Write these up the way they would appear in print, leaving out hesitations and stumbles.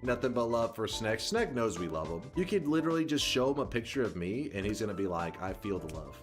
Nothing but love for Sneg. Sneg knows we love him. You could literally just show him a picture of me and he's gonna be like, I feel the love.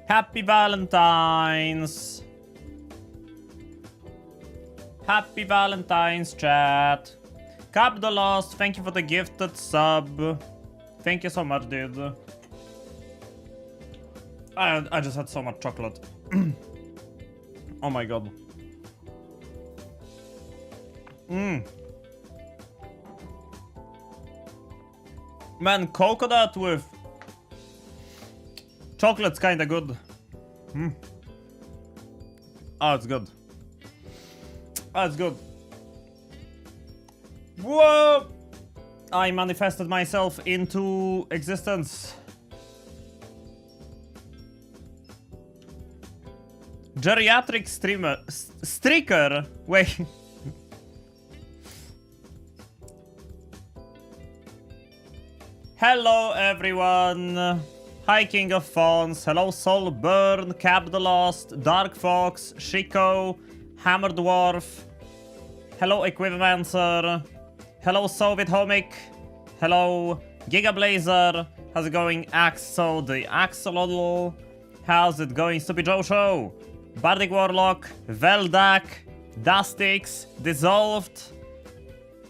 Happy Valentines! Happy Valentines, chat! Cap the Lost, thank you for the gifted sub. Thank you so much, dude. I just had so much chocolate. Oh my god. Man, coconut with chocolate's kinda good. Oh, it's good. Oh, it's good. Whoa! I manifested myself into existence. Geriatric streaker. Wait. Hello, everyone. Hi, King of Fawns. Hello, Soulburn, Cap the Lost, Dark Fox, Shiko, Hammer Dwarf. Hello, Equivamancer. Hello, Soviet Homic. Hello, Giga Blazer. How's it going, Axel the Axolotl? How's it going, Stupid Joe Show? Bardic Warlock, Veldak, Dustix, Dissolved.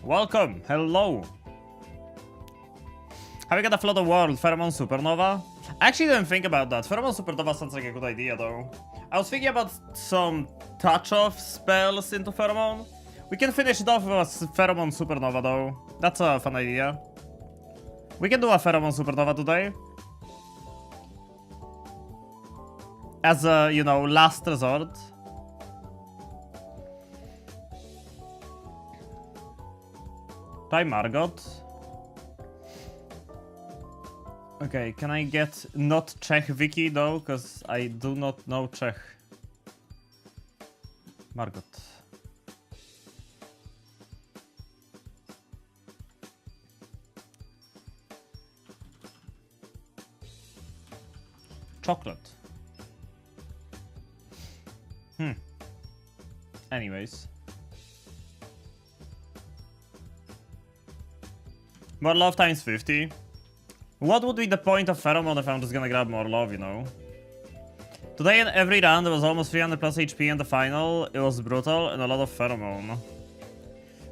Welcome, hello. Have you got a flood of world, Pheromone Supernova? I actually didn't think about that. Pheromone Supernova sounds like a good idea though. I was thinking about some touch-off spells into Pheromone. We can finish it off with a Pheromone Supernova though. That's a fun idea. We can do a Pheromone Supernova today. As a, you know, last resort. Try Margot. Okay, can I get not Czech Wiki though? Because I do not know Czech. Margot. Chocolate. Anyways. More love times 50. What would be the point of Pheromone if I'm just gonna grab more love, you know? Today in every round there was almost 300 plus HP in the final. It was brutal and a lot of Pheromone.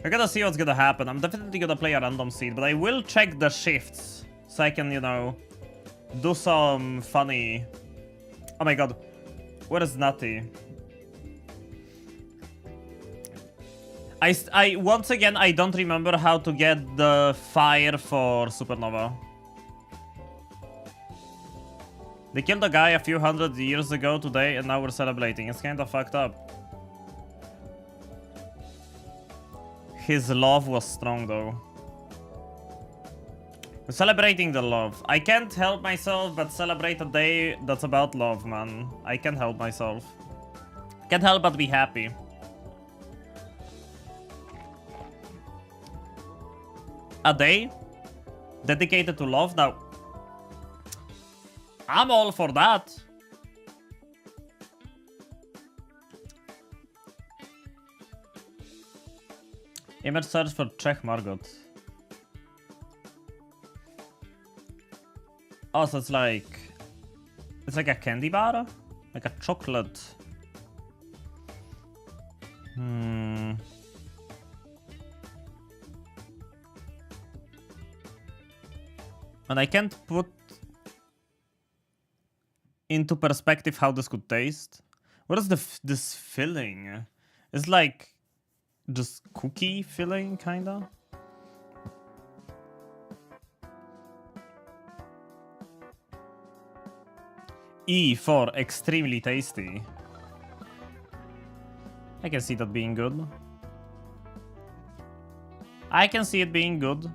I gotta see what's gonna happen. I'm definitely gonna play a random seed, but I will check the shifts so I can, you know, do some funny... Oh my god. Where is Nutty? I once again, I don't remember how to get the fire for Supernova. They killed a guy a few hundred years ago today and now we're celebrating. It's kinda fucked up. His love was strong though. We're celebrating the love. I can't help myself but celebrate a day that's about love, man. I can't help myself. Can't help but be happy. A day dedicated to love? Now, I'm all for that. Image search for Czech Margot. Oh, so it's like a candy bar? Like a chocolate. And I can't put into perspective how this could taste. What is this filling? It's like just cookie filling, kinda. E for extremely tasty. I can see that being good. I can see it being good.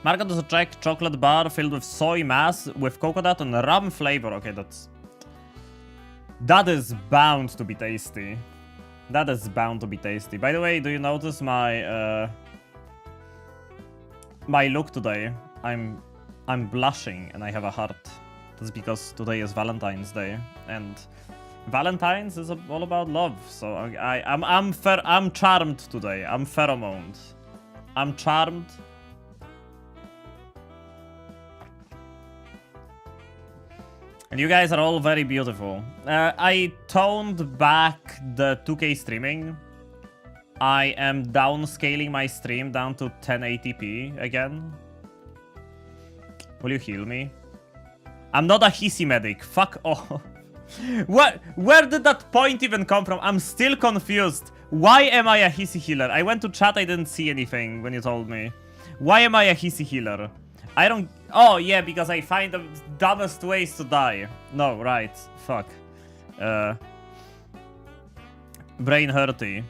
Margot is a Czech chocolate bar filled with soy mass with coconut and rum flavor. Okay, that is bound to be tasty. That is bound to be tasty. By the way, do you notice my my look today? I'm blushing and I have a heart. That's because today is Valentine's Day and Valentine's is all about love. So I'm charmed today. I'm pheromoned. I'm charmed. And you guys are all very beautiful. I toned back the 2K streaming. I am downscaling my stream down to 1080p again. Will you heal me? I'm not a hissy medic. Fuck off. What? Where did that point even come from? I'm still confused. Why am I a hissy healer? I went to chat, I didn't see anything when you told me. Why am I a hissy healer? I don't... Oh, yeah, because I find the dumbest ways to die. No, right. Fuck. Brain hurty.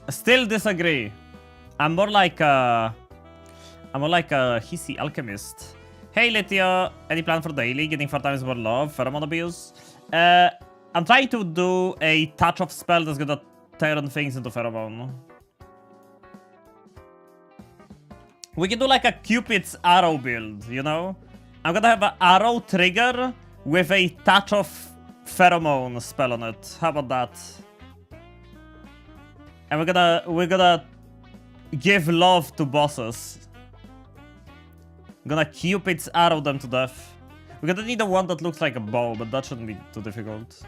Still disagree. I'm more like a hissy alchemist. Hey, Lithia. Any plan for daily? Getting 4 times more love? Pheromone abuse? I'm trying to do a touch-off spell that's gonna turn things into pheromone. We can do like a Cupid's arrow build, you know? I'm gonna have an arrow trigger with a touch of pheromone spell on it. How about that? And we're gonna give love to bosses. Gonna Cupid's arrow them to death. We're gonna need a one that looks like a bow, but that shouldn't be too difficult.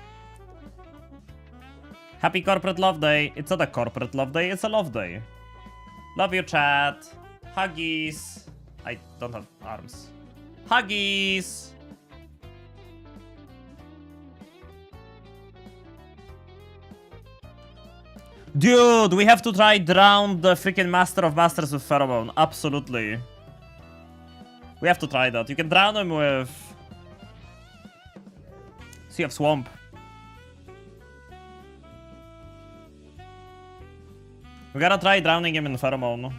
Happy corporate love day. It's not a corporate love day, it's a love day. Love you, chat. Huggies. I don't have arms. Huggies. Dude, we have to try drown the freaking Master of Masters with Pheromone. Absolutely. We have to try that. You can drown him with Sea of Swamp. We gotta try drowning him in Pheromone.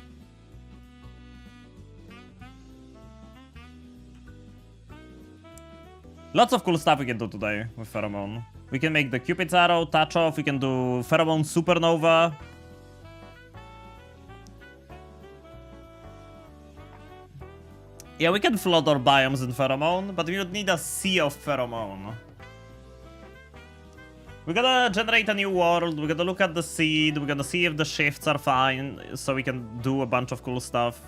Lots of cool stuff we can do today with Pheromone. We can make the Cupid's Arrow, Touch Off, we can do Pheromone Supernova. Yeah, we can flood our biomes in Pheromone, but we would need a sea of Pheromone. We're gonna generate a new world, we're gonna look at the seed, we're gonna see if the shifts are fine, so we can do a bunch of cool stuff.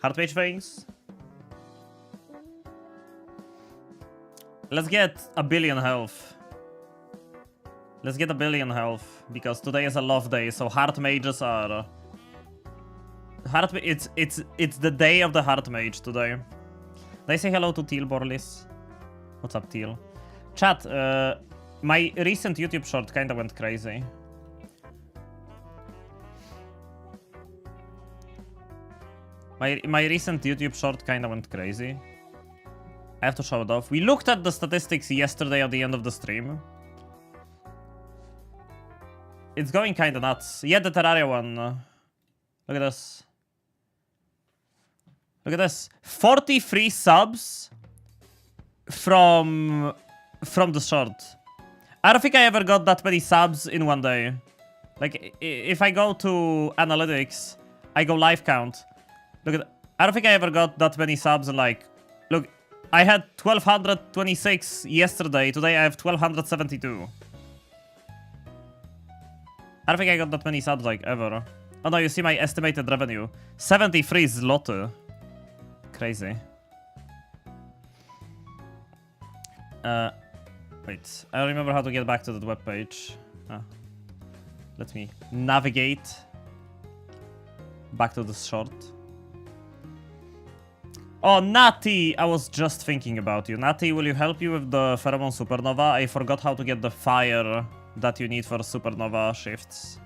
Heartmage things. Let's get a billion health. Let's get a billion health, because today is a love day, so heart mages are... It's the day of the heart mage today. Did I say hello to Teal Borlis? What's up, Teal? Chat, my recent YouTube short kinda went crazy. My recent YouTube short kinda went crazy. I have to show it off. We looked at the statistics yesterday at the end of the stream. It's going kinda nuts. Yeah, the Terraria one. Look at this. Look at this. 43 subs from the short. I don't think I ever got that many subs in one day. Like, if I go to analytics, I go live count. Look at... I don't think I ever got that many subs in, like... Look, I had 1226 yesterday. Today I have 1272. I don't think I got that many subs, like, ever. Oh no, you see my estimated revenue. 73 zloty. Crazy. Wait. I don't remember how to get back to that webpage. Let me navigate back to this short. Oh, Natty! I was just thinking about you. Natty, will you help you with the Pheromone Supernova? I forgot how to get the fire that you need for Supernova shifts.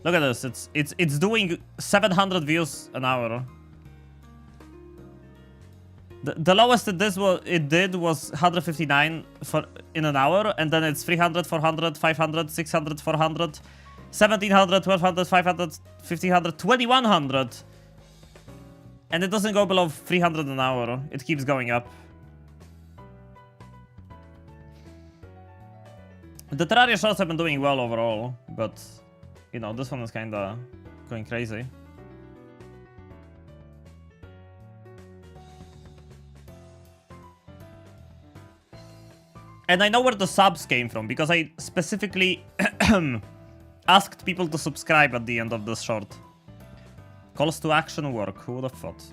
Look at this. It's doing 700 views an hour. The lowest it did was 159 in an hour, and then it's 300, 400, 500, 600, 400, 1700, 1200, 500, 1500, 2100. And it doesn't go below 300 an hour. It keeps going up. The Terraria shorts have been doing well overall, but, you know, this one is kinda going crazy. And I know where the subs came from, because I specifically asked people to subscribe at the end of this short. Calls to action work, who would have thought?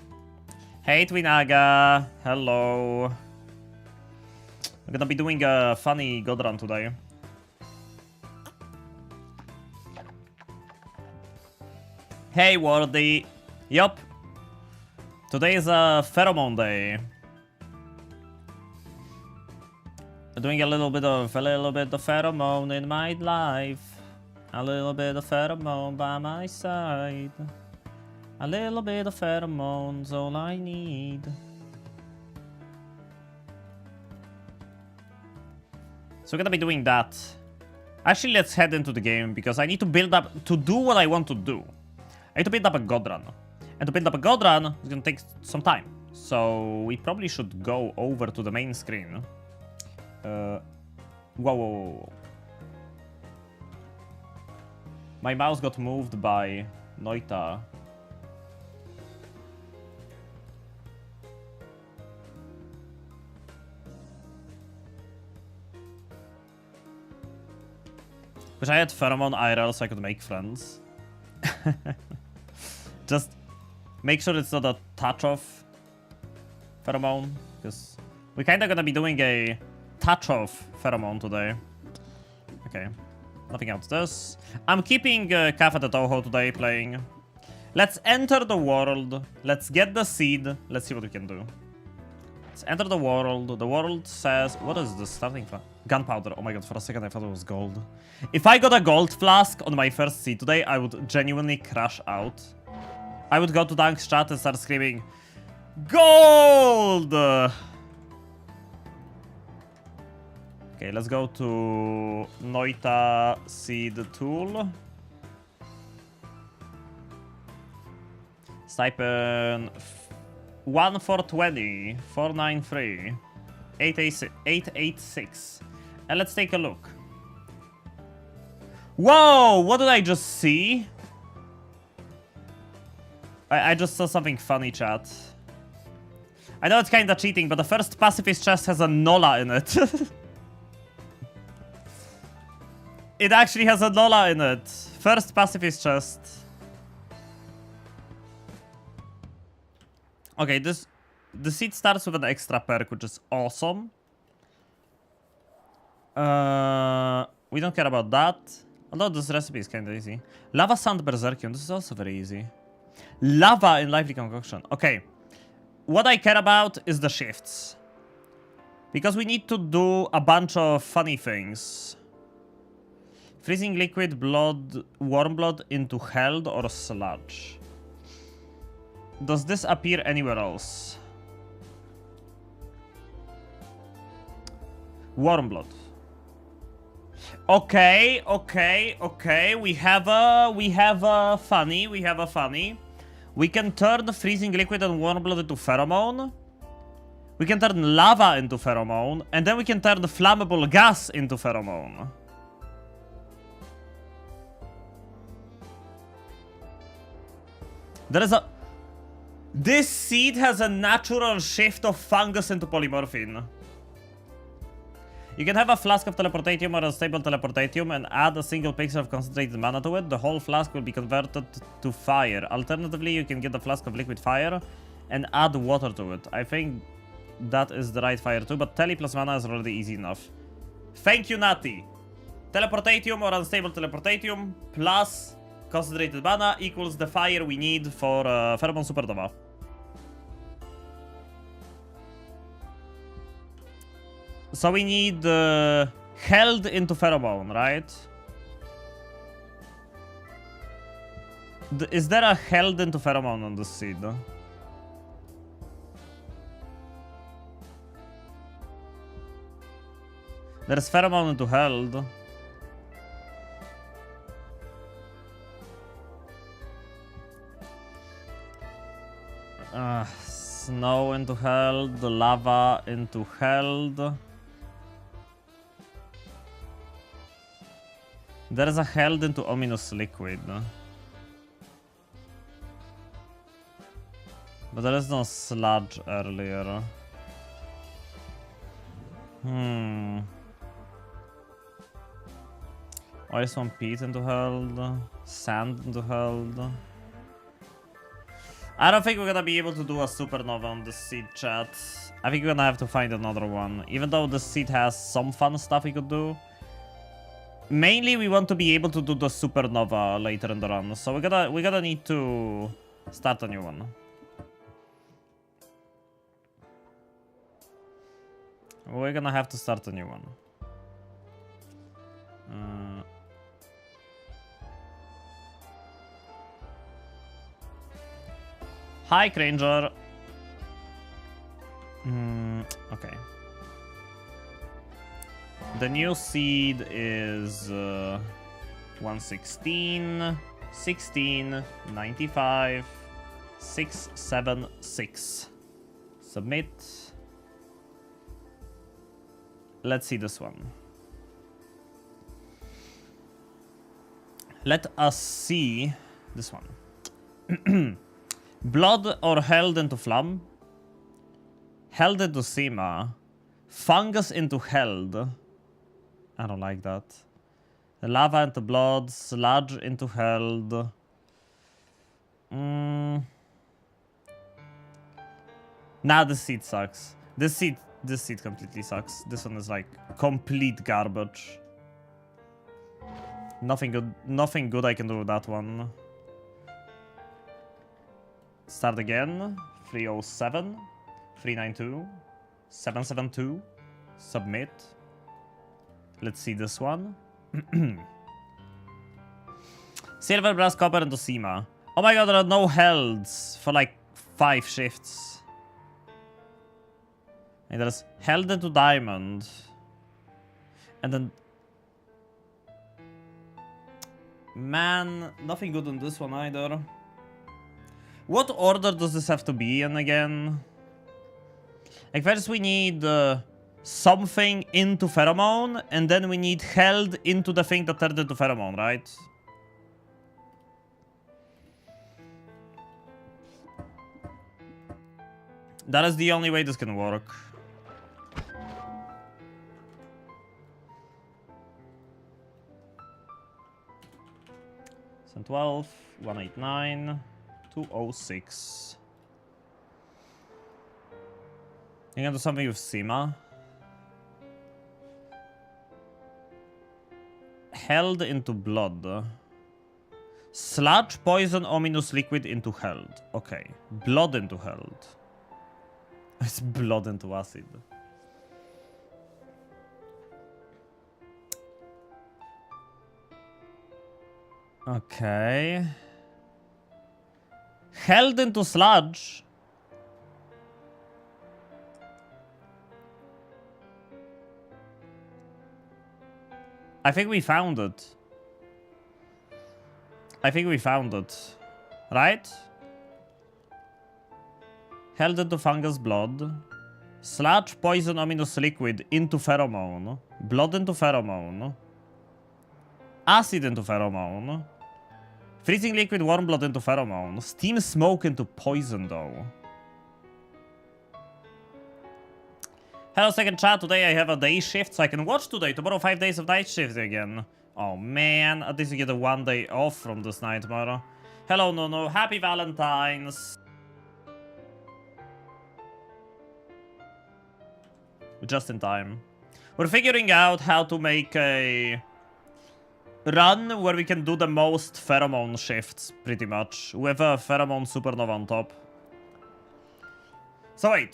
Hey Twinaga, hello. I'm gonna be doing a funny god run today. Hey Wardy. Yup. Today is a Pheromone day. Doing a little bit of Pheromone in my life. A little bit of Pheromone by my side. A little bit of pheromones, all I need. So we're gonna be doing that. Actually, let's head into the game, because I need to build up, to do what I want to do. I need to build up a god run. And to build up a god run, it's gonna take some time. So we probably should go over to the main screen. Whoa. My mouse got moved by Noita. Wish I had Pheromone IRL so I could make friends. Just make sure it's not a touch of Pheromone, because we're kind of gonna be doing a touch of Pheromone today. Okay, nothing else. This. I'm keeping Cafe de Toho today playing. Let's enter the world. Let's get the seed. Let's see what we can do. Let's enter the world. The world says... What is this starting from? Gunpowder. Oh my god, for a second I thought it was gold. If I got a gold flask on my first seed today, I would genuinely crash out. I would go to Dunk's chat and start screaming, gold! Okay, let's go to Noita seed tool. Stipend 1 for 20, 493, 886. And let's take a look. Whoa! What did I just see? I just saw something funny, chat. I know it's kinda cheating, but the first pacifist chest has a Nola in it. It actually has a Nola in it. First pacifist chest. Okay, the seed starts with an extra perk, which is awesome. We don't care about that. Although this recipe is kinda easy. Lava Sand Berserkium, this is also very easy. Lava in Lively Concoction. Okay. What I care about is the shifts. Because we need to do a bunch of funny things. Freezing liquid, blood, warm blood into held or sludge. Does this appear anywhere else? Warm blood. Okay. We have a funny. We can turn the freezing liquid and warm blood into pheromone. We can turn lava into pheromone, and then we can turn the flammable gas into pheromone. This seed has a natural shift of fungus into polymorphine. You can have a flask of teleportatium or a stable teleportatium and add a single pixel of concentrated mana to it. The whole flask will be converted to fire. Alternatively, you can get a flask of liquid fire and add water to it. I think that is the right fire too, but tele plus mana is already easy enough. Thank you, Nati. Teleportatium or unstable teleportatium plus concentrated mana equals the fire we need for Pheromone Supernova. So we need held into Pheromone, right? Is there a held into Pheromone on this seed? There's Pheromone into held. Snow into held, lava into held. There is a held into ominous liquid. But there is no sludge earlier. Ice one peat into held. Sand into held. I don't think we're gonna be able to do a supernova on this seed, chat. I think we're gonna have to find another one. Even though this seed has some fun stuff we could do. Mainly, we want to be able to do the supernova later in the run, so we're gonna need to start a new one. We're gonna have to start a new one. Hi, Granger. Okay. The new seed is 116, 16, 95, 676. Submit. Let's see this one. Let us see this one. Blood or held into Flam. Held into Sima. Fungus into held. I don't like that. Lava into blood, sludge into held. Nah, this seed sucks. This seed completely sucks. This one is like complete garbage. Nothing good I can do with that one. Start again. 307, 392, 772. Submit. Let's see this one. Silver, brass, copper, and Osima. Oh my god, there are no helds for like 5 shifts. And there's held into diamond. And then... Man, nothing good on this one either. What order does this have to be in again? Like first we need something into Pheromone, and then we need held into the thing that turned into Pheromone, right? That is the only way this can work. So 12, 189, 206. You can do something with Sima. Held into blood. Sludge, poison, ominous liquid into held. Okay. Blood into held. It's blood into acid. Okay. Held into sludge. I think we found it. Right? Held into fungus blood. Sludge, poison, ominous liquid into Pheromone. Blood into Pheromone. Acid into Pheromone. Freezing liquid, warm blood into Pheromone. Steam smoke into poison though. Hello second chat, today I have a day shift so I can watch today. Tomorrow 5 days of night shift again. Oh man, at least you get a 1 day off from this nightmare. Hello no, happy Valentines. Just in time. We're figuring out how to make a run where we can do the most Pheromone shifts, pretty much. With a Pheromone supernova on top. So wait,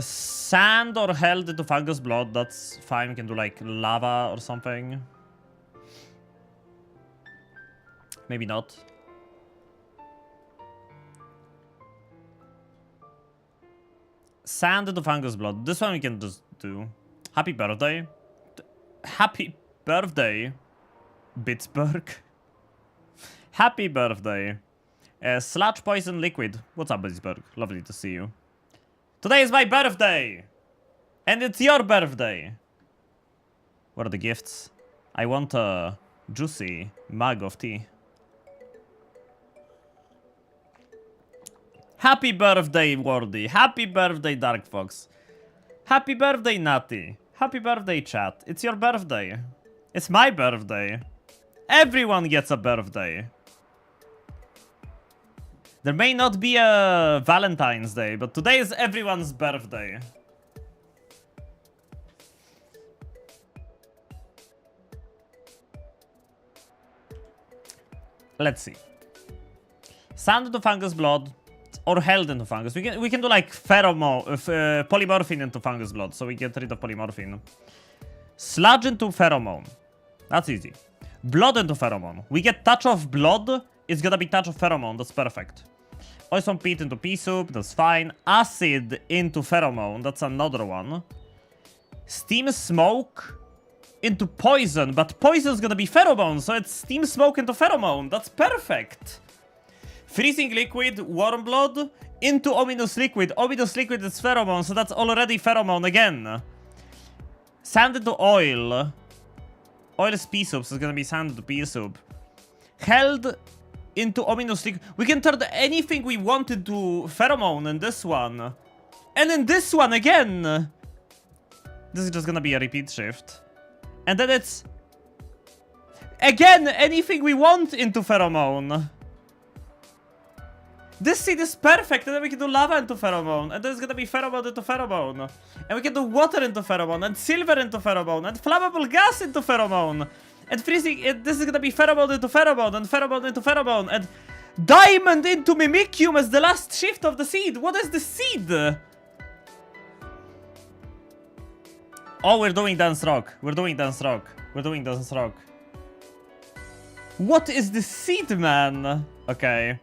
sand or held into fungus blood, that's fine. We can do like lava or something. Maybe not. Sand into fungus blood. This one we can just do. Happy birthday. Happy birthday, Pittsburgh. Happy birthday. Sludge poison liquid. What's up, Pittsburgh? Lovely to see you. Today is my birthday! And it's your birthday! What are the gifts? I want a juicy mug of tea. Happy birthday, Wardy. Happy birthday, Dark Fox. Happy birthday, Natty. Happy birthday, chat. It's your birthday. It's my birthday. Everyone gets a birthday. There may not be a Valentine's Day, but today is everyone's birthday. Let's see. Sand into fungus blood, or held into fungus. We can do like pheromone, polymorphine into fungus blood, so we get rid of polymorphine. Sludge into pheromone. That's easy. Blood into pheromone. We get touch of blood. It's gonna be touch of pheromone. That's perfect. Poison peat into pea soup. That's fine. Acid into pheromone. That's another one. Steam smoke into poison. But poison's gonna be pheromone. So it's steam smoke into pheromone. That's perfect. Freezing liquid. Warm blood into ominous liquid. Ominous liquid is pheromone. So that's already pheromone again. Sand into oil. Oil is pea soup. So it's gonna be sand into pea soup. Held into ominous liquid. We can turn anything we want into pheromone in this one. And in this one again. This is just gonna be a repeat shift. And then it's... Again, anything we want into Pheromone. This seed is perfect, and then we can do lava into Pheromone, and there's gonna be Pheromone into Pheromone. And we can do water into Pheromone, and silver into Pheromone, and flammable gas into Pheromone. And freezing, this is gonna be Pheromone into Pheromone, and Pheromone into Pheromone, and diamond into Mimicium as the last shift of the seed. What is the seed? Oh, we're doing Dance Rock. We're doing Dance Rock. We're doing Dance Rock. What is the seed, man? Okay.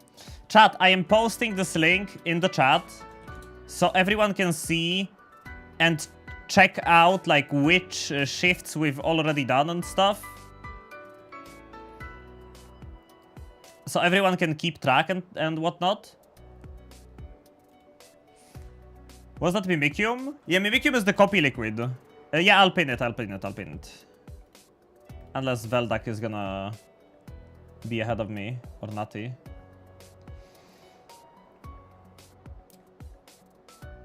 Chat, I am posting this link in the chat so everyone can see and check out like which shifts we've already done and stuff. So everyone can keep track and whatnot. Was that Mimicium? Yeah, Mimicium is the copy liquid. Yeah, I'll pin it. Unless Veldak is gonna be ahead of me or Nutty.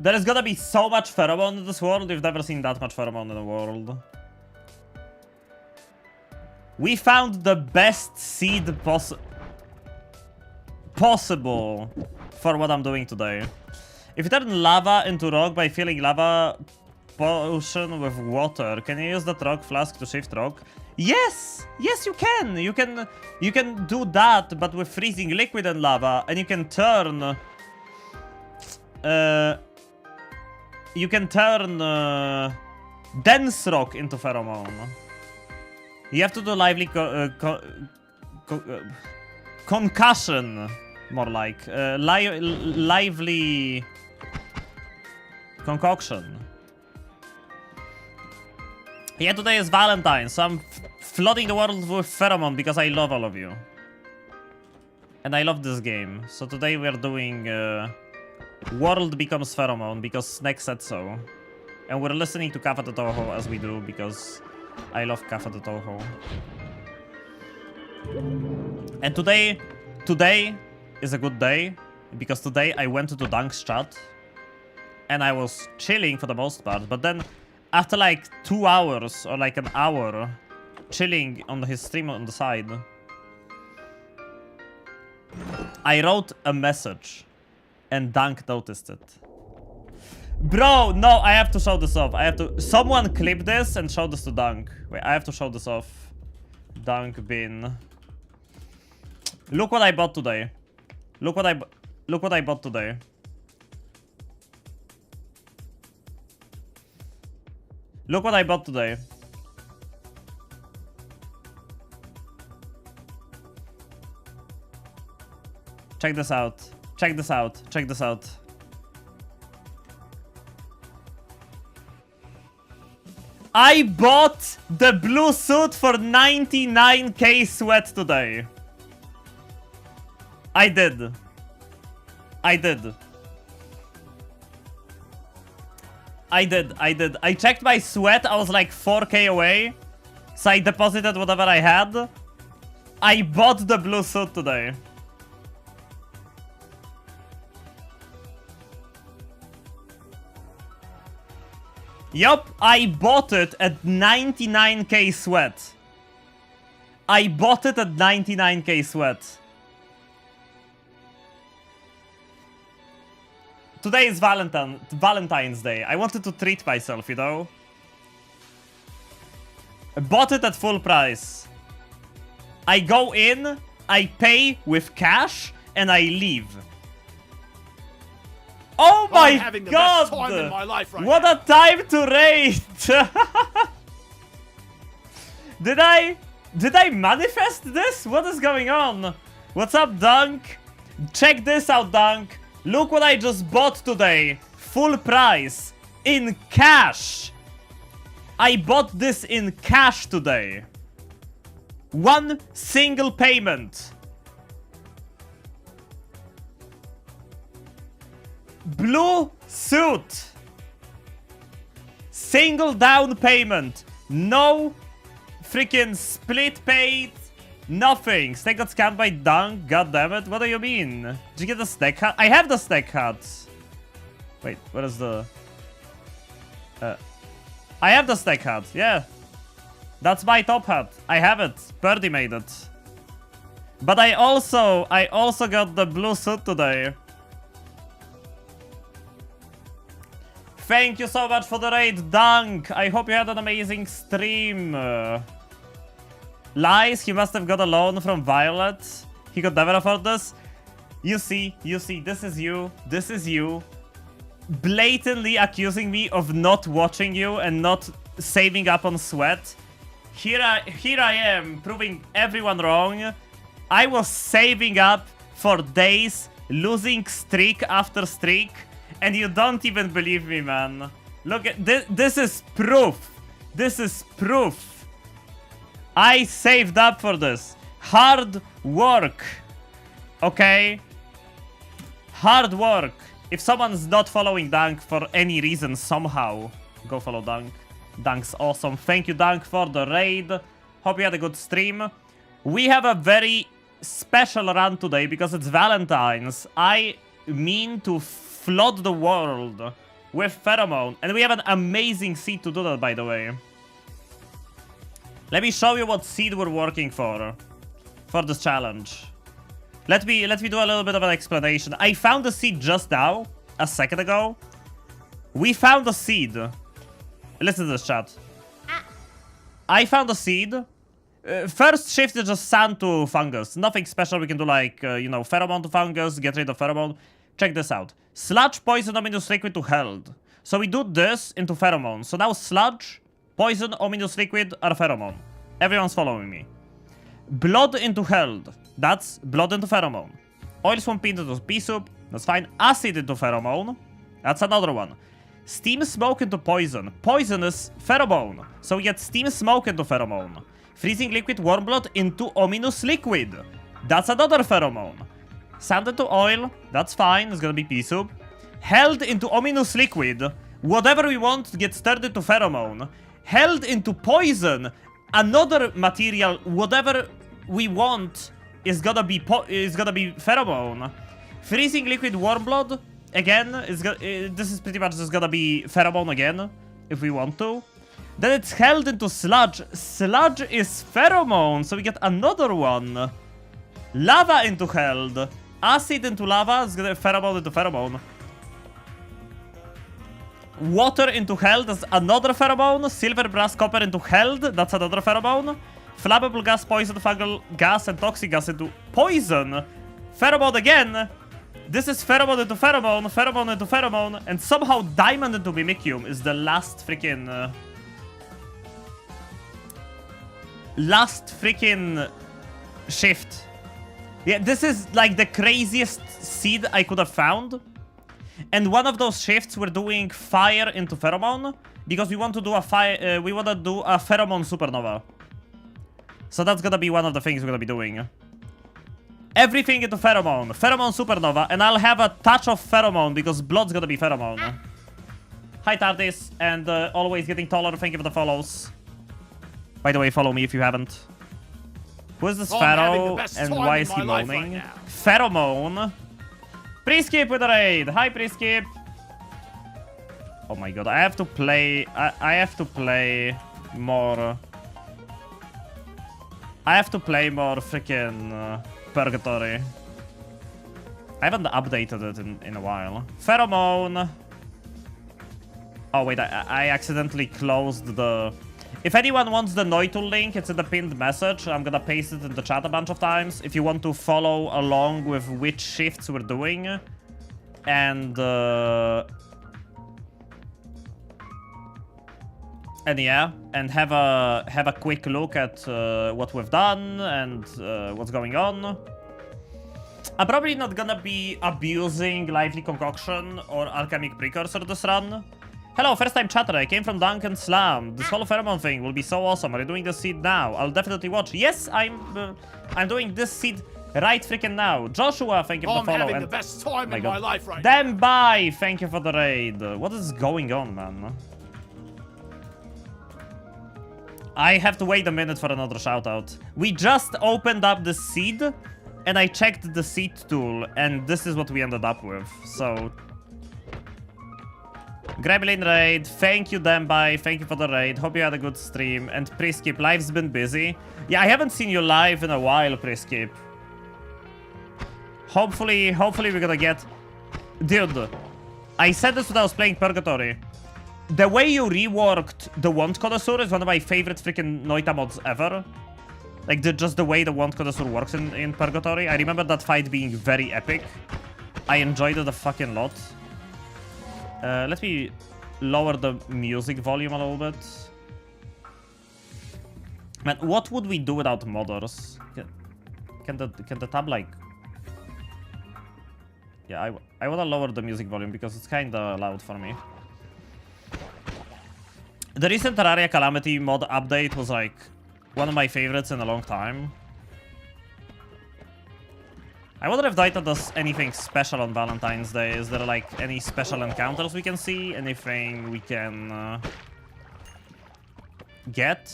There is gonna be so much pheromone in this world. We've never seen that much pheromone in the world. We found the best seed possible for what I'm doing today. If you turn lava into rock by filling lava potion with water, can you use that rock flask to shift rock? Yes! Yes, you can! You can do that, but with freezing liquid and lava, and you can turn... dense rock into pheromone. You have to do lively concussion, more like lively concoction. Yeah, today is Valentine, so I'm flooding the world with pheromone because I love all of you, and I love this game. So today we are doing. World becomes Pheromone because Snake said so. And we're listening to Cafe de Toho as we do because I love Cafe de Toho. And today is a good day because today I went to the Dunk's chat and I was chilling for the most part. But then after like 2 hours or like an hour chilling on his stream on the side, I wrote a message. And Dunk noticed it. Bro, no, I have to show this off. Someone clip this and show this to Dunk. Wait, I have to show this off. Dunk bin. Look what I bought today. Look what I bought today. Look what I bought today. Check this out. Check this out. Check this out. I bought the blue suit for 99k sweat today. I did. I checked my sweat. I was like 4k away. So I deposited whatever I had. I bought the blue suit today. Yup, I bought it at 99k sweat. I bought it at 99k sweat. Today is Valentine's Day. I wanted to treat myself, you know? I bought it at full price. I go in, I pay with cash, and I leave. Oh my god! Time in my life right what now. A time to raid! Did I manifest this? What is going on? What's up, Dunk? Check this out, Dunk. Look what I just bought today. Full price. In cash. I bought this in cash today. One single payment. Blue suit. Single down payment. No freaking split paid. Nothing. Snake got scammed by Dunk. God damn it. What do you mean? Did you get the Snake hat? I have the Snake hat. Wait, what is the... I have the Snake hat. Yeah. That's my top hat. I have it. Birdie made it. But I also got the blue suit today. Thank you so much for the raid, Dunk. I hope you had an amazing stream. Lies, he must have got a loan from Violet. He could never afford this. You see, this is you. Blatantly accusing me of not watching you and not saving up on sweat. Here I am, proving everyone wrong. I was saving up for days, losing streak after streak. And you don't even believe me, man. Look at this. This is proof. This is proof. I saved up for this. Hard work. Okay? Hard work. If someone's not following Dunk for any reason, somehow, go follow Dunk. Dunk's awesome. Thank you, Dunk, for the raid. Hope you had a good stream. We have a very special run today because it's Valentine's. I mean to flood the world with Pheromone. And we have an amazing seed to do that, by the way. Let me show you what seed we're working for this challenge. Let me do a little bit of an explanation. I found the seed just now, a second ago. We found a seed. Listen to this, chat. I found a seed. First shift is just sand to fungus. Nothing special. We can do like, you know, Pheromone to fungus, get rid of Pheromone. Check this out. Sludge, poison, ominous liquid to held. So we do this into Pheromone. So now sludge, poison, ominous liquid are Pheromone. Everyone's following me. Blood into held. That's blood into Pheromone. Oil swamp into pea soup. That's fine. Acid into Pheromone. That's another one. Steam smoke into poison. Poison is Pheromone. So we get steam smoke into Pheromone. Freezing liquid warm blood into ominous liquid. That's another Pheromone. Sand into oil, that's fine, it's gonna be pea soup. Held into ominous liquid, whatever we want gets turned into Pheromone. Held into poison, another material, whatever we want is gonna be Pheromone. Freezing liquid warm blood, again, this is pretty much just gonna be Pheromone again, if we want to. Then it's held into sludge. Sludge is Pheromone, so we get another one. Lava into held. Acid into lava, it's gonna Pheromone into Pheromone. Water into held, that's another Pheromone. Silver, brass, copper into held, that's another Pheromone. Flammable gas, poison, fungal gas, and toxic gas into poison. Pheromone again. This is Pheromone into Pheromone, Pheromone into Pheromone, and somehow Diamond into Mimicium is the last freaking... last freaking shift. Yeah, this is like the craziest seed I could have found. And one of those shifts we're doing fire into Pheromone because we want to do a fire. We want to do a Pheromone supernova. So that's gonna be one of the things we're gonna be doing. Everything into Pheromone, Pheromone supernova, and I'll have a touch of Pheromone because blood's gonna be Pheromone. Hi Tardis, and always getting taller. Thank you for the follows. By the way, follow me if you haven't. Who is this Pharaoh, and why is he moaning? Pheromone. Pre-skip with a raid. Hi, Pre-skip. Oh my god, I have to play... I have to play more... I have to play more freaking Purgatory. I haven't updated it in a while. Pheromone. Oh wait, I accidentally closed the... If anyone wants the noita link, it's in the pinned message. I'm gonna paste it in the chat a bunch of times. If you want to follow along with which shifts we're doing. And yeah, and have a quick look at what we've done and what's going on. I'm probably not gonna be abusing Lively Concoction or Alchemic Precursor this run. Hello, first time chatter. I came from Duncan Slam. This whole Pheromone thing will be so awesome. Are you doing this seed now? I'll definitely watch. Yes, I'm doing this seed right freaking now. Joshua, thank you for the follow. I'm having the best time in my life right now. Then bye. Thank you for the raid. What is going on, man? I have to wait a minute for another shoutout. We just opened up the seed, and I checked the seed tool, and this is what we ended up with. So... Gremlin raid. Thank you, Dembai. Thank you for the raid. Hope you had a good stream. And Priskip, life's been busy. Yeah, I haven't seen you live in a while, Priskip. Hopefully we're gonna get... Dude, I said this when I was playing Purgatory. The way you reworked the Wand Connoisseur is one of my favorite freaking Noita mods ever. Like, just the way the Wand Connoisseur works in Purgatory. I remember that fight being very epic. I enjoyed it a fucking lot. Let me lower the music volume a little bit. Man, what would we do without modders? Can the tab, like... Yeah, I want to lower the music volume because it's kind of loud for me. The recent Terraria Calamity mod update was like one of my favorites in a long time. I wonder if Noita does anything special on Valentine's Day. Is there like any special encounters we can see? Anything we can get?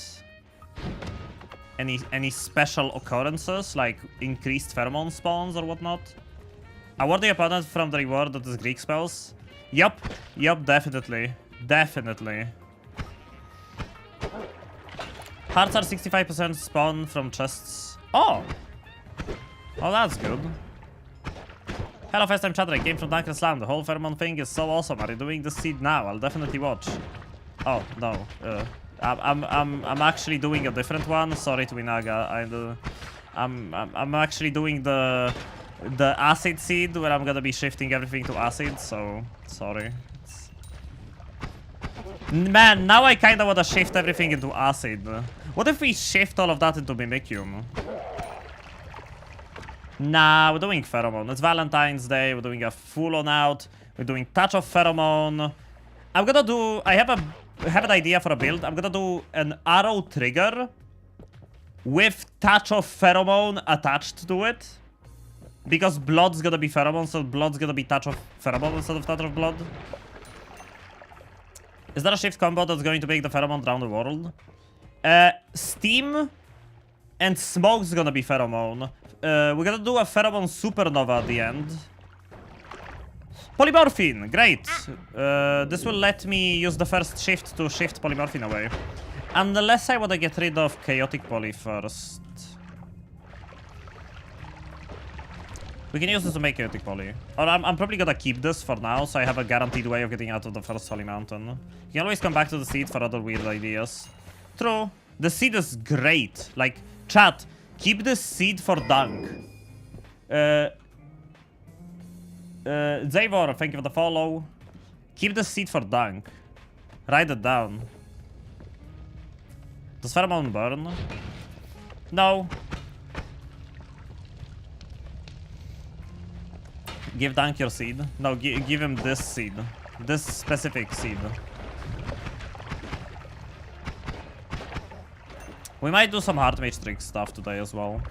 Any special occurrences like increased pheromone spawns or whatnot? Award the opponent from the reward that is Greek spells. Yup, definitely. Definitely. Hearts are 65% spawn from chests. Oh! Oh, that's good. Hello, first time chatter. I came from Duncan Slam. The whole pheromone thing is so awesome. Are you doing the seed now? I'll definitely watch. Oh, no. I'm actually doing a different one. Sorry, Twinaga. I'm actually doing the acid seed where I'm gonna be shifting everything to acid, so sorry. Man, now I kinda wanna shift everything into acid. What if we shift all of that into Mimicium? Nah, we're doing Pheromone. It's Valentine's Day, we're doing a full-on out. We're doing Touch of Pheromone. I'm gonna do... I have an idea for a build. I'm gonna do an arrow trigger with Touch of Pheromone attached to it. Because blood's gonna be pheromone, so blood's gonna be touch of pheromone instead of touch of blood. Is there a shift combo that's going to make the pheromone round the world? Steam and smoke's gonna be pheromone. We're gonna do a pheromone supernova at the end. Polymorphine, great. This will let me use the first shift to shift polymorphine away. Unless I wanna get rid of chaotic poly first. We can use this to make chaotic poly. Or I'm probably gonna keep this for now, so I have a guaranteed way of getting out of the first holy mountain. You can always come back to the seed for other weird ideas. True. The seed is great. Like, chat, keep this seed for dunk. Zavor, thank you for the follow. Keep the seed for dunk. Write it down. Does pheromone burn? No. Give Dunk your seed. No, give him this seed. This specific seed. We might do some hard mage trick stuff today as well.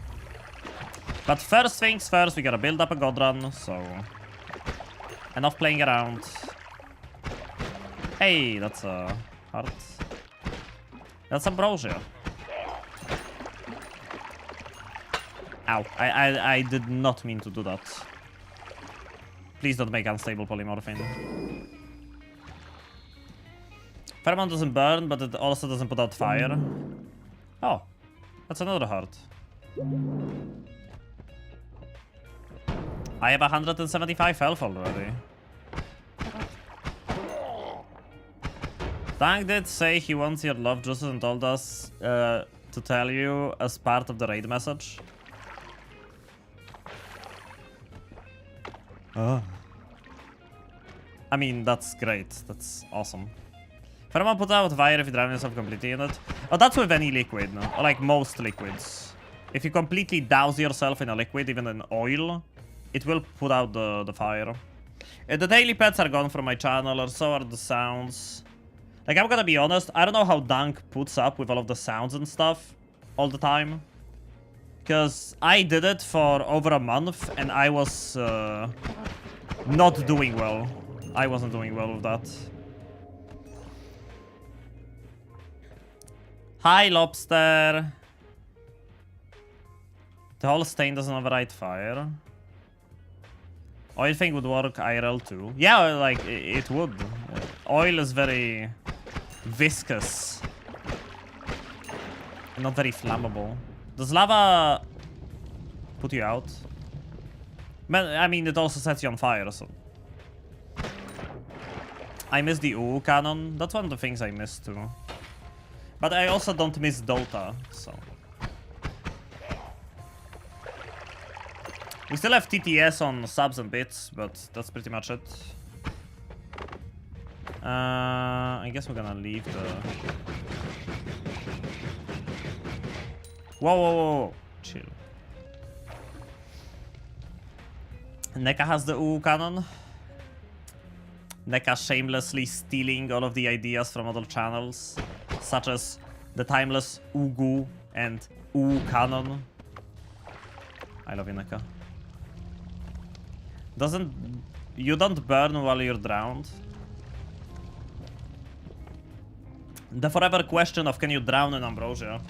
But first things first, we gotta build up a god run, so... Enough playing around. Hey, that's a heart. That's ambrosia. Ow, I did not mean to do that. Please don't make unstable polymorphine. Pheromone doesn't burn, but it also doesn't put out fire. Oh, that's another heart. I have 175 health already. Tank did say he wants your love juices and told us to tell you as part of the raid message. Oh. I mean, that's great. That's awesome. Pheromone put out fire if you drown yourself completely in it. Oh, that's with any liquid, or like most liquids. If you completely douse yourself in a liquid, even in oil, it will put out the fire. The daily pets are gone from my channel, or so are the sounds. Like, I'm gonna be honest, I don't know how Dunk puts up with all of the sounds and stuff all the time. Because I did it for over a month, and I was not doing well. I wasn't doing well with that. Hi, Lobster. The whole stain doesn't override fire. Oil thing would work IRL too. Yeah, like, it would. Oil is very viscous. Not very flammable. Does lava put you out? I mean, it also sets you on fire, so... I miss the UU cannon. That's one of the things I miss too. But I also don't miss Dota, so... We still have TTS on subs and bits, but that's pretty much it. I guess we're gonna leave the... Whoa, whoa, whoa, chill. NECA has the UU cannon. NECA shamelessly stealing all of the ideas from other channels, such as the timeless UGU and UU cannon. I love you, NECA. You don't burn while you're drowned? The forever question of can you drown in Ambrosia?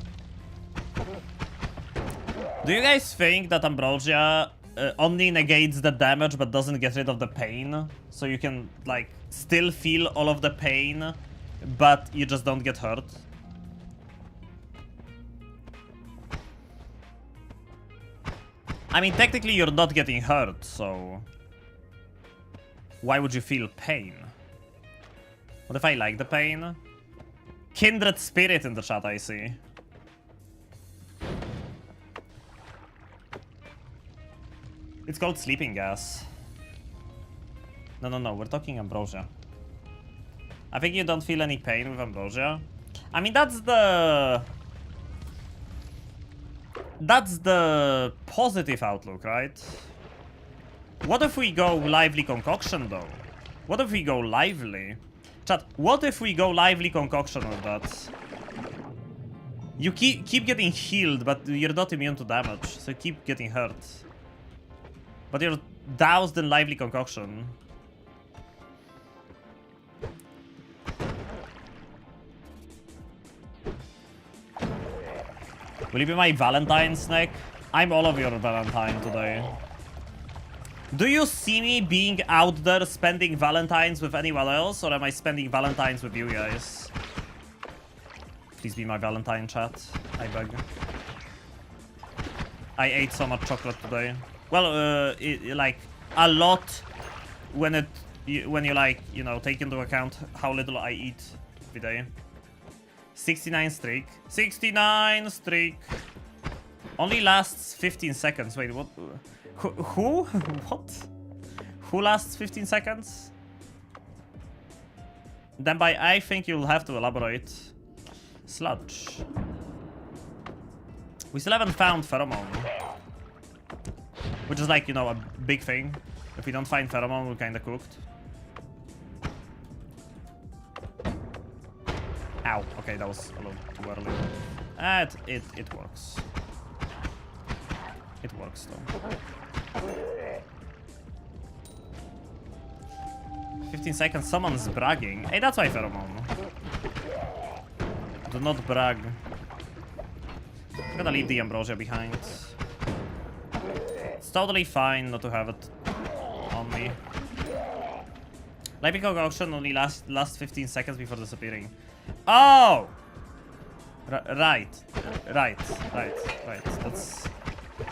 Do you guys think that Ambrosia only negates the damage but doesn't get rid of the pain? So you can, like, still feel all of the pain, but you just don't get hurt? I mean, technically you're not getting hurt, so... Why would you feel pain? What if I like the pain? Kindred spirit in the chat, I see. It's called sleeping gas. No, we're talking Ambrosia. I think you don't feel any pain with Ambrosia. I mean, that's the positive outlook, right? What if we go lively concoction, though? What if we go lively? Chat, what if we go lively concoction with that? You keep getting healed, but you're not immune to damage, so you keep getting hurt. But you're doused in lively concoction. Will you be my Valentine, Snake? I'm all of your Valentine today. Do you see me being out there spending Valentines with anyone else, or am I spending Valentines with you guys? Please be my Valentine, chat. I beg. I ate so much chocolate today. Well, like a lot when you like, you know, take into account how little I eat every day. 69 streak. 69 streak. Only lasts 15 seconds. Wait, what? Who? What? Who lasts 15 seconds? Then by I think you'll have to elaborate. Sludge. We still haven't found Pheromone. Which is like, you know, a big thing. If we don't find Pheromone, we're kinda cooked. Ow. Okay, that was a little too early. It works. It works, though. 15 seconds, someone's bragging. Hey, that's why Pheromone. Do not brag. I'm gonna leave the Ambrosia behind. It's totally fine not to have it on me. Lively concoction only lasts 15 seconds before disappearing. Oh! Right.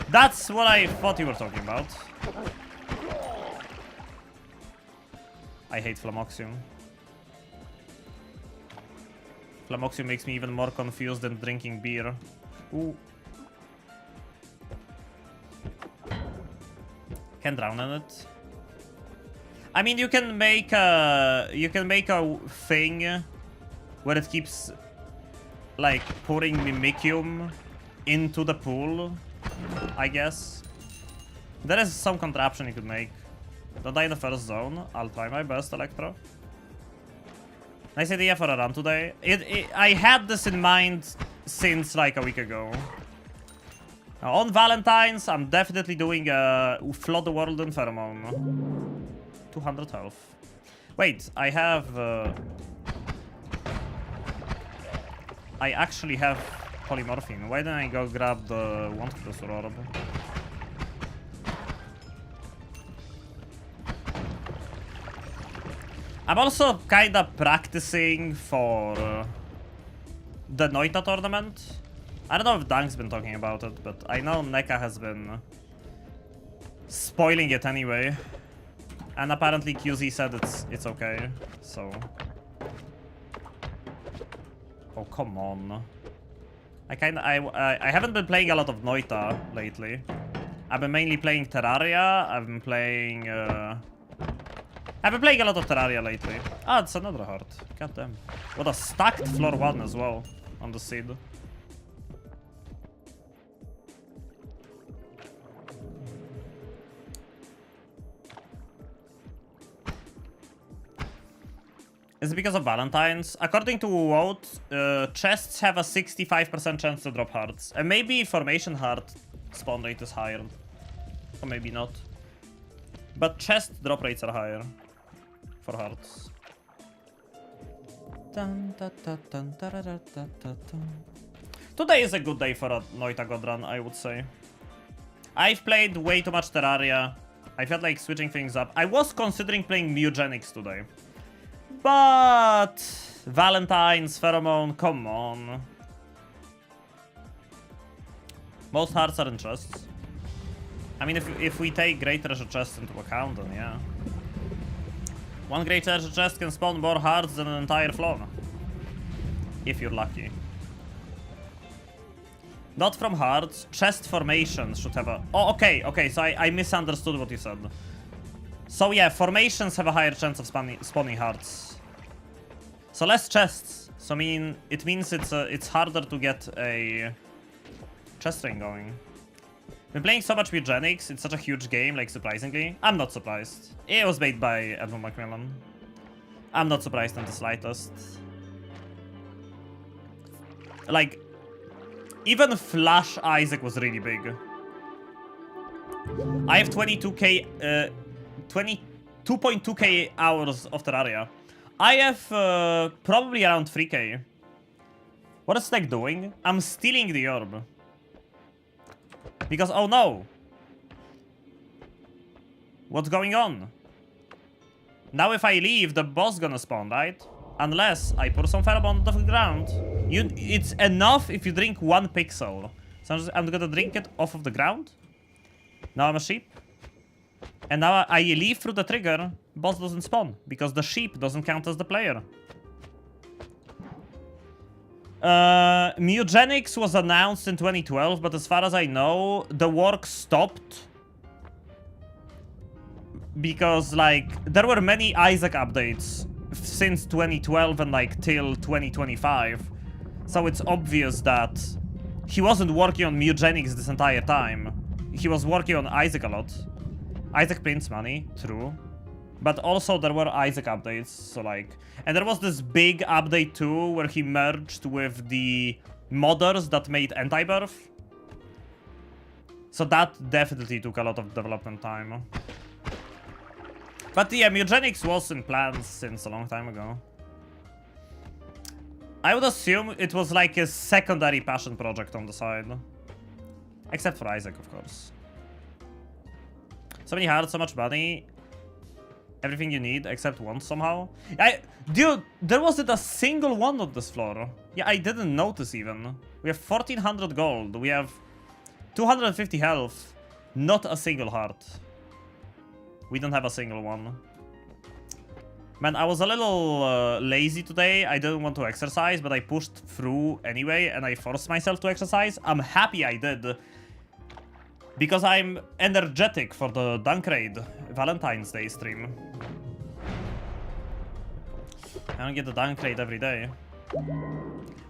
That's what I thought you were talking about. I hate Flamoxium. Flamoxium makes me even more confused than drinking beer. Ooh. Can drown in it. I mean, you can make a thing where it keeps like pouring Mimicium into the pool, I guess. There is some contraption you could make. Don't die in the first zone. I'll try my best, Electro. Nice idea for a run today. I had this in mind since like a week ago. Now, on Valentine's, I'm definitely doing a Flood the World in Pheromone. 200 health. Wait, I have... I actually have polymorphine. Why didn't I go grab the Wand Cruiser Orb? I'm also kinda practicing for the Noita tournament. I don't know if Dunk's been talking about it, but I know Neka has been spoiling it anyway. And apparently QZ said it's okay, so... Oh, come on. I haven't been playing a lot of Noita lately. I've been mainly playing Terraria. I've been playing a lot of Terraria lately. Ah, it's another heart. God damn. What a stacked floor 1 as well on the seed. Is it because of Valentine's? According to Vote, chests have a 65% chance to drop hearts. And maybe formation heart spawn rate is higher. Or maybe not. But chest drop rates are higher for hearts. Today is a good day for a Noita God run, I would say. I've played way too much Terraria. I felt like switching things up. I was considering playing Mugenics today. But Valentine's, Pheromone, come on. Most hearts are in chests. I mean, if we take Great Treasure Chest into account, then yeah. One Great Treasure Chest can spawn more hearts than an entire floor. If you're lucky. Not from hearts, chest formations should have a... Oh, okay, so I misunderstood what you said. So yeah, formations have a higher chance of spawning hearts. So less chests. So it means it's harder to get a chest ring going. Been playing so much Eugenics, it's such a huge game, like surprisingly. I'm not surprised. It was made by Edmund Macmillan. I'm not surprised in the slightest. Like, even Flash Isaac was really big. I have 22k, 22.2k hours of Terraria. I have probably around 3k. What is Snake doing? I'm stealing the orb. Because, oh no. What's going on? Now if I leave, the boss gonna spawn, right? Unless I put some pheromone on the ground. It's enough if you drink 1 pixel. So I'm gonna drink it off of the ground. Now I'm a sheep. And now I leave through the trigger, boss doesn't spawn, because the sheep doesn't count as the player. Mugenics was announced in 2012, but as far as I know, the work stopped. Because, like, there were many Isaac updates since 2012 and, like, till 2025. So it's obvious that he wasn't working on Mugenics this entire time. He was working on Isaac a lot. Isaac prints money, true. But also there were Isaac updates, so like... And there was this big update too, where he merged with the modders that made Anti-Birth. So that definitely took a lot of development time. But yeah, Mugenics was in plans since a long time ago. I would assume it was like a secondary passion project on the side. Except for Isaac, of course. So many hearts, so much money. Everything you need, except one somehow. Dude, there wasn't a single one on this floor. Yeah, I didn't notice even. We have 1400 gold. We have 250 health. Not a single heart. We don't have a single one. Man, I was a little lazy today. I didn't want to exercise, but I pushed through anyway, and I forced myself to exercise. I'm happy I did. Because I'm energetic for the Dunk Raid Valentine's Day stream. I don't get the Dunk Raid every day.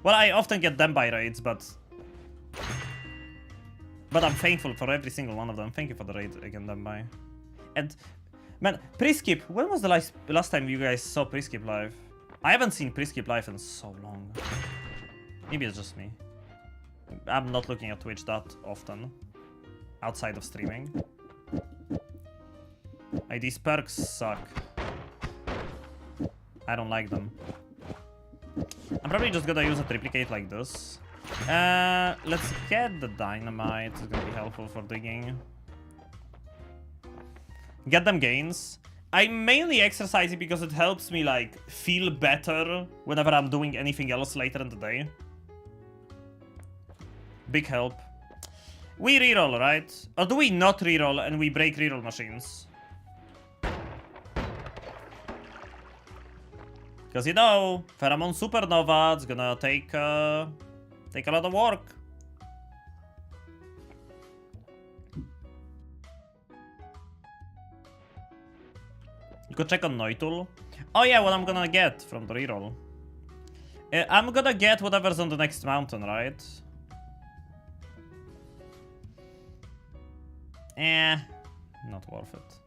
Well, I often get them by raids, but I'm thankful for every single one of them. Thank you for the raid again, them by. And, man, pre-skip. When was the last time you guys saw pre-skip live? I haven't seen pre-skip live in so long. Maybe it's just me. I'm not looking at Twitch that often. Outside of streaming. Hey, these perks suck. I don't like them. I'm probably just gonna use a triplicate like this. Let's get the dynamite. It's gonna be helpful for digging. Get them gains. I'm mainly exercising because it helps me, like, feel better whenever I'm doing anything else later in the day. Big help. We reroll, right? Or do we not reroll and we break reroll machines? Because, you know, Pheromone Supernova, it's gonna take a lot of work. You could check on Noitul. Oh yeah, what I'm gonna get from the reroll. I'm gonna get whatever's on the next mountain, right? Not worth it.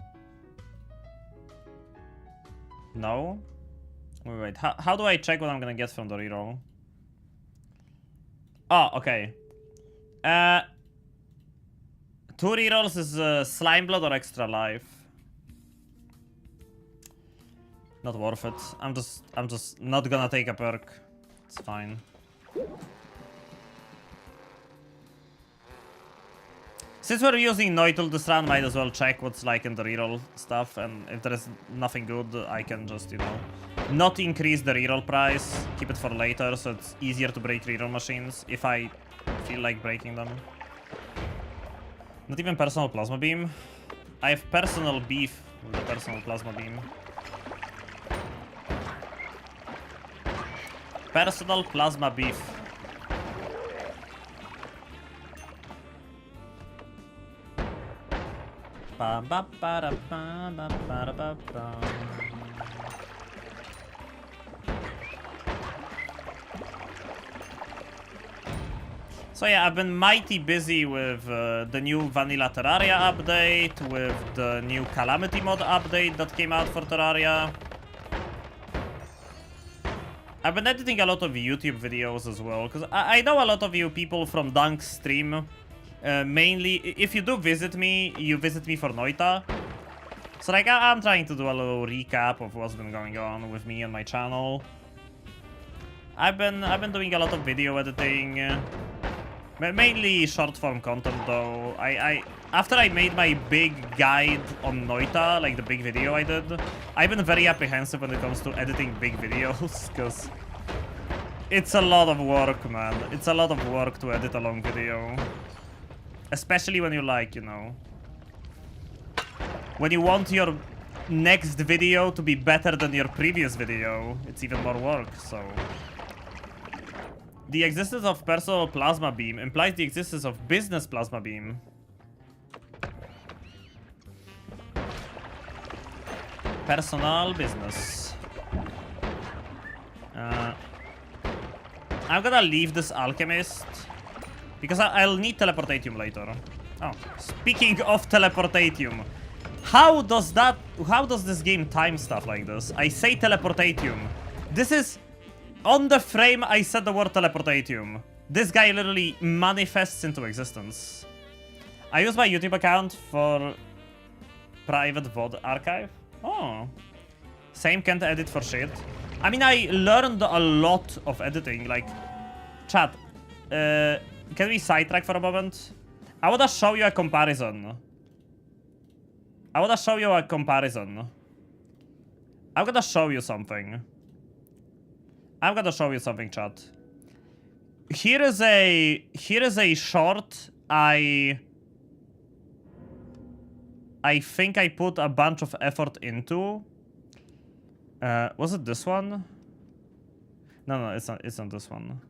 No? Wait, how do I check what I'm gonna get from the reroll? Oh, okay. 2 rerolls is Slime Blood or Extra Life. Not worth it. I'm just not gonna take a perk. It's fine. Since we're using Noitul this round, might as well check what's like in the reroll stuff, and if there is nothing good, I can just, you know, not increase the reroll price, keep it for later, so it's easier to break reroll machines if I feel like breaking them. Not even personal plasma beam. I have personal beef with the personal plasma beam. Personal plasma beef. So yeah, I've been mighty busy with the new Vanilla Terraria update, with the new Calamity mod update that came out for Terraria. I've been editing a lot of YouTube videos as well, because I know a lot of you people from Dunk's stream. Mainly, if you do visit me, you visit me for Noita. So like, I'm trying to do a little recap of what's been going on with me and my channel. I've been doing a lot of video editing. Mainly short form content though. After I made my big guide on Noita, like the big video I did, I've been very apprehensive when it comes to editing big videos, because it's a lot of work, man. It's a lot of work to edit a long video. Especially when you like, you know, when you want your next video to be better than your previous video, it's even more work, so. The existence of personal plasma beam implies the existence of business plasma beam. Personal business. I'm gonna leave this alchemist because I'll need teleportatium later. Oh, speaking of teleportatium, how does this game time stuff like this? I say teleportatium. This is on the frame I said the word teleportatium. This guy literally manifests into existence. I use my YouTube account for private VOD archive. Oh. Same, can't edit for shit. I mean, I learned a lot of editing. Like, chat, can we sidetrack for a moment? I wanna show you a comparison. I'm gonna show you something. Chat. Here is a short I think I put a bunch of effort into. Was it this one? No, it's not this one.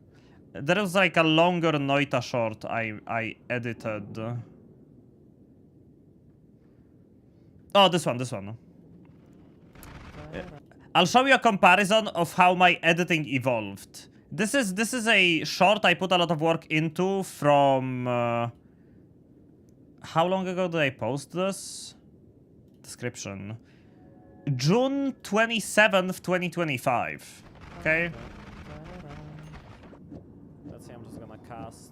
There was like a longer Noita short I edited. Oh, this one. I'll show you a comparison of how my editing evolved. This is a short I put a lot of work into from... how long ago did I post this? Description. June 27th, 2025. Okay? Let's see, I'm just gonna cast...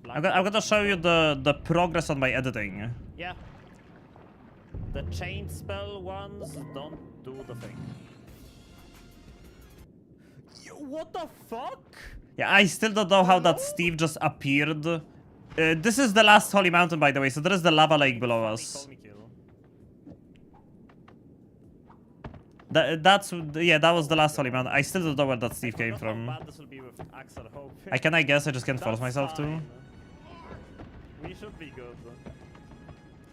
I'm gonna show you the progress on my editing. Yeah. The chain spell ones don't do the thing. What the fuck? Yeah, I still don't know how that Steve just appeared. This is the last holy mountain, by the way, so there is the lava lake below us. That was the last Holy Man. I still don't know where that Steve came from. Can I guess I just can't force myself to. We should be good.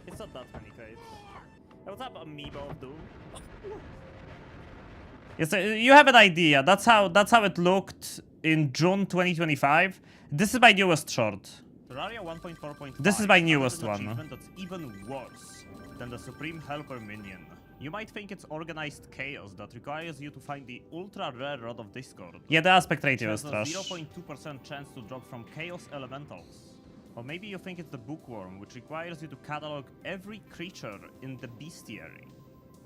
It's not that many crates. What's up, Amiibo of Doom? Yes, you have an idea. That's how it looked in June 2025. This is my newest short. Terraria 1.4.5. This is my newest one. That's even worse than the Supreme Helper minion. You might think it's organized chaos that requires you to find the ultra rare Rod of Discord. Yeah, the aspect ratio is trash. 0.2% chance to drop from Chaos Elementals. Or maybe you think it's the Bookworm, which requires you to catalog every creature in the bestiary.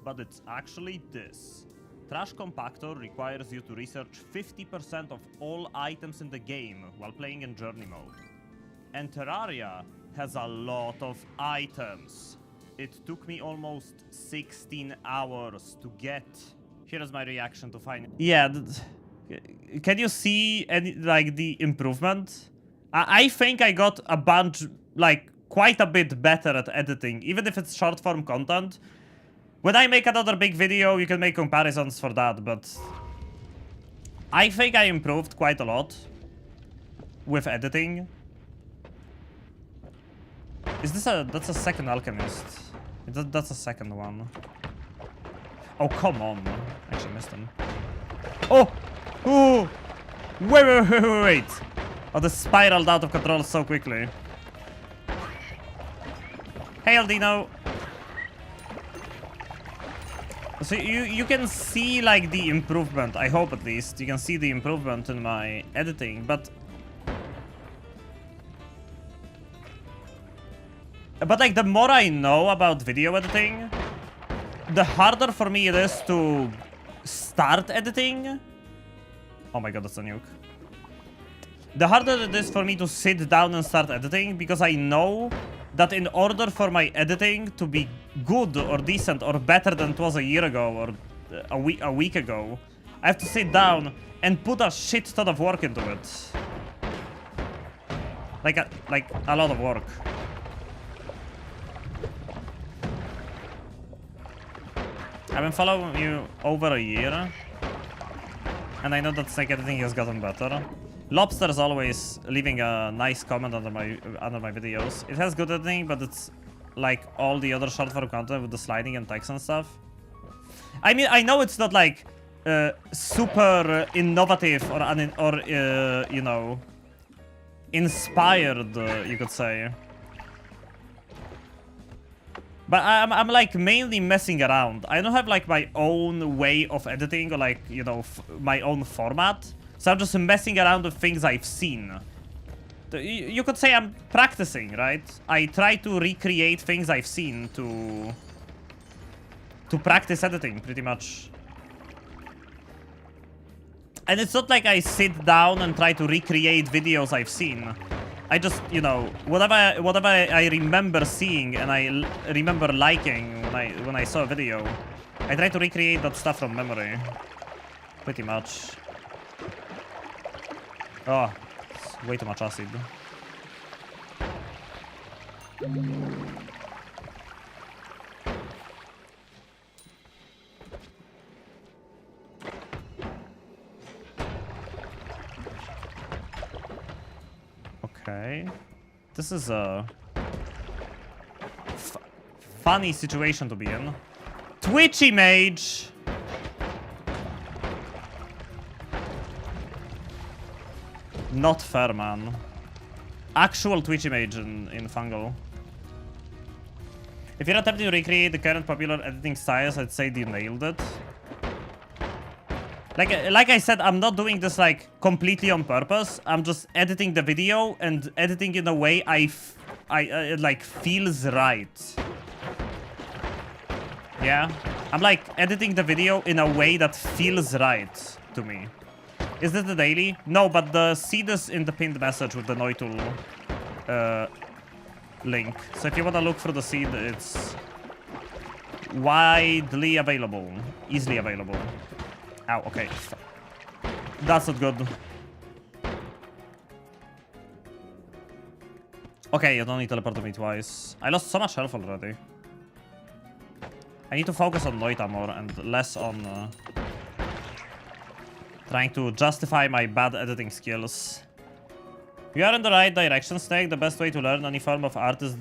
But it's actually this. Trash Compactor requires you to research 50% of all items in the game while playing in Journey mode. And Terraria has a lot of items. It took me almost 16 hours to get. Here is my reaction to find. Yeah, can you see any, like, the improvement? I think I got a bunch, like, quite a bit better at editing, even if it's short form content. When I make another big video, you can make comparisons for that, but I think I improved quite a lot with editing. Is this that's a second alchemist? That's a second one. Oh, come on. Actually missed him. Oh! Oh! Wait. Oh, this spiraled out of control so quickly. Hey, Aldino. So you can see, like, the improvement. I hope, at least. You can see the improvement in my editing, but like, the more I know about video editing, the harder for me it is to start editing. Oh my god, that's a nuke. The harder it is for me to sit down and start editing, because I know that in order for my editing to be good or decent or better than it was a year ago or a week ago, I have to sit down and put a shit ton of work into it. Like a lot of work. I've been following you over a year, and I know that snake editing has gotten better. Lobster is always leaving a nice comment under my videos. It has good editing, but it's like all the other short form content with the sliding and text and stuff. I mean, I know it's not like super innovative or you know, inspired, you could say. But I'm like mainly messing around. I don't have like my own way of editing or like, you know, my own format. So I'm just messing around with things I've seen. You could say I'm practicing, right? I try to recreate things I've seen to practice editing, pretty much. And it's not like I sit down and try to recreate videos I've seen. I just, you know, whatever I remember seeing and I remember liking when I saw a video, I try to recreate that stuff from memory, pretty much. Oh, it's way too much acid. Okay. This is a funny situation to be in. Twitchy mage! Not fair, man. Actual Twitchy mage in Fungal. If you're attempting to recreate the current popular editing styles, I'd say you nailed it. Like I said, I'm not doing this like completely on purpose. I'm just editing the video and editing in a way it like feels right. Yeah, I'm like editing the video in a way that feels right to me. Is this the daily? No, but the seed is in the pinned message with the noita link. So if you want to look for the seed, it's widely available, easily available. Ow, okay. That's not good. Okay, you don't need to teleport me twice. I lost so much health already. I need to focus on noita more and less on trying to justify my bad editing skills. You are in the right direction, Snake. The best way to learn any form of art is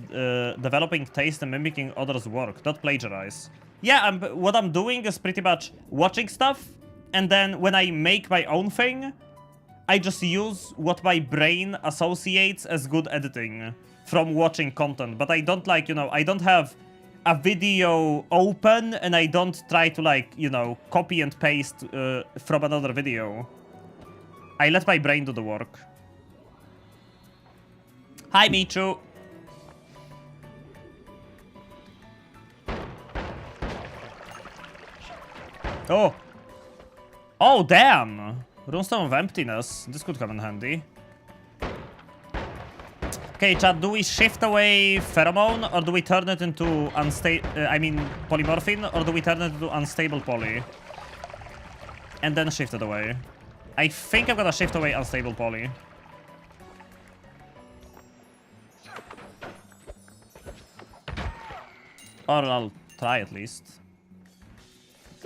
developing taste and mimicking others' work, not plagiarize. Yeah, what I'm doing is pretty much watching stuff, and then when I make my own thing, I just use what my brain associates as good editing from watching content. But I don't like, you know, I don't have a video open and I don't try to like, you know, copy and paste from another video. I let my brain do the work. Hi, Michu. Oh. Oh, damn. Runestone of Emptiness. This could come in handy. Okay, chat, do we shift away Pheromone or do we turn it into polymorphine, or do we turn it into unstable poly? And then shift it away. I think I'm gonna shift away unstable poly. Or I'll try at least.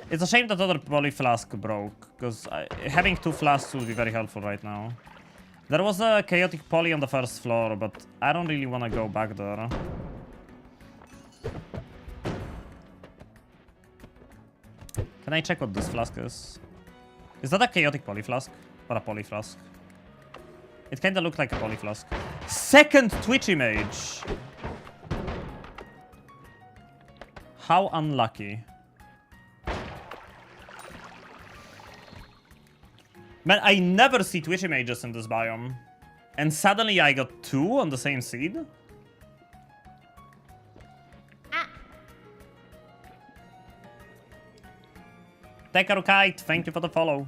It's a shame that other poly flask broke, because having 2 flasks would be very helpful right now. There was a chaotic poly on the first floor, but I don't really want to go back there. Can I check what this flask is? Is that a chaotic poly flask? Or a poly flask? It kinda looked like a poly flask. Second Twitch image! How unlucky. Man, I never see Twitch images in this biome. And suddenly I got 2 on the same seed? Tekarukite, thank you for the follow.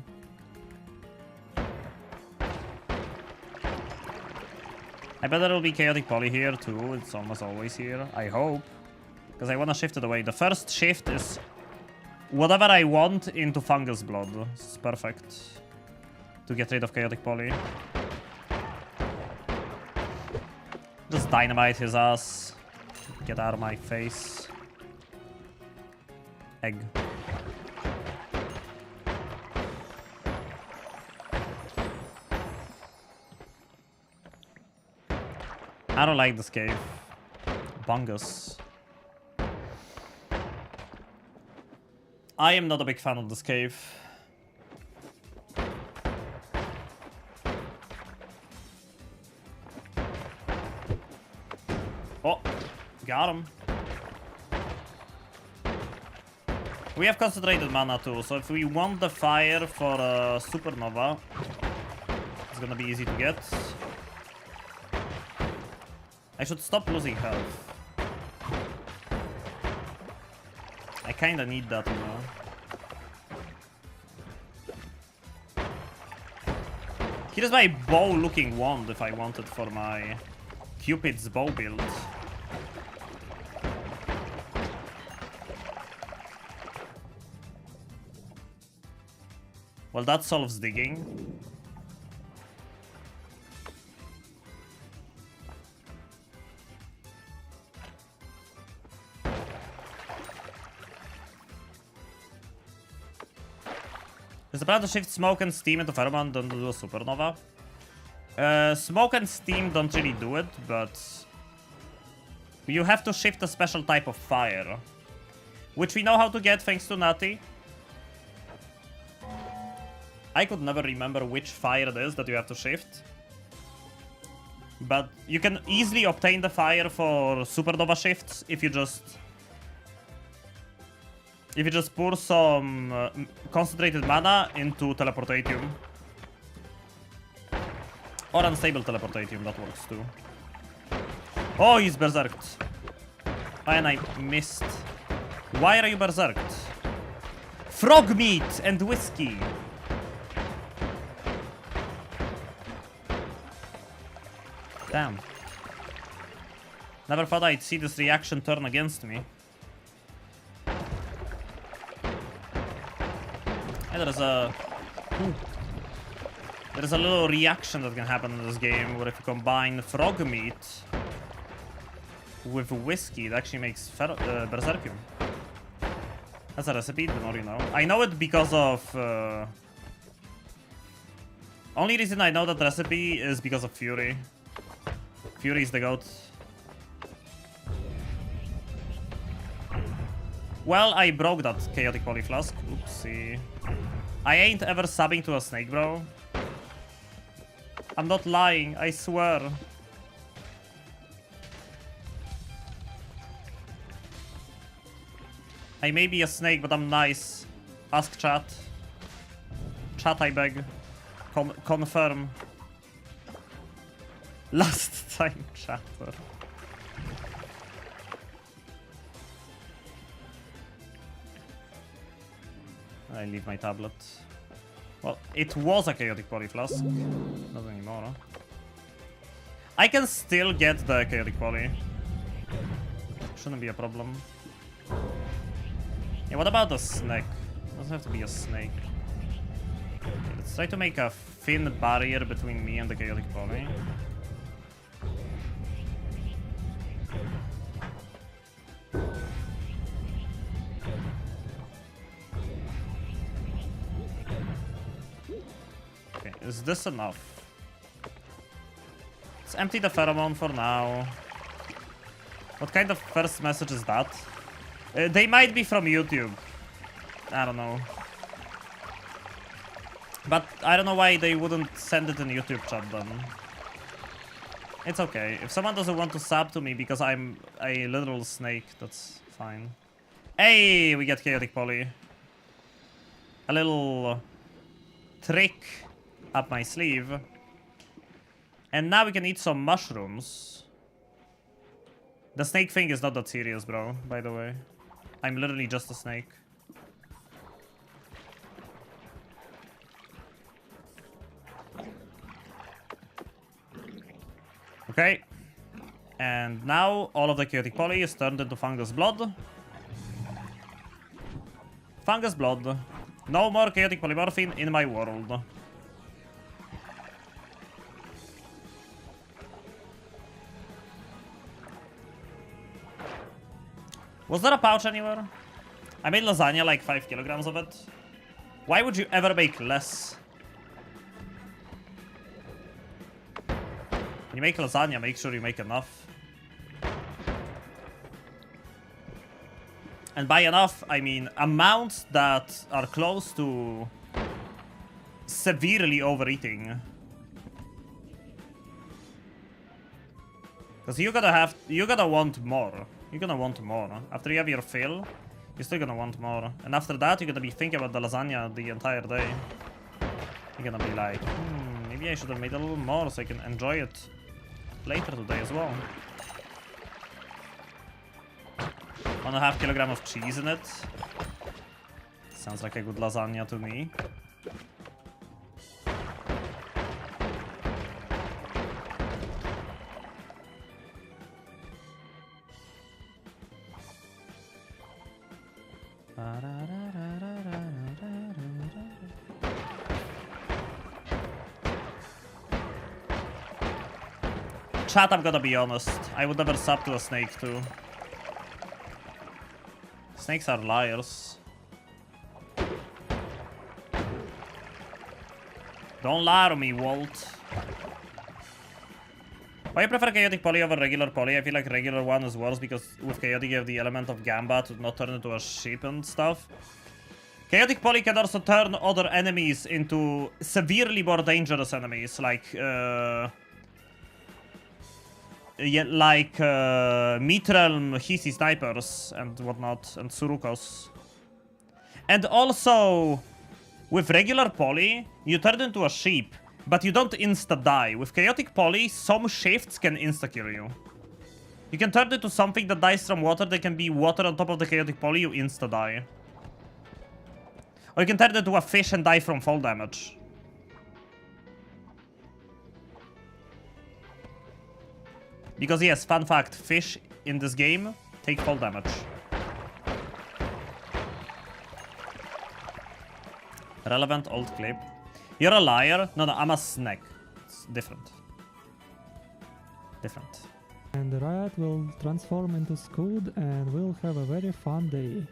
I bet there will be chaotic poly here too. It's almost always here. I hope. Because I want to shift it away. The first shift is whatever I want into fungus blood. It's perfect. To get rid of chaotic poly. Just dynamite his ass. Get out of my face. Egg. I don't like this cave. Bungus. I am not a big fan of this cave. Oh, got him. We have concentrated mana too, so if we want the fire for a supernova, it's gonna be easy to get. I should stop losing health. I kinda need that, you know. Here's my bow-looking wand if I want it for my Cupid's bow build. Well, that solves digging. Is the plan to shift smoke and steam into Pheromone, don't do a supernova? Smoke and steam don't really do it, but you have to shift a special type of fire, which we know how to get thanks to Natty. I could never remember which fire it is that you have to shift, but you can easily obtain the fire for supernova shifts if you just pour some concentrated mana into teleportatium. Or unstable teleportatium, that works too. Oh, he's berserked. And I missed. Why are you berserked? Frog meat and whiskey. Damn. Never thought I'd see this reaction turn against me. Hey, there's a little reaction that can happen in this game where if you combine frog meat with whiskey, it actually makes berserkium. That's a recipe, the more you know. I know it because of... Only reason I know that recipe is because of Fury. Fury is the goat. Well, I broke that chaotic polyflask. Oopsie. I ain't ever subbing to a snake, bro. I'm not lying, I swear. I may be a snake, but I'm nice. Ask chat. Chat, I beg. Confirm. Last time, chatter. I leave my tablet. Well, it was a chaotic polyflask. Not anymore. Huh? I can still get the chaotic poly. Shouldn't be a problem. Yeah, what about the snake? Doesn't have to be a snake. Okay, let's try to make a thin barrier between me and the chaotic poly. Okay, is this enough? Let's empty the pheromone for now. What kind of first message is that? They might be from YouTube. I don't know. But I don't know why they wouldn't send it in YouTube chat then. It's okay. If someone doesn't want to sub to me because I'm a literal snake, that's fine. Hey, we get chaotic poly. A little trick up my sleeve. And now we can eat some mushrooms. The snake thing is not that serious, bro, by the way. I'm literally just a snake. Okay. And now all of the chaotic poly is turned into fungus blood. Fungus blood. No more chaotic polymorphine in my world. Was there a pouch anywhere? I made lasagna, like 5 kilograms of it. Why would you ever make less? When you make lasagna, make sure you make enough. And by enough, I mean amounts that are close to severely overeating. Because you're gonna want more. You're gonna want more. After you have your fill, you're still gonna want more. And after that, you're gonna be thinking about the lasagna the entire day. You're gonna be like, maybe I should have made a little more so I can enjoy it later today as well. 1.5 kilograms of cheese in it. Sounds like a good lasagna to me. Chat, I'm gonna be honest. I would never sub to a snake too. Snakes are liars. Don't lie to me, Walt. Why you prefer chaotic poly over regular poly? I feel like regular one is worse because with chaotic you have the element of gamba to not turn into a sheep and stuff. Chaotic poly can also turn other enemies into severely more dangerous enemies, like Mithril Hisi snipers and whatnot, and Surukos. And also, with regular poly, you turn into a sheep, but you don't insta-die. With chaotic poly, some shifts can insta-kill you. You can turn into something that dies from water, there can be water on top of the chaotic poly, you insta-die. Or you can turn into a fish and die from fall damage. Because yes, fun fact, fish in this game take fall damage. Relevant old clip. You're a liar? No, I'm a snake. It's different. Different. And the riot will transform into Scoot and we'll have a very fun day.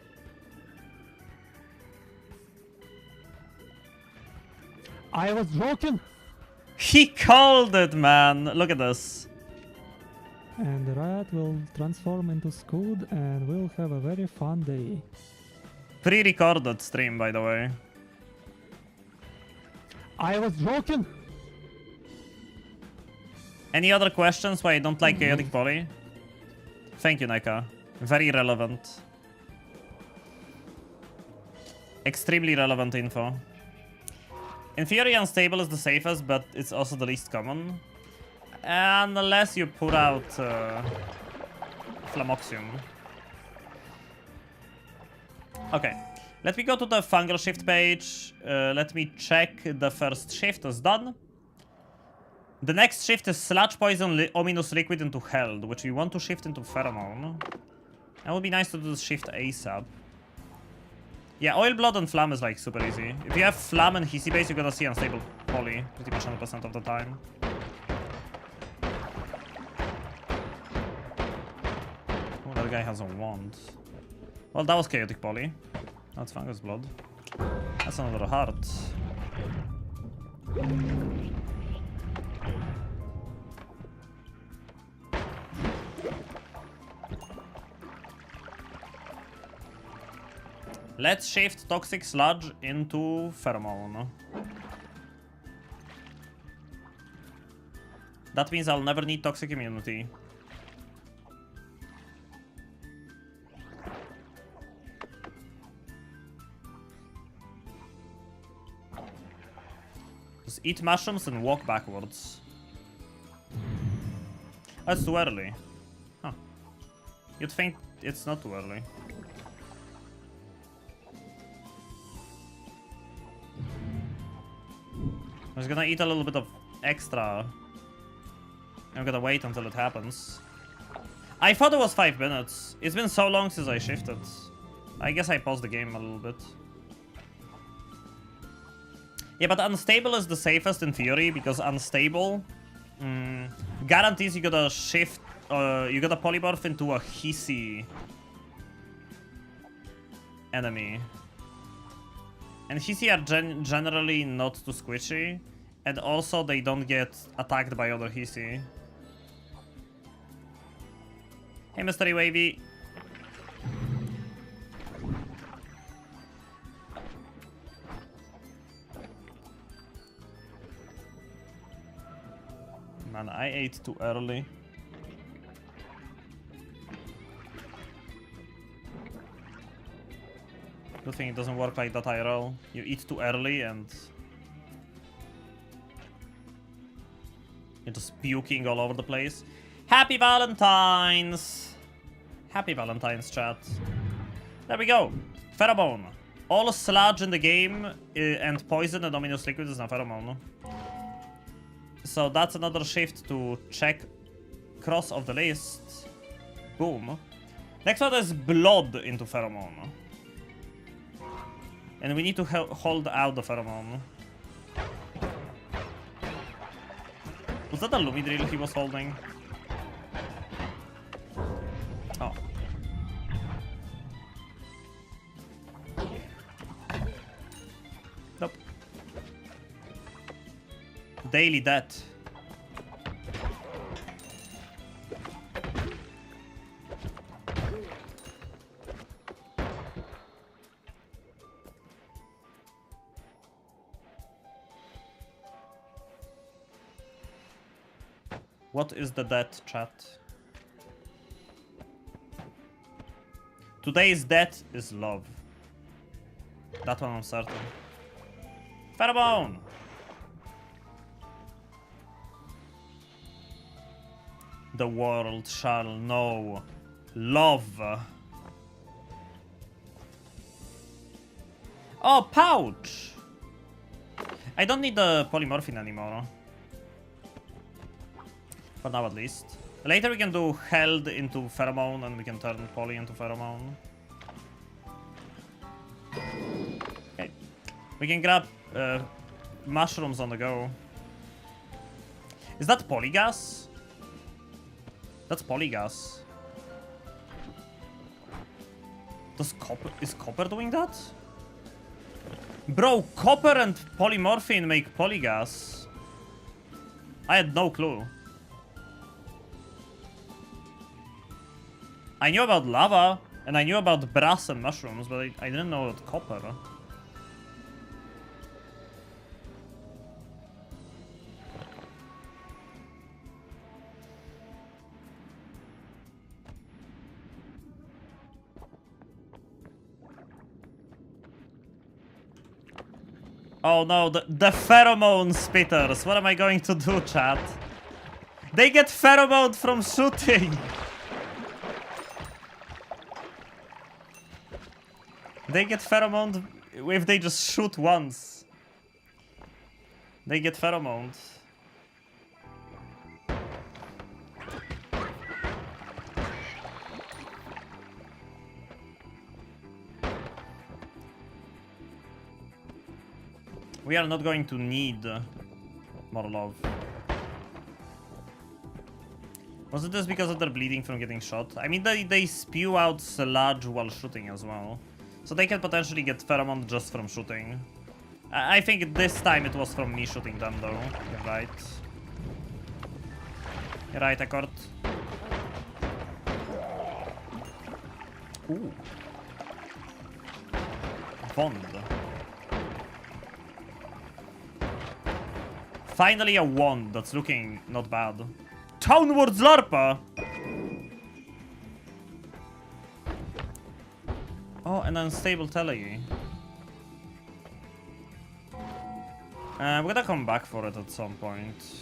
I was joking. He called it, man. Look at this. And the rat will transform into Scoot and we'll have a very fun day. Pre-recorded stream, by the way. I was joking. Any other questions why I don't like chaotic poly? Thank you, Neka. Very relevant. Extremely relevant info. In theory, unstable is the safest, but it's also the least common. Unless you put out Flamoxium. Okay, let me go to the fungal shift page. Let me check the first shift is done. The next shift is Sludge Poison Ominous Liquid into Held, which we want to shift into Pheromone. It would be nice to do this shift ASAP. Yeah, Oil, Blood, and Flam is like super easy. If you have Flam and Hissy base, you're gonna see unstable poly pretty much 100% of the time. Oh, that guy has a wand. Well, that was chaotic poly. That's Fungus Blood. That's another heart. Let's shift Toxic Sludge into Pheromone. That means I'll never need Toxic Immunity. Just eat mushrooms and walk backwards. That's too early. Huh. You'd think it's not too early. I'm just gonna eat a little bit of extra. I'm gonna wait until it happens. I thought it was 5 minutes. It's been so long since I shifted. I guess I paused the game a little bit. Yeah, but unstable is the safest in theory, because unstable guarantees you gotta shift, you gotta polymorph into a hissy enemy. And hissy are generally not too squishy, and also they don't get attacked by other hissy. Hey, Mystery Wavy. Man, I ate too early. Good thing it doesn't work like that IRL. You eat too early and you're just puking all over the place. Happy Valentines! Happy Valentines, chat. There we go. Pheromone. All sludge in the game and poison and ominous liquid is now Pheromone. So that's another shift to check cross of the list. Boom. Next one is blood into Pheromone. And we need to hold out the Pheromone. Was that a Lumidrill he was holding? Oh. Nope. Daily debt. What is the debt, chat? Today's debt is love. That one I'm certain. Pheromone! The world shall know love. Oh, pouch! I don't need the polymorphine anymore. For now, at least. Later we can do held into Pheromone and we can turn poly into Pheromone. Okay. We can grab mushrooms on the go. Is that polygas? That's polygas. Is copper doing that? Bro, copper and polymorphine make polygas. I had no clue. I knew about lava, and I knew about brass and mushrooms, but I didn't know about copper. Oh no, the pheromone spitters. What am I going to do, chat? They get pheromone from shooting. They get pheromone if they just shoot once. They get pheromone. We are not going to need more love. Was it just because of their bleeding from getting shot? I mean, they spew out sludge while shooting as well. So they can potentially get pheromone just from shooting. I think this time it was from me shooting them though. You're right. You're right, Accord. Ooh. Bond. Finally a wand that's looking not bad. Townwards Larpa! Oh, an unstable tele. We're gonna come back for it at some point.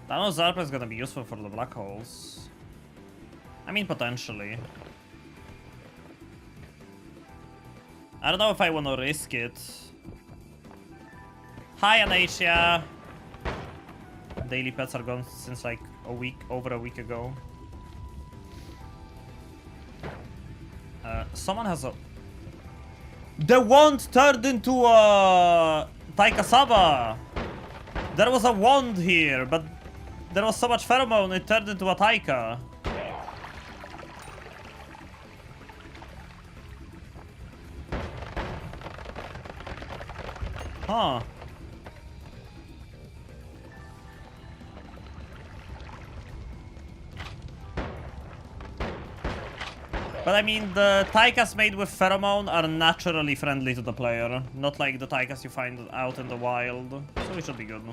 Thanos Zarpa is gonna be useful for the black holes. I mean, potentially. I don't know if I want to risk it. Hi, Anasia. Daily pets are gone since like over a week ago. Someone has a... The wand turned into a Taikasaba. There was a wand here, but there was so much pheromone it turned into a Taika. Huh. But I mean, the Taikas made with pheromone are naturally friendly to the player, not like the Taikas you find out in the wild, so it should be good.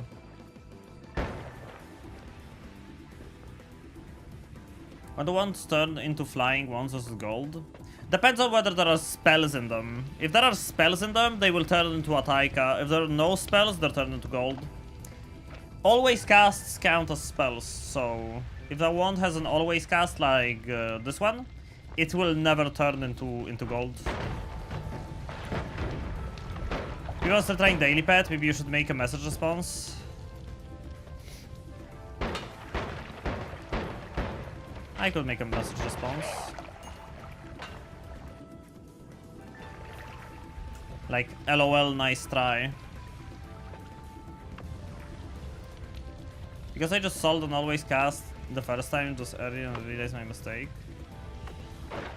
When the wands turn into flying wands versus gold? Depends on whether there are spells in them. If there are spells in them, they will turn into a Taika. If there are no spells, they're turned into gold. Always casts count as spells, so if the wand has an always cast like this one, it will never turn into gold. If you are still trying daily pet, maybe you should make a message response. I could make a message response. Like, LOL, nice try. Because I just sold an always cast the first time, just early and realized my mistake.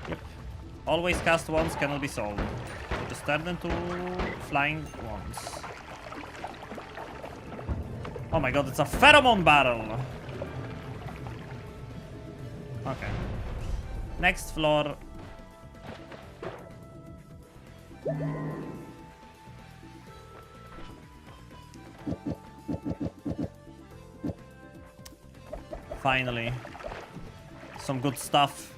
Yep. Always cast wands cannot be sold. They just turn into flying wands. Oh my god, it's a pheromone barrel! Okay. Next floor. Finally. Some good stuff.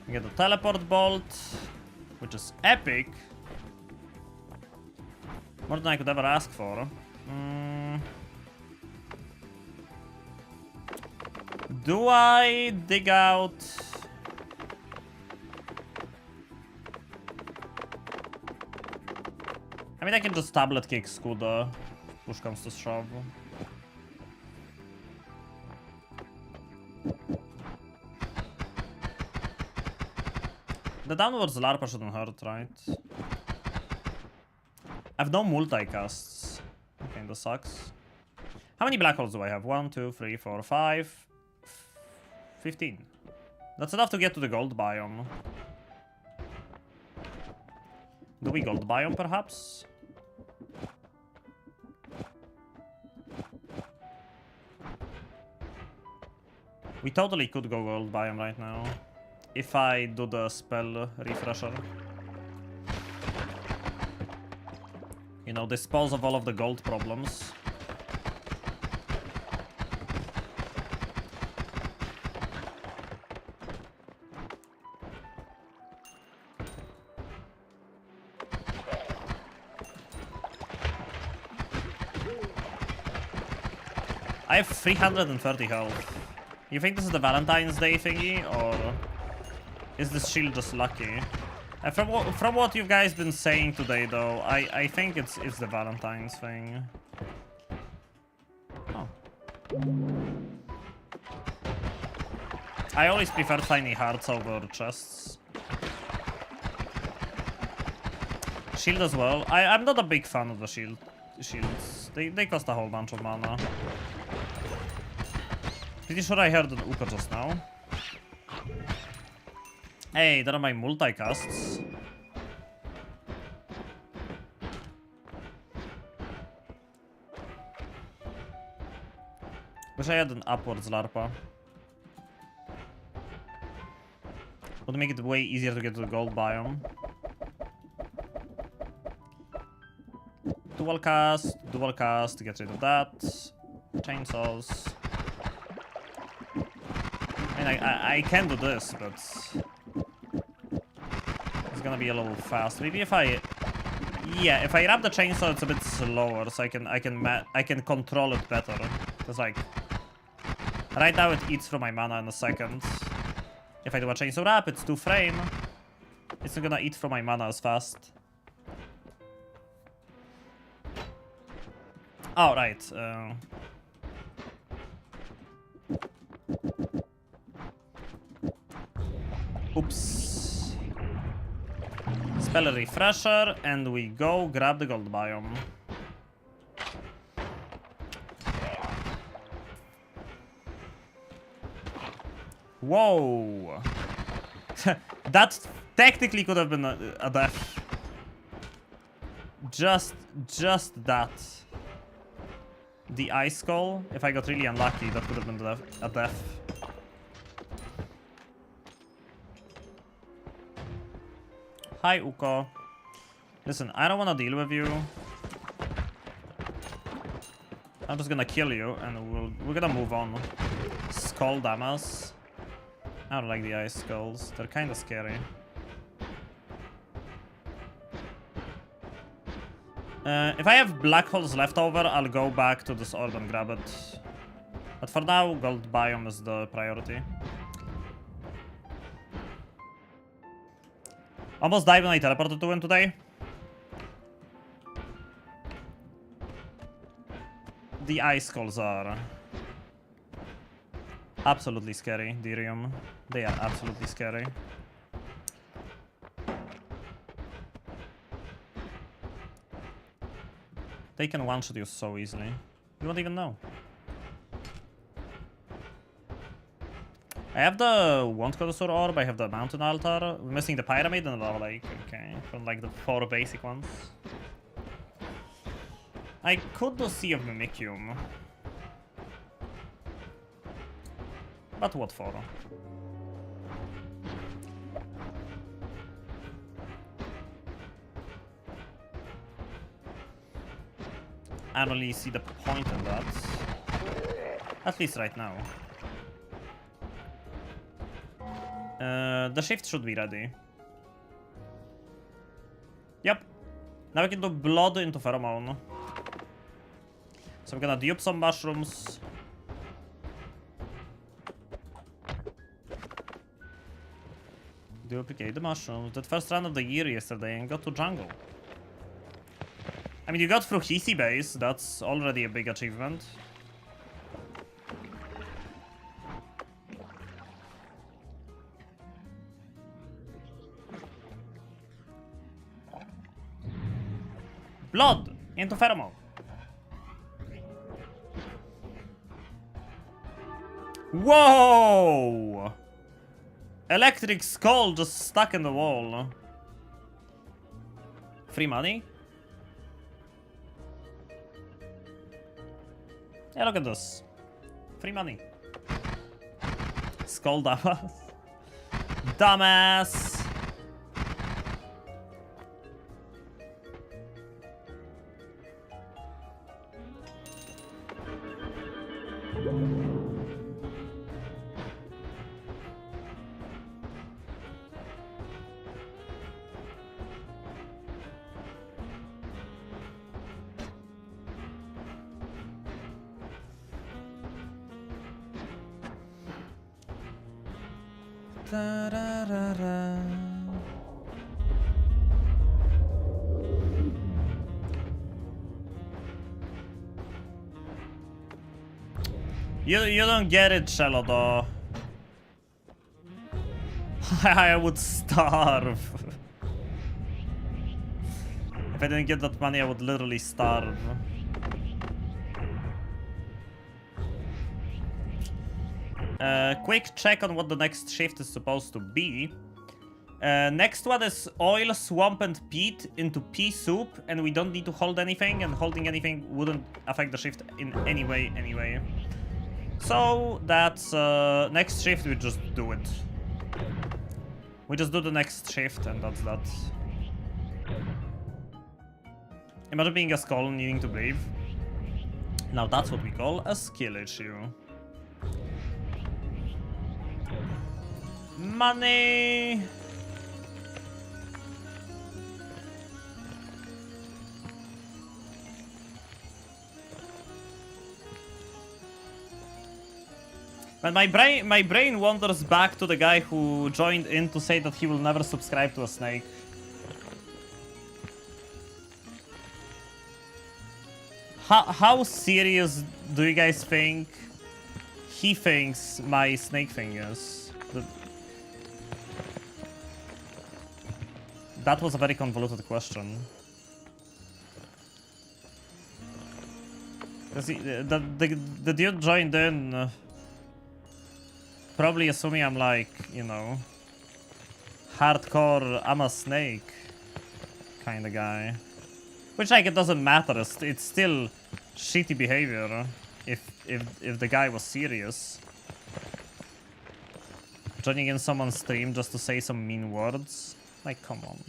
We get the teleport bolt, which is epic. More than I could ever ask for. Do I dig out? I mean, I can just tablet kick Skuda. Push comes to shove. The downwards Larpa shouldn't hurt, right? I have no multicasts. Okay, kinda sucks. How many black holes do I have? 1, 2, 3, 4, 5... 15. That's enough to get to the gold biome. Do we gold biome, perhaps? We totally could go gold biome right now. If I do the spell refresher. You know, dispose of all of the gold problems. I have 330 health. You think this is the Valentine's Day thingy, or is this shield just lucky? From what you guys been saying today, though, I think it's the Valentine's thing. Oh. I always prefer tiny hearts over chests. Shield as well. I'm not a big fan of the shields. They cost a whole bunch of mana. Pretty sure I heard an Uka just now. Hey, there are my multicasts. Wish I had an upwards larpa. Would make it way easier to get to the gold biome. Dual cast, get rid of that. Chainsaws. I mean, I can do this, but it's gonna be a little fast. Maybe if I, yeah, if I wrap the chainsaw, it's a bit slower, so I can control it better. Cause like, right now it eats from my mana in a second. If I do a chainsaw wrap, it's 2 frame. It's not gonna eat from my mana as fast. Oh, right. Oops. Spell refresher, and we go grab the gold biome. Whoa. That technically could have been a death. Just that. The ice skull, if I got really unlucky, that could have been a death. Hi, Uko. Listen, I don't want to deal with you. I'm just gonna kill you, and we're gonna move on. Skull damas. I don't like the ice skulls. They're kind of scary. If I have black holes left over, I'll go back to this orb and grab it. But for now, gold biome is the priority. Almost died when I teleported to him today. The ice skulls are absolutely scary, Dirium. They are absolutely scary. They can one-shot you so easily. You won't even know. I have the Wand Connoisseur Orb, I have the Mountain Altar. We're missing the Pyramid and the Lava Lake. Okay, from like the 4 basic ones. I could do Sea of Mimicium. But what for? I don't really see the point in that. At least right now. The shift should be ready. Yep. Now we can do blood into Pheromone. So I'm gonna dupe some mushrooms. Duplicate the mushrooms. That first run of the year yesterday and got to jungle. I mean, you got through Hisi base. That's already a big achievement. Blood into Pheromone. Whoa! Electric skull just stuck in the wall. Free money? Yeah, look at this. Free money. Skull dumbass. Dumbass! Da-da-da-da. You don't get it, Shallow, though. I would starve. If I didn't get that money, I would literally starve. Quick check on what the next shift is supposed to be. Next one is oil, swamp, and peat into pea soup, and we don't need to hold anything, and holding anything wouldn't affect the shift in any way anyway. So that's next shift, we just do it. We just do the next shift, and that's that. Imagine being a skull and needing to breathe. Now that's what we call a skill issue. Money! But my brain wanders back to the guy who joined in to say that he will never subscribe to a snake. How serious do you guys think he thinks my snake thing is? That was a very convoluted question. The dude joined in, probably assuming I'm like, you know, hardcore, I'm a snake kind of guy. Which, like, it doesn't matter, it's still shitty behavior if the guy was serious. Joining in someone's stream just to say some mean words? Like, come on.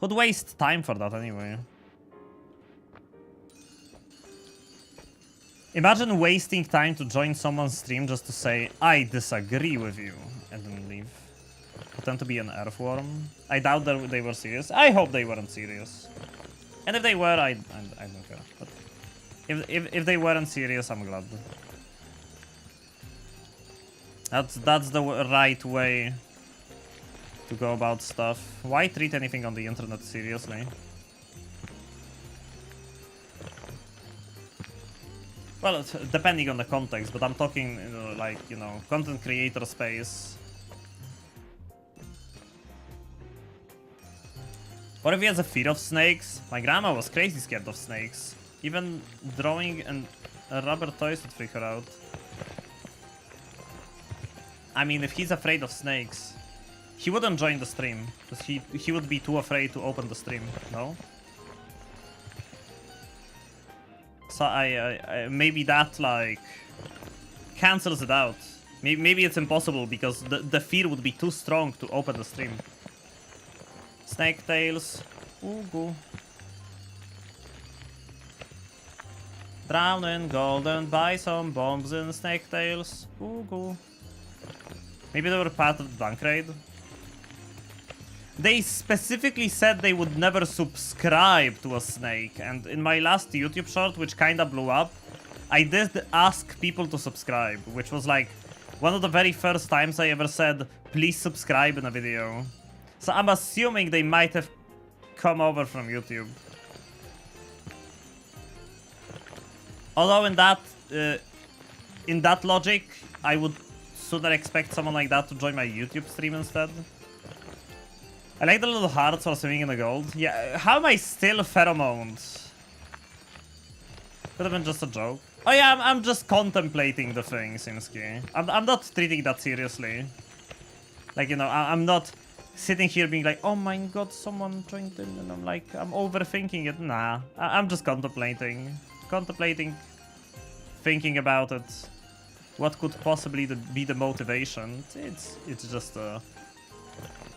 Who'd waste time for that anyway? Imagine wasting time to join someone's stream just to say, I disagree with you, and then leave. Pretend to be an earthworm. I doubt that they were serious. I hope they weren't serious. And if they were, I don't care. But if they weren't serious, I'm glad. That's the right way to go about stuff. Why treat anything on the internet seriously? Well, depending on the context, but I'm talking, you know, like, you know, content creator space. What if he has a fear of snakes? My grandma was crazy scared of snakes. Even drawing and rubber toys would freak her out. I mean, if he's afraid of snakes, he wouldn't join the stream, because he would be too afraid to open the stream, no? So I maybe that, like, cancels it out. Maybe it's impossible because the fear would be too strong to open the stream. Snake tails. Ooh, go. Drown in gold and buy some bombs in snake tails. Ooh, go. Maybe they were part of the dunk raid. They specifically said they would never subscribe to a snake, and in my last YouTube short, which kinda blew up, I did ask people to subscribe, which was like one of the very first times I ever said, please subscribe in a video. So I'm assuming they might have come over from YouTube. Although in that logic, I would sooner expect someone like that to join my YouTube stream instead. I like the little hearts for swimming in the gold. Yeah, how am I still pheromoned? Could have been just a joke. Oh yeah, I'm just contemplating the thing, Simski. I'm not treating that seriously. Like, you know, I'm not sitting here being like, oh my god, someone joined in, and I'm like, I'm overthinking it. Nah, I'm just contemplating. Contemplating, thinking about it. What could possibly be the motivation? It's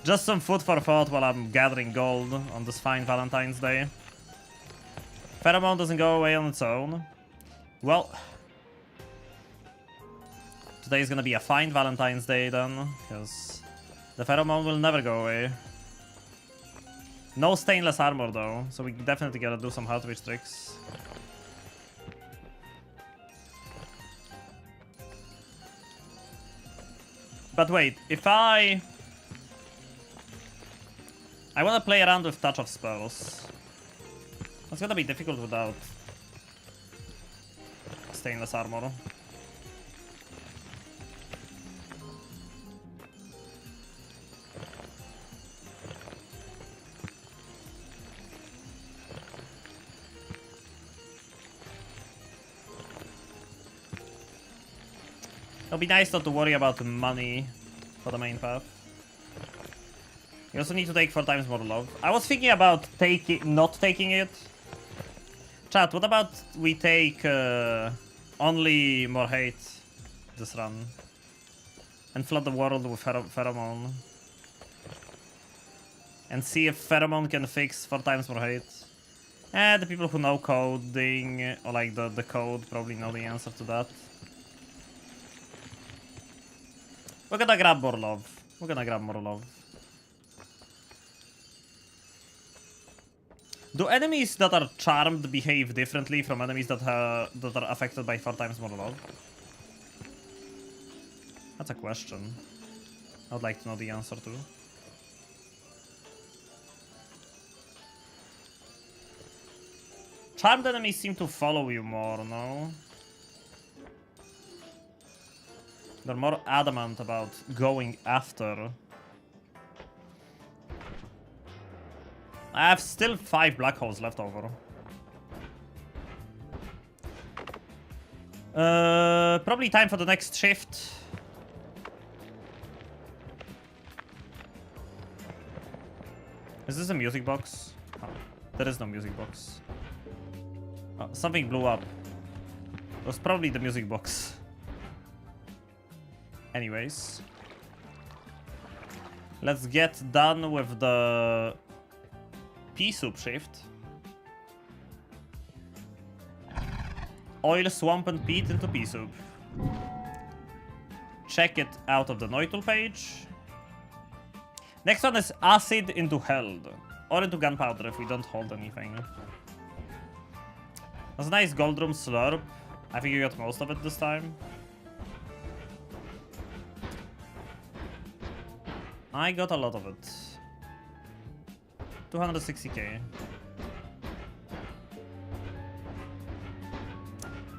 just some food for thought while I'm gathering gold on this fine Valentine's Day. Pheromone doesn't go away on its own. Well, today is gonna be a fine Valentine's Day then, because the Pheromone will never go away. No stainless armor though, so we definitely gotta do some hard reach tricks. But wait, if I wanna play around with touch of spells. It's gonna be difficult without stainless armor. It'll be nice not to worry about the money for the main path. You also need to take 4 times more love. I was thinking about not taking it. Chat, what about we take only more hate this run? And flood the world with Pheromone. And see if Pheromone can fix 4 times more hate. The people who know coding, or like the code, probably know the answer to that. We're gonna grab more love. We're gonna grab more love. Do enemies that are charmed behave differently from enemies that are affected by 4 times more love? That's a question I would like to know the answer to. Charmed enemies seem to follow you more, no? They're more adamant about going after. I have still 5 black holes left over. Probably time for the next shift. Is this a music box? Oh, there is no music box. Oh, something blew up. It was probably the music box. Anyways. Let's get done with the pea soup shift. Oil swamp and peat into pea soup. Check it out of the noita page. Next one is acid into held. Or into gunpowder if we don't hold anything. That's a nice gold room slurp. I think you got most of it this time. I got a lot of it. 260k.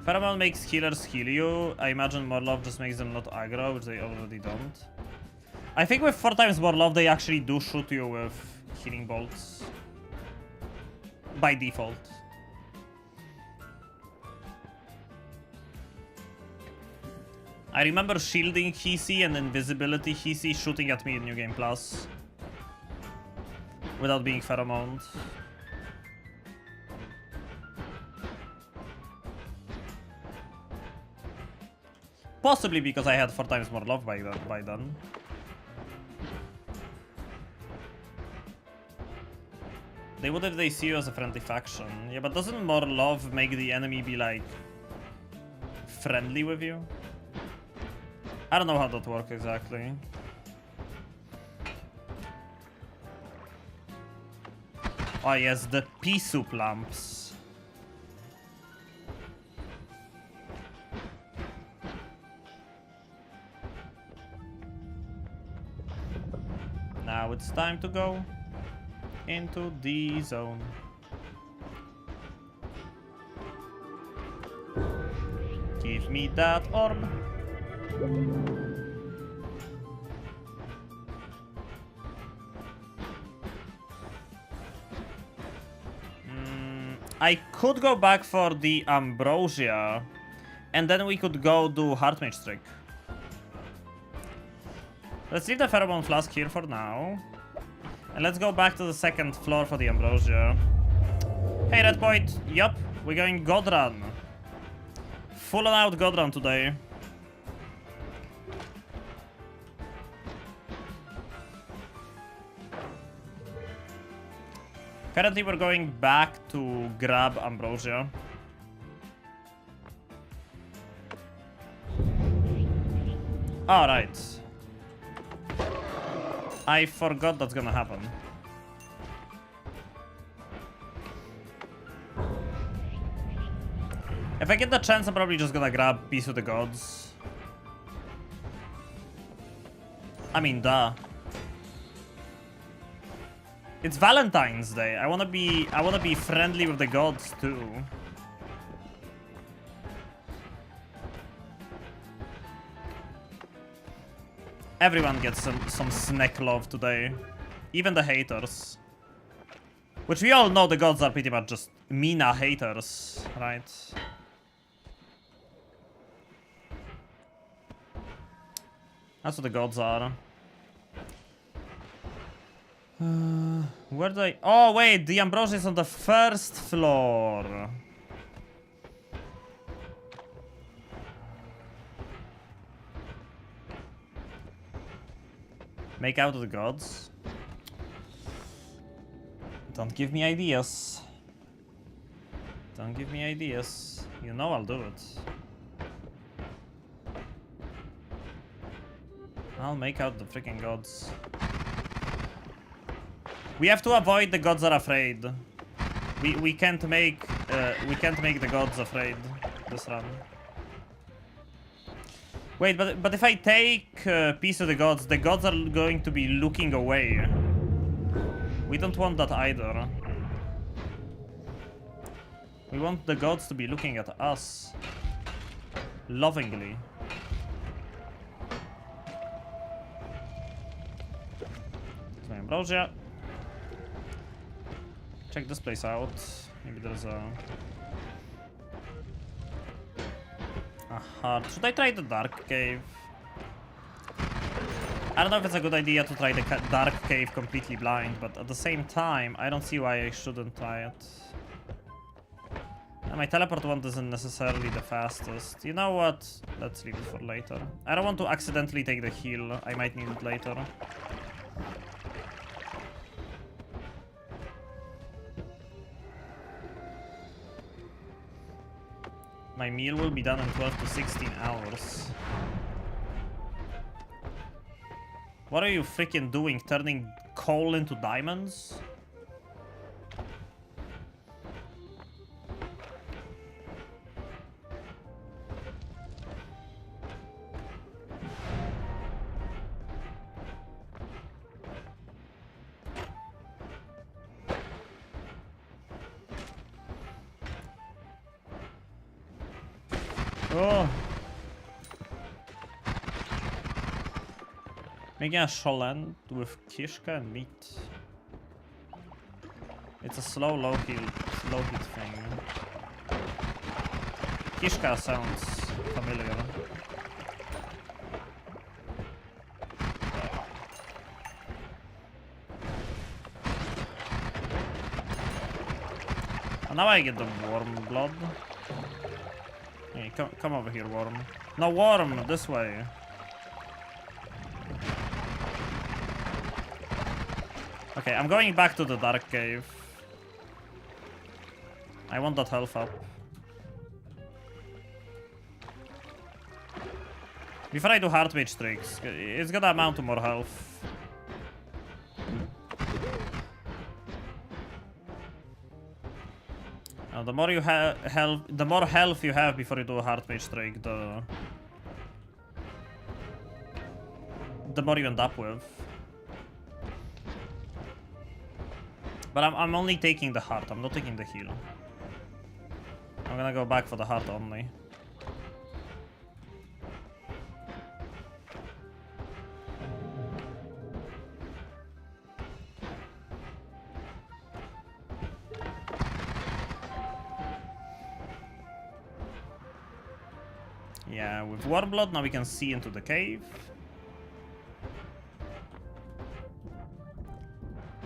Pheromone makes healers heal you. I imagine more love just makes them not aggro, which they already don't. I think with 4 times more love, they actually do shoot you with healing bolts. By default. I remember shielding Hisi and invisibility Hisi shooting at me in New Game Plus. Without being pheromoned. Possibly because I had 4 times more love by then. They would if they see you as a friendly faction. Yeah, but doesn't more love make the enemy be like friendly with you? I don't know how that works exactly. Oh yes, the pea soup lamps. Now it's time to go into the zone. Give me that orb. I could go back for the ambrosia, And then we could go do Heartmage Trick. Let's leave the Pheromone Flask here for now. And let's go back to the second floor for the Ambrosia. Hey, Red Point. Yup, we're going God Run. Full on out God Run today. Currently, we're going back to grab Ambrosia. Alright. I forgot that's gonna happen. If I get the chance, I'm probably just gonna grab Peace with the Gods. I mean, duh. It's Valentine's Day. I wanna be friendly with the gods too. Everyone gets some snack love today. Even the haters. Which we all know the gods are pretty much just Mina haters, right? That's what the gods are. Where do I... Oh, wait, the Ambrosia is on the first floor. Make out of the gods. Don't give me ideas. Don't give me ideas. You know I'll do it. I'll make out the freaking gods. We have to avoid the gods are afraid. We can't make the gods afraid this run. Wait, but if I take Peace of the Gods are going to be looking away. We don't want that either. We want the gods to be looking at us. Lovingly. It's my Ambrosia. Check this place out. Maybe there's a heart. Should I try the Dark Cave? I don't know if it's a good idea to try the Dark Cave completely blind, but at the same time, I don't see why I shouldn't try it. And my teleport one isn't necessarily the fastest. You know what? Let's leave it for later. I don't want to accidentally take the heal. I might need it later. My meal will be done in 12 to 16 hours. What are you freaking doing? Turning coal into diamonds? Oh. Making a cholent with kishka and meat. It's a slow low heat thing. Kishka sounds familiar. And now I get the warm blood. Hey, come over here, Worm. No, Worm, this way. Okay, I'm going back to the Dark Cave. I want that health up. Before I do Heartmage tricks, it's gonna amount to more health. The more you have health, the more health you have before you do a Heartmage trick, the more you end up with. But I'm only taking the heart. I'm not taking the heal. I'm gonna go back for the heart only. Yeah, with Warmblood now we can see into the cave.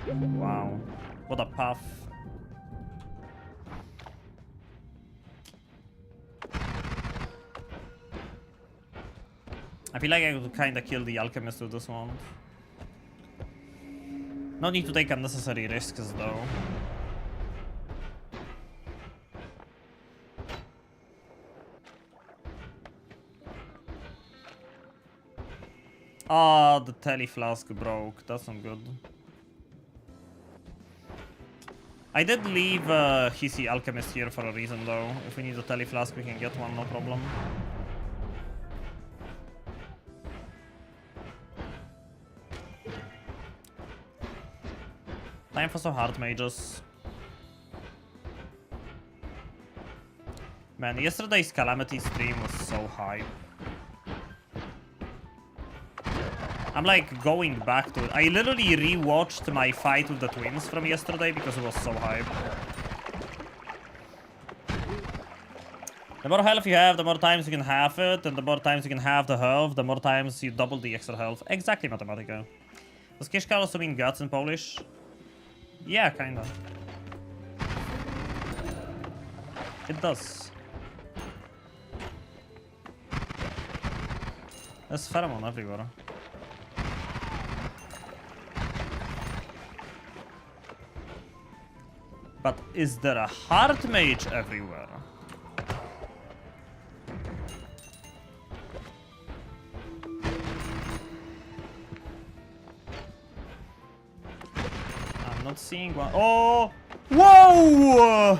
Wow, what a path. I feel like I could kinda kill the alchemist with this one. No need to take unnecessary risks though. Ah, the tele flask broke. That's not good. I did leave Hissy Alchemist here for a reason though. If we need a tele flask, we can get one, no problem. Time for some hard mages. Man, yesterday's Calamity stream was so hype. I'm like going back to it. I literally rewatched my fight with the twins from yesterday because it was so hype. The more health you have, the more times you can have it, and the more times you can have the health, the more times you double the extra health. Exactly, Matematica. Does Kishka also mean guts in Polish? Yeah, kinda. It does. There's Pheromone everywhere. But is there a heart mage everywhere? I'm not seeing one. Oh! Whoa!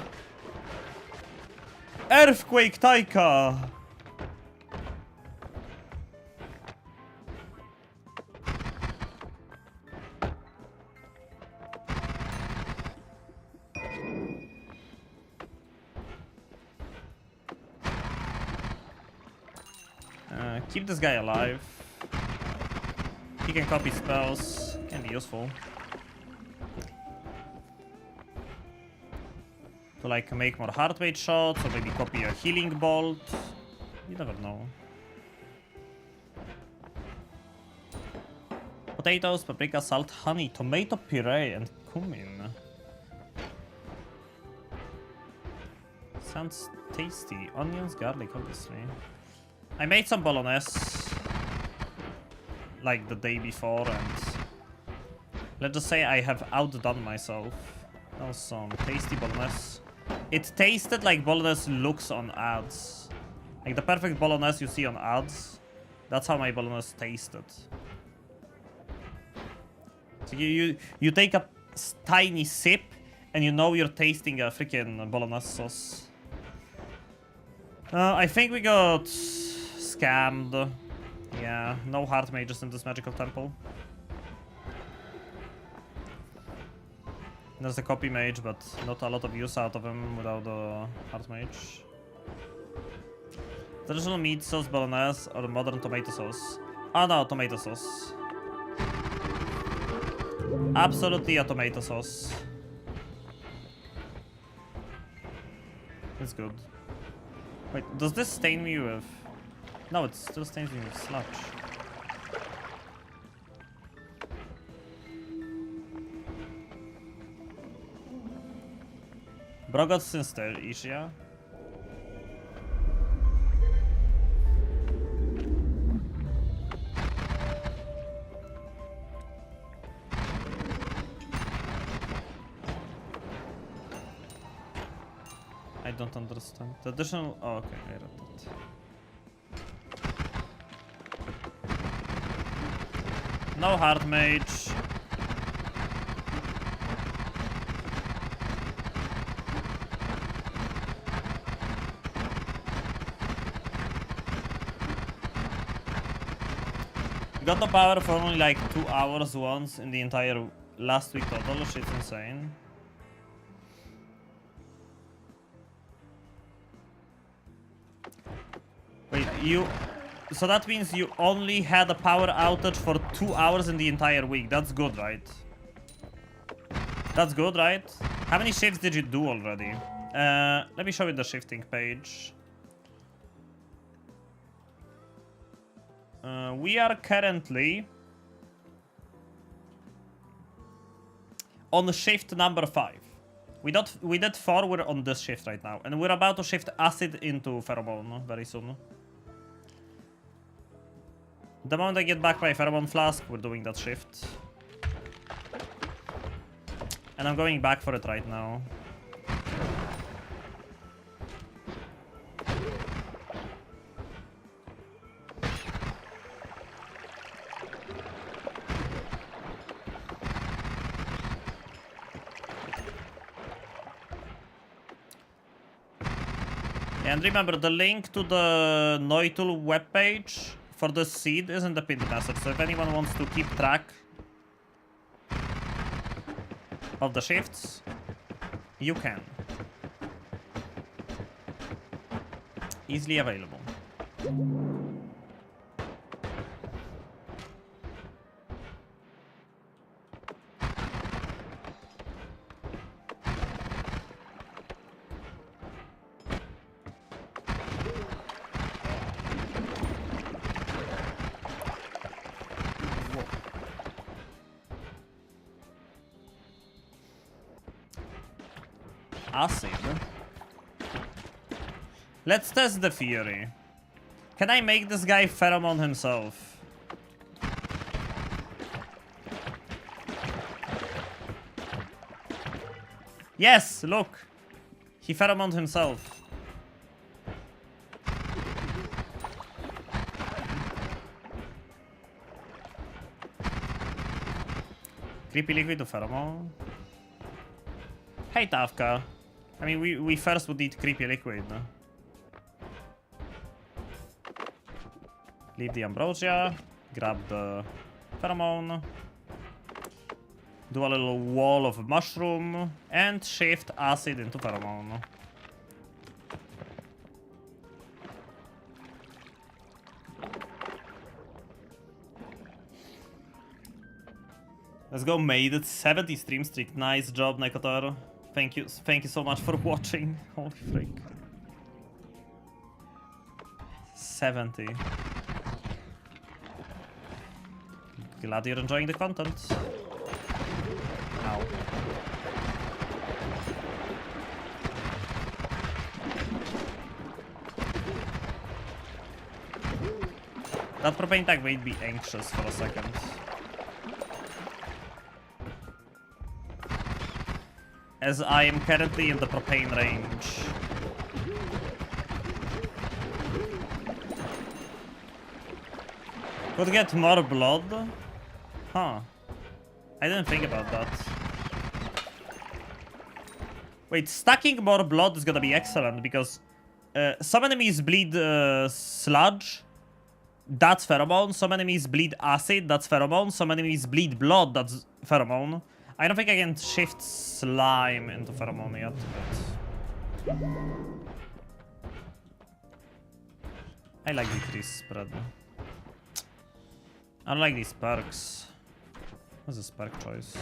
Earthquake Taika! Keep this guy alive. He can copy spells. Can be useful. To like make more heart rate shots or maybe copy a healing bolt. You never know. Potatoes, paprika, salt, honey, tomato puree, and cumin. Sounds tasty. Onions, garlic, obviously. I made some bolognese like the day before, and let's just say I have outdone myself. That was some tasty bolognese. It tasted like bolognese looks on ads. Like the perfect bolognese you see on ads. That's how my bolognese tasted. So you take a tiny sip and you know you're tasting a freaking bolognese sauce. I think we got scammed. Yeah, no heart mages in this magical temple. There's a copy mage, but not a lot of use out of him without the heart mage. Traditional meat sauce bolognese or modern tomato sauce? Oh no, tomato sauce. Absolutely a tomato sauce. It's good. Wait, does this stain me with... No, it still stains me with sludge. Brogot sister, Ishia. I don't understand. The additional... Oh, okay, I read that. No hard mage. Got the power for only like 2 hours once in the entire last week total. Shit's insane. Wait, you... So that means you only had a power outage for 2 hours in the entire week. That's good, right? That's good, right? How many shifts did you do already? Let me show you the shifting page. We are currently on shift number 5. We did 4, we're on this shift right now. And we're about to shift acid into pheromone very soon. The moment I get back my pheromone flask, we're doing that shift. And I'm going back for it right now. And remember, the link to the noita webpage for the seed is in the pinned message, so if anyone wants to keep track of the shifts, you can. Easily available. Acid. Let's test the theory. Can I make this guy pheromone himself? Yes, look. He pheromoned himself. Creepy liquid to pheromone. Hey, Tavka. I mean, we first would need creepy liquid. Leave the ambrosia. Grab the pheromone. Do a little wall of mushroom. And shift acid into pheromone. Let's go, made it. 70 stream streak. Nice job, Nekotor. Thank you so much for watching. Holy frick. 70. Glad you're enjoying the content. Ow. That propane tank made me anxious for a second. As I am currently in the propane range. Could get more blood? Huh. I didn't think about that. Wait, stacking more blood is gonna be excellent because some enemies bleed sludge. That's pheromone. Some enemies bleed acid. That's pheromone. Some enemies bleed blood. That's pheromone. I don't think I can shift slime into pheromone yet, but... I like decreased spread. I don't like these perks. What's this perk choice?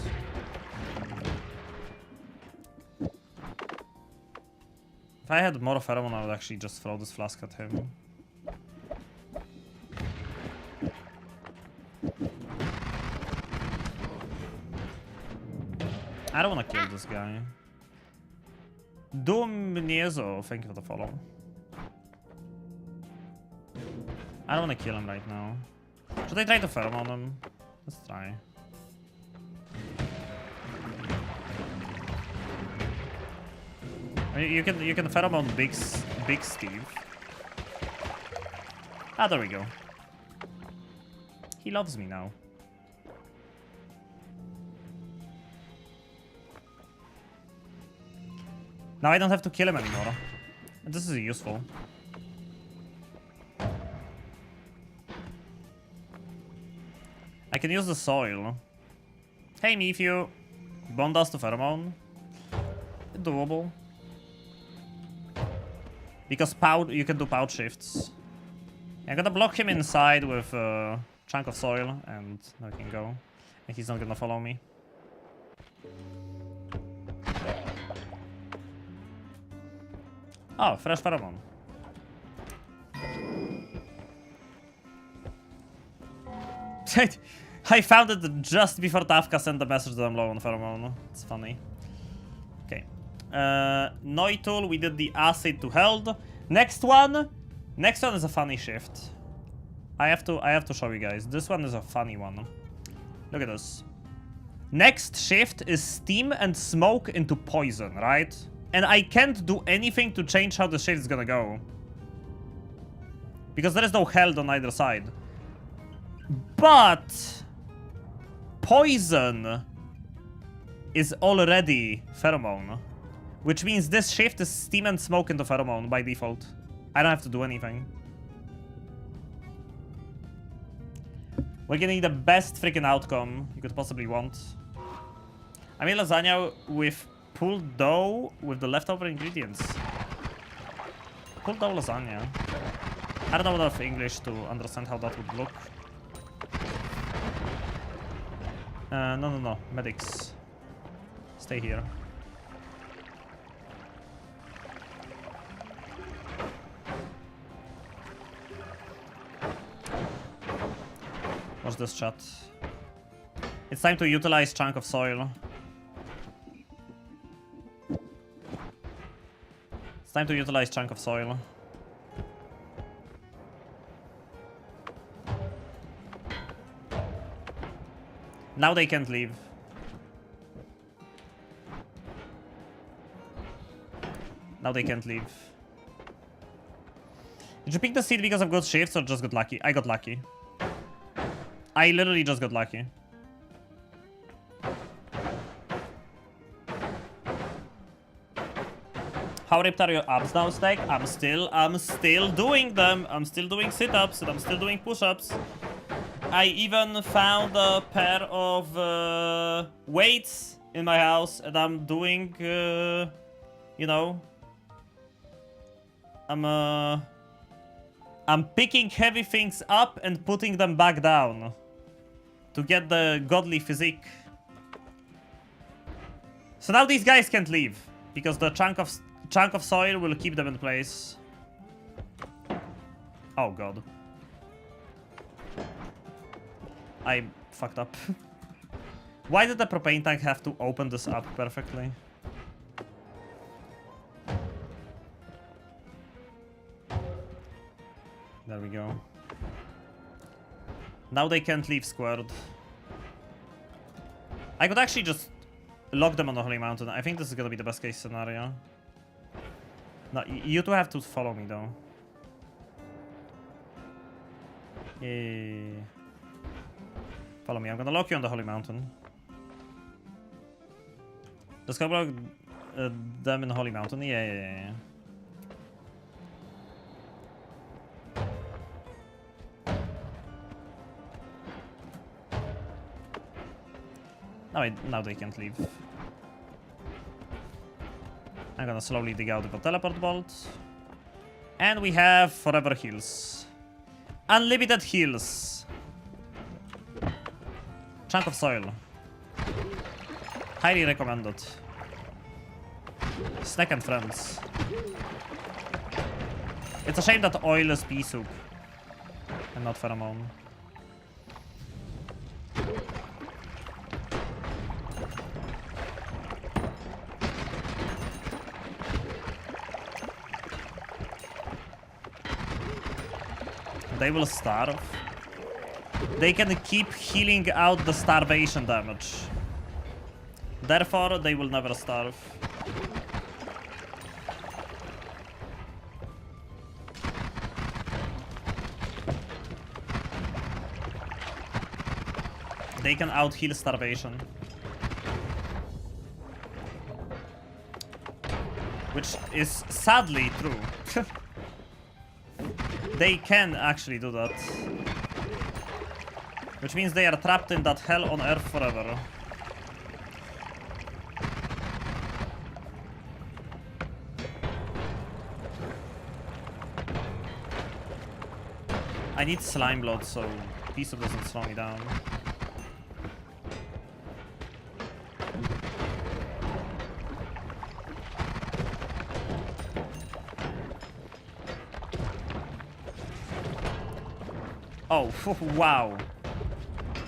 If I had more pheromone, I would actually just throw this flask at him. I don't want to kill this guy. Doom Niezo, thank you for the follow. I don't want to kill him right now. Should I try to pheromone him? Let's try. You can pheromone Big Steve. Ah, there we go. He loves me now. Now I don't have to kill him anymore. This is useful. I can use the soil. Hey, Mifyu. Bond us to pheromone. Doable. Because you can do pouch shifts. I'm gonna block him inside with a chunk of soil and now we can go. And he's not gonna follow me. Oh, fresh pheromone. I found it just before Tafka sent the message that I'm low on Pheromone. It's funny. Okay. Noitul, we did the acid to held. Next one is a funny shift. I have to show you guys. This one is a funny one. Look at this. Next shift is steam and smoke into poison, right? And I can't do anything to change how the shift is gonna go. Because there is no held on either side. But poison is already Pheromone. Which means this shift is steam and smoke into Pheromone by default. I don't have to do anything. We're getting the best freaking outcome you could possibly want. I made lasagna with pulled dough with the leftover ingredients. Pulled dough lasagna. I don't know enough English to understand how that would look. No. Medics. Stay here. Watch this chat. It's time to utilize chunk of soil. It's time to utilize chunk of soil. Now they can't leave. Now they can't leave. Did you pick the seed because of good shifts or just got lucky? I got lucky. I literally just got lucky. How ripped are your abs now, Stack? I'm still doing them. I'm still doing sit-ups and I'm still doing push-ups. I even found a pair of weights in my house and I'm doing, you know, I'm picking heavy things up and putting them back down to get the godly physique. So now these guys can't leave because the chunk of soil will keep them in place. Oh god. I fucked up. Why did the propane tank have to open this up perfectly? There we go. Now they can't leave squared. I could actually just lock them on the Holy Mountain. I think this is gonna be the best case scenario. No, you two have to follow me though. Yeah. Follow me. I'm gonna lock you on the Holy Mountain. Let's go block them in the Holy Mountain. Yeah. Now they can't leave. I'm gonna slowly dig out the teleport bolt. And we have forever heals. Unlimited heals. Chunk of soil. Highly recommended. Snack and friends. It's a shame that oil is pea soup and not pheromone. They will starve. They can keep healing out the starvation damage. Therefore, they will never starve. They can out-heal starvation. Which is sadly true. They can actually do that. Which means they are trapped in that hell on earth forever. I need slime blood so Piece doesn't slow me down. Oh, wow.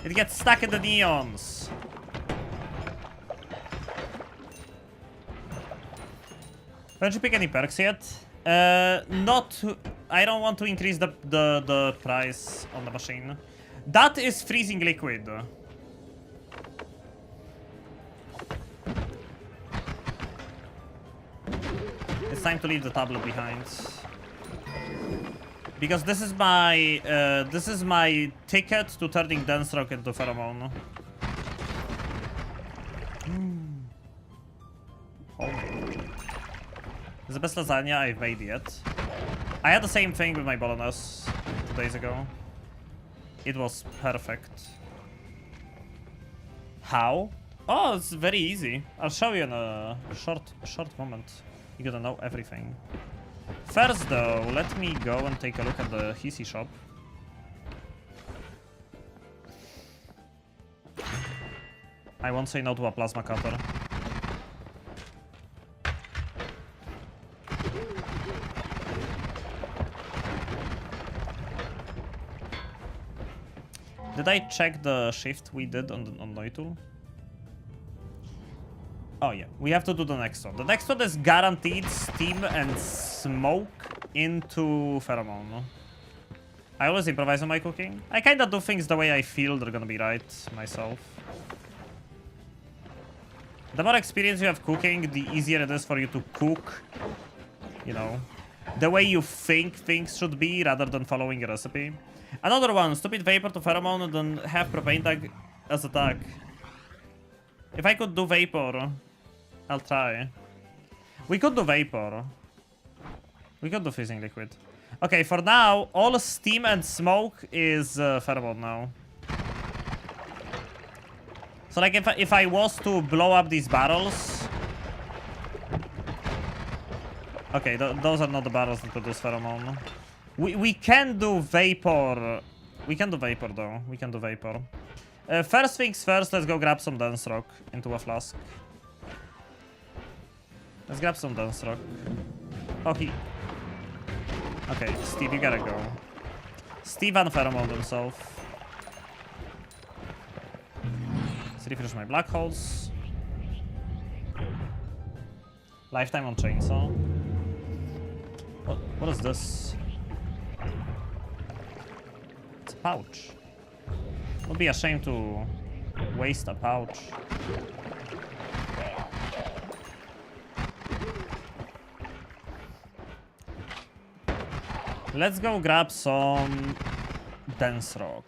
It gets stuck in the neons. Don't you pick any perks yet? Not. I don't want to increase the price on the machine. That is freezing liquid. It's time to leave the tablet behind. Because this is my ticket to turning Densrock into Pheromone. Homemade. It's the best lasagna I've made yet. I had the same thing with my bolognese 2 days ago. It was perfect. How? Oh, it's very easy. I'll show you in a short moment. You're gonna know everything. First though, let me go and take a look at the Hisi shop. I won't say no to a plasma cutter. Did I check the shift we did on noita? Oh yeah, we have to do the next one. The next one is guaranteed steam and smoke into Pheromone. I always improvise on my cooking. I kinda do things the way I feel they're gonna be right myself. The more experience you have cooking, the easier it is for you to cook, you know, the way you think things should be rather than following a recipe. Another one, stupid vapor to Pheromone and then have propane tag as attack. If I could do vapor, I'll try. We could do vapor. We could do freezing liquid. Okay, for now, all steam and smoke is Pheromone now. So like if I was to blow up these barrels... Okay, those are not the barrels that produce Pheromone. We can do vapor. We can do vapor though. We can do vapor. First things first, let's go grab some dense rock into a flask. Let's grab some dense rock. Oh, okay, Steve, you gotta go. Steve unpheromoned himself. Let's refresh my black holes. Lifetime on chainsaw. What is this? It's a pouch. Would be a shame to waste a pouch. Let's go grab some dense rock.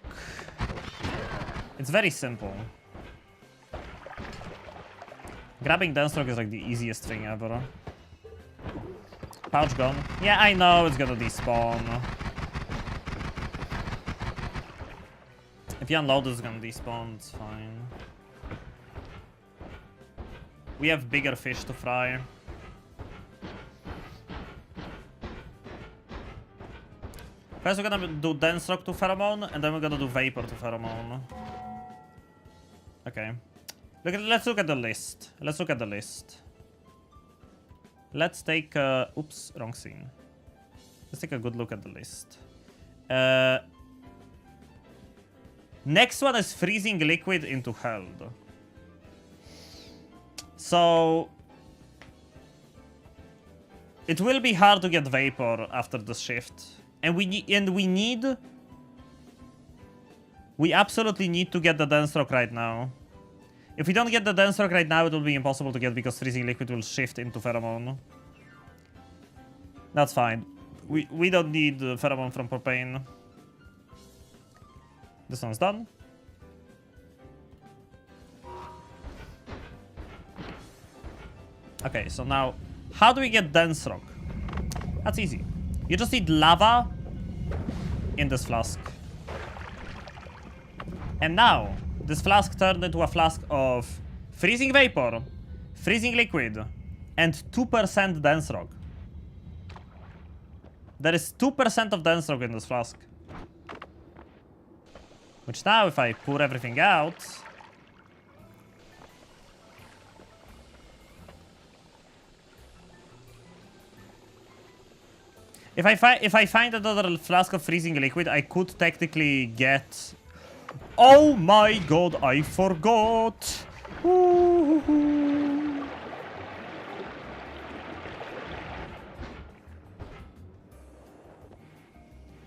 It's very simple. Grabbing dense rock is like the easiest thing ever. Pouch gone. Yeah, I know it's gonna despawn. If you unload it's gonna despawn, it's fine. We have bigger fish to fry. First we're gonna do dense rock to Pheromone, and then we're gonna do vapor to Pheromone. Okay. Let's look at the list. Let's look at the list. Let's take oops, wrong scene. Let's take a good look at the list. Next one is freezing liquid into held. So it will be hard to get vapor after the shift. And we absolutely need to get the dense rock right now. If we don't get the dense rock right now, it will be impossible to get because freezing liquid will shift into Pheromone. That's fine. We don't need Pheromone from propane. This one's done. Okay, so now, how do we get dense rock? That's easy. You just need lava in this flask. And now, this flask turned into a flask of freezing vapor, freezing liquid, and 2% dense rock. There is 2% of dense rock in this flask. Which now, if I pour everything out... If I find another flask of freezing liquid, I could technically get... Oh my god, I forgot. Ooh.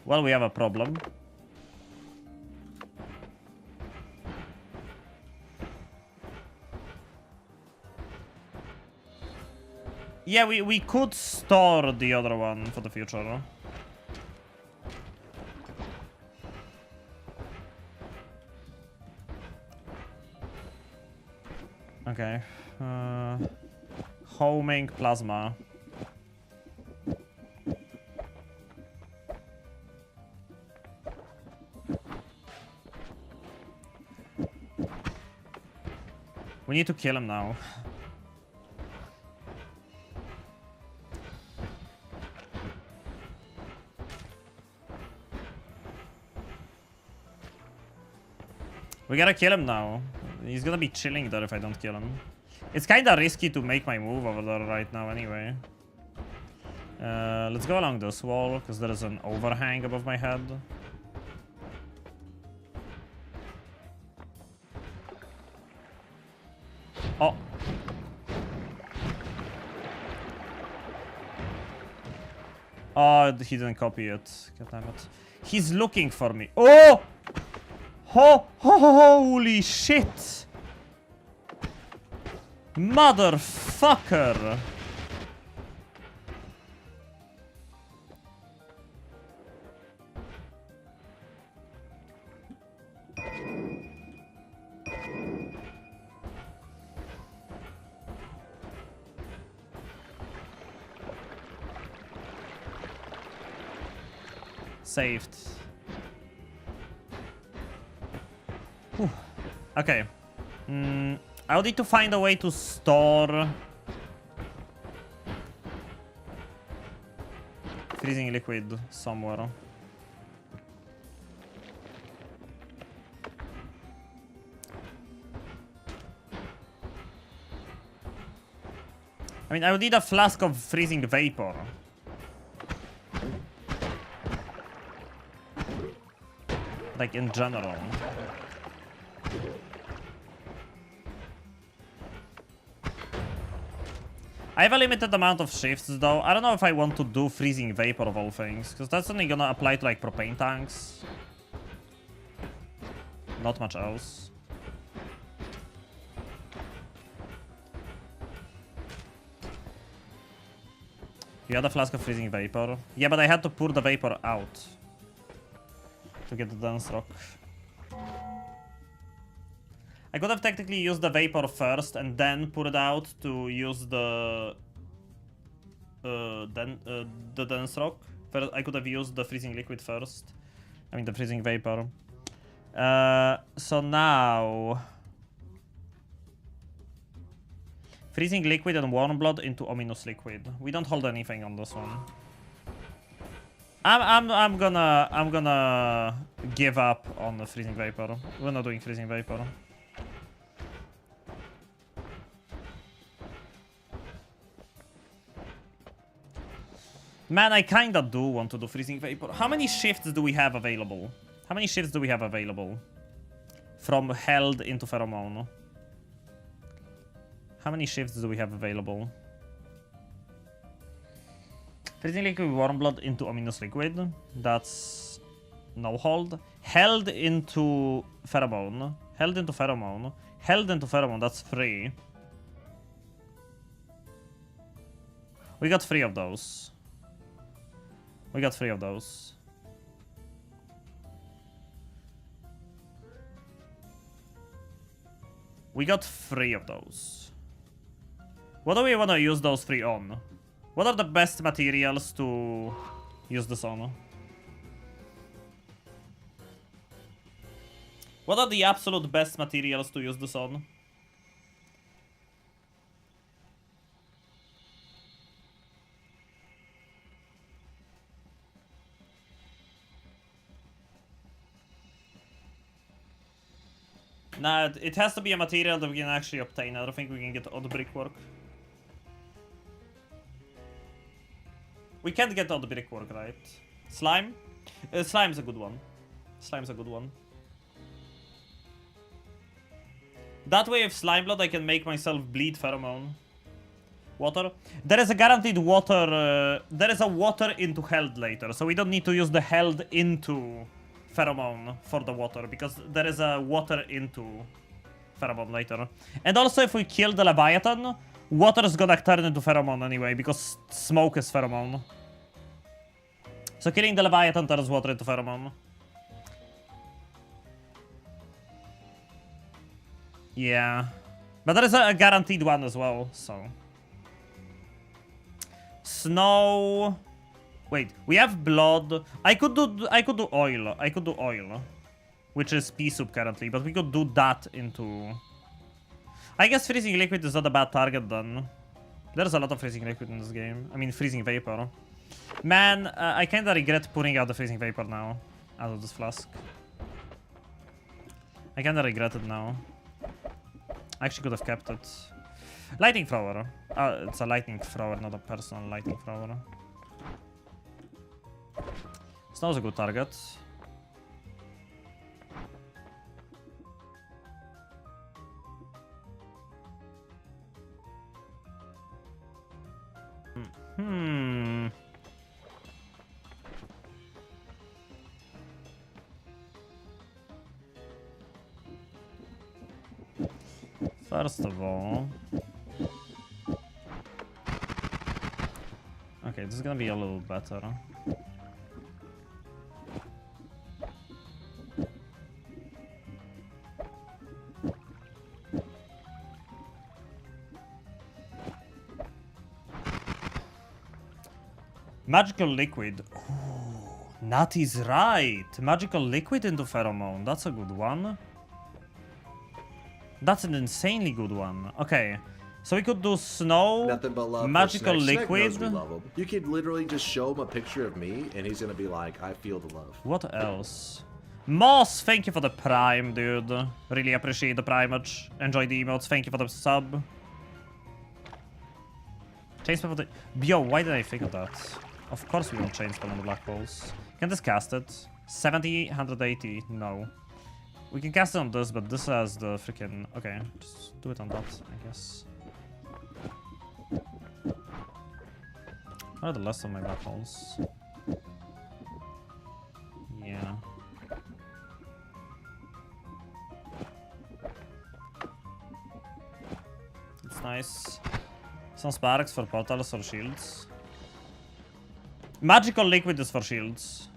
Well, we have a problem. Yeah, we could store the other one for the future. Okay. Homing plasma. We need to kill him now. We gotta kill him now. He's gonna be chilling there if I don't kill him. It's kinda risky to make my move over there right now anyway. Let's go along this wall, because there is an overhang above my head. Oh. Oh, he didn't copy it. God damn it. He's looking for me. Oh! Holy shit! Motherfucker! Saved. Whew. Okay. I'll need to find a way to store freezing liquid somewhere. I mean, I would need a flask of freezing vapor. Like, in general. I have a limited amount of shifts, though. I don't know if I want to do freezing vapor of all things, because that's only gonna apply to, like, propane tanks. Not much else. You had a flask of freezing vapor. Yeah, but I had to pour the vapor out to get the dense rock. I could have technically used the vapor first and then pour it out to use the dense rock. First, I could have used the freezing liquid first. I mean the freezing vapor. So now freezing liquid and warm blood into ominous liquid. We don't hold anything on this one. I'm gonna give up on the freezing vapor. We're not doing freezing vapor. Man, I kinda do want to do freezing vapor. How many shifts do we have available? How many shifts do we have available? From held into pheromone. How many shifts do we have available? Freezing liquid, warm blood into ominous liquid. That's no hold. Held into pheromone. Held into pheromone. Held into pheromone. That's 3. We got 3 of those. We got 3 of those. We got 3 of those. What do we want to use those 3 on? What are the best materials to use this on? What are the absolute best materials to use this on? Nah, it has to be a material that we can actually obtain. I don't think we can get odd brickwork. We can't get odd brickwork, right? Slime? Slime's a good one. Slime's a good one. That way, if slime blood, I can make myself bleed pheromone. Water. There is a guaranteed water. There is a water into held later, so we don't need to use the held into pheromone for the water because there is a water into pheromone later. And also, if we kill the Leviathan, water is gonna turn into pheromone anyway because smoke is pheromone. So killing the Leviathan turns water into pheromone. Yeah, but there is a guaranteed one as well. So snow. Wait, we have blood. I could do oil. I could do oil, which is pea soup currently, but we could do that into. I guess freezing liquid is not a bad target then. There's a lot of freezing liquid in this game. I mean, freezing vapor. Man, I kinda regret putting out the freezing vapor now out of this flask. I kinda regret it now. I actually could have kept it. Lightning thrower. It's a lightning thrower, not a personal lightning thrower. Snow's a good target. First of all... Okay, this is gonna be a little better. Magical liquid. Ooh, Natty's right. Magical liquid into pheromone. That's a good one. That's an insanely good one. Okay. So we could do snow, Nothing but love magical for Snake. liquid. Snake knows we love him. You could literally just show him a picture of me, and he's gonna be like, I feel the love. What else? Moss, thank you for the prime, dude. Really appreciate the primage. Enjoy the emotes. Thank you for the sub. Chainspell for the... Yo, why did I think of that? Of course we want chainspell on the black holes. Can this cast it? 70, 180, no. We can cast it on this, but this has the freaking... Okay, just do it on that, I guess. What are the last of my black holes? Yeah. It's nice. Some sparks for portals or shields. Magical liquid is for shields.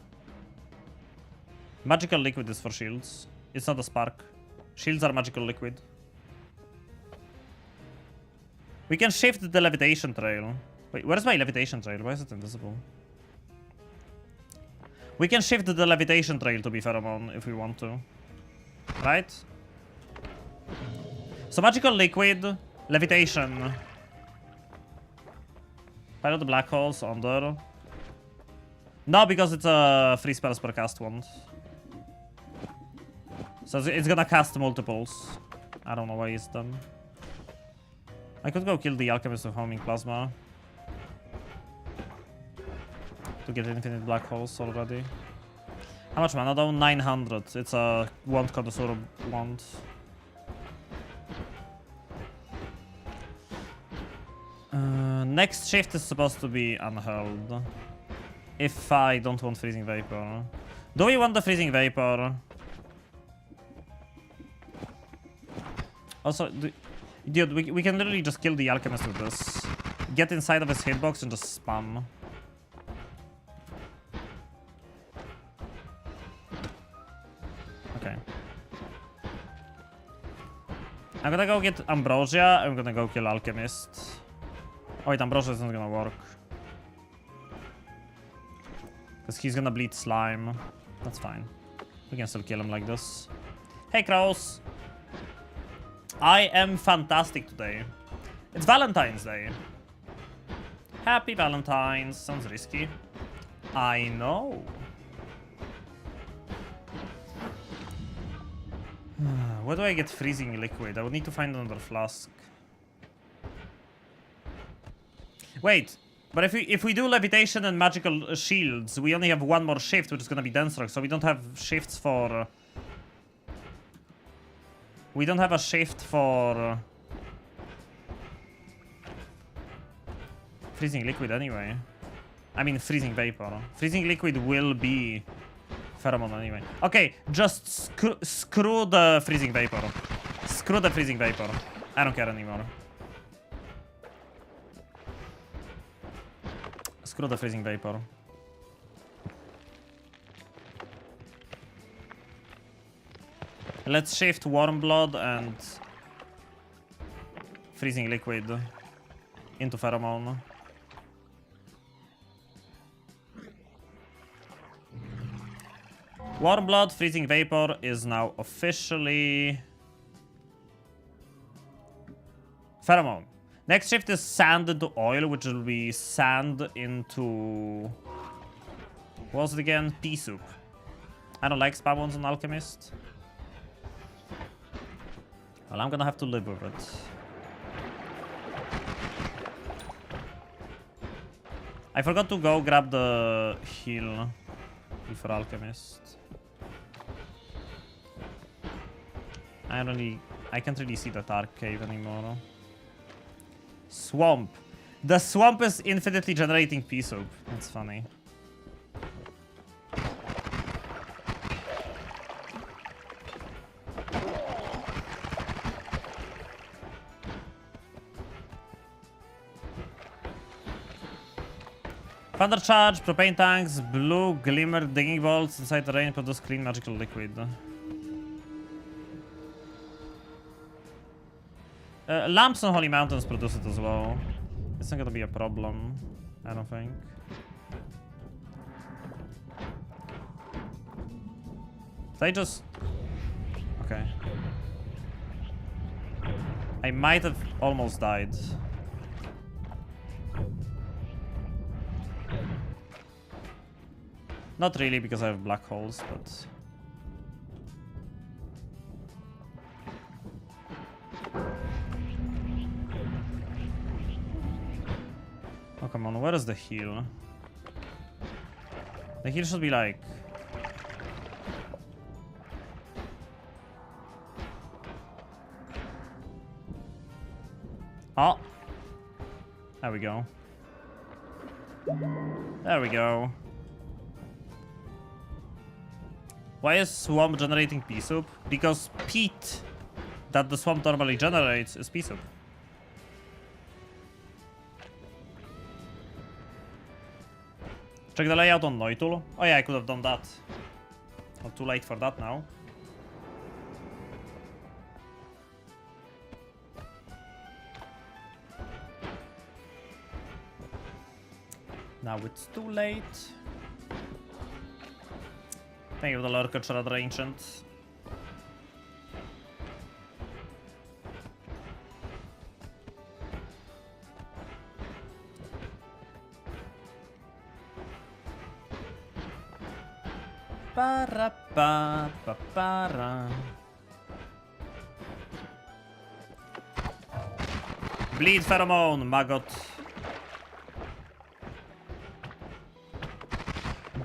Magical liquid is for shields. It's not a spark. Shields are magical liquid. We can shift the levitation trail. Wait, where's my levitation trail? Why is it invisible? We can shift the levitation trail to be pheromone if we want to. Right? So magical liquid, levitation. Pilot the black holes under. No, because it's a 3 spells per cast wand. So it's gonna cast multiples. I don't know why it's done. I could go kill the alchemist of homing plasma. To get infinite black holes already. How much mana though? 900. It's a wand connoisseur wand. Next shift is supposed to be unhurled. If I don't want freezing vapor. Do we want the freezing vapor? Also, dude, we can literally just kill the alchemist with this. Get inside of his hitbox and just spam. Okay. I'm gonna go get Ambrosia. I'm gonna go kill alchemist. Oh wait, Ambrosia is not gonna work. Because he's gonna bleed slime. That's fine. We can still kill him like this. Hey, Kraus. I am fantastic today. It's Valentine's Day. Happy Valentine's. Sounds risky. I know. Where do I get freezing liquid? I would need to find another flask. Wait, but if we do levitation and magical shields, we only have one more shift, which is gonna be dance rock, so we don't have shifts for... We don't have a shift for freezing liquid anyway. I mean freezing vapor. Freezing liquid will be pheromone anyway. Okay, just screw the freezing vapor. Screw the freezing vapor. I don't care anymore. Screw the freezing vapor. Let's shift warm blood and freezing liquid into pheromone. Warm blood, freezing vapor is now officially pheromone. Next shift is sand into oil, which will be sand into... what was it again? Pea soup. I don't like spam ones on Alchemist. Well, I'm gonna have to live with it. I forgot to go grab the heal before Alchemist. I can't really see the dark cave anymore. Swamp. The swamp is infinitely generating pea soup. That's funny. Thunder charge, propane tanks, blue glimmer digging bolts inside the rain produce clean magical liquid. Lamps on Holy Mountains produce it as well. It's not gonna be a problem, I don't think. Did I just... okay. I might have almost died. Not really, because I have black holes, but... oh, come on, where is the heal? The heal should be like... oh! There we go. There we go. Why is swamp generating pea soup? Because peat that the swamp normally generates is pea soup. Check the layout on Noitul. Oh yeah, I could have done that. Not too late for that now. Now it's too late. Thank you for the lurker, Shredder Ancient. Para pa pa para. Bleed pheromone, maggot.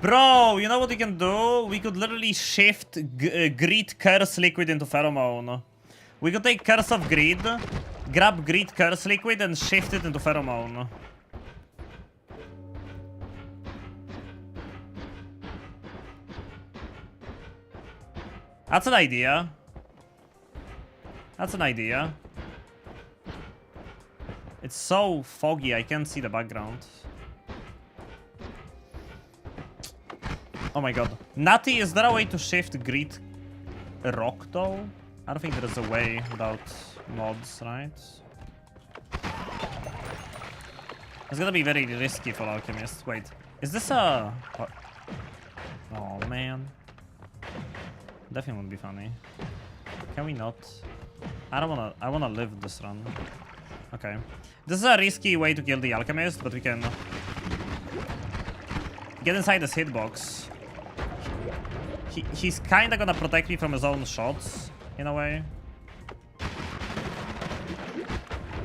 Bro, you know what we can do? We could literally shift Greed Curse Liquid into Pheromone. We could take Curse of Greed, grab Greed Curse Liquid, and shift it into Pheromone. That's an idea. That's an idea. It's so foggy, I can't see the background. Oh my god. Natty, is there a way to shift Greed Rock though? I don't think there is a way without mods, right? It's gonna be very risky for Alchemist. Wait, is this a... oh man. Definitely would be funny. Can we not? I wanna live this run. Okay. This is a risky way to kill the Alchemist, but we can get inside this hitbox. He's kinda gonna protect me from his own shots, in a way.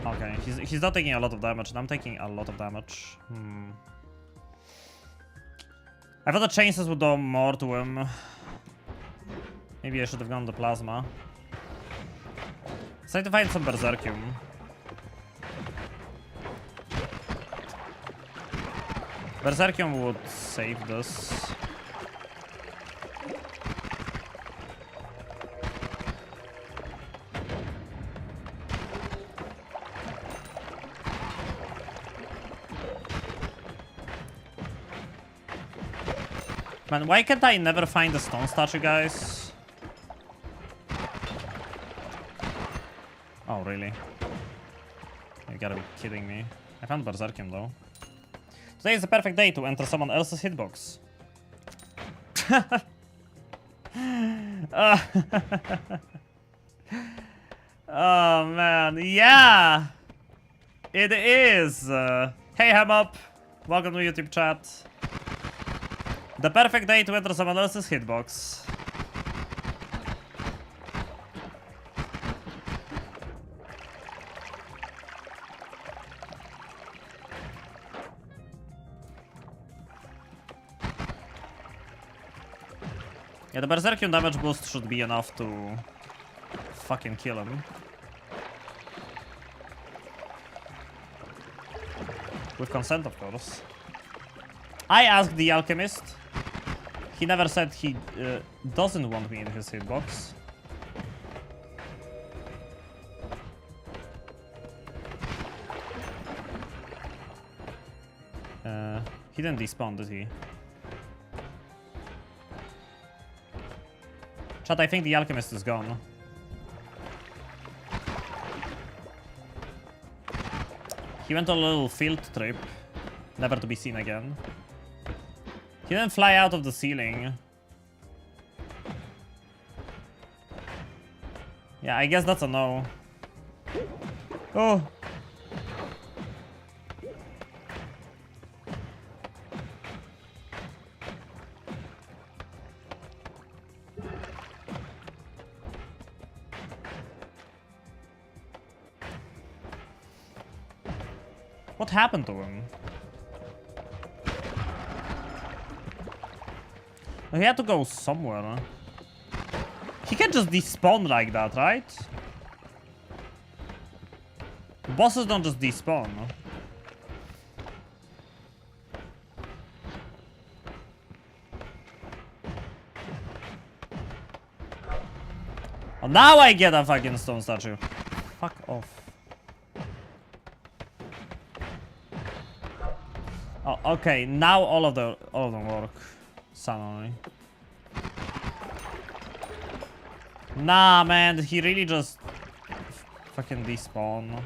Okay, he's not taking a lot of damage, and I'm taking a lot of damage. I thought the chainsaws would do more to him. Maybe I should have gone the plasma. Let's try to find some Berserkium. Berserkium would save this. Man, why can't I never find the stone statue, guys? Oh, really? You gotta be kidding me. I found Berserkium, though. Today is the perfect day to enter someone else's hitbox. Oh, man. Yeah! It is! Hey, Ham Up! Welcome to YouTube chat. The perfect day to enter someone else's hitbox. Yeah, the Berserkium damage boost should be enough to fucking kill him. With consent, of course. I asked the alchemist. He never said he doesn't want me in his hitbox. He didn't despawn, did he? Chat, I think the alchemist is gone. He went on a little field trip, never to be seen again. He didn't fly out of the ceiling. Yeah, I guess that's a no. Oh. What happened to him? He had to go somewhere. He can't just despawn like that, right? Bosses don't just despawn. Oh, now I get a fucking stone statue. Fuck off. Oh, okay, now all of them work. Suddenly. Nah, man, he really just fucking despawn.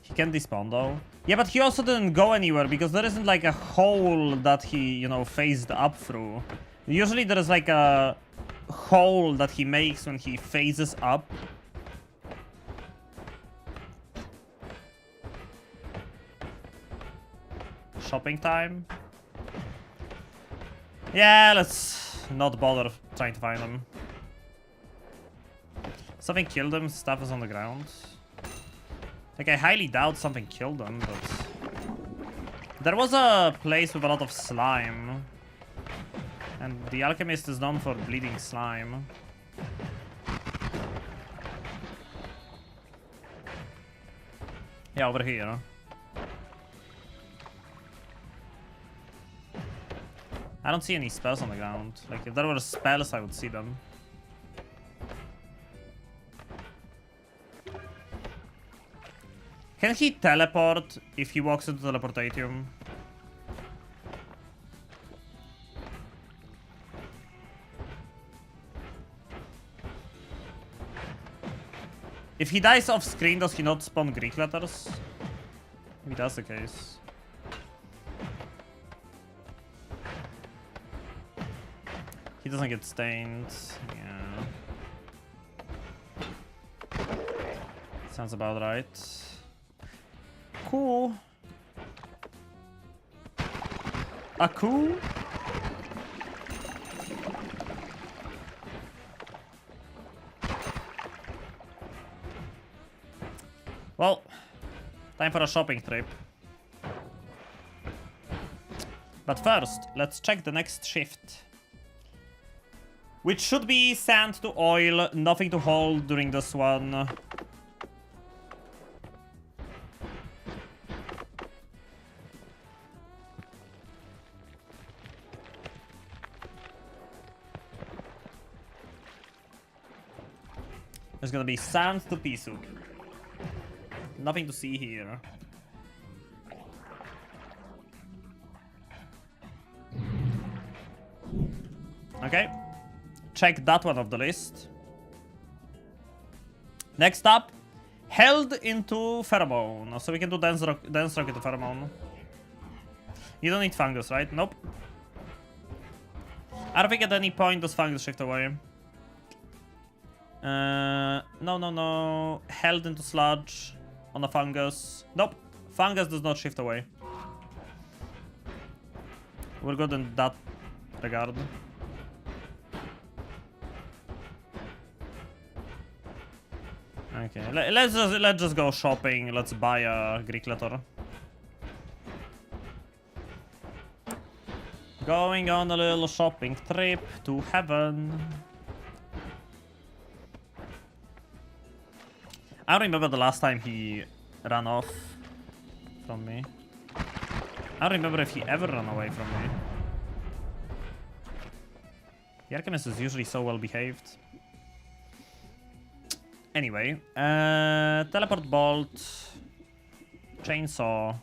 He can despawn though. Yeah, but he also didn't go anywhere because there isn't like a hole that he, you know, phased up through. Usually there is like a hole that he makes when he phases up. Shopping time? Yeah, let's not bother trying to find him. Something killed him, stuff is on the ground. Like, I highly doubt something killed him, but... There was a place with a lot of slime. And the alchemist is known for bleeding slime. Yeah, over here. I don't see any spells on the ground. Like, if there were spells, I would see them. Can he teleport if he walks into teleportatium? If he dies off screen, does he not spawn Greek letters? Maybe that's the case. He doesn't get stained. Yeah. Sounds about right. Cool. Cool? Well, time for a shopping trip. But first, let's check the next shift. Which should be sand to oil, nothing to hold during this one. There's gonna be sand to pea soup. Nothing to see here. Okay. Check that one off the list. Next up, held into Pheromone. So we can do dance rock into Pheromone. You don't need fungus, right? Nope. I don't think at any point does fungus shift away. No. Held into sludge on the fungus. Nope. Fungus does not shift away. We're good in that regard. Okay, let's just go shopping. Let's buy a Greek letter. Going on a little shopping trip to heaven. I don't remember the last time he ran off from me. I don't remember if he ever ran away from me. The Alchemist is usually so well behaved. Anyway, teleport bolt, chainsaw,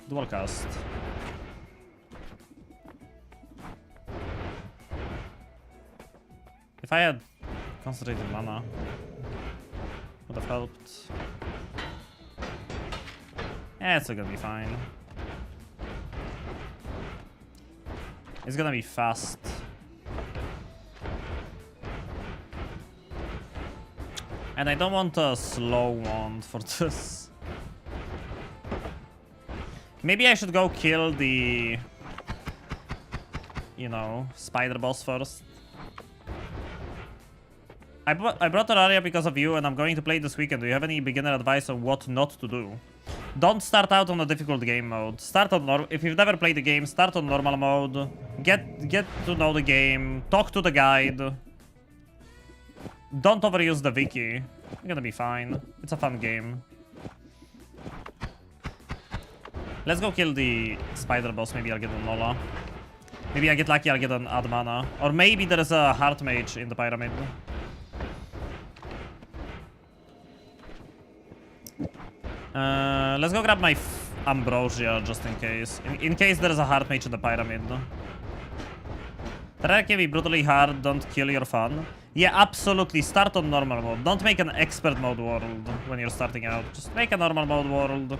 dual cast. If I had concentrated mana, would have helped. Yeah, it's still gonna be fine. It's gonna be fast. And I don't want a slow one for this. Maybe I should go kill the, you know, spider boss first. I brought Terraria because of you, and I'm going to play this weekend. Do you have any beginner advice on what not to do? Don't start out on a difficult game mode. Start on if you've never played the game, start on normal mode. Get to know the game. Talk to the guide. Don't overuse the wiki. You're gonna be fine. It's a fun game. Let's go kill the spider boss. Maybe I'll get a Nola. Maybe I get lucky, I'll get an add mana. Or maybe there is a heart mage in the pyramid. Let's go grab my ambrosia just in case. In case there is a heart mage in the pyramid. Terraria can be brutally hard, don't kill your fun. Yeah, absolutely. Start on normal mode. Don't make an expert mode world when you're starting out. Just make a normal mode world.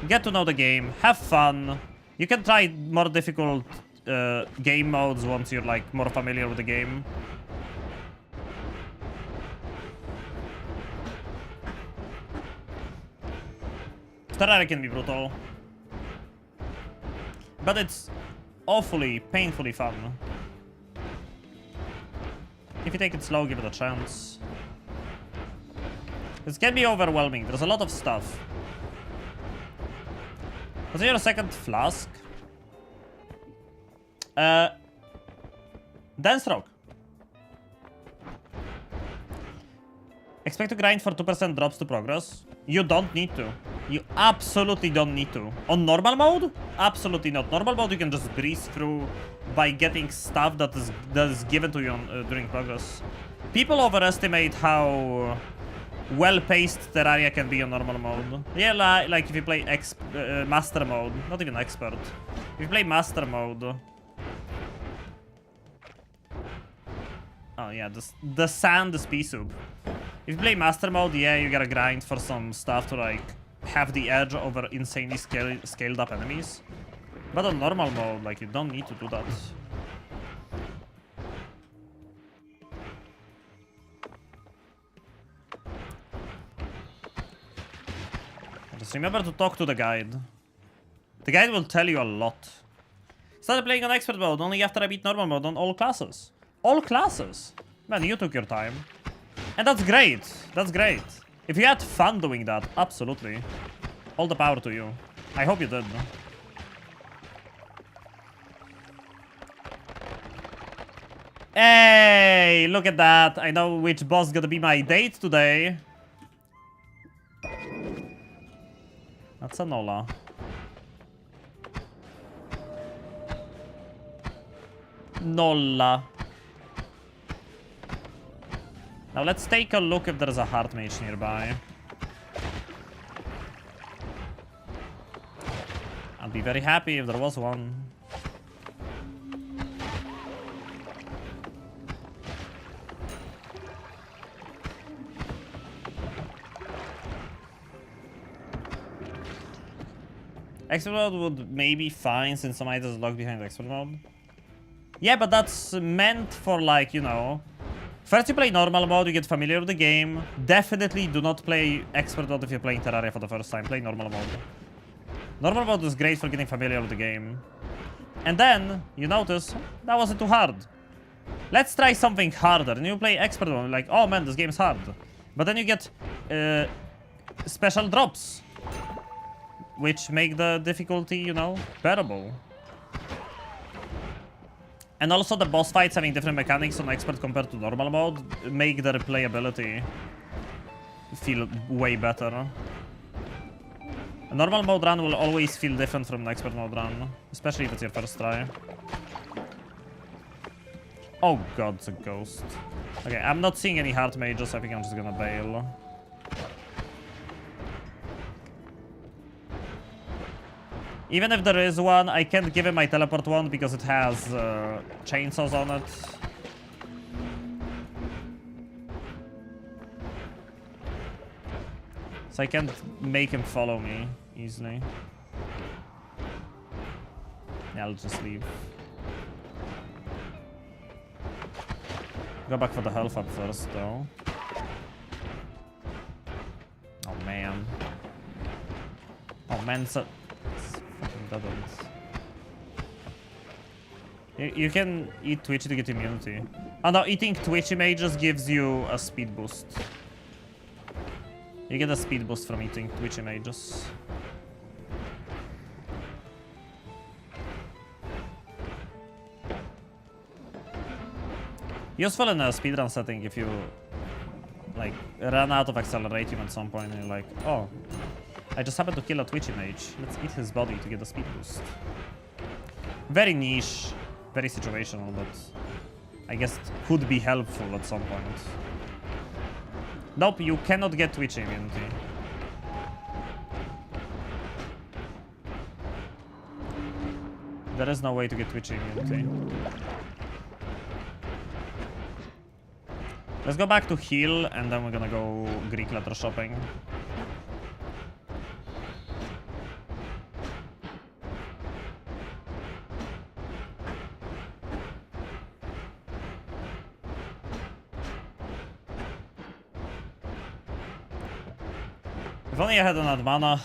Get to know the game. Have fun. You can try more difficult game modes once you're like more familiar with the game. Terraria can be brutal. But it's awfully, painfully fun. If you take it slow, give it a chance. This can be overwhelming. There's a lot of stuff. Was there a second flask? Dance Rock. Expect to grind for 2% drops to progress. You don't need to. You absolutely don't need to. On normal mode? Absolutely not. Normal mode you can just breeze through by getting stuff that is given to you on, during progress. People overestimate how well-paced Terraria can be on normal mode. Yeah, like if you play Master mode. Not even Expert. If you play Master mode... Oh yeah, the sand is pea soup. If you play Master mode, yeah, you gotta grind for some stuff to like have the edge over insanely scaled up enemies. But on normal mode, like, you don't need to do that. Just remember to talk to the guide. The guide will tell you a lot. Started playing on expert mode only after I beat normal mode on all classes. All classes? Man, you took your time. And that's great. That's great. If you had fun doing that, absolutely. All the power to you. I hope you did. Hey, look at that. I know which boss is gonna be my date today. That's a Nola. Nola. Now let's take a look if there's a heart mage nearby. I'd be very happy if there was one. Expert mode would maybe fine since some items locked behind expert mode. Yeah, but that's meant for, like, you know... First you play normal mode, you get familiar with the game. Definitely do not play expert mode if you're playing Terraria for the first time. Play normal mode. Normal mode is great for getting familiar with the game. And then, you notice, that wasn't too hard. Let's try something harder. And you play expert mode, like, oh man, this game's hard. But then you get special drops. Which make the difficulty, you know, bearable. And also the boss fights having different mechanics on expert compared to normal mode make the replayability feel way better. A normal mode run will always feel different from an expert mode run, especially if it's your first try. Oh god, it's a ghost. Okay, I'm not seeing any heart mages, I think I'm just gonna bail. Even if there is one, I can't give him my teleport wand because it has chainsaws on it. So I can't make him follow me easily. Yeah, I'll just leave. Go back for the health up first, though. Oh, man. Oh, man, so... You can eat Twitchy to get immunity. Oh no, eating Twitchy mages gives you a speed boost. You get a speed boost from eating Twitchy mages. Useful in a speedrun setting if you like run out of accelerating at some point and you're like, oh, I just happened to kill a Twitchy mage. Let's eat his body to get a speed boost. Very niche, very situational, but I guess it could be helpful at some point. Nope, you cannot get Twitchy immunity. There is no way to get Twitchy immunity. Let's go back to heal, and then we're gonna go Greek letter shopping. If only I had enough mana.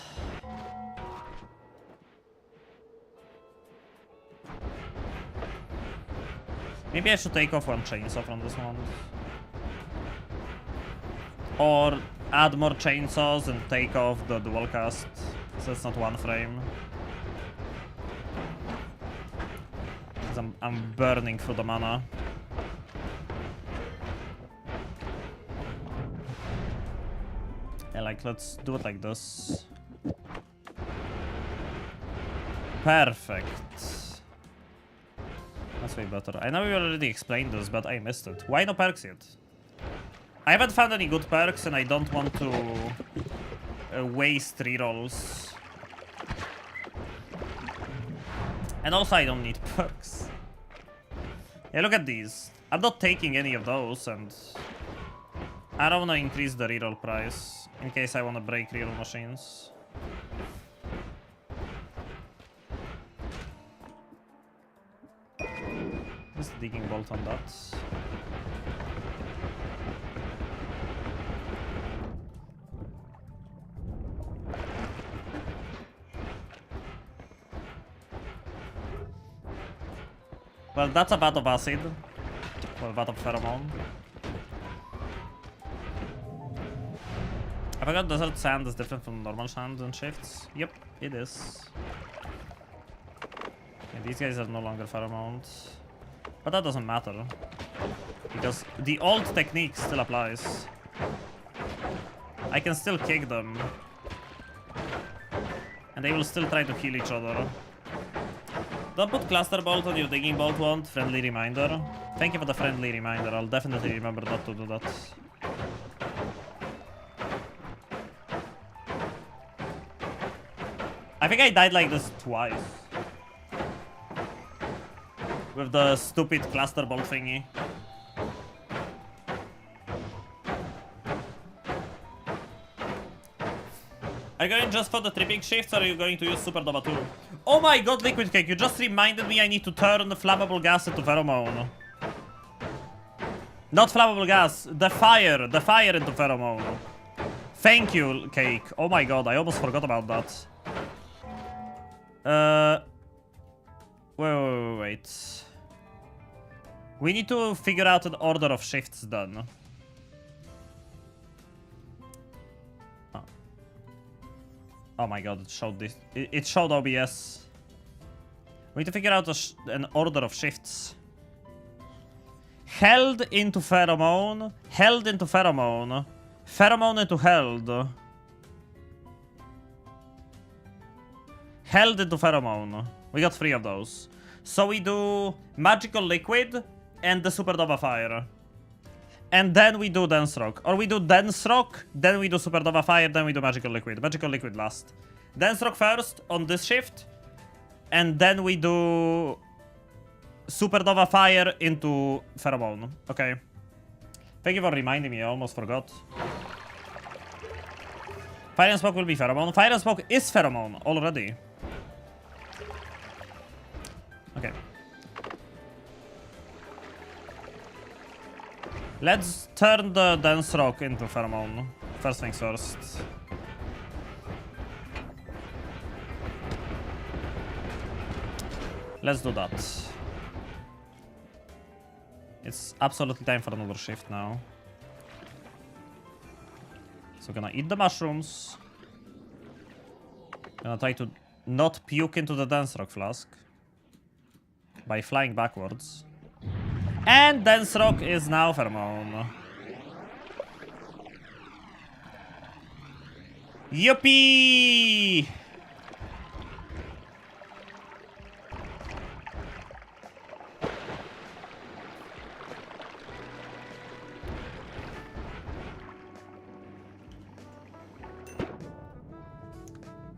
Maybe I should take off one chainsaw from this one. Or add more chainsaws and take off the dual cast, so it's not one frame. Because I'm burning through the mana. Yeah, like, let's do it like this. Perfect. That's way better. I know we already explained this, but I missed it. Why no perks yet? I haven't found any good perks, and I don't want to waste rerolls. And also, I don't need perks. Yeah, look at these. I'm not taking any of those, and I don't want to increase the reroll price in case I want to break reroll machines. Just digging bolt on that. Well, that's a vat of acid. Or a vat of pheromone. I forgot desert sand is different from normal sand and shifts. Yep, it is. And these guys are no longer pheromones. But that doesn't matter. Because the old technique still applies. I can still kick them. And they will still try to heal each other. Don't put cluster bolt on your digging bolt wand. Friendly reminder. Thank you for the friendly reminder. I'll definitely remember not to do that. I think I died like this twice. With the stupid cluster bolt thingy. Are you going just for the tripping shifts or are you going to use Supernova too? Oh my god, Liquid Cake, you just reminded me I need to turn the flammable gas into pheromone. Not flammable gas, the fire into pheromone. Thank you, Cake. Oh my god, I almost forgot about that. Wait. We need to figure out an order of shifts then. Oh my god, it showed this. It showed OBS. We need to figure out an order of shifts. Held into pheromone. Held into pheromone. Pheromone into held. Held into pheromone. We got 3 of those. So we do magical liquid and the supernova fire. And then we do dense rock. Or we do dense rock, then we do supernova fire, then we do magical liquid. Magical liquid last. Dense rock first on this shift. And then we do supernova fire into pheromone. Okay. Thank you for reminding me, I almost forgot. Fire and smoke will be pheromone. Fire and smoke is pheromone already. Okay. Let's turn the dense rock into pheromone. First things first. Let's do that. It's absolutely time for another shift now. So gonna eat the mushrooms. Gonna try to not puke into the dense rock flask. By flying backwards. And dense rock is now pheromone. Yippee!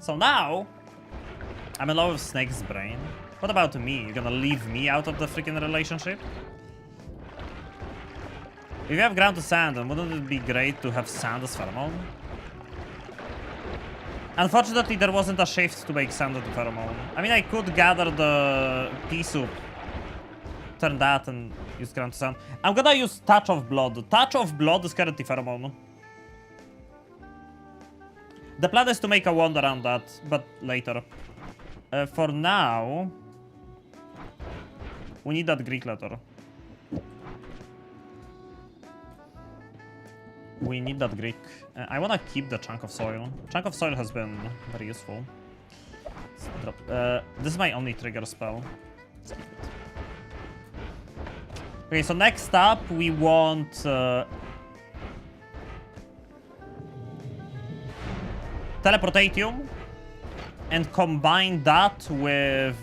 So now, I'm in love with Snake's brain. What about me? You're gonna leave me out of the freaking relationship? If you have ground to sand, then wouldn't it be great to have sand as pheromone? Unfortunately, there wasn't a shift to make sand into pheromone. I mean, I could gather the pea soup, turn that, and use ground to sand. I'm gonna use Touch of Blood. Touch of Blood is currently pheromone. The plan is to make a wand around that, but later. For now, we need that Greek letter. We need that Greek. I want to keep the chunk of soil. Chunk of soil has been very useful. This is my only trigger spell. Let's keep it. Okay, so next up we want Teleportatium and combine that with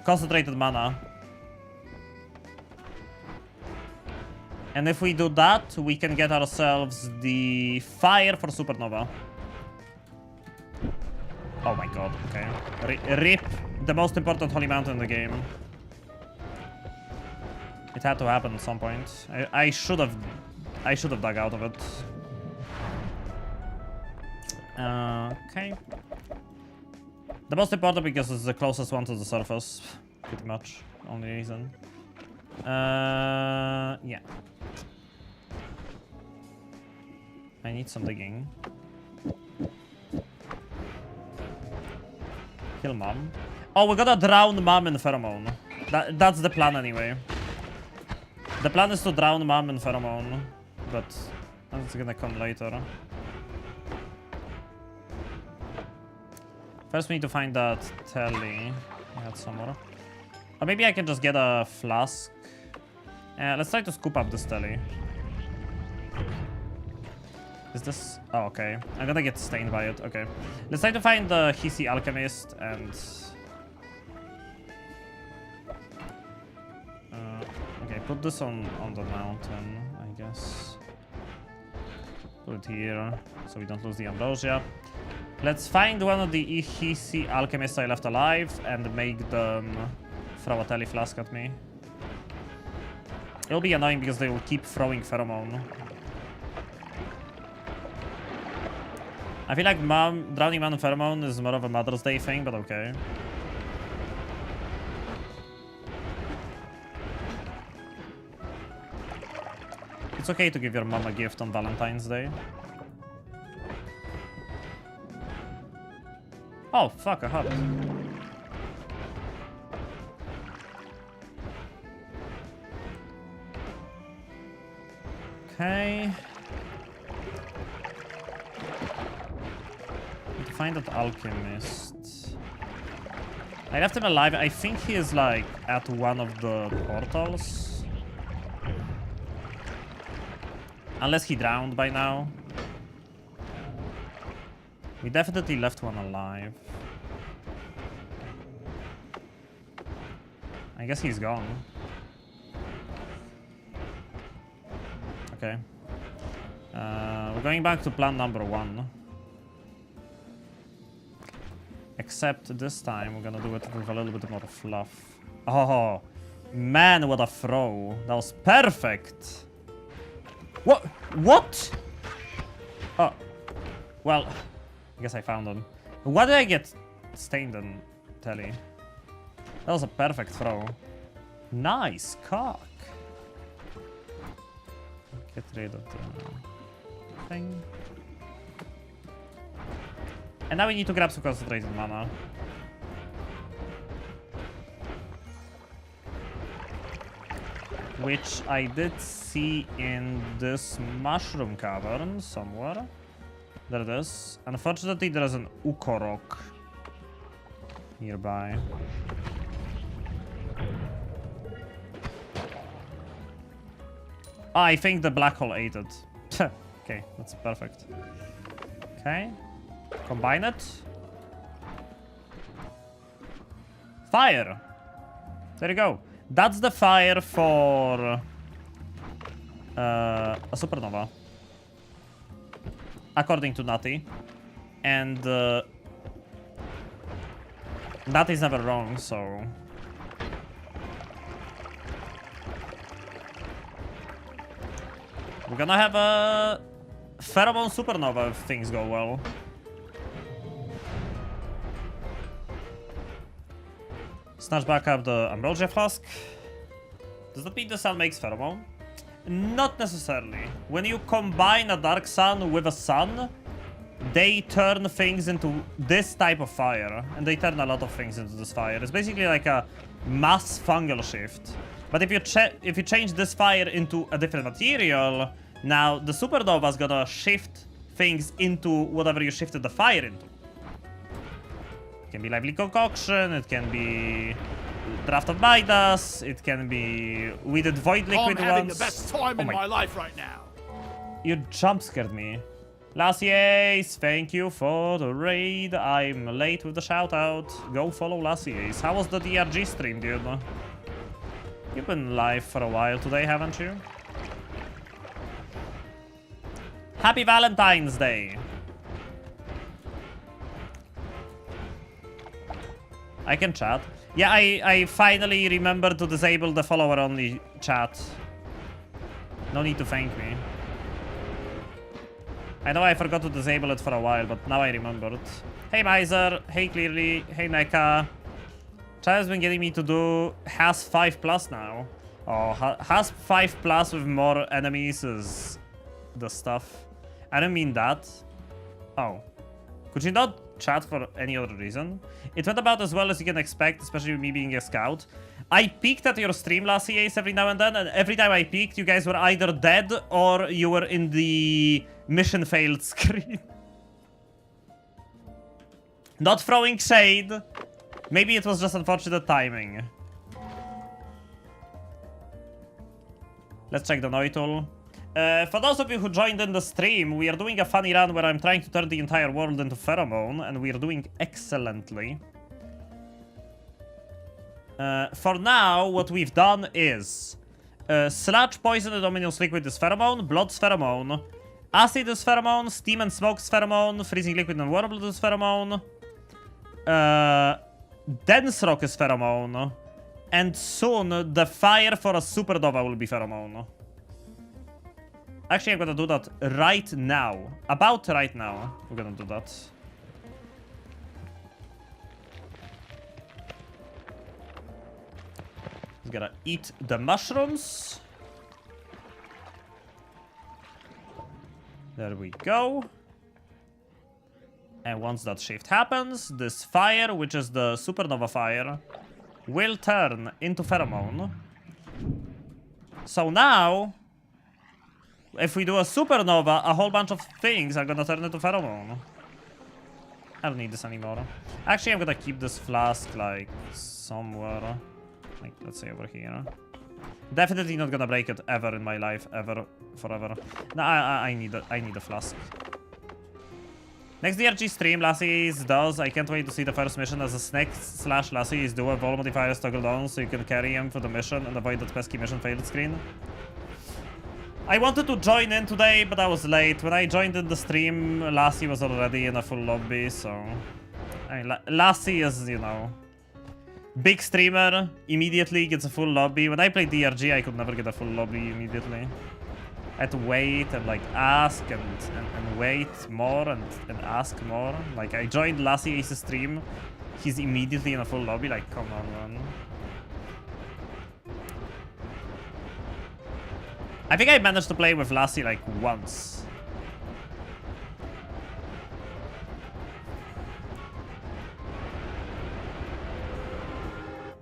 concentrated mana. And if we do that, we can get ourselves the fire for Supernova. Oh my god, okay. Rip the most important holy mountain in the game. It had to happen at some point. I should have dug out of it. Okay. The most important because it's the closest one to the surface. Pretty much. Only reason. Yeah. I need some digging. Kill mom. Oh, we gotta drown mom in pheromone. That's the plan anyway. The plan is to drown Mom and Pheromone, but that's gonna come later. First we need to find that telly. I had somewhere. Or maybe I can just get a flask. Let's try to scoop up this telly. Is this... Oh, okay. I'm gonna get stained by it. Okay. Let's try to find the Hissy Alchemist and... okay, put this on the mountain, I guess. Put it here, so we don't lose the ambrosia. Let's find one of the Hissy Alchemists I left alive and make them throw a telly flask at me. It'll be annoying because they will keep throwing Pheromone. I feel like drowning Man and Pheromone is more of a Mother's Day thing, but okay. It's okay to give your mom a gift on Valentine's Day. Oh, fuck, a hut. Okay. Need to find that alchemist. I left him alive. I think he is like at one of the portals. Unless he drowned by now. We definitely left one alive. I guess he's gone. Okay. We're going back to plan number 1. Except this time we're gonna do it with a little bit more fluff. Oh, man, what a throw. That was perfect. What? What? Oh. Well, I guess I found him. Why did I get stained on telly? That was a perfect throw. Nice cock. Get rid of the thing. And now we need to grab some concentrated mana. Which I did see in this mushroom cavern somewhere. There it is. Unfortunately, there is an Ukorok nearby. I think the black hole ate it. Okay, that's perfect. Okay. Combine it. Fire! There you go. That's the fire for a supernova. According to Nutty. And Nutty's never wrong, so... We're gonna have a Pheromone supernova if things go well. Snatch back up the ambrosia flask. Does that mean the sun makes Pheromone? Not necessarily. When you combine a dark sun with a sun, they turn things into this type of fire. And they turn a lot of things into this fire. It's basically like a mass fungal shift. But if you change this fire into a different material, now the supernova is gonna shift things into whatever you shifted the fire into. It can be lively concoction, it can be draft of Midas, it can be weeded void liquid I'm having once. the best time in my life right now. You jump scared me. Lassiace, thank you for the raid. I'm late with the shout out. Go follow Lassiace. How was the DRG stream, dude? You've been live for a while today, haven't you? Happy Valentine's Day! I can chat. Yeah, I finally remembered to disable the follower-only chat. No need to thank me. I know I forgot to disable it for a while, but now I remembered. Hey Miser, hey Clearly, hey Neka. Chat has been getting me to do has 5+ now. Oh, has 5+ with more enemies is the stuff. I don't mean that. Oh. Could you not chat for any other reason. It went about as well as you can expect, especially me being a scout. I peeked at your stream last Ace every now and then, and every time I peeked, you guys were either dead or you were in the mission failed screen. Not throwing shade. Maybe it was just unfortunate timing. Let's check the noita. For those of you who joined in the stream, we are doing a funny run where I'm trying to turn the entire world into Pheromone, and we are doing excellently. For now, what we've done is... sludge, poison, and ominous liquid is Pheromone, blood's Pheromone, acid is Pheromone, steam and smoke is Pheromone, freezing liquid and warm blood is Pheromone, dense rock is Pheromone, and soon the fire for a supernova will be Pheromone. Actually, I'm gonna do that right now. About right now, we're gonna do that. He's gonna eat the mushrooms. There we go. And once that shift happens, this fire, which is the supernova fire, will turn into Pheromone. So now, if we do a supernova, a whole bunch of things are gonna turn into Pheromone. I don't need this anymore. Actually, I'm gonna keep this flask, like, somewhere. Like, let's say over here. Definitely not gonna break it ever in my life, ever, forever. No, I need a flask. Next DRG stream, Lassie's does. I can't wait to see the first mission as a snake/Lassie's duo vol modifiers toggled on so you can carry him for the mission and avoid that pesky mission failed screen. I wanted to join in today, but I was late. When I joined in the stream, Lassie was already in a full lobby, so... I mean, Lassie is, you know... big streamer, immediately gets a full lobby. When I played DRG, I could never get a full lobby immediately. I had to wait and, like, ask and wait more and ask more. Like, I joined Lassie Ace's stream. He's immediately in a full lobby. Like, come on, man. I think I managed to play with Lassie like once.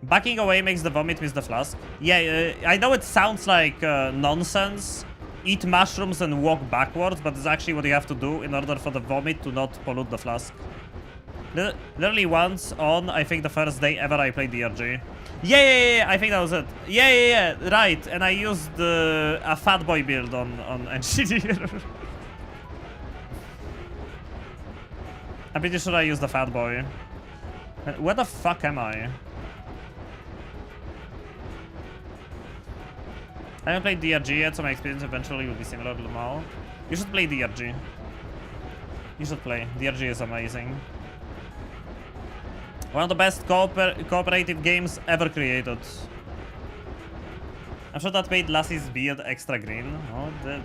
Backing away makes the vomit miss the flask. Yeah, I know it sounds like nonsense. Eat mushrooms and walk backwards, but it's actually what you have to do in order for the vomit to not pollute the flask. Literally once on, I think the first day ever I played DRG. Yeah, I think that was it. Yeah, right. And I used a fat boy build on engineer. I'm pretty sure I used the fat boy. Where the fuck am I? I haven't played DRG yet, so my experience eventually will be similar to Lamal. You should play DRG. You should play. DRG is amazing. One of the best cooperative games ever created. I'm sure that made Lassie's beard extra green. Oh, it did.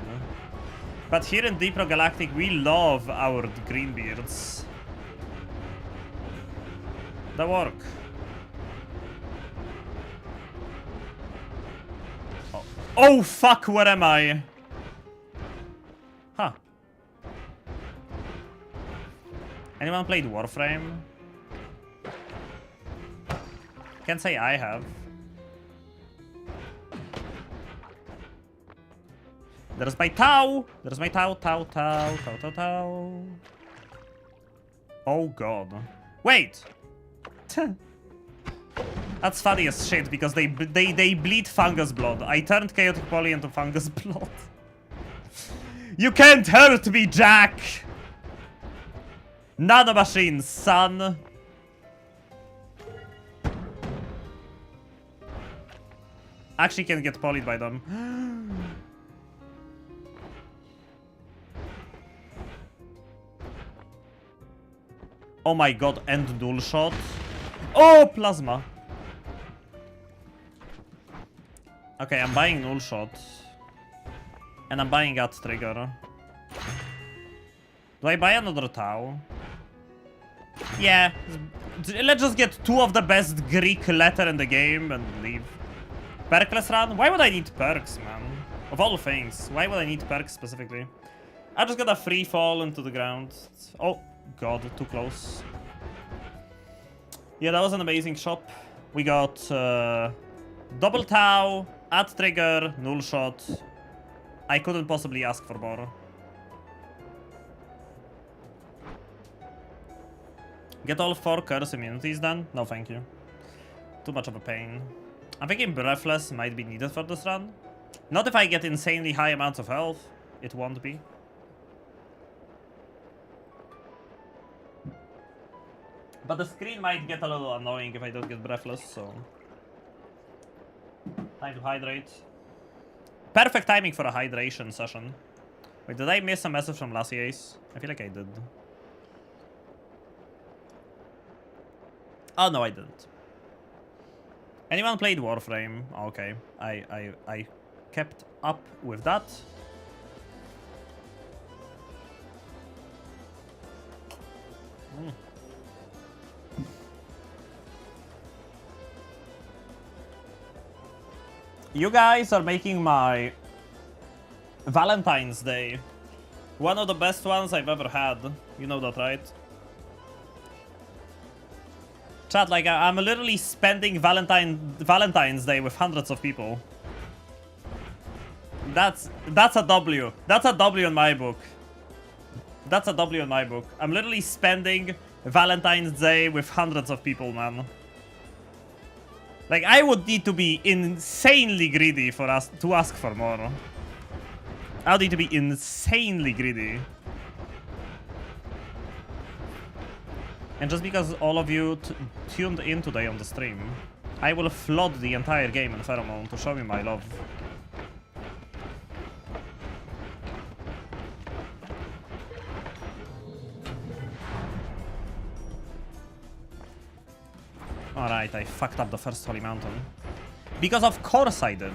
But here in Deep Rock Galactic, we love our green beards. They work. Oh fuck, where am I? Huh. Anyone played Warframe? Can't say I have. There's my Tau! There's my Tau. Oh god. Wait! That's funny as shit, because they bleed fungus blood. I turned Chaotic Poly into fungus blood. You can't hurt me, Jack! Nanomachines, son! Actually can get polyed by them. Oh my god, and dual shot. Oh, plasma. Okay, I'm buying null shot. And I'm buying Gut Trigger. Do I buy another Tau? Yeah. Let's just get 2 of the best Greek letter in the game and leave. Perkless run? Why would I need perks, man? Of all things, why would I need perks specifically? I'm just gonna free fall into the ground. Oh, God, too close. Yeah, that was an amazing shop. We got double Tau, add trigger, null shot. I couldn't possibly ask for more. Get all 4 curse immunities then? No, thank you. Too much of a pain. I'm thinking Breathless might be needed for this run. Not if I get insanely high amounts of health. It won't be. But the screen might get a little annoying if I don't get Breathless, so... Time to hydrate. Perfect timing for a hydration session. Wait, did I miss a message from Lassie Ace? I feel like I did. Oh, no, I didn't. Anyone played Warframe? Okay, I kept up with that. You guys are making my Valentine's Day one of the best ones I've ever had. You know that, right? Chat, like, I'm literally spending Valentine's Day with hundreds of people. That's a W. That's a W in my book. That's a W in my book. I'm literally spending Valentine's Day with hundreds of people, man. Like, I would need to be insanely greedy for us to ask for more. I would need to be insanely greedy. And just because all of you tuned in today on the stream, I will flood the entire game in Pheromone to show you my love. Alright, I fucked up the first Holy Mountain. Because of course I did.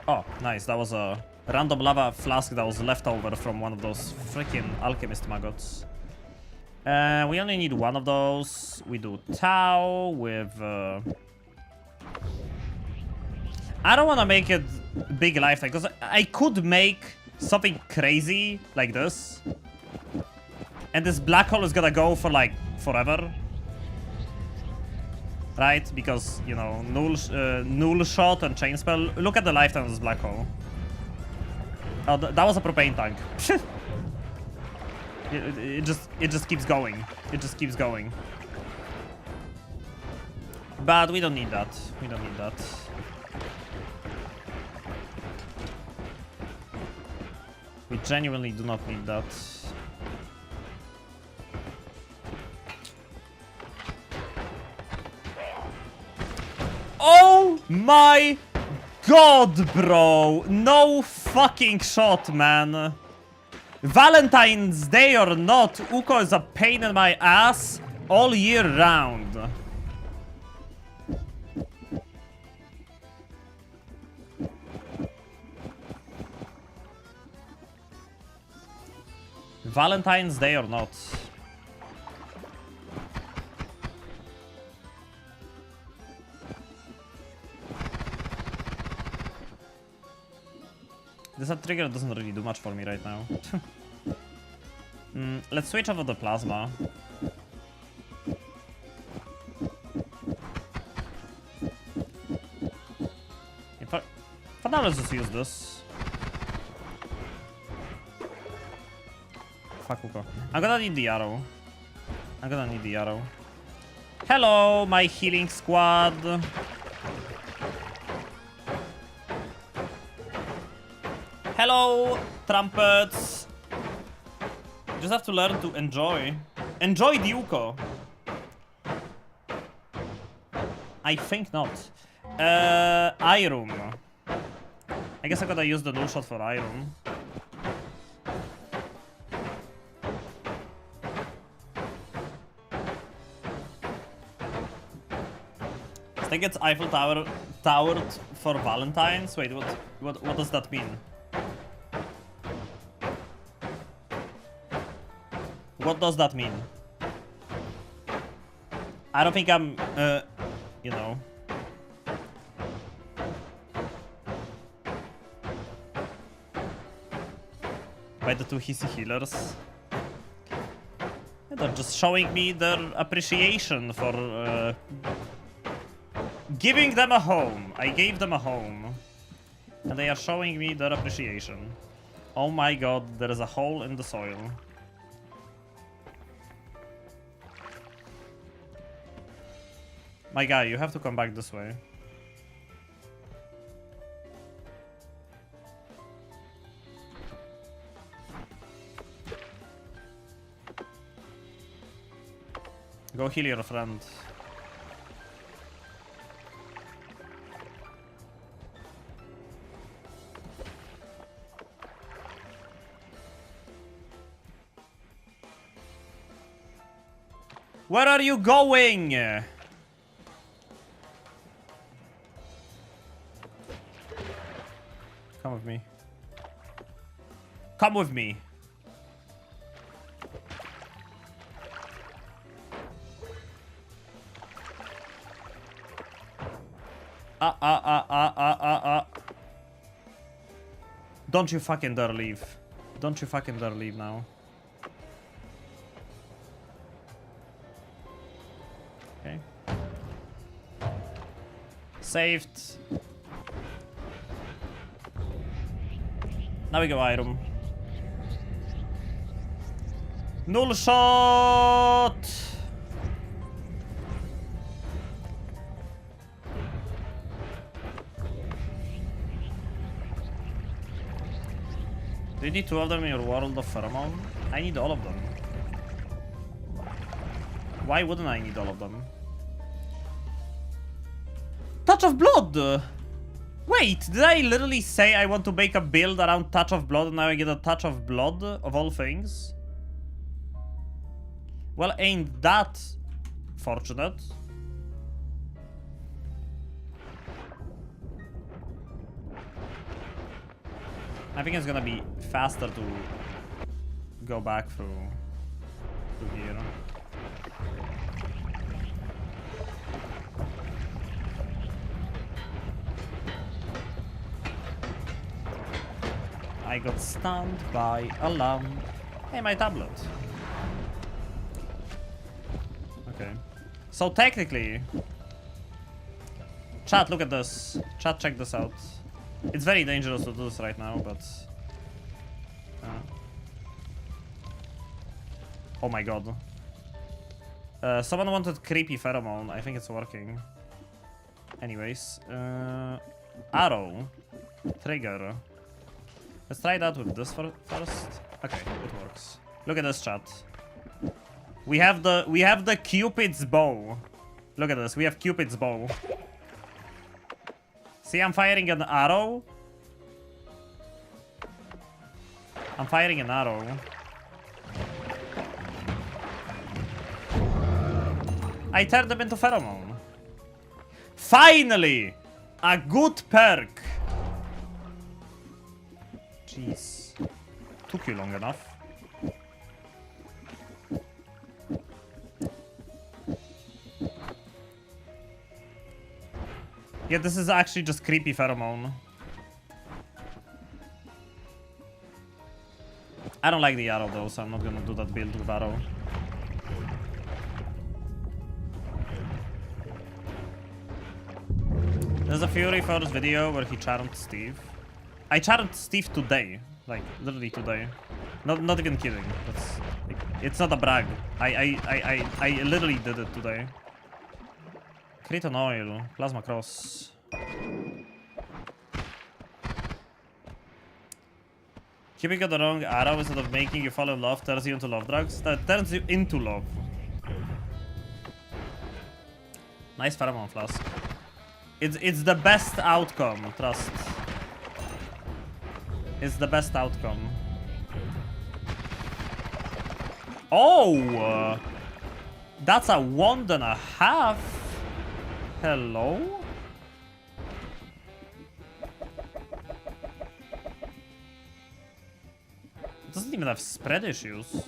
Oh, nice. That was a random lava flask that was left over from one of those freaking alchemist maggots. We only need one of those. We do Tau with... I don't want to make it big lifetime, because I could make something crazy like this. And this black hole is gonna go for, like, forever. Right? Because, you know, null shot and chain spell. Look at the lifetime of this black hole. Oh, that was a propane tank. it just keeps going. It just keeps going. But we don't need that. We don't need that. We genuinely do not need that. Oh my god, bro! No fucking shot, man. Valentine's Day or not, Uko is a pain in my ass all year round. Valentine's Day or not. This trigger doesn't really do much for me right now. Let's switch off of the plasma. For now, let's just use this. Fuck, Uko. I'm gonna need the arrow. I'm gonna need the arrow. Hello, my healing squad. Hello, trumpets. You just have to learn to enjoy. Enjoy the Uko. I think not. Eye room. I guess I gotta use the null shot for eye room. I think it's Eiffel Towered for Valentine's. Wait, what does that mean? What does that mean? I don't think I'm, you know. by the two hissy healers. And they're just showing me their appreciation for giving them a home. I gave them a home. And they are showing me their appreciation. Oh my god, there is a hole in the soil. My guy, you have to come back this way. Go heal your friend. Where are you going? Come with me. Come with me. Don't you fucking dare leave. Don't you fucking dare leave now. Okay. Saved. Now we go item. Null shot! Do you need two of them in your world of Pheromone? I need all of them. Why wouldn't I need all of them? Touch of Blood! Wait, did I literally say I want to make a build around Touch of Blood and now I get a Touch of Blood, of all things? Well, ain't that fortunate? I think it's gonna be faster to go back through here. I got stunned by a lamp. Hey, my tablet. Okay. So technically... Chat, look at this. Chat, check this out. It's very dangerous to do this right now, but... Oh my god. Someone wanted creepy pheromone. I think it's working. Anyways. Arrow. Trigger. Let's try that with this first. Okay, it works. Look at this, chat. We have the Cupid's bow. Look at this. We have Cupid's bow. See, I'm firing an arrow. I'm firing an arrow. I turned them into pheromone. Finally! A good perk. Jeez. Took you long enough. Yeah, this is actually just creepy pheromone. I don't like the arrow though, so I'm not gonna do that build with arrow. There's a Fury Force video where he charmed Steve. I charmed Steve today. Like, literally today. Not even kidding. That's, like, it's not a brag. I literally did it today. Crit on oil. Plasma cross. Keeping the wrong arrow instead of making you fall in love turns you into love drugs. That turns you into love. Nice pheromone flask. It's the best outcome, trust. It's the best outcome. Oh! That's a 1.5. Hello? It doesn't even have spread issues.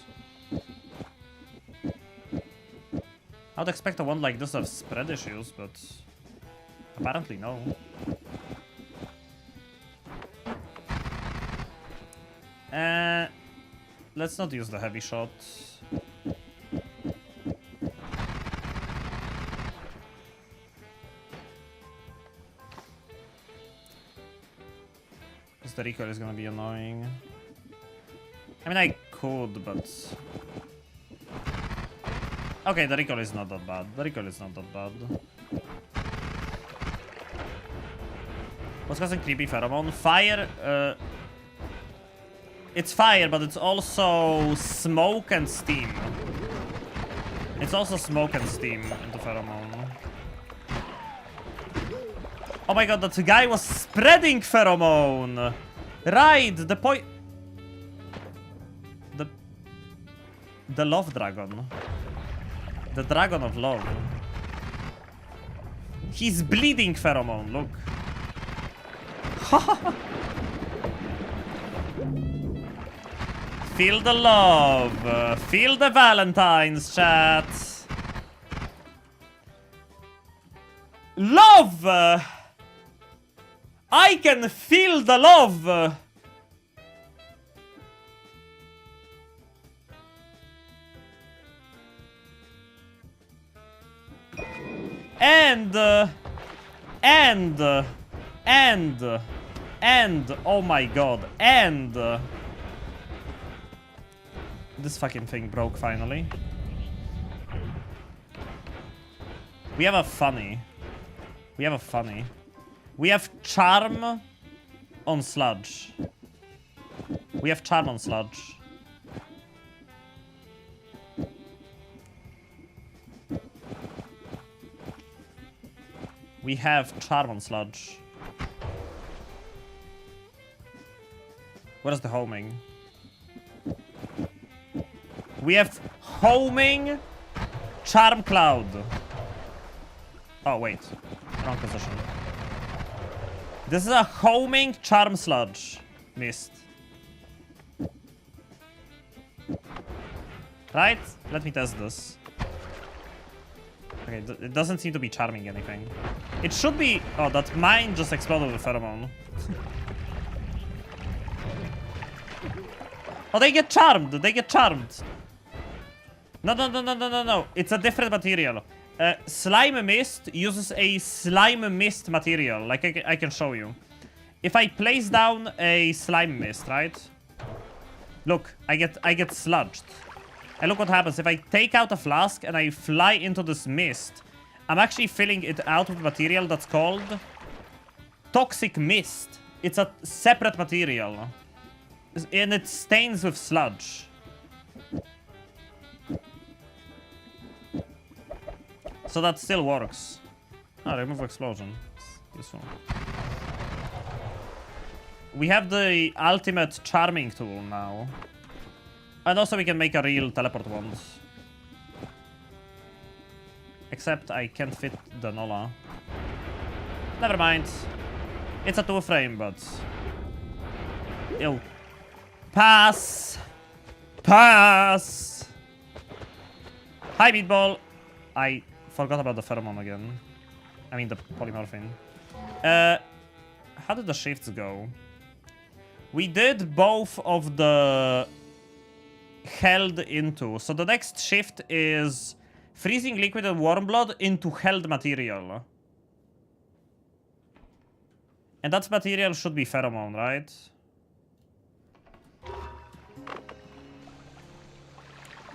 I would expect a one like this to have spread issues, but apparently no. let's not use the heavy shot. Because the recoil is gonna be annoying. I mean, I could, but... Okay, the recoil is not that bad. The recoil is not that bad. What's causing creepy pheromone? Fire, it's fire, but it's also smoke and steam. It's also smoke and steam into pheromone. Oh my god, that guy was spreading pheromone! Right, the point... The love dragon. The dragon of love. He's bleeding pheromone, look. Feel the love. Feel the Valentine's, chat. Love! I can feel the love! And, oh my god, this fucking thing broke finally. We have a funny. We have a funny. We have charm on sludge. We have charm on sludge. We have charm on sludge. What is the homing? We have homing charm cloud. Oh wait, wrong position. This is a homing charm sludge mist. Right? Let me test this. Okay, it doesn't seem to be charming anything. It should be... Oh, that mine just exploded with pheromone. Oh, they get charmed. They get charmed. No. It's a different material. Slime mist uses a slime mist material. Like I can show you. If I place down a slime mist, right? Look, I get sludged. And look what happens. If I take out a flask and I fly into this mist, I'm actually filling it out with material that's called toxic mist. It's a separate material. And it stains with sludge. So that still works. Oh, remove explosion. It's useful. We have the ultimate charming tool now. And also we can make a real teleport wand. Except I can't fit the Nola. Never mind. It's a 2-frame, but... Ew. Pass! Pass! Hi, Meatball! I forgot about the pheromone again. I mean the polymorphine. How did the shifts go? We did both of the... held into. So the next shift is freezing liquid and warm blood into held material. And that material should be pheromone, right?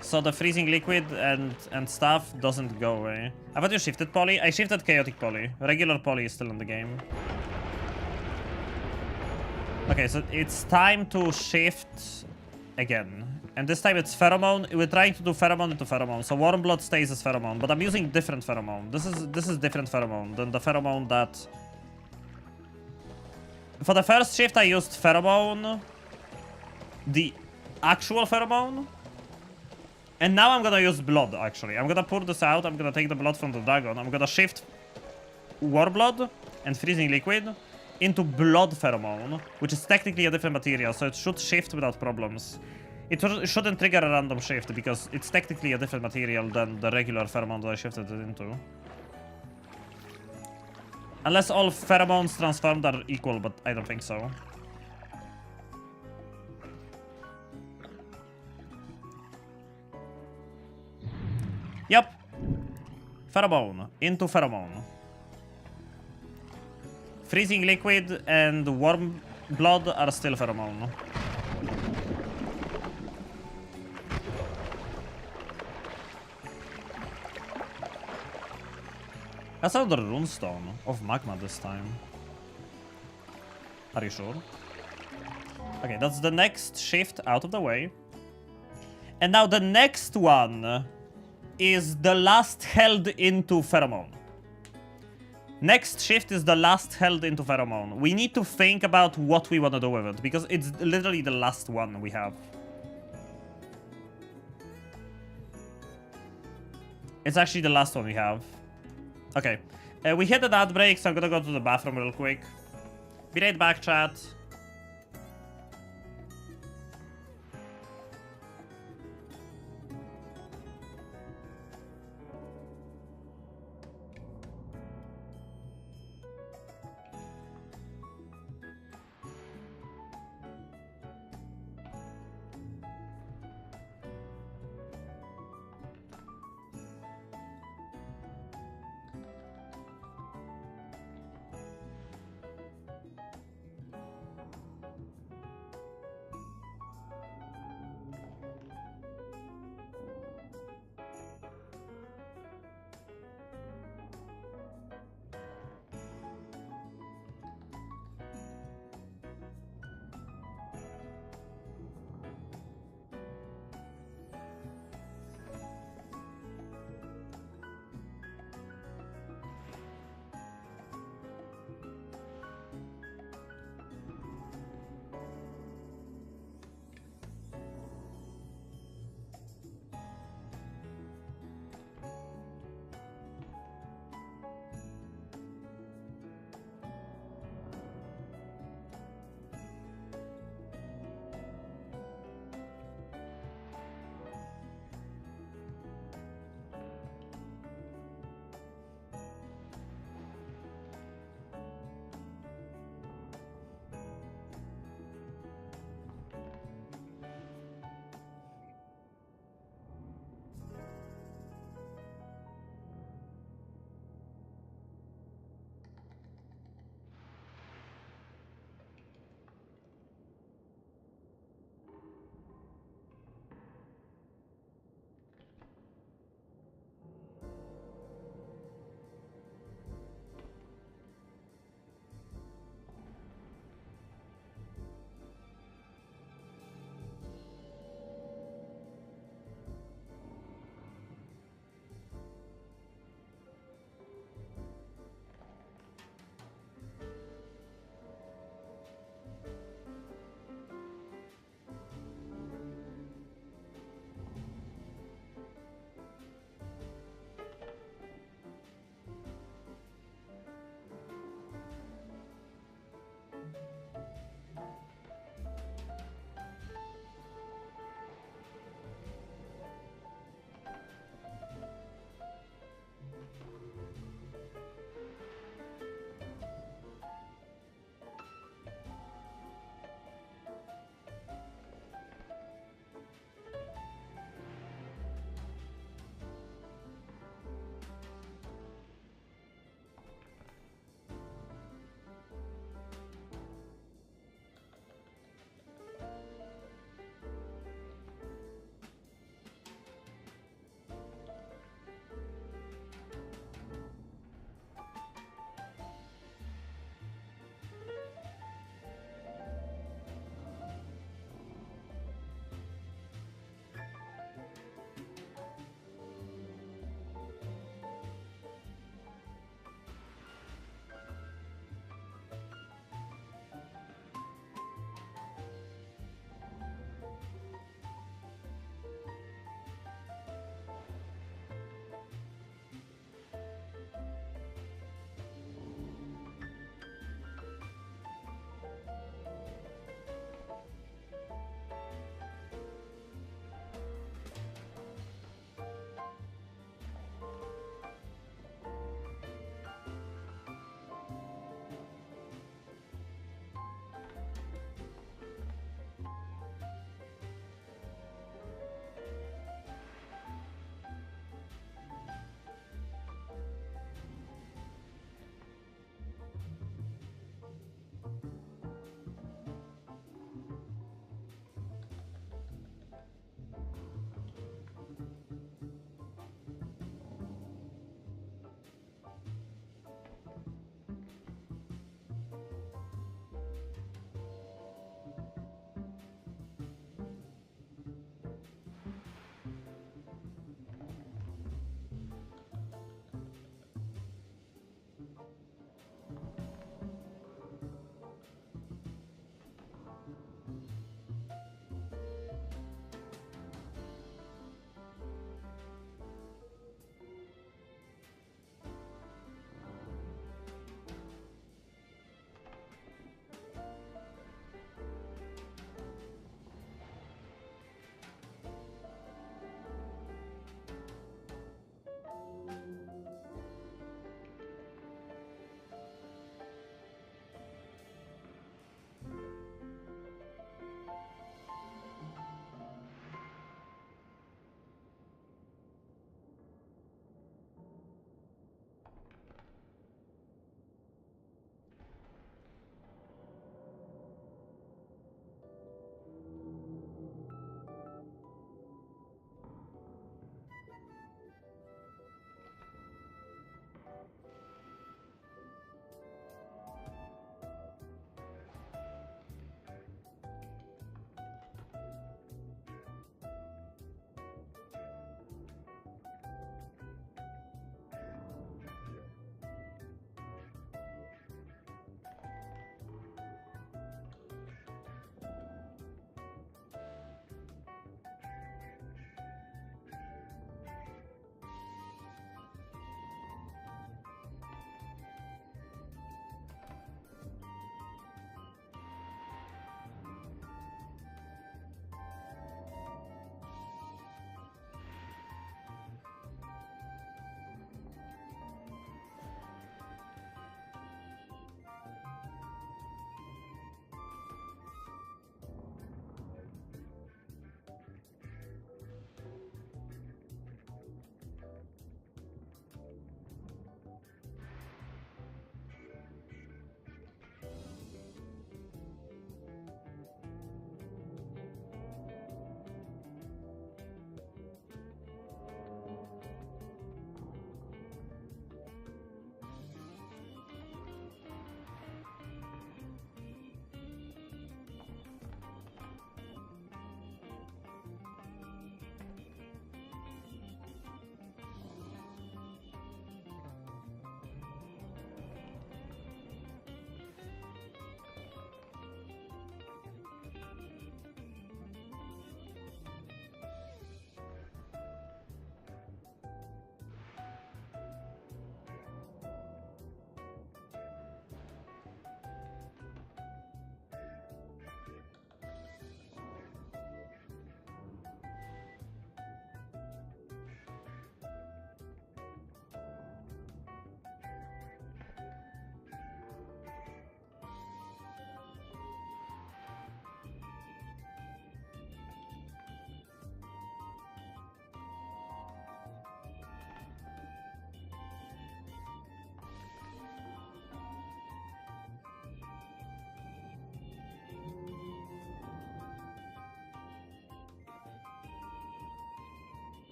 So the freezing liquid and stuff doesn't go away. I thought you shifted poly. I shifted chaotic poly. Regular poly is still in the game. Okay, so it's time to shift again. And this time it's pheromone. We're trying to do pheromone into pheromone. So warm blood stays as pheromone, but I'm using different pheromone. This is different pheromone than the pheromone that... For the first shift I used pheromone. The actual pheromone. And now I'm gonna use blood, actually. I'm gonna pour this out. I'm gonna take the blood from the dragon. I'm gonna shift war blood and freezing liquid into blood pheromone, which is technically a different material, so it should shift without problems. It shouldn't trigger a random shift because it's technically a different material than the regular pheromone that I shifted it into. Unless all pheromones transformed are equal, but I don't think so. Yep. Pheromone. Into pheromone. Freezing liquid and warm blood are still pheromone. That's another runestone of magma this time. Are you sure? Okay, that's the next shift out of the way. And now the next one is the last held into pheromone. Next shift is the last held into pheromone. We need to think about what we want to do with it, because it's literally the last one we have. It's actually the last one we have. Okay. We hit an ad break, so I'm gonna go to the bathroom real quick. Be right back, chat.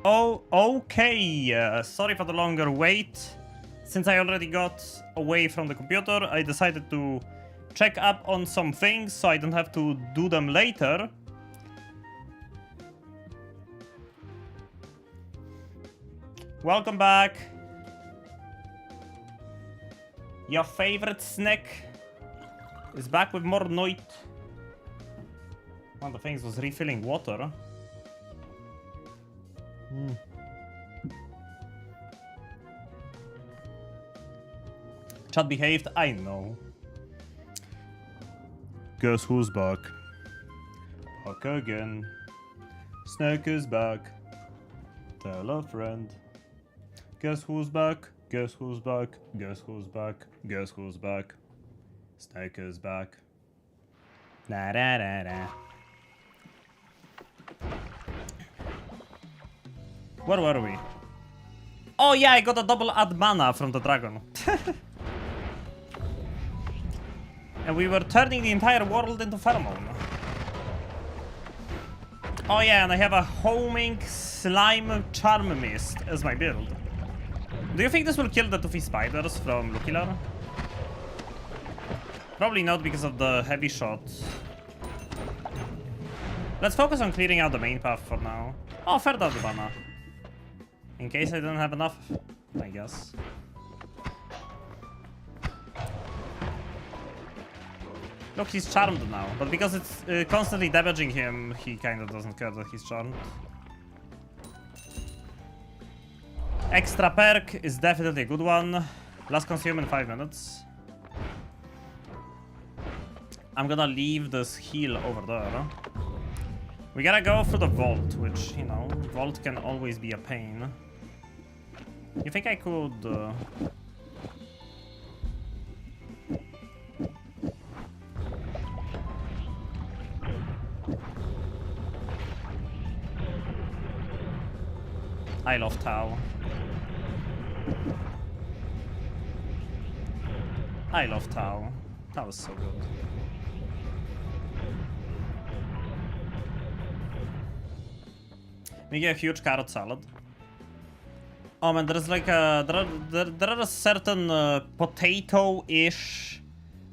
Oh, okay. Sorry for the longer wait. Since I already got away from the computer, I decided to check up on some things so I don't have to do them later. Welcome back. Your favorite snack is back with more noita. One of the things was refilling water. Chat behaved, I know. Guess who's back? Back again. Snake is back. Tell a friend. Guess who's back? Guess who's back? Guess who's back? Guess who's back? Snake is back. Da da da da. Where were we? Oh yeah, I got a double add mana from the dragon. And we were turning the entire world into Pheromone. Oh yeah, and I have a homing slime charm mist as my build. Do you think this will kill the toothy spiders from Lukilar? Probably not because of the heavy shot. Let's focus on clearing out the main path for now. Oh, fair double mana. In case I don't have enough, I guess. Look, he's charmed now, but because it's constantly damaging him, he kind of doesn't care that he's charmed. Extra perk is definitely a good one. Last consume in 5 minutes. I'm gonna leave this heal over there. We gotta go through the vault, which, you know, vault can always be a pain. You think I could... I love Tau. I love Tau. That was so good. We get a huge carrot salad. Oh man, there's like a... There are a certain potato-ish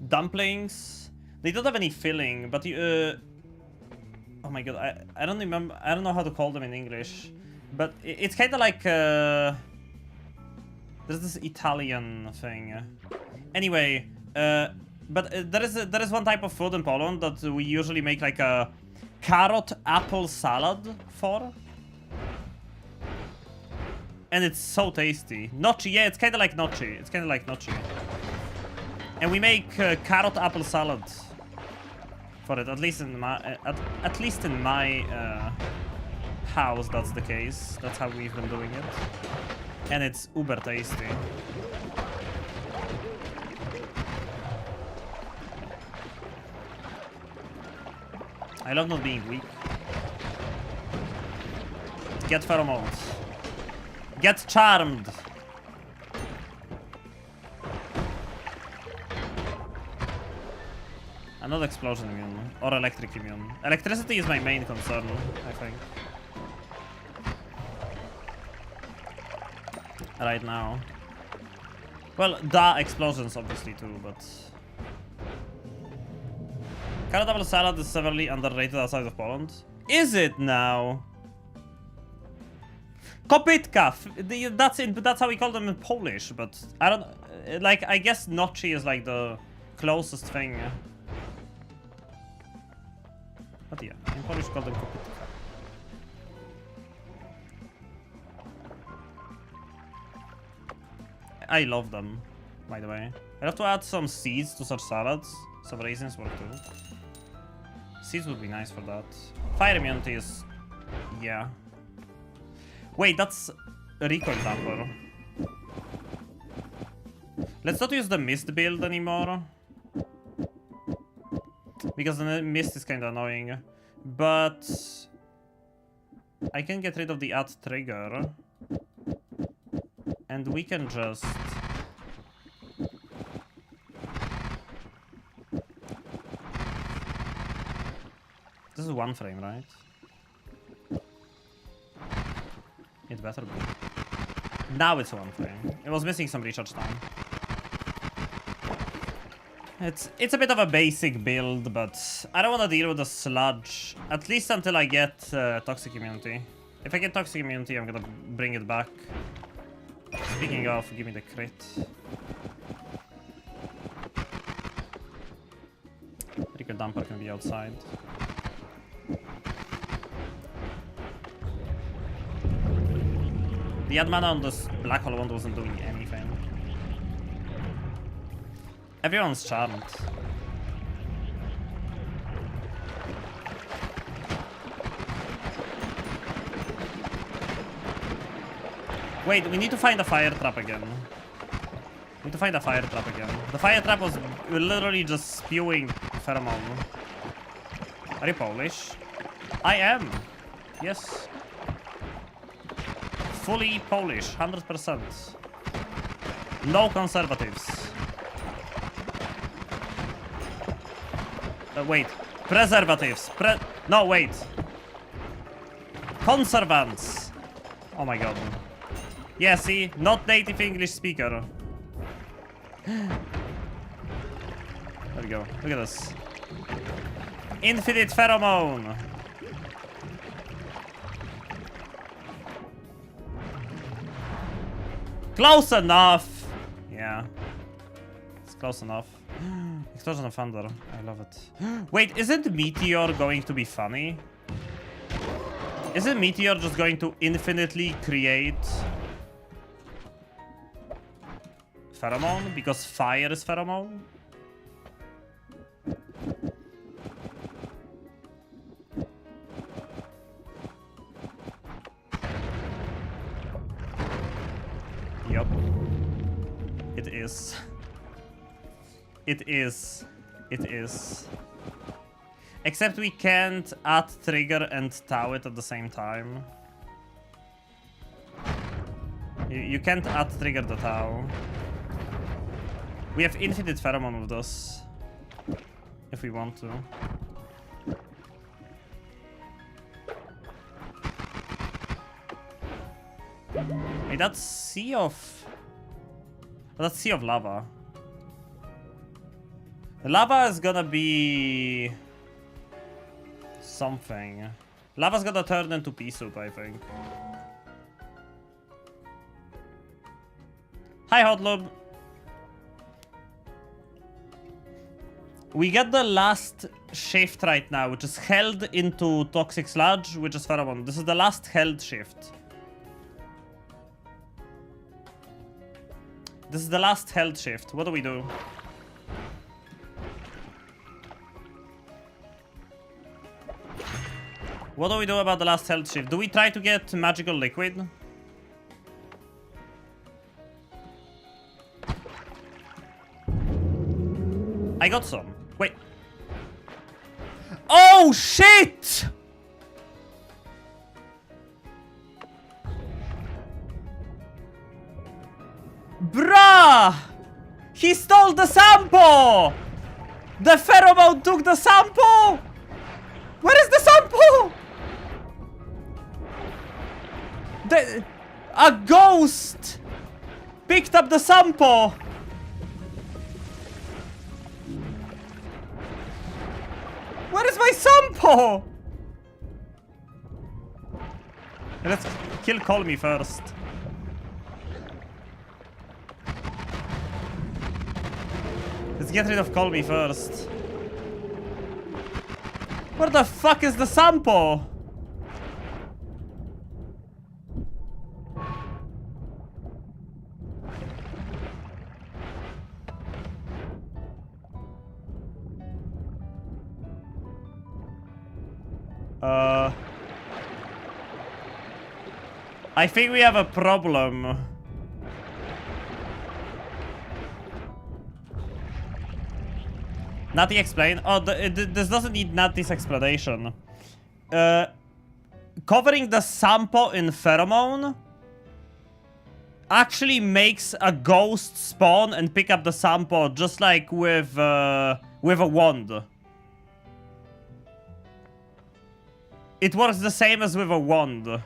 dumplings. They don't have any filling, but you... oh my god, I don't remember... I don't know how to call them in English. But it's kind of like... there's this Italian thing. Anyway, but there is one type of food in Poland that we usually make like a carrot apple salad for. And it's so tasty. Gnocchi, yeah, it's kind of like gnocchi. It's kind of like gnocchi. And we make carrot apple salad for it. At least in my house, that's the case. That's how we've been doing it. And it's uber tasty. I love not being weak. Get pheromones. Get charmed. I'm not explosion immune or electric immune. Electricity is my main concern, I think. Right now. Well, explosions obviously too, but... Carrot apple salad is severely underrated outside of Poland. Is it now? Kopytka! That's how we call them in Polish, but I don't... Like, I guess gnocchi is like the closest thing. But yeah, in Polish we call them kopytka. I love them, by the way. I have to add some seeds to such salads. Some raisins work too. Seeds would be nice for that. Fire immunity is... yeah. Wait, that's a recoil damper. Let's not use the mist build anymore. Because the mist is kind of annoying. But... I can get rid of the add trigger. And we can just... This is one frame, right? It better be. Now it's one thing. It was missing some recharge time. It's a bit of a basic build, but I don't want to deal with the sludge. At least until I get toxic immunity. If I get toxic immunity, I'm gonna bring it back. Speaking of, give me the crit. Ricker Dumper can be outside. The ad mana on this black hole one wasn't doing anything. Everyone's charmed. Wait, we need to find a fire trap again. We need to find a fire trap again. The fire trap was literally just spewing pheromone. Are you Polish? I am. Yes. Fully Polish, 100%. No conservatives. Wait. Preservatives. No, wait. Conservants. Oh my god. Yeah, see? Not native English speaker. There we go. Look at this. Infinite pheromone. Close enough. Yeah. It's close enough. Explosion of Thunder. I love it. Wait, isn't Meteor going to be funny? Isn't Meteor just going to infinitely create pheromone? Because fire is pheromone? Yup. It is. It is. It is. Except we can't add trigger and tow it at the same time. You can't add trigger the tow. We have infinite pheromone with us. If we want to. Hey, that's sea of... That's sea of lava. The lava is gonna be... something. Lava's gonna turn into pea soup, I think. Hi, Hotlub. We get the last shift right now, which is held into Toxic Sludge, which is Pheromone. This is the last held shift. This is the last held shift. What do we do? What do we do about the last held shift? Do we try to get magical liquid? I got some. Wait. Oh, shit! Bruh! He stole the sample! The pheromone took the sample! Where is the sample? A ghost picked up the sample! Where is my sample? Let's kill Call Me first. Let's get rid of Call Me first. Where the fuck is the sample? I think we have a problem. Natty explain. Oh, this doesn't need Natty's explanation. Covering the sample in pheromone actually makes a ghost spawn and pick up the sample, just like with a wand. It works the same as with a wand.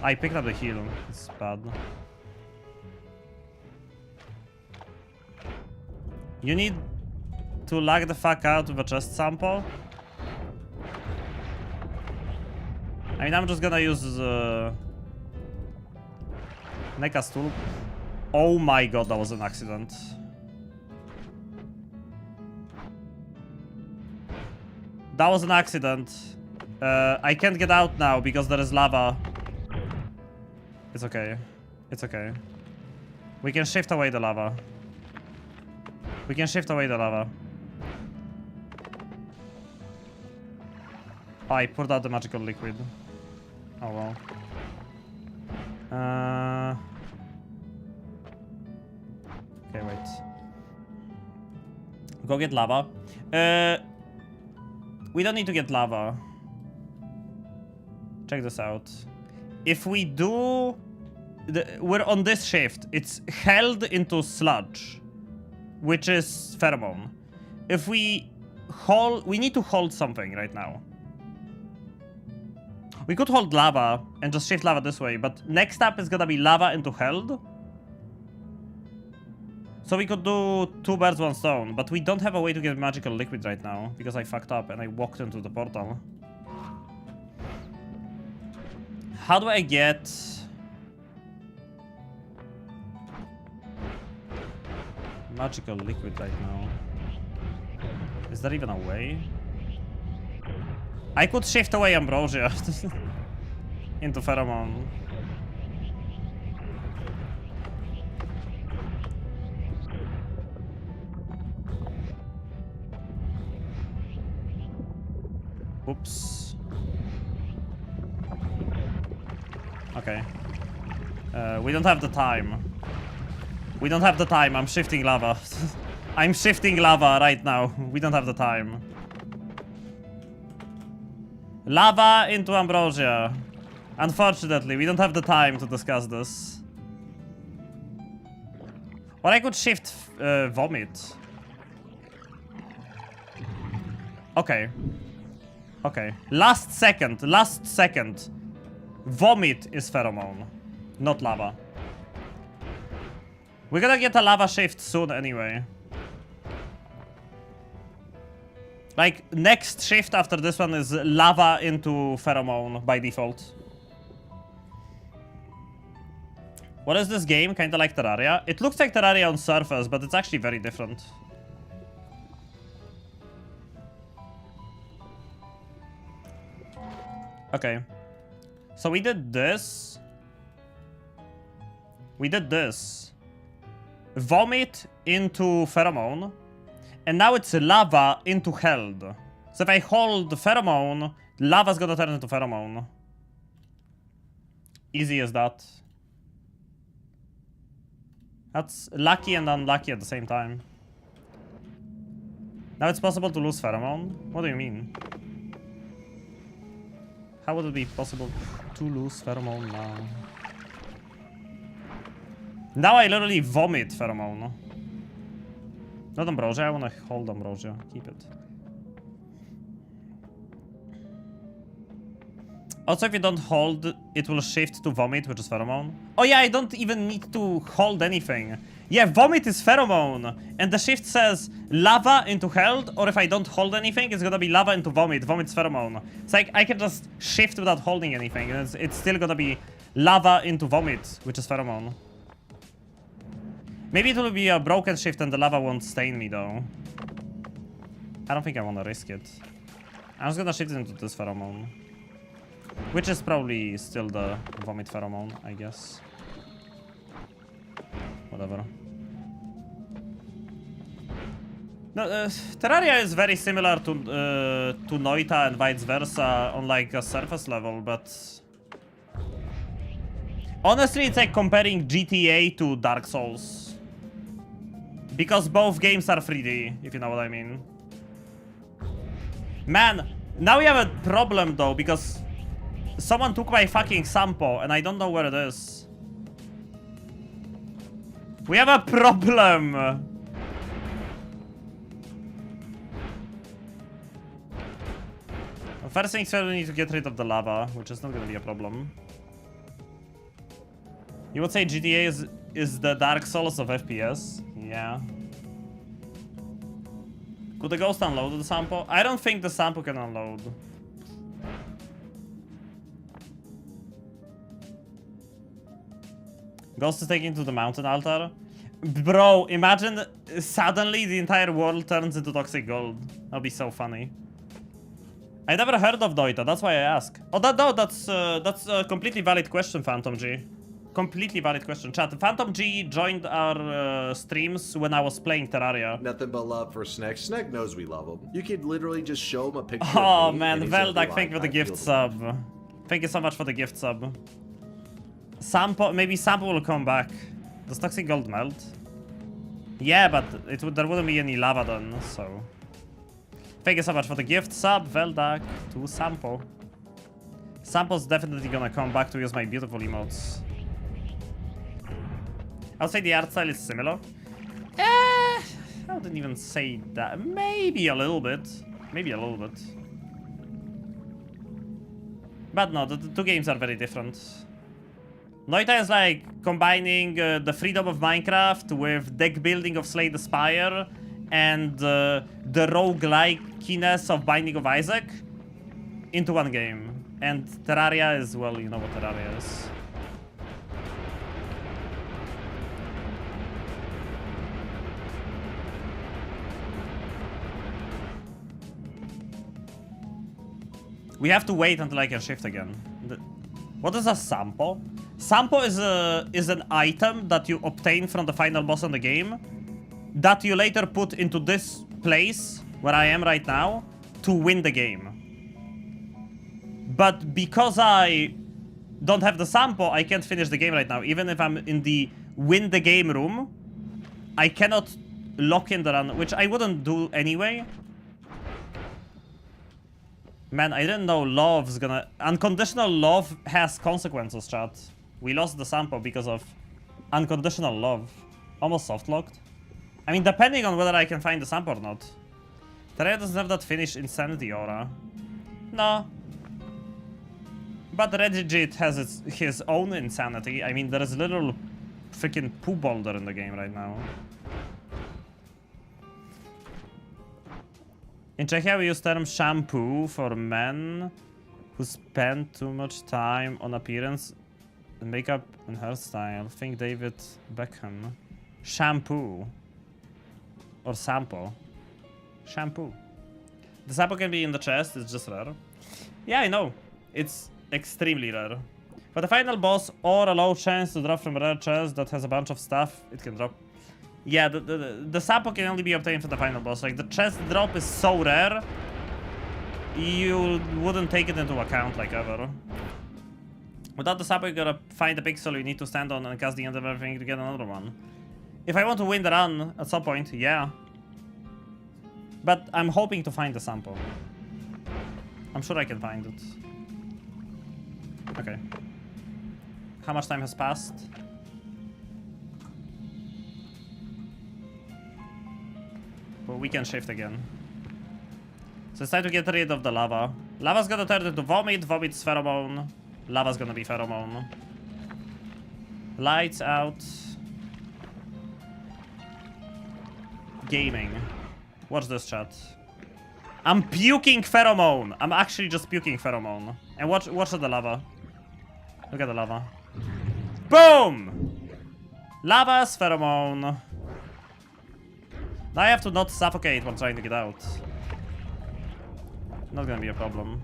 I picked up the heal. It's bad. You need to lag the fuck out with a chest sample. I mean, I'm just gonna use Neka's tool. Oh my god, that was an accident. That was an accident. I can't get out now because there is lava. It's okay. It's okay. We can shift away the lava. We can shift away the lava. Oh, I poured out the magical liquid. Oh well. Okay, wait. Go get lava. We don't need to get lava. Check this out. If we do... we're on this shift. It's held into sludge, which is pheromone. If we hold... we need to hold something right now. We could hold lava and just shift lava this way, but next step is gonna be lava into held. So we could do 2 birds, 1 stone, but we don't have a way to get magical liquid right now because I fucked up and I walked into the portal. How do I get... magical liquid right now? Is there even a way? I could shift away ambrosia into pheromone. Oops. Okay. We don't have the time. We don't have the time. I'm shifting lava. I'm shifting lava right now. We don't have the time. Lava into ambrosia. Unfortunately, we don't have the time to discuss this. Or I could shift vomit. Okay. Okay. Last second. Vomit is pheromone, not lava. We're gonna get a lava shift soon anyway. Like, next shift after this one is lava into pheromone by default. What is this game? Kinda like Terraria? It looks like Terraria on surface, but it's actually very different. Okay. So we did this. We did this. Vomit into pheromone. And now it's lava into held. So if I hold pheromone, lava's gonna turn into pheromone. Easy as that. That's lucky and unlucky at the same time. Now it's possible to lose pheromone? What do you mean? How would it be possible to lose pheromone now? Now I literally vomit pheromone. Not ambrosia, I wanna hold ambrosia. Keep it. Also, if you don't hold, it will shift to vomit, which is pheromone. Oh yeah, I don't even need to hold anything. Yeah, vomit is pheromone. And the shift says lava into held, or if I don't hold anything, it's gonna be lava into vomit. Vomit's pheromone. It's like I can just shift without holding anything, and it's still gonna be lava into vomit, which is pheromone. Maybe it will be a broken shift and the lava won't stain me though. I don't think I want to risk it. I'm just gonna shift it into this pheromone. Which is probably still the vomit pheromone, I guess. Whatever. No, Terraria is very similar to Noita and vice versa on like a surface level, but... honestly, it's like comparing GTA to Dark Souls. Because both games are 3D, if you know what I mean. Man, now we have a problem though, because someone took my fucking sample and I don't know where it is. We have a problem! First things first, we need to get rid of the lava, which is not gonna be a problem. You would say GTA is the Dark Souls of FPS? Yeah. Could the ghost unload the sample? I don't think the sample can unload. Ghost is taken to the mountain altar. Bro, imagine suddenly the entire world turns into toxic gold. That'll be so funny. I never heard of noita, that's why I ask. Oh, that's a completely valid question, Phantom G. Completely valid question. Chat, Phantom G joined our streams when I was playing Terraria. Nothing but love for Sneg. Sneg knows we love him. You could literally just show him a picture Oh of me, man, and he's gonna be Veldak, thank you for the "I gift feel the sub. Thank you so much for the gift sub. Sampo, maybe Sampo will come back. Does toxic gold melt? Yeah, but there wouldn't be any lava then, so... Thank you so much for the gift sub, Veldak, to Sampo. Sampo's definitely gonna come back to use my beautiful emotes. I'll say the art style is similar. I wouldn't even say that. Maybe a little bit. Maybe a little bit. But no, the two games are very different. Noita is like combining the freedom of Minecraft with deck building of Slay the Spire and the roguelike-ness of Binding of Isaac into one game. And Terraria is, well, you know what Terraria is. We have to wait until I can shift again. What is a sample? Sample is an item that you obtain from the final boss in the game that you later put into this place where I am right now to win the game. But because I don't have the sample, I can't finish the game right now. Even if I'm in the win the game room, I cannot lock in the run, which I wouldn't do anyway. Man, I didn't know love's gonna... Unconditional love has consequences, chat. We lost the sample because of unconditional love. Almost soft-locked. I mean, depending on whether I can find the sample or not. Terraria doesn't have that finished insanity aura. No. But Regigit has his own insanity. I mean, there is a little freaking poo boulder in the game right now. In Czechia, we use term shampoo for men who spend too much time on appearance, makeup, and hairstyle. Think David Beckham. Shampoo. Or sample. Shampoo. The sample can be in the chest, it's just rare. Yeah, I know. It's extremely rare. For the final boss, or a low chance to drop from a rare chest that has a bunch of stuff, it can drop. Yeah, the sample can only be obtained for the final boss. Like, the chest drop is so rare, you wouldn't take it into account, like, ever. Without the sample, you gotta find a pixel you need to stand on and cast the end of everything to get another one. If I want to win the run at some point, yeah. But I'm hoping to find the sample. I'm sure I can find it. Okay. How much time has passed? Well, we can shift again. So it's time to get rid of the lava. Lava's gonna turn into vomit, vomit's pheromone. Lava's gonna be pheromone. Lights out. Gaming. Watch this, chat. I'm puking pheromone. I'm actually just puking pheromone. And watch the lava. Look at the lava. Boom! Lava's pheromone. Now I have to not suffocate while trying to get out. Not gonna be a problem.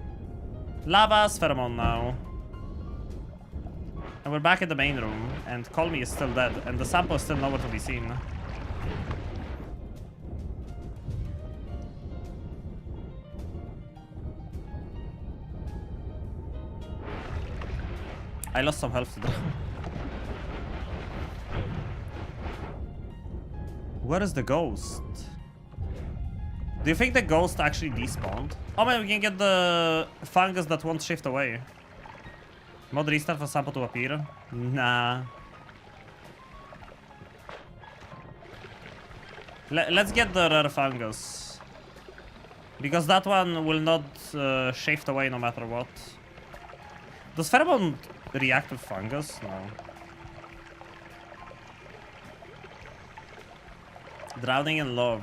Lava's pheromone now. And we're back in the main room, and Colmy is still dead, and the sample is still nowhere to be seen. I lost some health to that. Where is the ghost? Do you think the ghost actually despawned? Oh man, we can get the fungus that won't shift away. Mod restart for sample to appear? Nah. Let's get the rare fungus. Because that one will not shift away no matter what. Does Pheromone react with fungus? No. Drowning in love.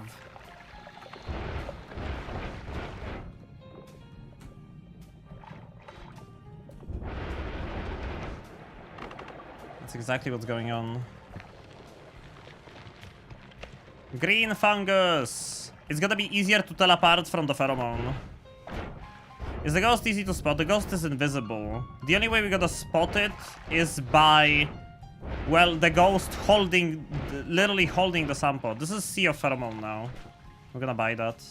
That's exactly what's going on. Green fungus! It's gonna be easier to tell apart from the pheromone. Is the ghost easy to spot? The ghost is invisible. The only way we're gonna spot it is by... well, the ghost holding... literally holding the sample. This is Sea of Pheromone now. We're gonna buy that.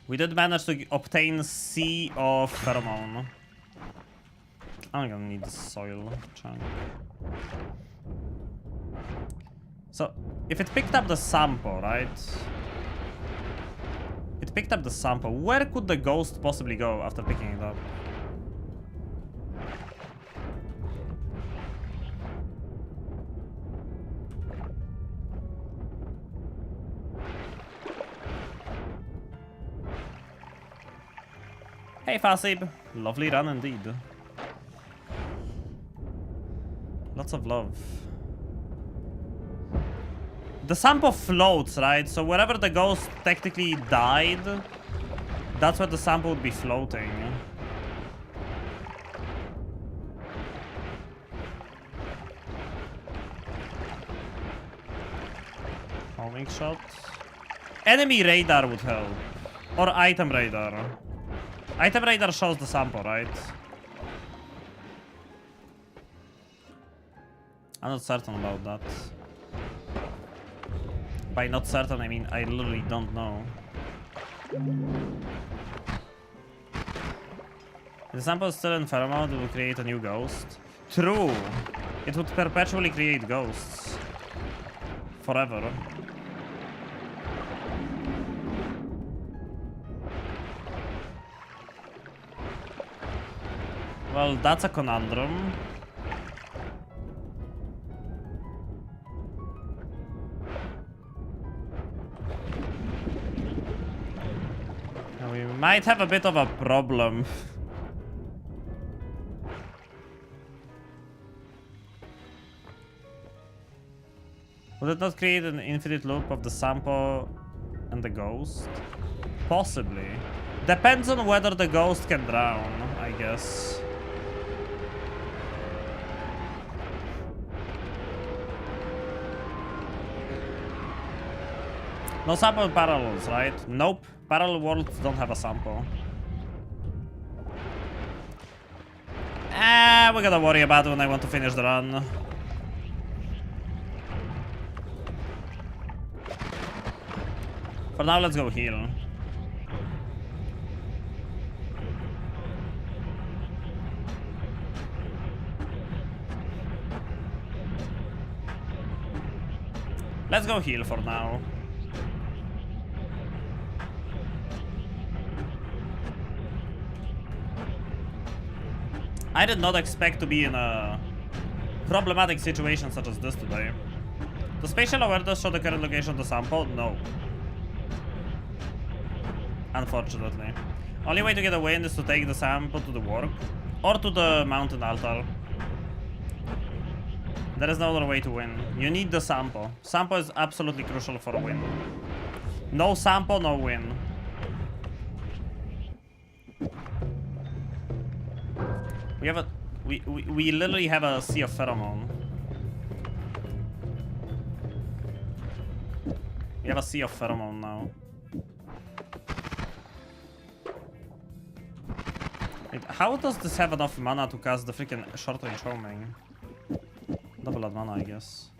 We did manage to obtain Sea of Pheromone. I'm gonna need the soil chunk. So, if it picked up the sample, right? It picked up the sample. Where could the ghost possibly go after picking it up? Hey Fasib, lovely run indeed. Lots of love. The sample floats, right? So wherever the ghost technically died, that's where the sample would be floating. Homing shot. Enemy radar would help. Or item radar. Item radar shows the sample, right? I'm not certain about that. By not certain, I mean I literally don't know. If the sample is still in Pheromone, it will create a new ghost. True! It would perpetually create ghosts. Forever. Well, that's a conundrum. Now we might have a bit of a problem. Would it not create an infinite loop of the sample and the ghost? Possibly. Depends on whether the ghost can drown, I guess. No sample in parallels, right? Nope. Parallel worlds don't have a sample. We're gonna worry about it when I want to finish the run. For now, let's go heal. Let's go heal for now. I did not expect to be in a problematic situation such as this today. Does spatial awareness show the current location of the sample? No. Unfortunately. Only way to get away is to take the sample to the work or to the mountain altar. There is no other way to win. You need the sample. Sample is absolutely crucial for a win. No sample, no win. We have a... We literally have a Sea of Pheromone. We have a Sea of Pheromone now. Wait, how does this have enough mana to cast the freaking short range homing? Double that mana, I guess.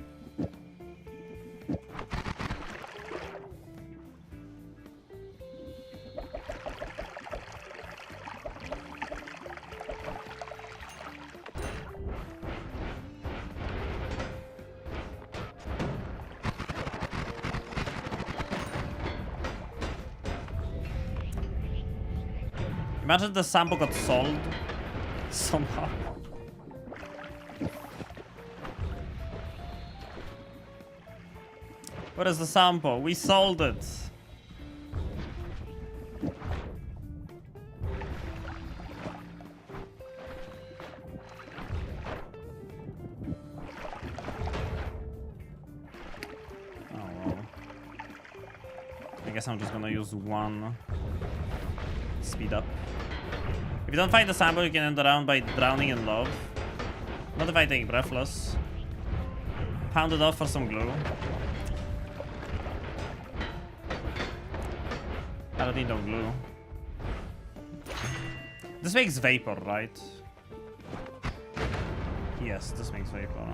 Imagine the sample got sold somehow. What is the sample? We sold it. guess I'm just gonna use one speed up. If you don't find the sample, you can end the round by drowning in love. Not if I take breathless. Pound it off for some glue. I don't need no glue. This makes vapor, right? Yes, this makes vapor.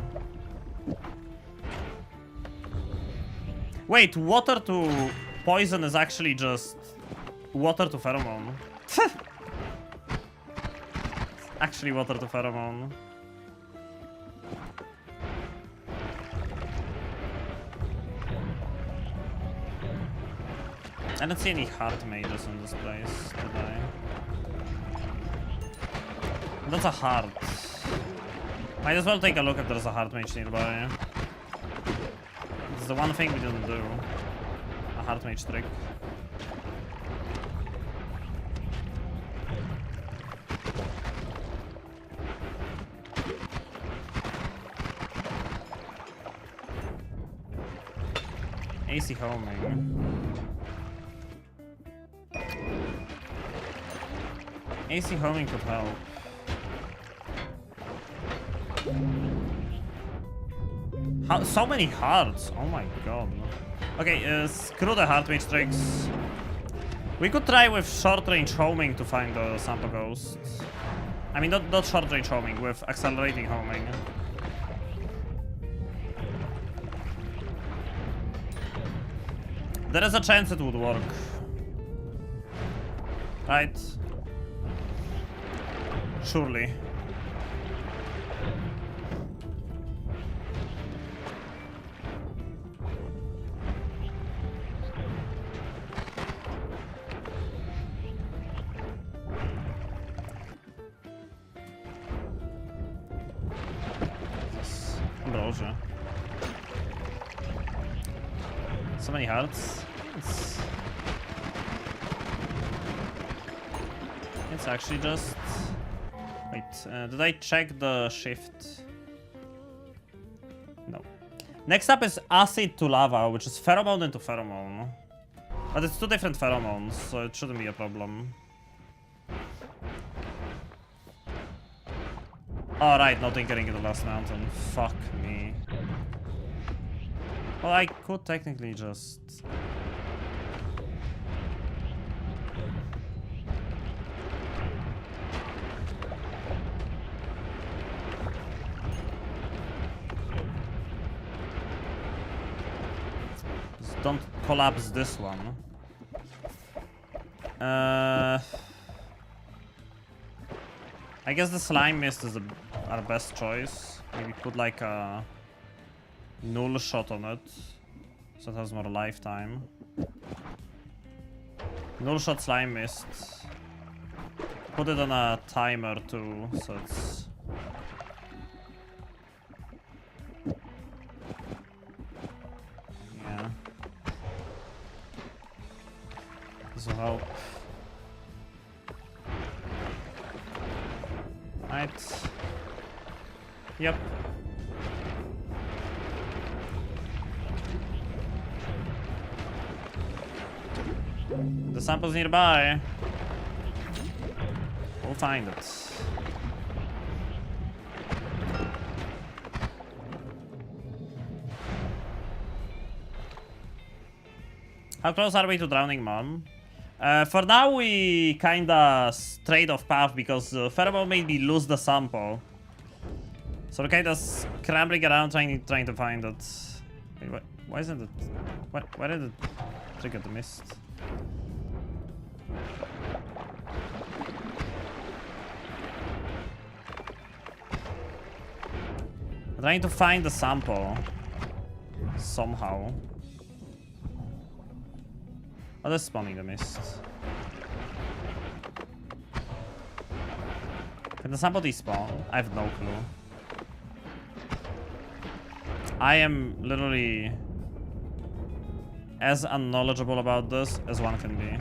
Wait, water to poison is actually just water to pheromone. Actually water to pheromone. I don't see any heart mages in this place, did I? That's a heart. Might as well take a look if there's a heart mage nearby. It's the one thing we didn't do. A heart mage trick. AC homing. AC homing could help. How, so many hearts! Oh my god. Okay, screw the heart mage tricks. We could try with short range homing to find the sample ghost. I mean, not short range homing, with accelerating homing. There is a chance it would work. Right? Surely. Ambrosia. So many hearts. It's actually just... Wait, did I check the shift? No. Next up is acid to lava, which is pheromone into pheromone. But it's two different pheromones, so it shouldn't be a problem. Alright, no tinkering in the last mountain. Fuck me. Well, I could technically just... Just don't collapse this one. I guess the slime mist is our best choice. Maybe put like a null shot on it, so it has more lifetime. Null shot slime mist. Put it on a timer too, so it's... Yeah. This will help. Right. Yep. The sample's nearby. We'll find it. How close are we to drowning mom? For now, we kinda strayed off path because Pheromone made me lose the sample. So we're kinda scrambling around trying to find it. Wait, why isn't it? Why did it trigger the mist? I'm trying to find the sample somehow. Oh, that's spawning the mist. Can the sample despawn? I have no clue. I am literally as unknowledgeable about this as one can be.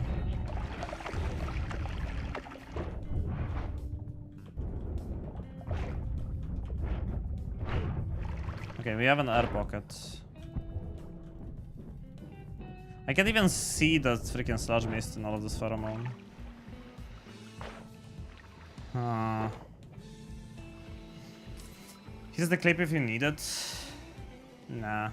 Okay, we have an air pocket. I can't even see the freaking sludge mist in all of this pheromone. Here's the clip if you need it. Nah.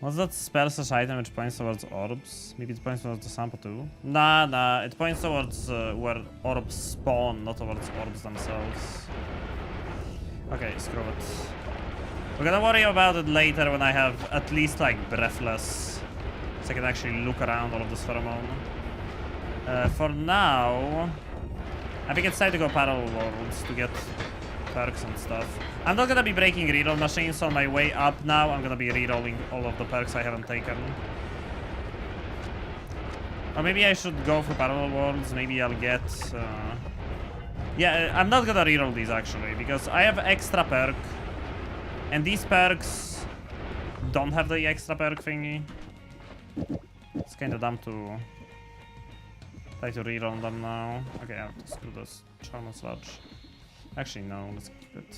What's that spell slash item which points towards orbs? Maybe it points towards the sample too? Nah, it points towards where orbs spawn, not towards orbs themselves. Okay, screw it. We're gonna worry about it later when I have at least like Breathless, so I can actually look around all of this pheromone. For now, I think it's time to go Parallel Worlds to get perks and stuff. I'm not gonna be breaking reroll machines, so on my way up now, I'm gonna be rerolling all of the perks I haven't taken. Or maybe I should go for Parallel Worlds, maybe I'll get... Yeah, I'm not gonna reroll these actually, because I have extra perk. And these perks don't have the extra perk thingy. It's kinda dumb to try to reroll them now. Okay, I have to screw this charm and sludge. Actually, no, let's keep it.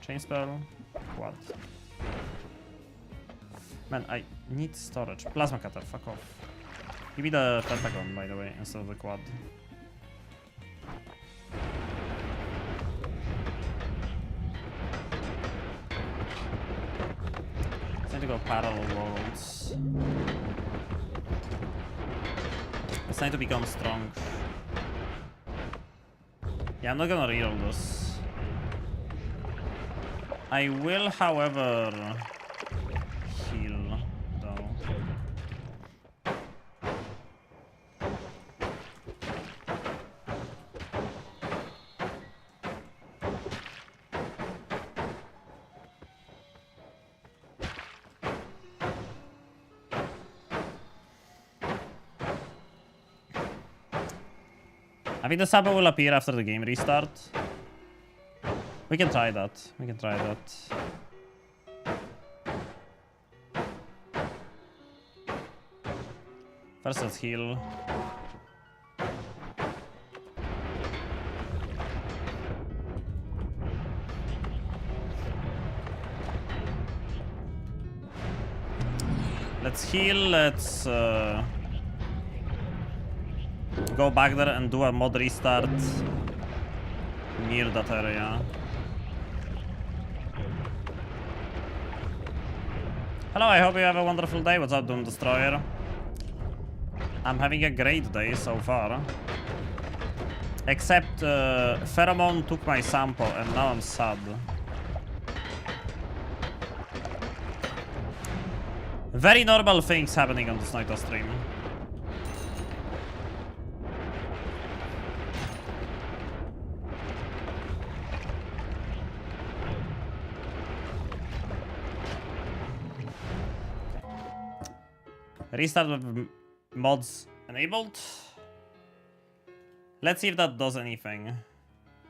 Chain spell. Quad. Man, I need storage. Plasma cutter, fuck off. Give me the pentagon, by the way, instead of the quad. It's time to go Parallel Worlds. It's time to become strong. Yeah, I'm not gonna reroll this. I will, however, heal, though. I think the sub will appear after the game restart. We can try that. We can try that. First, let's heal. Let's heal. Let's go back there and do a mod restart near that area. Hello, I hope you have a wonderful day. What's up, Doom Destroyer? I'm having a great day so far. Except Pheromone took my sample and now I'm sad. Very normal things happening on this Noita stream. Restart with mods enabled. Let's see if that does anything.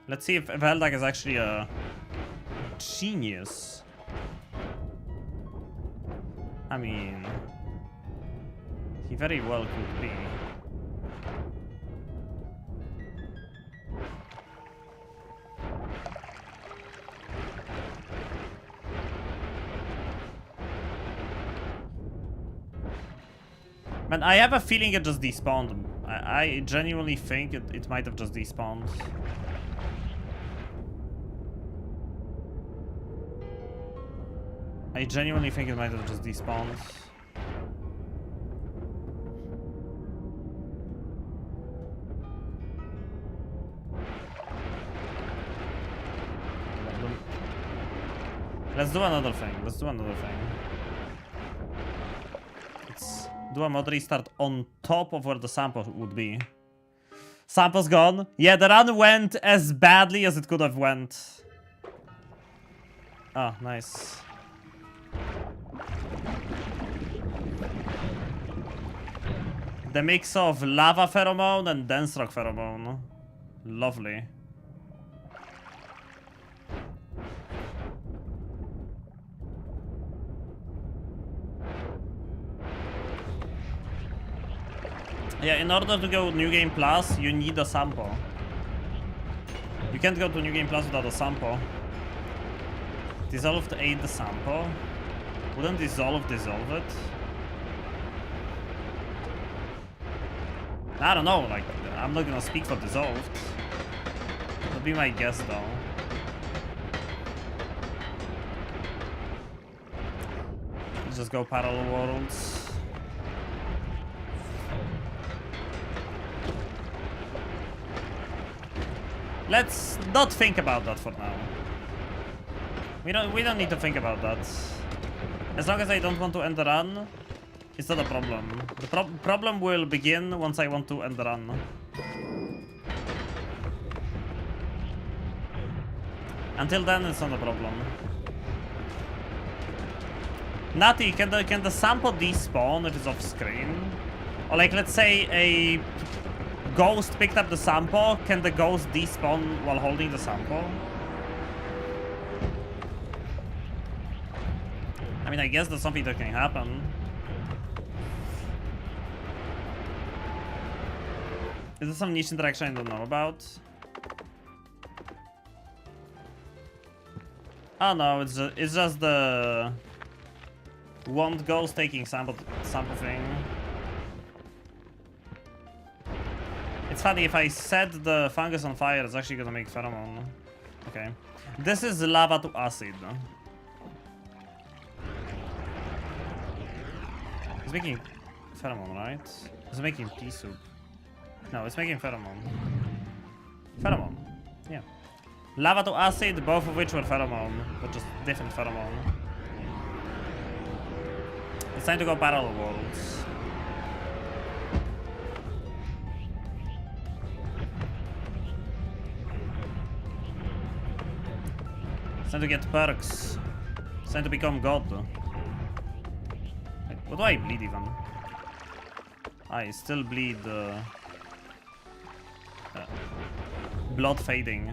Let's see if Veldak is actually a genius. I mean, he very well could be. Man, I have a feeling it just despawned. I genuinely think it might have just despawned. I genuinely think it might have just despawned. Let's do another thing. Let's do another thing. Let's do a mod restart on top of where the sample would be. Sample's gone. Yeah, the run went as badly as it could have went. Oh, nice. The mix of lava pheromone and dense rock pheromone. Lovely. Yeah, in order to go New Game Plus, you need a sample. You can't go to New Game Plus without a sample. Dissolved ate the sample. Wouldn't dissolve it? I don't know, like, I'm not gonna speak for dissolved. That'd be my guess though. Let's just go parallel worlds. Let's not think about that for now. We don't need to think about that. As long as I don't want to end the run, it's not a problem. The problem will begin once I want to end the run. Until then, it's not a problem. Natty, can the sample despawn if it's off screen? Or like, let's say a ghost picked up the sample, can the ghost despawn while holding the sample? I mean, I guess that's something that can happen. Is there some niche interaction I don't know about? Oh no, it's just the wand ghost taking sample thing. It's funny, if I set the fungus on fire, it's actually gonna make pheromone. Okay. This is lava to acid. It's making pheromone, right? It's making pea soup. No, it's making pheromone. Pheromone. Yeah. Lava to acid, both of which were pheromone, but just different pheromone. It's time to go parallel worlds. It's time to get perks. It's time to become god. Wait, what do I bleed even? I still bleed blood fading.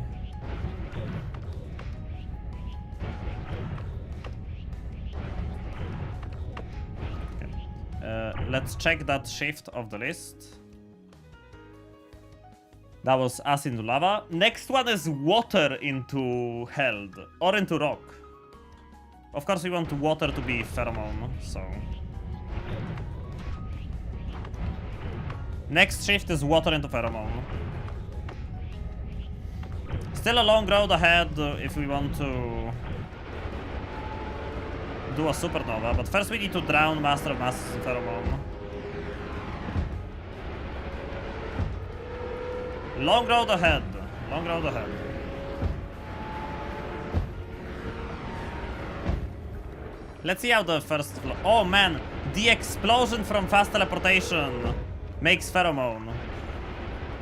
Okay. Let's check that shift of the list. That was acid into lava. Next one is water into held or into rock. Of course, we want water to be pheromone, so. Next shift is water into pheromone. Still a long road ahead if we want to do a supernova, but first we need to drown Master of Masters in pheromone. Long road ahead. Long road ahead. Let's see how the first floor. Oh man, the explosion from fast teleportation makes pheromone.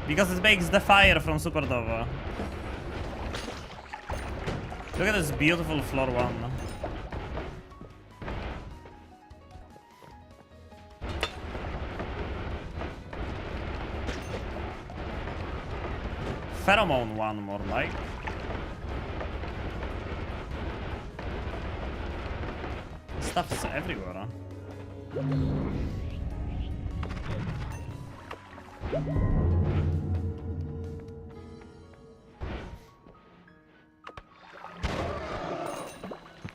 Because it makes the fire from supernova. Look at this beautiful floor 1. Pheromone 1 more like. Stuff is everywhere, huh?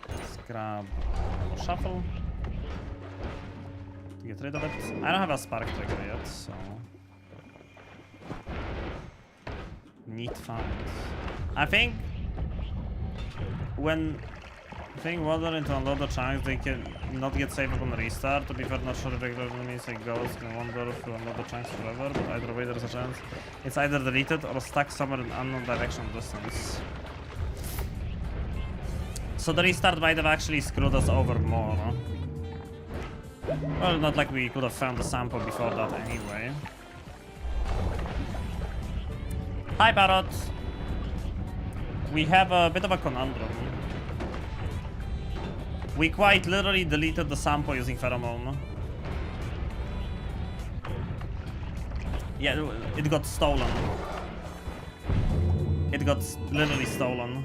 Let's grab shuffle to get rid of it. I don't have a spark trigger yet, so neat find. I think when putting water into unloaded chunks, they can not get saved on restart. To be fair, not sure if regular enemies like ghosts can wander through unloaded chunks forever, but either way there's a chance it's either deleted or stuck somewhere in unknown direction or distance. So the restart might have actually screwed us over more. Huh? Well, not like we could have found the sample before that anyway. Hi, Parrot. We have a bit of a conundrum. We quite literally deleted the sample using pheromone. Yeah, it got stolen. It got literally stolen.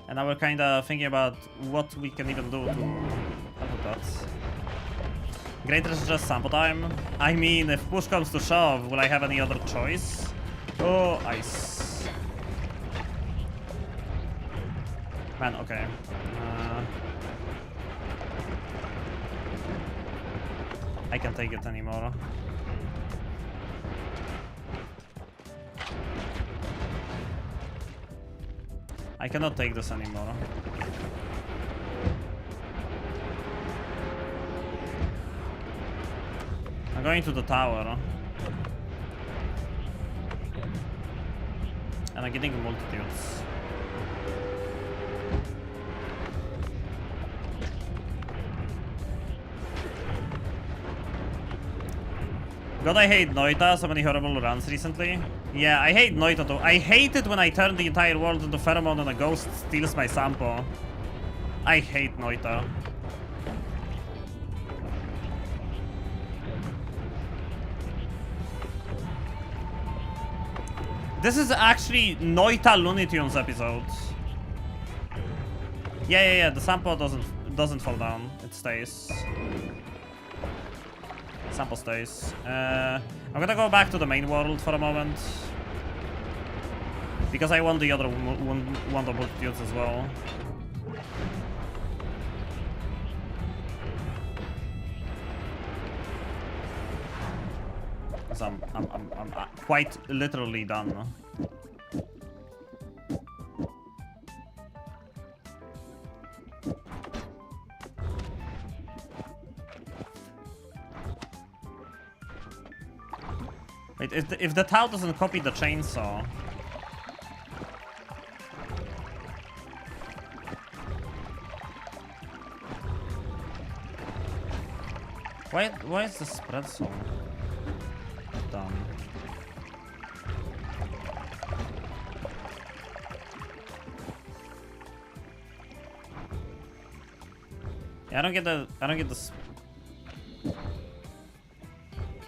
And now we're kinda thinking about what we can even do to help with that. Greater is just sample time. I mean, if push comes to shove, will I have any other choice? Oh, ice. Man, okay. I can't take it anymore. I cannot take this anymore. I'm going to the tower. And I'm getting multitudes. God, I hate Noita. So many horrible runs recently. Yeah, I hate Noita too. I hate it when I turn the entire world into Pheromone and a ghost steals my sample. I hate Noita. This is actually Noita Looney Tunes episode. Yeah. The sample doesn't fall down. It stays. Sample stays. I'm gonna go back to the main world for a moment because I want the other one the multitudes as well. So I'm quite literally done. Wait, if the Tau doesn't copy the chainsaw. Why is the spread so done? Yeah, I don't get the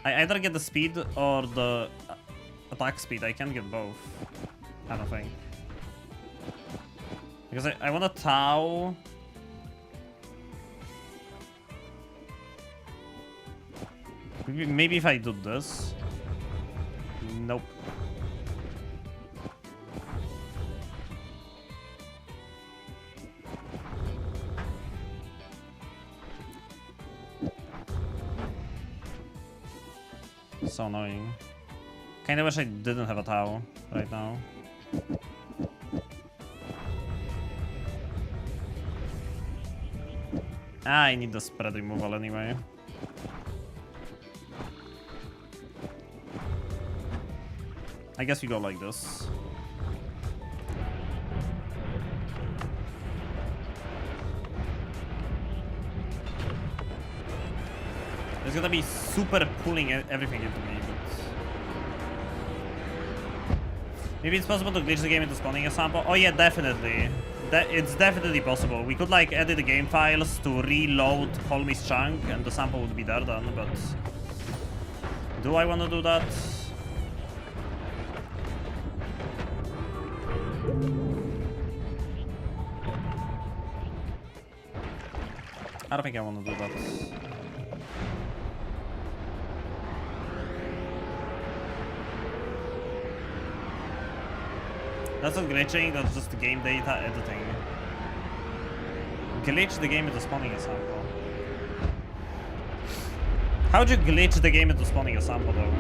I either get the speed or the attack speed. I can't get both. I don't think. Because I want a Tau. Maybe if I do this. Nope. So annoying. Kinda wish I didn't have a Tau right now. I need the spread removal anyway. I guess we go like this. It's gonna be super pulling everything into me, but... Maybe it's possible to glitch the game into spawning a sample? Oh yeah, definitely. It's definitely possible. We could like edit the game files to reload Holmy's chunk and the sample would be there then, but... Do I want to do that? I don't think I want to do that. That's not glitching, that's just the game data editing. Glitch the game into spawning a sample. How would you glitch the game into spawning a sample though?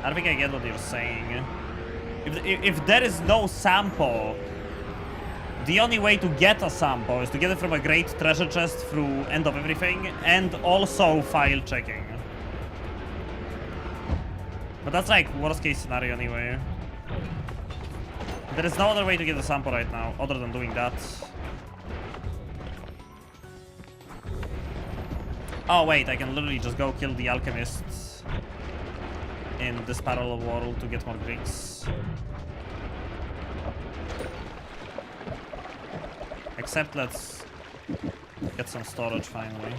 I don't think I get what you're saying. If there is no sample, the only way to get a sample is to get it from a great treasure chest through end of everything and also file checking. But that's like worst case scenario anyway. There is no other way to get a sample right now other than doing that. Oh wait, I can literally just go kill the alchemist in this parallel world to get more bricks. Except let's get some storage finally.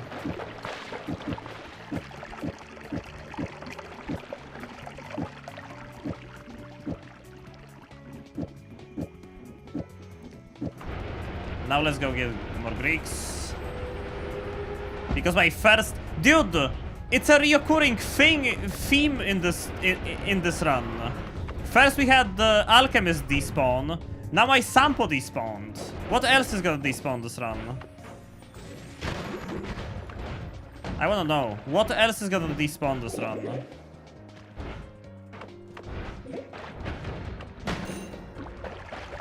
Now let's go get more bricks. Because my first... Dude! It's a reoccurring theme in this run. First we had the alchemist despawn. Now my Sampo despawned. What else is gonna despawn this run? I wanna know. What else is gonna despawn this run?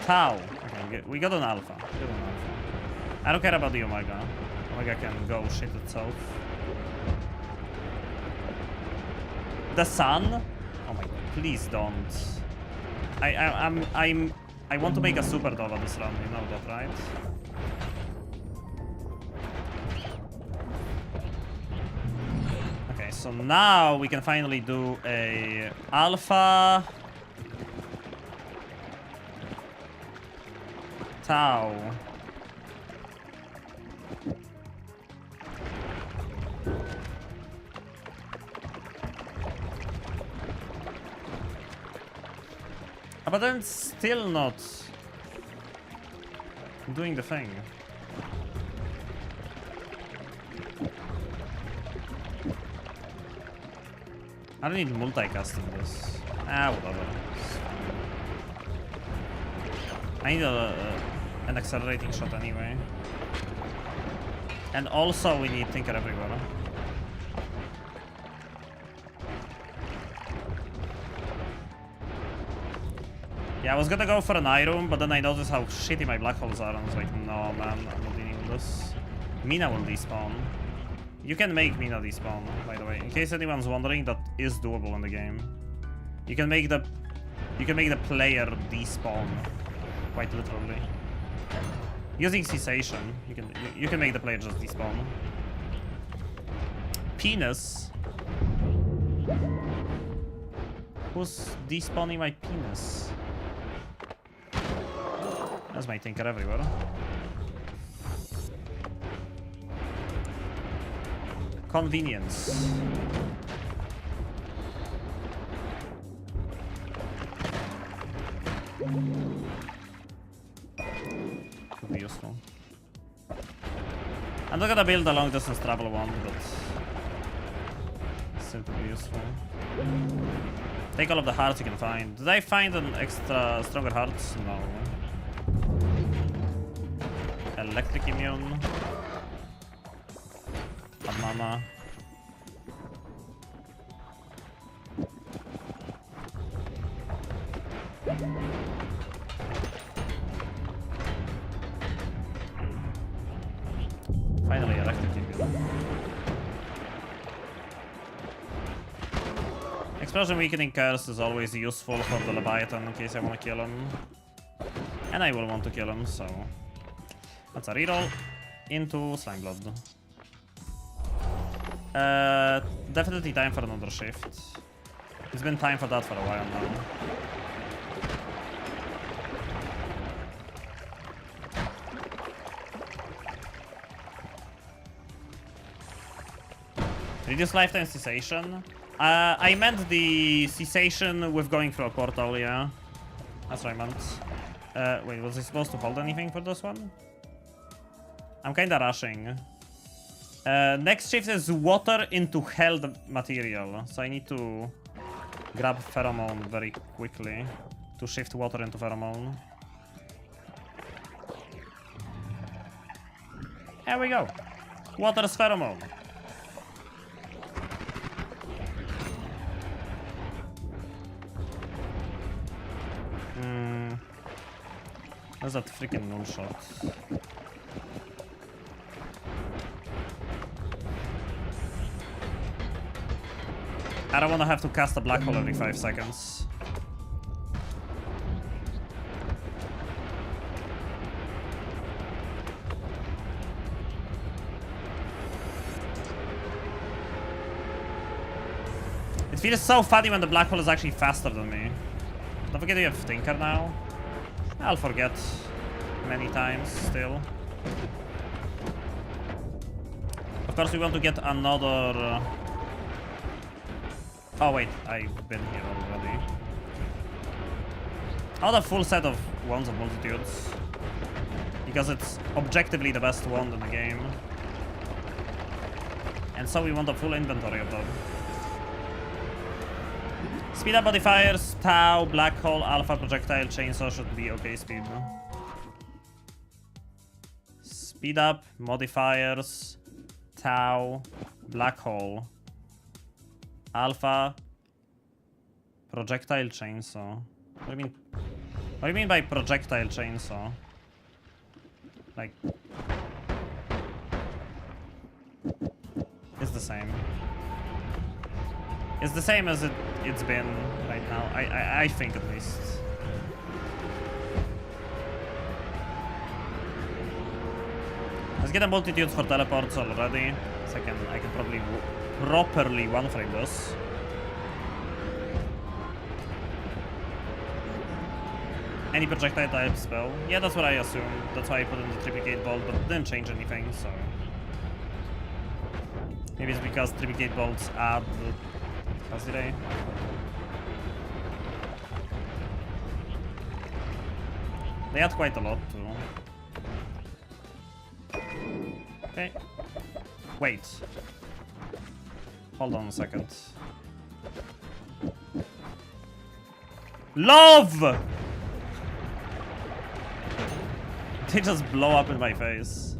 Tau. Okay, we got an alpha. I don't care about the Omega. Omega can go shit itself. The sun? Oh my god, please don't. I want to make a super Dova this run, you know that, right? Okay, so now we can finally do a alpha Tau. But then it's still not doing the thing. I don't need multicasting this. Ah, whatever. I need an accelerating shot anyway. And also we need Tinker everywhere. Yeah, I was gonna go for an eye room, but then I noticed how shitty my black holes are, and I was like, no man, I'm not dealing with this. Mina will despawn. You can make Mina despawn, by the way. In case anyone's wondering, that is doable in the game. You can make the player despawn, quite literally. Using cessation, you can make the player just despawn. Penis. Who's despawning my penis? That's my Tinker everywhere. Convenience. Could be useful. I'm not gonna build a long distance travel one, but still could be useful. Take all of the hearts you can find. Did I find an extra stronger hearts? No. Electric immune. Banana. Finally, electric immune. Explosion weakening curse is always useful for the Leviathan in case I want to kill him. And I will want to kill him, so... That's a reroll into Slime Blood. Definitely time for another shift. It's been time for that for a while now. Reduce lifetime cessation. I meant the cessation with going through a portal, yeah. That's what I meant. Wait, was I supposed to hold anything for this one? I'm kinda rushing. Next shift is water into held material. So I need to grab Pheromone very quickly to shift water into Pheromone. There we go. Water's Pheromone. Where's that freaking null shot? I don't want to have to cast a black hole every 5 seconds. It feels so funny when the black hole is actually faster than me. Don't forget you have Tinker now. I'll forget many times still. Of course we want to get another... Oh wait, I've been here already. Another full set of Wands of Multitudes. Because it's objectively the best wand in the game. And so we want a full inventory of them. Speed up modifiers, Tau, Black Hole, Alpha, Projectile, Chainsaw should be okay speed. Speed up, modifiers, Tau, Black Hole, Alpha, Projectile, Chainsaw. What do you mean? What do you mean by Projectile, Chainsaw? Like... It's the same. It's the same as it's been right now. I think at least. Let's get a multitude for teleports already. So I can probably properly one-frame this. Any projectile type spell? Yeah, that's what I assumed. That's why I put in the triplicate bolt, but it didn't change anything, so... Maybe it's because triplicate bolts add... How's delay? They add quite a lot, too. Okay. Wait. Hold on a second. Love! They just blow up in my face.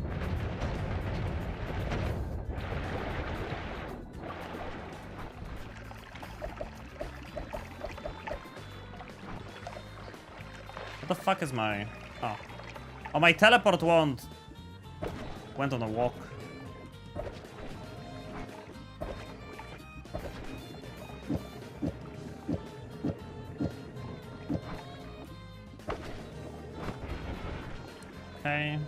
What the fuck is my... Oh. Oh, my teleport wand went on a walk. Okay.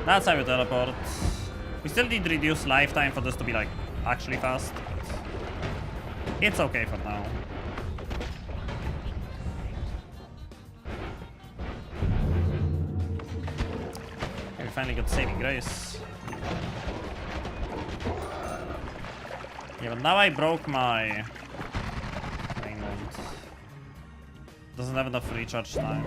That's how we teleport. We still need reduced lifetime for this to be like actually fast. It's okay for now. We finally got saving grace. Yeah, but now I broke my mainland. Doesn't have enough recharge time.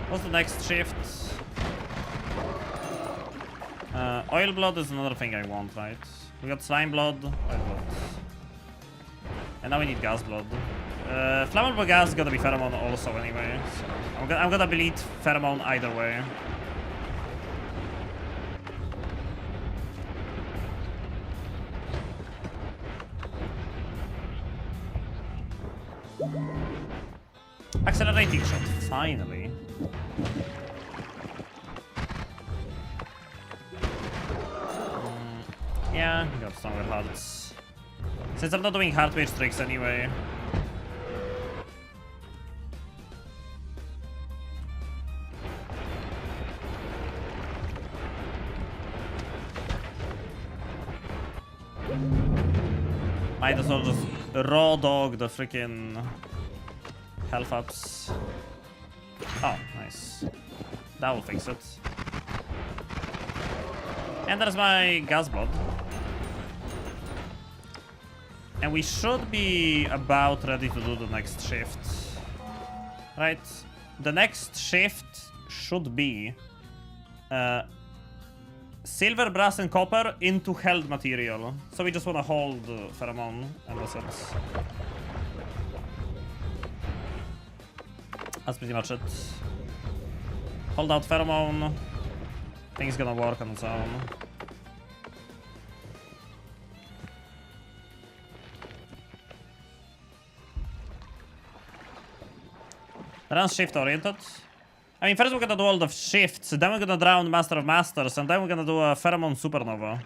What's the next shift? Oil blood is another thing I want, right? We got slime blood, oil blood. And now we need gas blood. Flammable gas is gonna be pheromone also anyway, so I'm gonna delete pheromone either way. Accelerating shot, finally. Yeah, we got stronger hearts. Since I'm not doing heart wage tricks anyway. Might as well just raw dog the freaking health ups. Oh, nice. That will fix it. And there's my gas blood. And we should be about ready to do the next shift. Right? The next shift should be silver, brass, and copper into held material. So we just want to hold pheromone and that's it. That's pretty much it. Hold out pheromone. Thing's gonna work on its own. Run shift oriented. I mean, first we're gonna do all the shifts, then we're gonna drown Master of Masters, and then we're gonna do a Pheromone Supernova.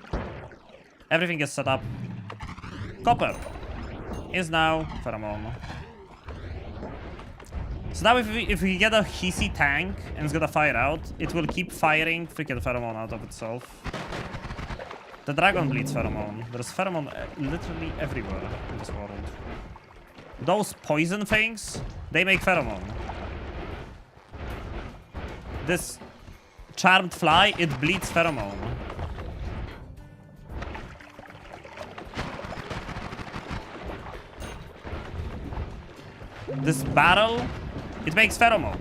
Everything is set up. Copper is now Pheromone. So now if we get a hissy tank and it's gonna fire out, it will keep firing freaking Pheromone out of itself. The dragon bleeds Pheromone. There's Pheromone literally everywhere in this world. Those poison things, they make Pheromone. this charmed fly, it bleeds pheromone. This barrel, it makes pheromone.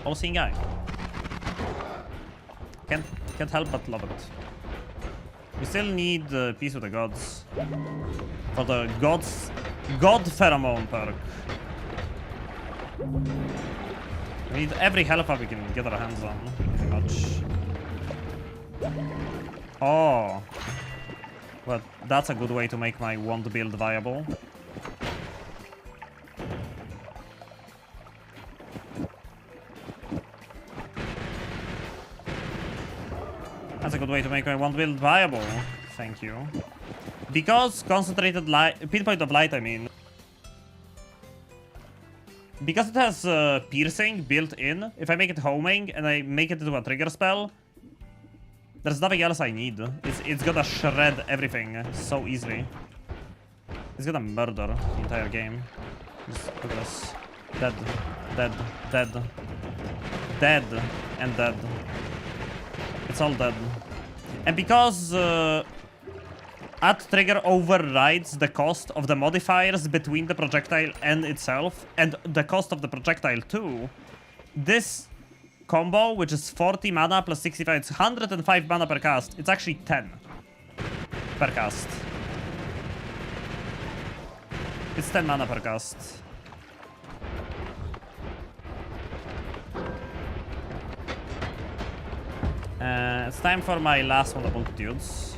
All-seeing eye. Can't help but love it. We still need Peace with the Gods for the God Pheromone perk. We need every health up we can get our hands on, pretty much. Oh. Well, that's a good way to make my wand build viable. That's a good way to make my wand build viable. Thank you. Because concentrated light, pinpoint of light, I mean. Because it has piercing built in, if I make it homing and I make it into a trigger spell, there's nothing else I need. It's gonna shred everything so easily. It's gonna murder the entire game. Just look at this. Dead, dead, dead, dead, and dead. It's all dead. And because add trigger overrides the cost of the modifiers between the projectile and itself, and the cost of the projectile too, this combo, which is 40 mana plus 65, it's 105 mana per cast. It's actually 10 per cast. It's 10 mana per cast. It's time for my last one of multitudes,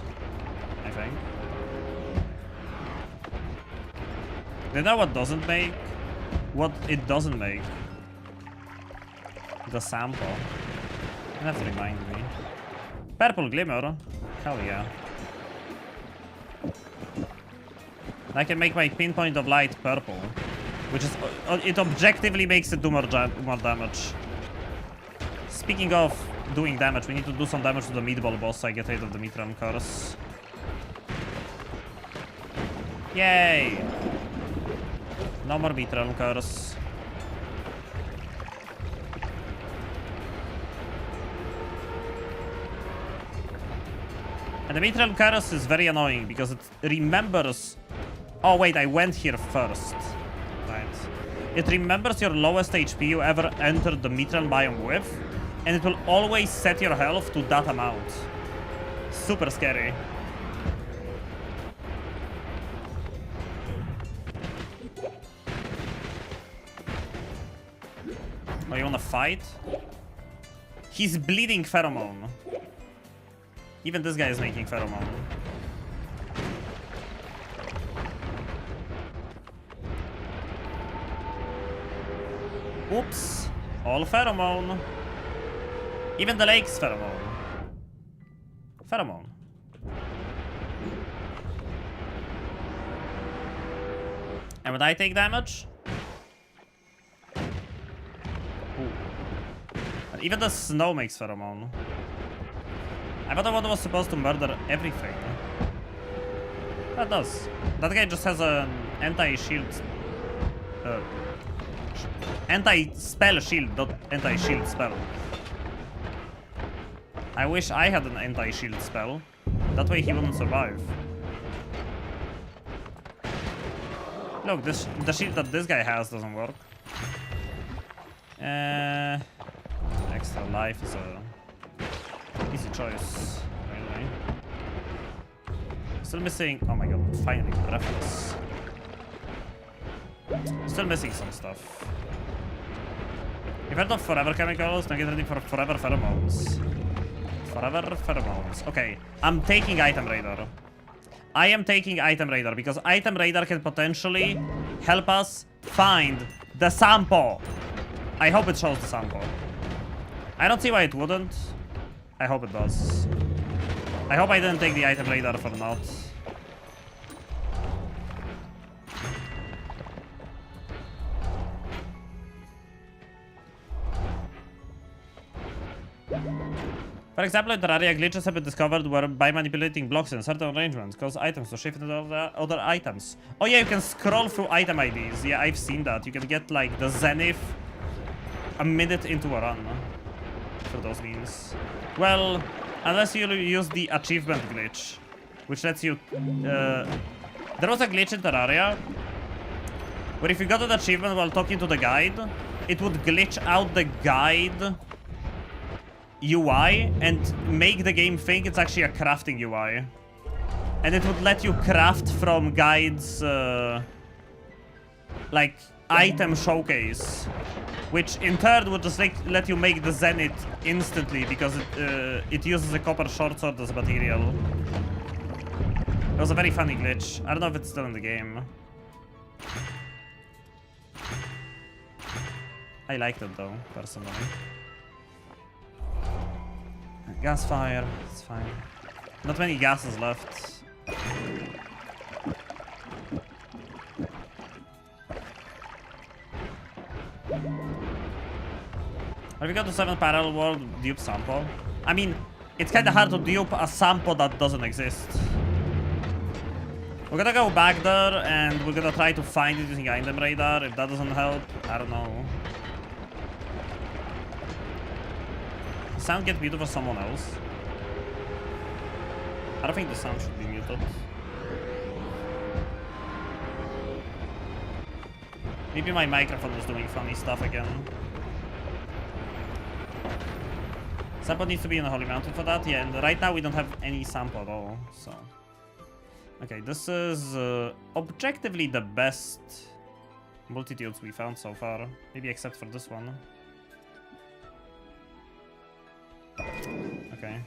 I think. Do you know what doesn't make? What it doesn't make? The sample. You have to remind me. Purple glimmer? Hell yeah. I can make my pinpoint of light purple, which is it objectively makes it do more damage. Speaking of doing damage, we need to do some damage to the meatball boss so I get rid of the meat realm curse. Yay! No more meat realm curse. And the meat realm curse is very annoying because it remembers. Oh wait, I went here first. Right. It remembers your lowest HP you ever entered the meat realm biome with, and it will always set your health to that amount. Super scary. Oh, you wanna fight? He's bleeding pheromone. Even this guy is making pheromone. Oops. All pheromone. Even the lake's pheromone. Pheromone. And would I take damage? Ooh. And even the snow makes pheromone. I thought the one was supposed to murder everything. That does. That guy just has an anti-shield... anti-spell shield, not anti-shield spell. I wish I had an anti-shield spell. That way he wouldn't survive. Look, the shield that this guy has doesn't work. Extra life is a easy choice, really. Still missing. Oh my god! Finally, breathless. Still missing some stuff. You've heard of forever chemicals? Now get ready for forever pheromones. Forever pheromones. Okay, I'm taking item radar. I am taking item radar because item radar can potentially help us find the sample. I hope it shows the sample. I don't see why it wouldn't. I hope it does. I hope I didn't take the item radar for naught. For example, in Terraria, glitches have been discovered where by manipulating blocks in certain arrangements cause items to shift into other items. Oh yeah, you can scroll through item IDs. Yeah, I've seen that. You can get like the Zenith a minute into a run for those means. Well, unless you use the achievement glitch, which lets you... there was a glitch in Terraria where if you got an achievement while talking to the guide, it would glitch out the guide UI and make the game think it's actually a crafting UI. And it would let you craft from guides, like, item showcase. Which in turn would just let you make the Zenith instantly because it uses a copper short sword as material. It was a very funny glitch. I don't know if it's still in the game. I liked it though, personally. Gas fire, it's fine. Not many gases left. Have you got the 7th parallel world dupe sample? I mean, it's kinda hard to dupe a sample that doesn't exist. We're gonna go back there and we're gonna try to find it using item radar. If that doesn't help, I don't know. Sound get muted for someone else. I don't think the sound should be muted. Maybe my microphone is doing funny stuff again. Sample needs to be in a holy mountain for that. Yeah, and right now we don't have any sample at all, so. Okay, this is objectively the best multitudes we found so far. Maybe except for this one. Okay.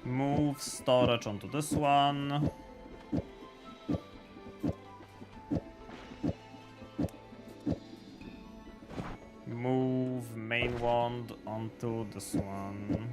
Move storage onto this one. Move main wand onto this one.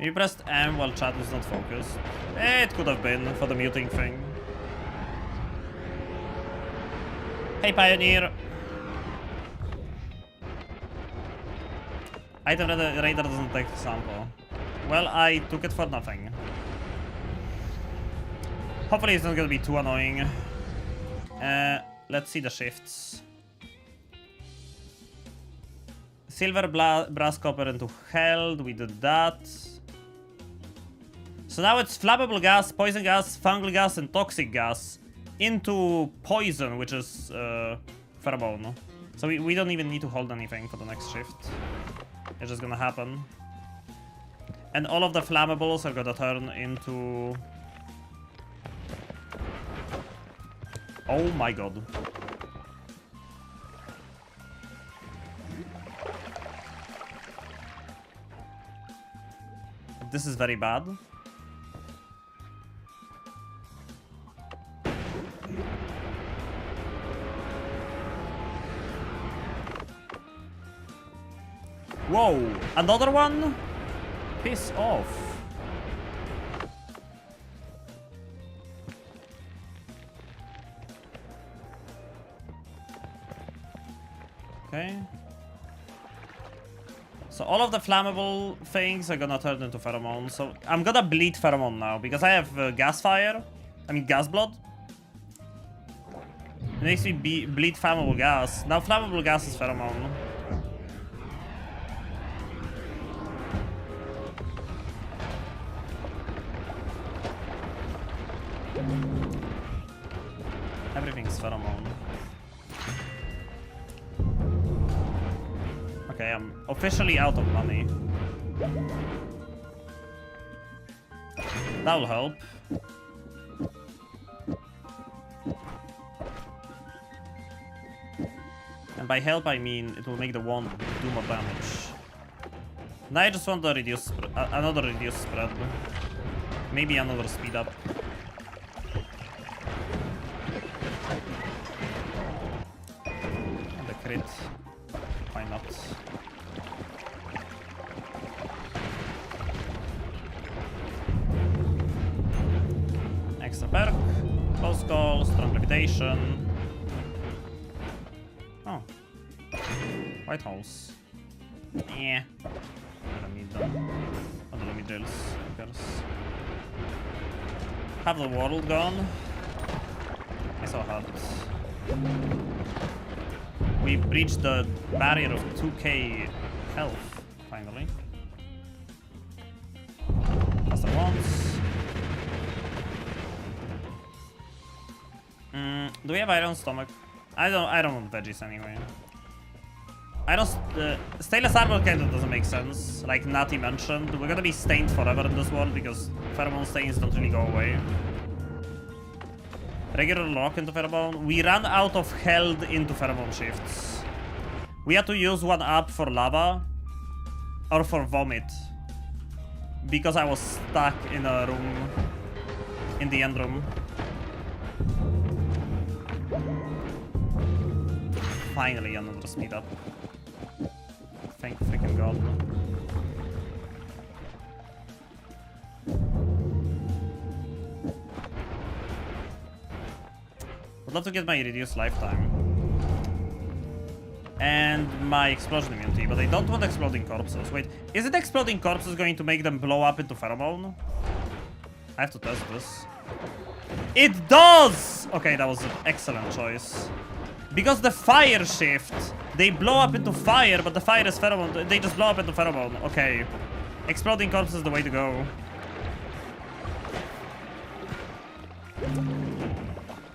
You pressed M while chat was not focused. It could have been for the muting thing. Hey Pioneer! Item radar doesn't take the sample. Well, I took it for nothing. Hopefully it's not gonna be too annoying. Let's see the shifts. Silver, brass, copper into held. We did that. So now it's flammable gas, poison gas, fungal gas, and toxic gas into poison, which is pheromone. So we don't even need to hold anything for the next shift. It's just gonna happen. And all of the flammables are gonna turn into... Oh my god. This is very bad. Whoa, another one? Piss off. Okay. So all of the flammable things are gonna turn into pheromone. So I'm gonna bleed pheromone now because I have gas fire. I mean gas blood. It makes me bleed flammable gas. Now flammable gas is pheromone. Everything's pheromone. Okay, I'm officially out of money. That'll help. And by help I mean it will make the wand do more damage. Now I just want to reduce another reduce spread. Maybe another speed up. it. Why not? Extra perk. Close call. Strong levitation. Oh. White holes. Yeah. I don't need them. Oh, the limit drills. Who cares? Have the world gone? I saw hard. We breached the barrier of 2k health, finally. Faster once. Do we have iron stomach? I don't want veggies anyway. I don't. Stainless armor kind of doesn't make sense. Like Nati mentioned, we're gonna be stained forever in this world because pheromone stains don't really go away. Regular lock into pheromone. We ran out of held into pheromone shifts. We had to use one up for lava or for vomit because I was stuck in a room, in the end room. Finally another speed up. Thank freaking god. Would love to get my reduced lifetime. And my explosion immunity, but I don't want exploding corpses. Wait, isn't exploding corpses going to make them blow up into pheromone? I have to test this. It does! Okay, that was an excellent choice. Because the fire shift, they blow up into fire, but the fire is pheromone. They just blow up into pheromone. Okay. Exploding corpses is the way to go.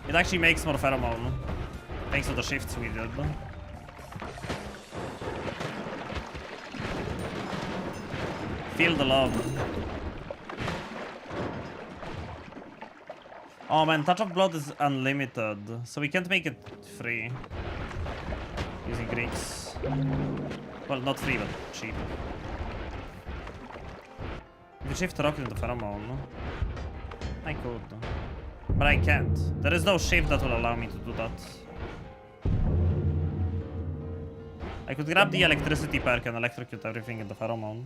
It actually makes more pheromone. Thanks to the shifts we did. Feel the love. Oh man, Touch of Blood is unlimited, so we can't make it free. Using Greeks. Well, not free, but cheap. We shift rocket into pheromone. I could. But I can't. There is no shift that will allow me to do that. I could grab the electricity perk and electrocute everything in the pheromone.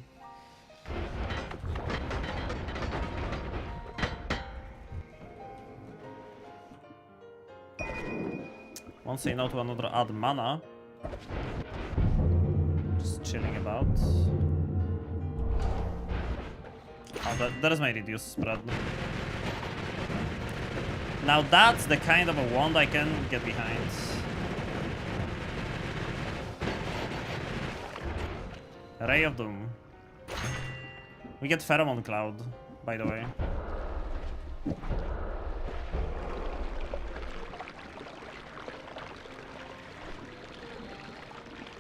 Won't say no to another add mana. Just chilling about. Oh, that is my reduced spread. Now that's the kind of a wand I can get behind. Ray of Doom. We get Pheromone Cloud, by the way.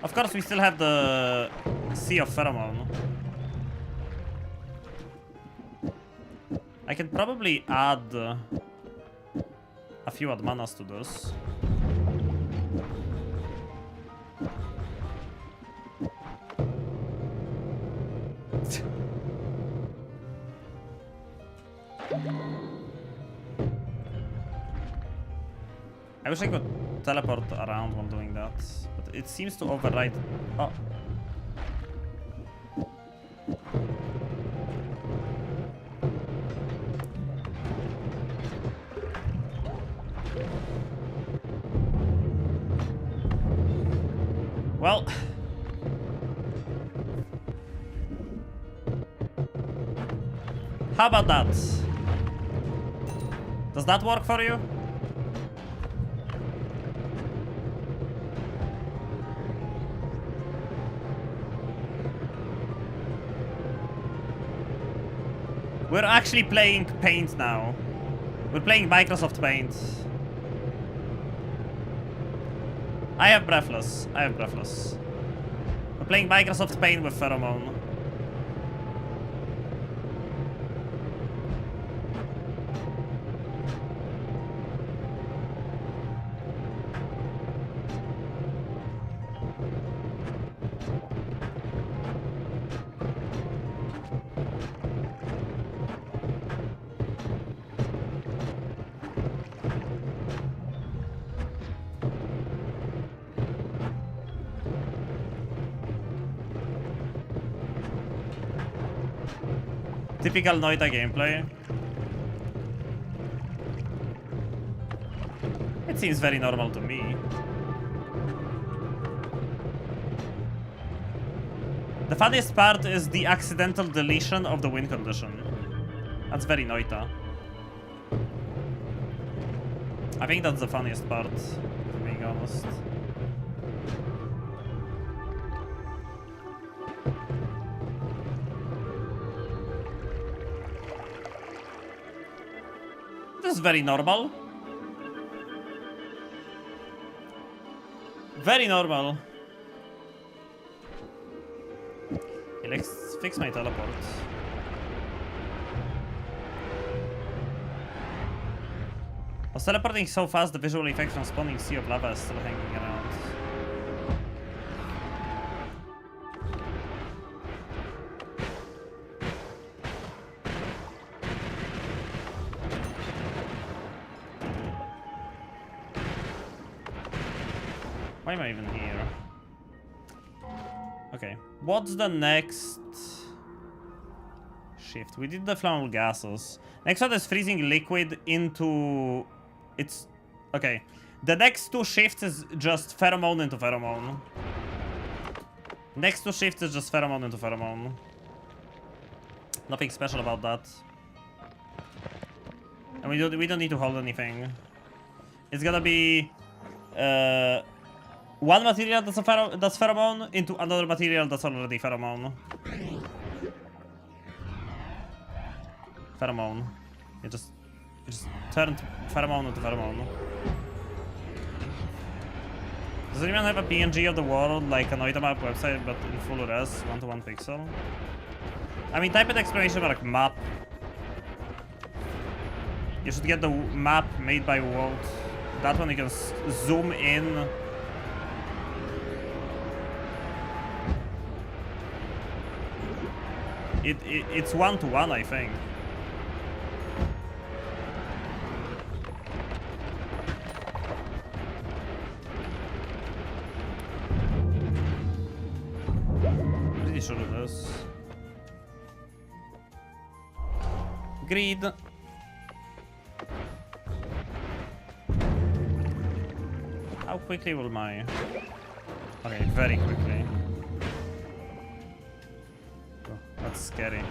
Of course, we still have the Sea of Pheromone. I can probably add a few add manas to this. I wish I could teleport around while doing that, but it seems to override. Oh. Well. How about that? Does that work for you? We're actually playing Paint now. We're playing Microsoft Paint. I have Breathless. We're playing Microsoft Paint with Pheromone. Typical Noita gameplay. It seems very normal to me. The funniest part is the accidental deletion of the win condition. That's very Noita. I think that's the funniest part, to being honest. This is very normal. Very normal. Okay, let's fix my teleport. I was teleporting so fast, the visual effect from spawning Sea of Lava is still hanging around. Why am I even here? Okay, what's the next shift? We did the flammable gases. Next one is freezing liquid into... It's... Okay. The next two shifts is just pheromone into pheromone. Next two shifts is just pheromone into pheromone. Nothing special about that. And we don't need to hold anything. It's gonna be... one material that's pheromone into another material that's already pheromone. Pheromone. You just turned pheromone into pheromone. Does anyone have a PNG of the world like a Noita map website but in full res, 1:1 pixel? I mean, type in exclamation mark map. You should get the map made by Walt. That one you can zoom in. It's 1:1, I think. Pretty sure it is. Agreed. How quickly will my... Okay, very quickly. Oh, that's scary.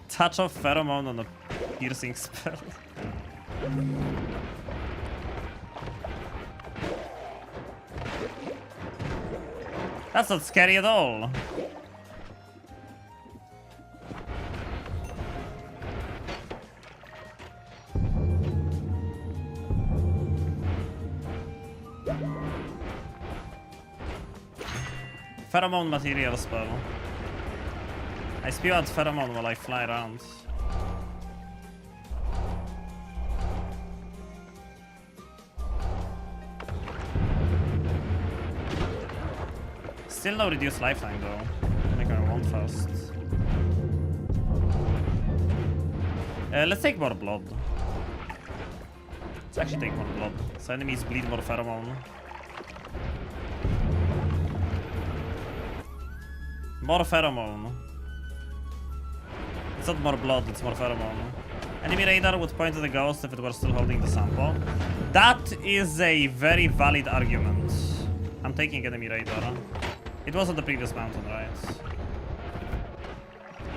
Touch of pheromone on a piercing spell. That's not scary at all. Pheromone material spell. I spew out pheromone while I fly around. Still no reduced lifeline though. Make I want first. Let's take more blood. Let's actually take more blood. So enemies bleed more pheromone. More pheromone. It's not more blood, it's more pheromone. Enemy radar would point to the ghost if it were still holding the sample. That is a very valid argument. I'm taking enemy radar. It was on the previous mountain, right?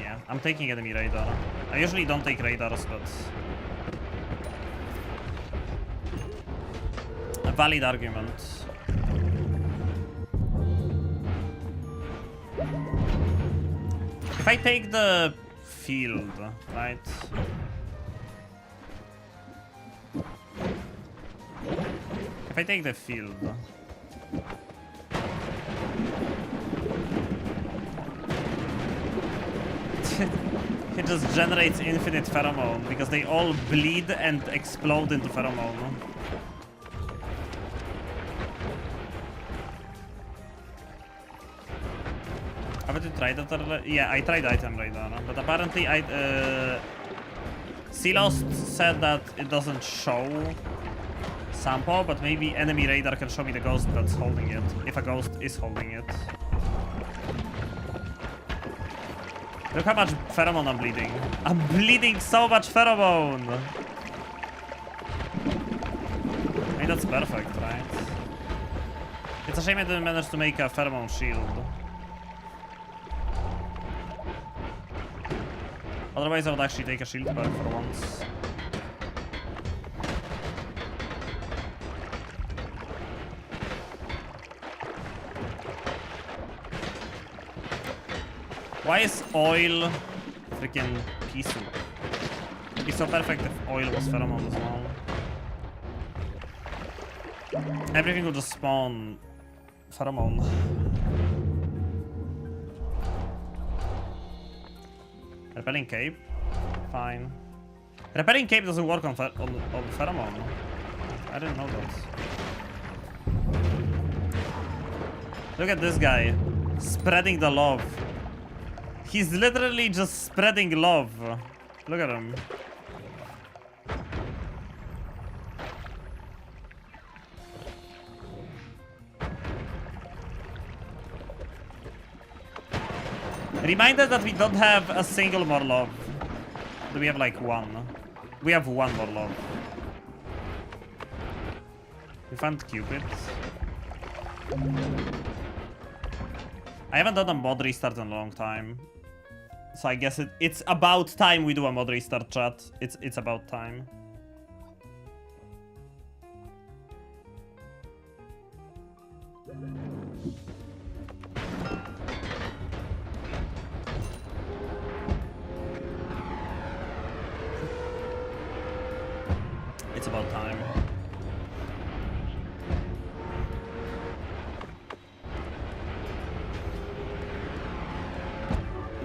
Yeah, I'm taking enemy radar. I usually don't take radars, but... a valid argument. If I take the field, right? If I take the field... it just generates infinite pheromone because they all bleed and explode into pheromone. Haven't you tried that? Yeah, I tried item radar, but apparently Silos said that it doesn't show sample, but maybe enemy radar can show me the ghost that's holding it, if a ghost is holding it. Look how much pheromone I'm bleeding. I'm bleeding so much pheromone! I mean, that's perfect, right? It's a shame I didn't manage to make a pheromone shield. Otherwise, I would actually take a shield back for once. Why is oil freaking pea soup? It'd be so perfect if oil was pheromone as well. Everything would just spawn pheromone. Repelling cape? Fine. Repelling cape doesn't work on pheromone. I didn't know that. Look at this guy. Spreading the love. He's literally just spreading love. Look at him. Reminder that we don't have a single more love. Do we have like one? We have one more love. We found Cupid. I haven't done a mod restart in a long time. So I guess it's about time we do a mod restart, chat. It's about time. It's about time.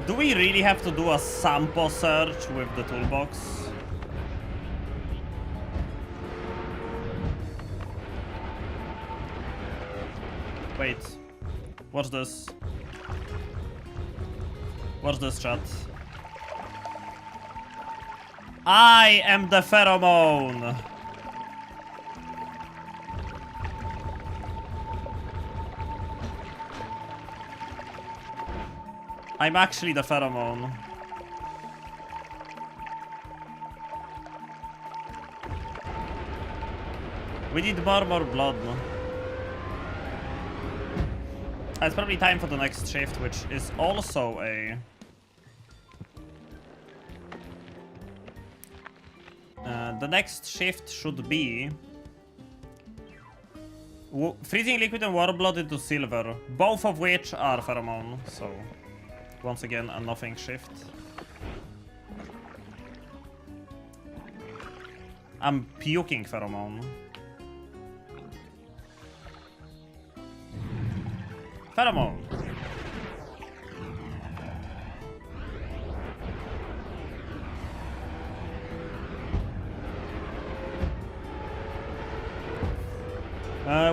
Do we really have to do a sample search with the toolbox? Wait. Watch this. Watch this, chat. I am the pheromone. I'm actually the pheromone. We need more blood. It's probably time for the next shift, which is also a... the next shift should be... freezing liquid and water blood into silver, both of which are pheromone, so... once again, a nothing shift. I'm puking pheromone. Pheromone.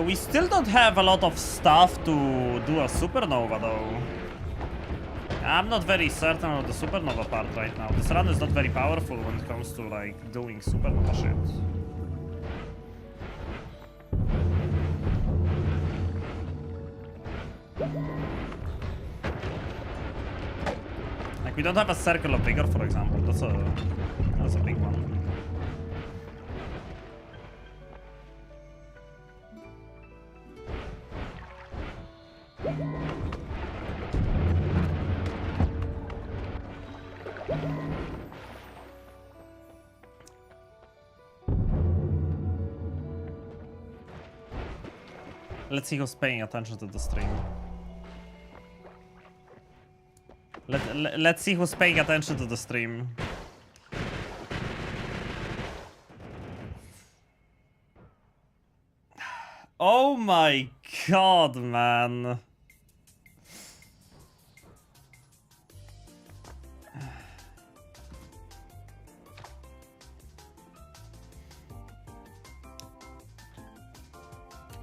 We still don't have a lot of stuff to do a supernova though. I'm not very certain of the supernova part right now. This run is not very powerful when it comes to like doing supernova shit. Like we don't have a circle of vigor, for example. That's a big one. Let's see who's paying attention to the stream. Let's see who's paying attention to the stream. Oh my god, man.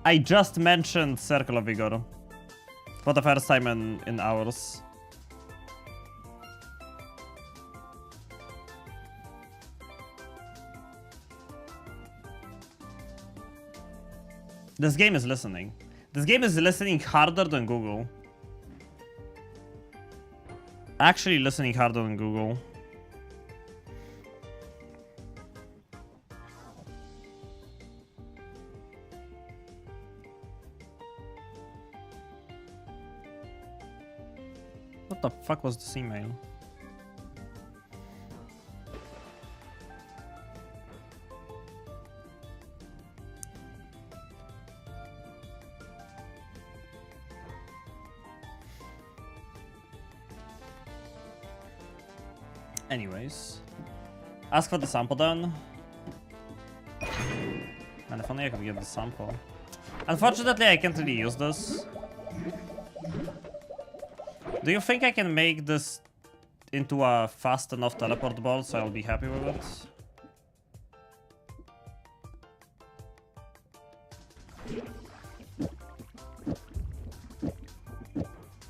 I just mentioned Circle of Vigor for the first time in hours. This game is listening. This game is listening harder than Google. Actually listening harder than Google. What the fuck was this email? Anyways, ask for the sample then. Man, if only I could get the sample. Unfortunately, I can't really use this. Do you think I can make this into a fast enough teleport ball so I'll be happy with it?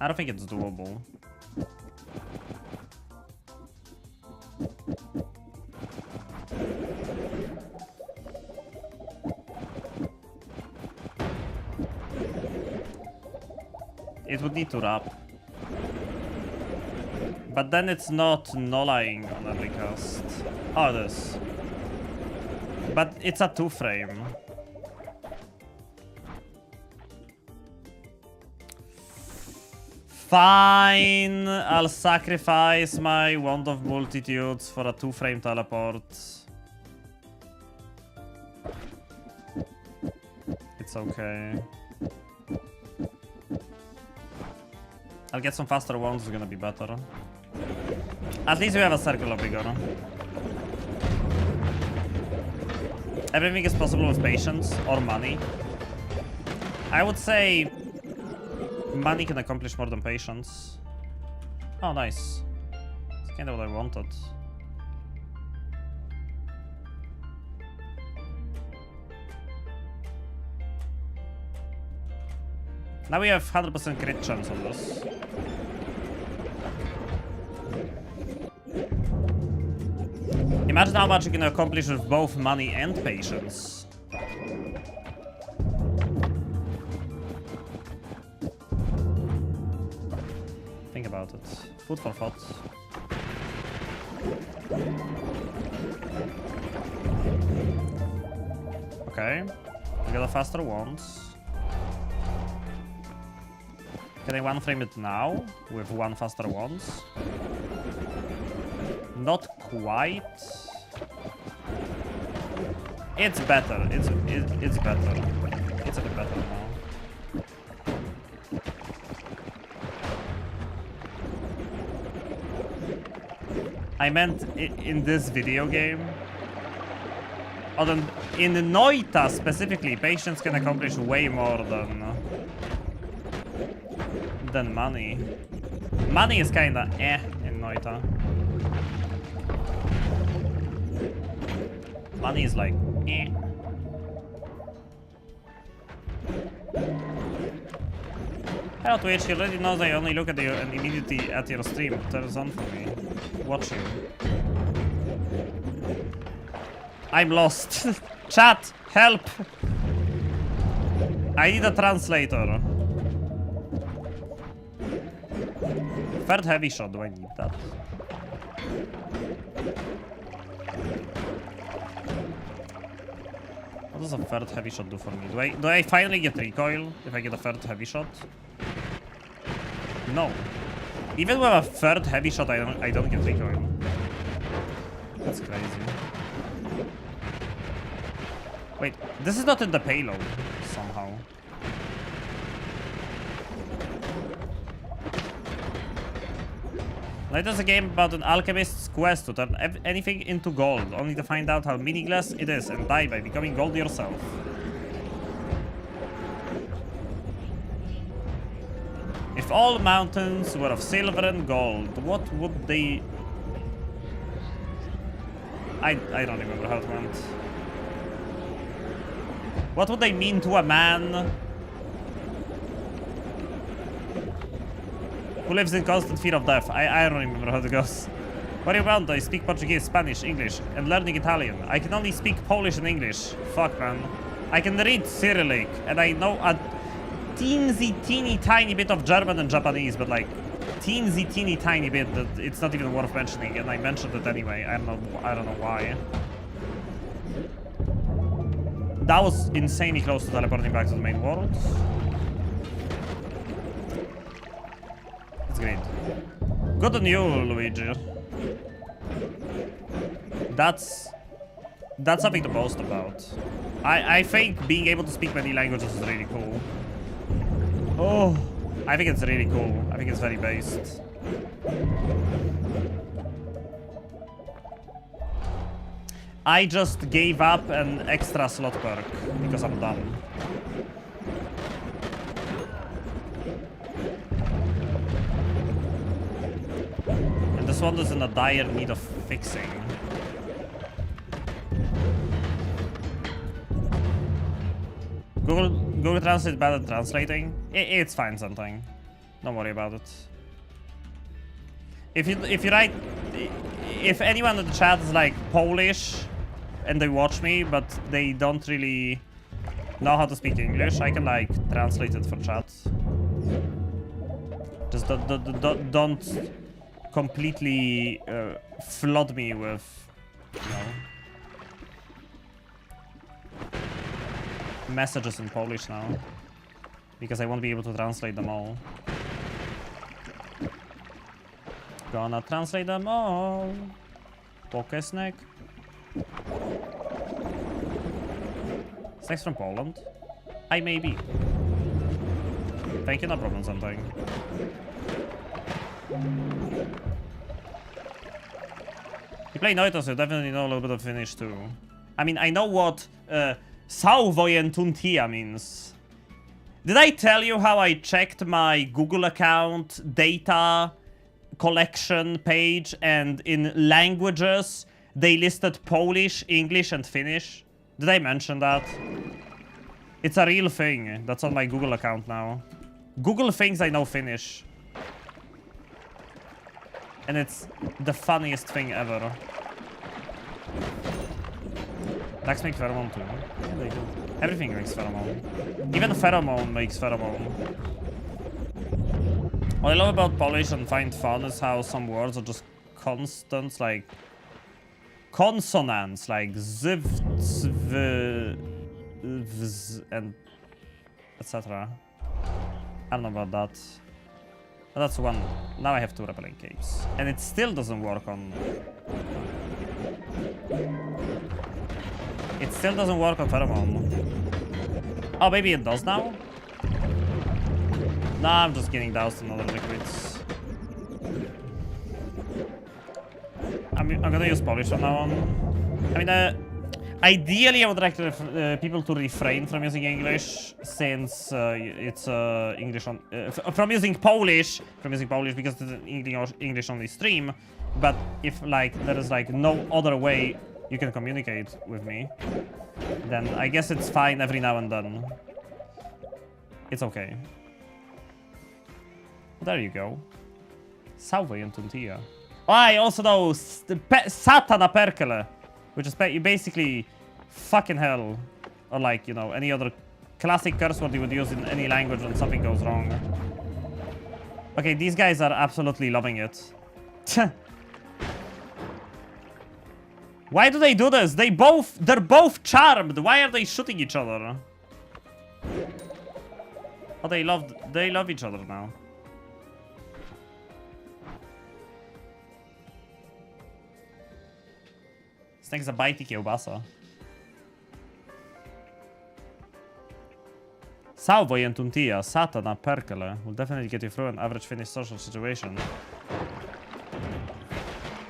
I don't think it's doable. It would need to wrap. But then it's not nulling on every cast. Oh, it is. But it's a 2-frame. Fine, I'll sacrifice my Wand of Multitudes for a 2-frame teleport. It's okay. I'll get some faster wands, it's gonna be better. At least we have a circular bigger. Everything is possible with patience or money. I would say money can accomplish more than patience. Oh, nice. That's kind of what I wanted. Now we have 100% crit chance on this. Imagine how much you can accomplish with both money and patience. Think about it. Food for thought. Okay. We got a faster wand. Can I one-frame it now with one faster wand? Not quite. It's better. It's better. It's a bit better now. I meant in this video game. Although in Noita specifically, patience can accomplish way more than money. Money is kinda in Noita. Money is like Hello Twitch, he already knows I only look at you and immediately at your stream. It turns on for me. Watch you. I'm lost. Chat, help! I need a translator. Third heavy shot, do I need that? What does a third heavy shot do for me? Do I finally get recoil if I get a third heavy shot? No. Even with a third heavy shot, I don't get recoil. That's crazy. Wait, this is not in the payload somehow. Light is a game about an alchemist's quest to turn anything into gold, only to find out how meaningless it is and die by becoming gold yourself. If all mountains were of silver and gold, what would they... I don't remember how it went. What would they mean to a man who lives in constant fear of death? I don't remember how it goes. What do you want? I speak Portuguese, Spanish, English, and learning Italian. I can only speak Polish and English. Fuck, man. I can read Cyrillic, and I know a teeny tiny bit of German and Japanese, but like, teeny tiny bit that it's not even worth mentioning, and I mentioned it anyway. I don't know why. That was insanely close to teleporting back to the main world. It's great. Good on you, Luigi. That's something to boast about. I think being able to speak many languages is really cool. Oh, I think it's really cool. I think it's very based. I just gave up an extra slot perk because I'm dumb. And this one is in a dire need of fixing. Google Translate is bad at translating. It's fine something. Don't worry about it. If you write, if anyone in the chat is like Polish and they watch me but they don't really know how to speak English, I can like translate it for chat. Just don't completely flood me with, you know, messages in Polish now, because I won't be able to translate them all. Gonna translate them all. Poke snack. Snack's from Poland? I may be. Thank you, no problem, something. You play noita, so you definitely know a little bit of Finnish too. I mean, I know what Sauvojen tuntia means. Did I tell you how I checked my Google account data collection page and in languages they listed Polish, English and Finnish? Did I mention that? It's a real thing that's on my Google account now. Google thinks I know Finnish. And it's the funniest thing ever. Ducks make pheromone too. Yeah, they do. Everything makes pheromone. Even pheromone makes pheromone. What I love about Polish and find fun is how some words are just constants, like consonants, like ziv, zv, vz, and etc. I don't know about that. But that's one. Now I have 2 repelling capes. And it still doesn't work on... It still doesn't work on pheromone. Oh, maybe it does now? Nah, I'm just getting doused in other liquids. I'm gonna use Polish from now on. I mean, ideally I would like to, people to refrain from using English, since it's English on... from using Polish because it's an English only stream. But if like there is like no other way you can communicate with me, then I guess it's fine every now and then. It's okay. There you go. Sauvojen tuntia. Oh, I also know Satana Perkele, which is basically fucking hell, or like, you know, any other classic curse word you would use in any language when something goes wrong. Okay, these guys are absolutely loving it. Why do they do this? They're both charmed. Why are they shooting each other? Oh, they love each other now. Snack za bajty kiełbasa. Sauvojen tuntia, Satana Perkele will definitely get you through an average Finnish social situation.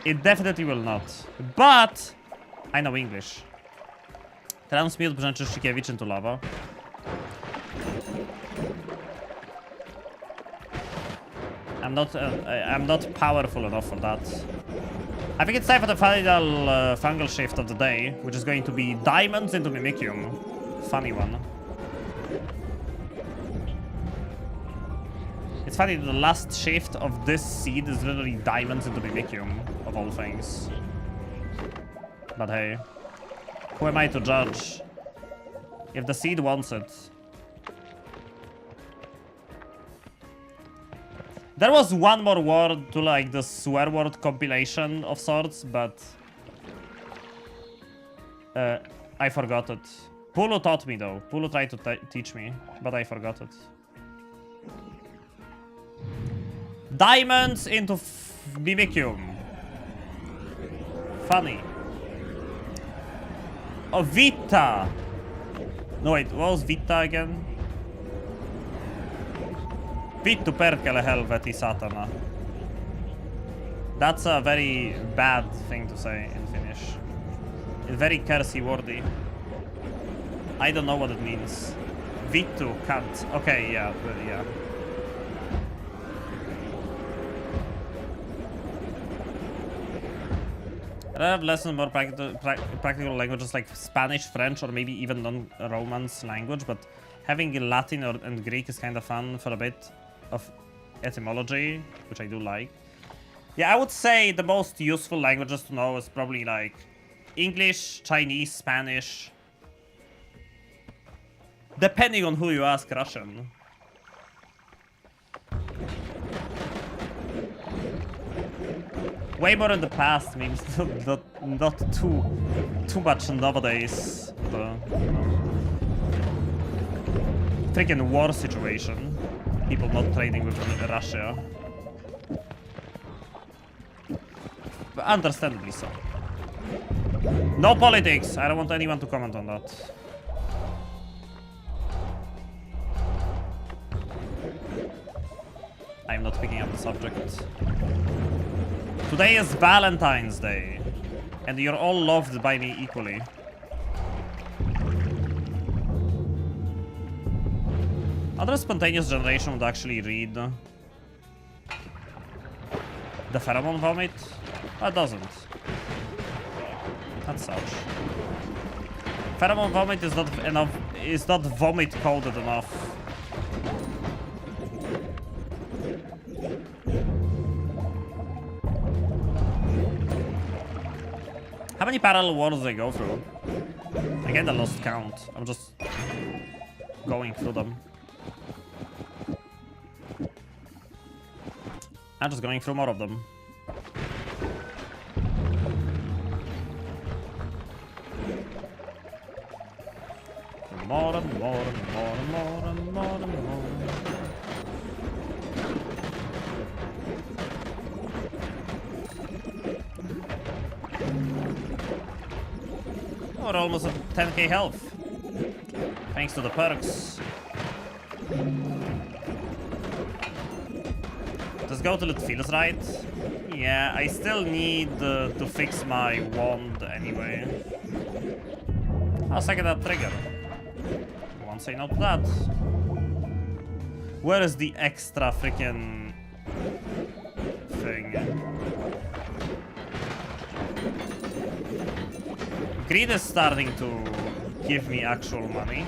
It definitely will not. But I know English. Transmute brzęczy Szykiewicz into lava. I'm not powerful enough for that. I think it's time for the final fungal shift of the day, which is going to be diamonds into Mimicium. Funny one. It's funny, the last shift of this seed is literally diamonds into Mimicium, of all things. But hey, who am I to judge? If the seed wants it. There was one more word to like the swear word compilation of sorts, but I forgot it. Pulu taught me though. Pulu tried to teach me, but I forgot it. Diamonds into Mimicium. Funny. Oh, Vita. No wait, what was Vita again? Vittu perkele helveti satana. That's a very bad thing to say in Finnish. It's very cursey wordy. I don't know what it means. Vittu, cunt. Okay, yeah, yeah. I have lessons more practical languages like Spanish, French, or maybe even non-Romance language, but having Latin and Greek is kind of fun for a bit of etymology, which I do like. Yeah, I would say the most useful languages to know is probably like English, Chinese, Spanish. Depending on who you ask, Russian. Way more in the past means not too much nowadays. The freaking war situation. People not trading with Russia. But understandably so. No politics! I don't want anyone to comment on that. I'm not picking up the subject. Today is Valentine's Day, and you're all loved by me equally. Other spontaneous generation would actually read the Pheromone vomit. That doesn't. That sucks. Pheromone vomit is not enough. Is not vomit coded enough. How many parallel worlds do I go through? I kinda lost count. I'm just going through them. I'm just going through more of them. More and more and more and more and more and more. We're almost at 10k health. Thanks to the perks. Just go till it feels right. Yeah, I still need to fix my wand anyway. I'll second that trigger. Won't say no to that. Where is the extra freaking thing? Greed is starting to give me actual money.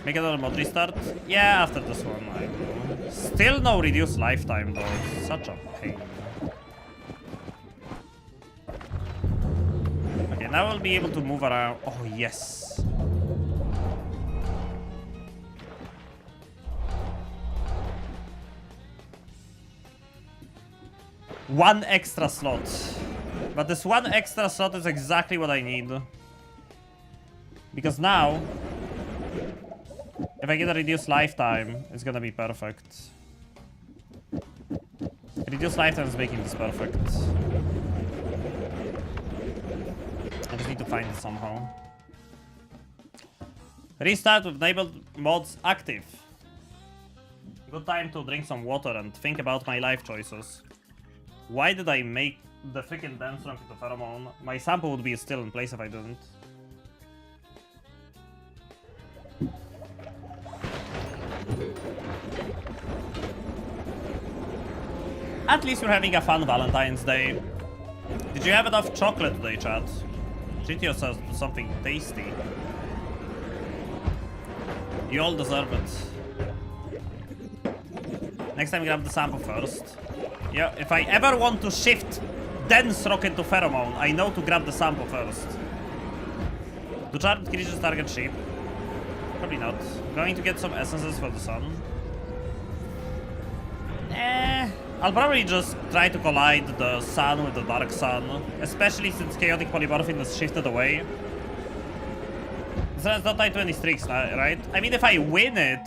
Make another mod restart? Yeah, after this one I will. Still no reduced lifetime though. Such a pain. Okay, now I'll be able to move around. Oh, yes. One extra slot. But this one extra slot is exactly what I need. Because now, if I get a reduced lifetime, it's gonna be perfect. Reduced lifetime is making this perfect. I just need to find it somehow. Restart with enabled mods active. Good time to drink some water and think about my life choices. Why did I make the freaking dance trunk into Pheromone? My sample would be still in place if I didn't. At least you're having a fun Valentine's Day. Did you have enough chocolate today, chat? Treat yourself to something tasty. You all deserve it. Next time grab the sample first. Yeah, if I ever want to shift dense rocket to Pheromone, I know to grab the sample first. Do charmed creatures target sheep? Probably not. Going to get some essences for the sun. I'll probably just try to collide the sun with the dark sun, especially since chaotic polymorphin is shifted away. So it's not tied to any streaks, right? I mean, if I win it,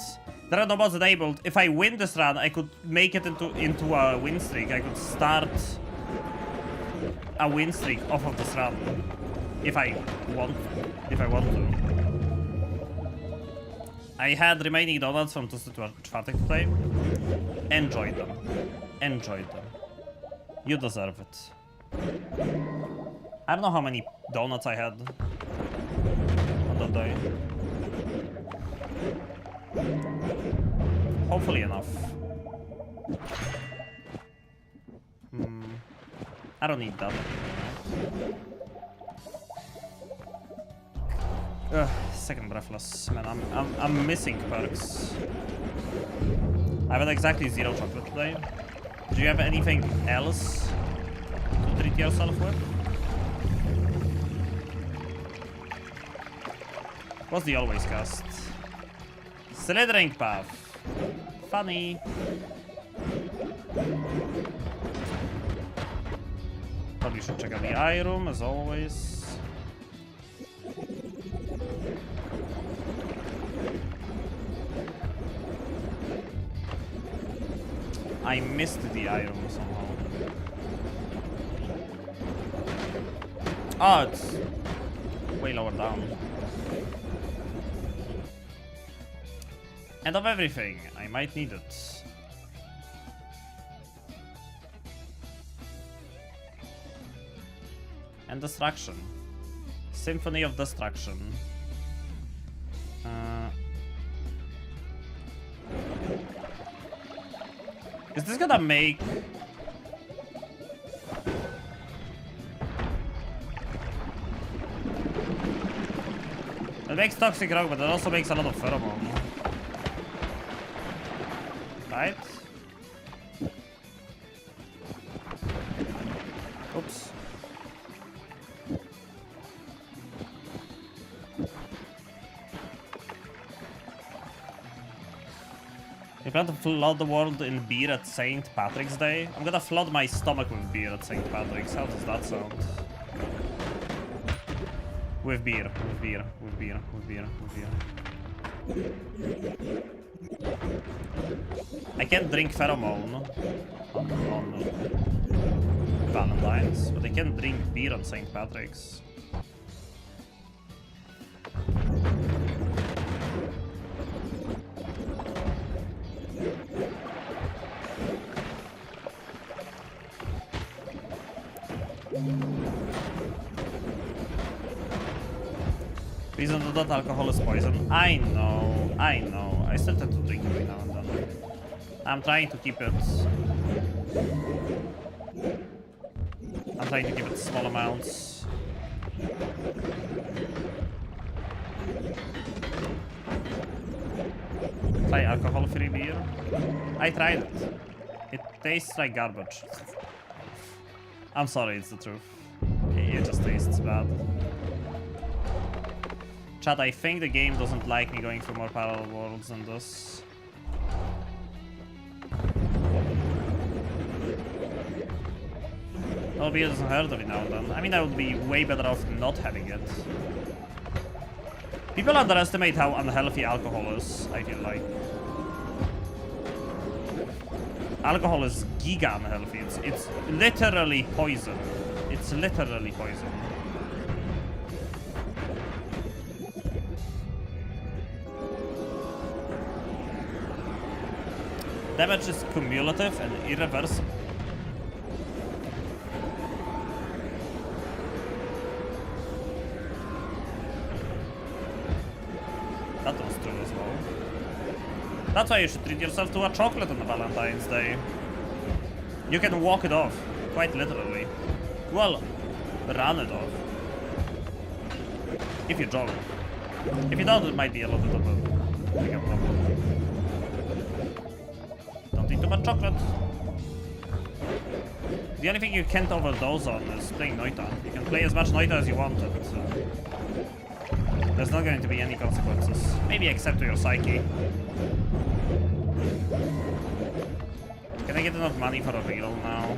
there are no mods enabled. If I win this run, I could make it into a win streak. I could start a win streak off of this run if I want to. I had remaining donuts from Tuesday to Czwartek today. Enjoy them. Enjoy them. You deserve it. I don't know how many donuts I had on that day. Hopefully enough. I don't need that. Ugh, second breathless. Man, I'm missing perks. I've had exactly 0 chocolate today. Do you have anything else to treat yourself with? What's the always cast? Slithering path. Funny. Probably should check out the eye room as always. I missed the eye room somehow. Oh, it's way lower down. And of everything, I might need it. And destruction. Symphony of Destruction. Is this gonna make... It makes Toxic Rock, but it also makes a lot of Pheromone. Right? Oops. You plan to flood the world in beer at St. Patrick's Day? I'm gonna flood my stomach with beer at St. Patrick's. How does that sound? With beer, with beer, with beer, with beer, with beer. I can't drink Pheromone on Valentine's, but I can drink beer on St. Patrick's. Reason to that alcohol is poison. I know, I know. I still tend to drink every now and then. I'm trying to keep it... I'm trying to keep it small amounts. Try alcohol-free beer. I tried it. It tastes like garbage. I'm sorry, it's the truth. It just tastes bad. Chat, I think the game doesn't like me going through more parallel worlds than this. Well, beer doesn't hurt every now and then. I mean, I would be way better off not having it. People underestimate how unhealthy alcohol is, I feel like. Alcohol is giga unhealthy. It's literally poison. It's literally poison. Damage is cumulative and irreversible. That was true as well. That's why you should treat yourself to a chocolate on the Valentine's Day. You can walk it off, quite literally. Well, run it off. If you jog. If you don't, it might be a little bit of a bigger problem. Don't eat too much chocolate. The only thing you can't overdose on is playing noita. You can play as much noita as you want, there's not going to be any consequences. Maybe except to your psyche. Can I get enough money for a real now?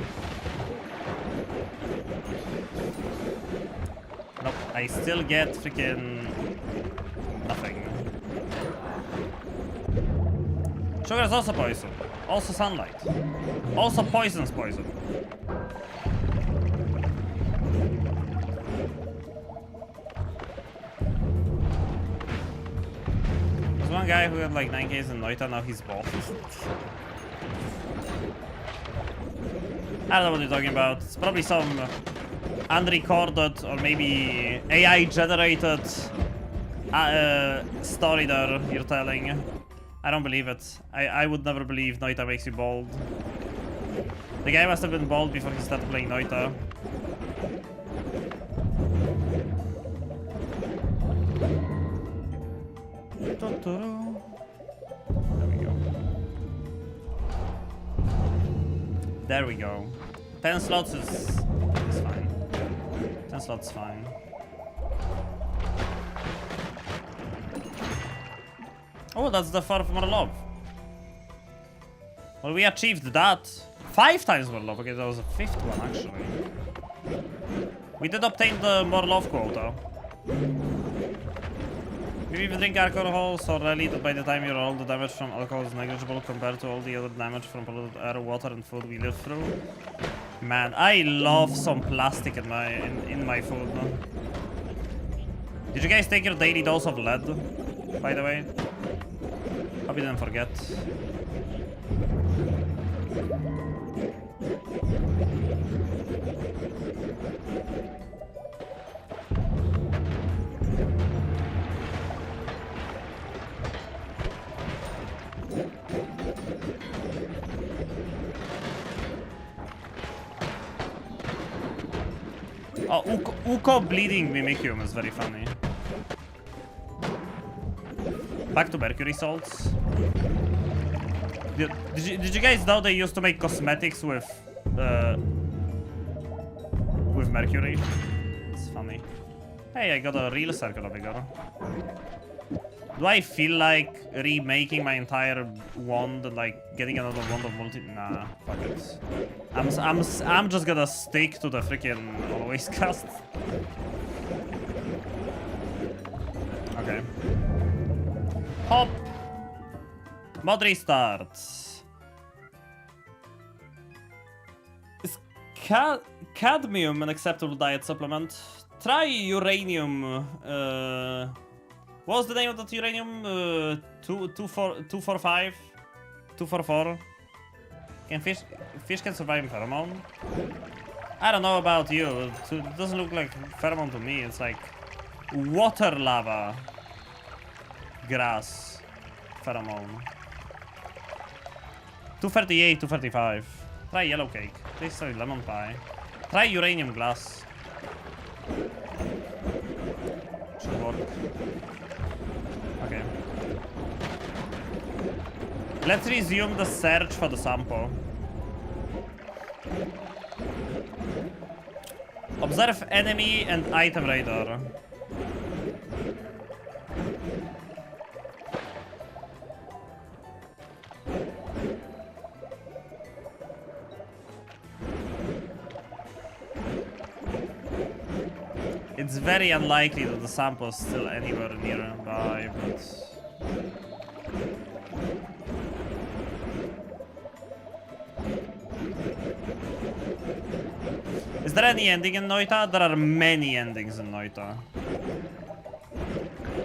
Nope, I still get freaking nothing. Sugar is also poison. Also sunlight. Also poison's poison. There's one guy who had like 9Ks in Noita, now he's bald. I don't know what you're talking about. It's probably some unrecorded or maybe AI generated story there you're telling. I don't believe it. I would never believe Noita makes you bald. The guy must have been bald before he started playing Noita. There we go. There we go. 10 slots is fine. 10 slots fine. Oh, that's the 4th more love. Well, we achieved that. 5 times more love. Okay, that was a 5th one, actually. We did obtain the more love quota. If you drink alcohol so rarely that by the time you roll, the damage from alcohol is negligible compared to all the other damage from polluted air, water, and food we live through. Man, I love some plastic in my food. Did you guys take your daily dose of lead, by the way? Hope you didn't forget. Oh, Uko bleeding Mimikyu is very funny. Back to Mercury salts. Did you guys know they used to make cosmetics with mercury? It's funny. Hey, I got a real circular vigor. Do I feel like remaking my entire wand and like getting another wand of multi? Nah, fuck it. I'm just gonna stick to the freaking always cast. Okay. Hop. Mod starts. Is cadmium an acceptable diet supplement? Try uranium. What was the name of that uranium? 245? 244? Can fish can survive in pheromone? I don't know about you. It doesn't look like pheromone to me. It's like water lava. Grass. Pheromone. 238, 235. Try yellow cake. Tastes like lemon pie. Try uranium glass. Should work. Okay. Let's resume the search for the sample. Observe enemy and item radar. It's very unlikely that the sample is still anywhere nearby, but... Is there any ending in Noita? There are many endings in Noita.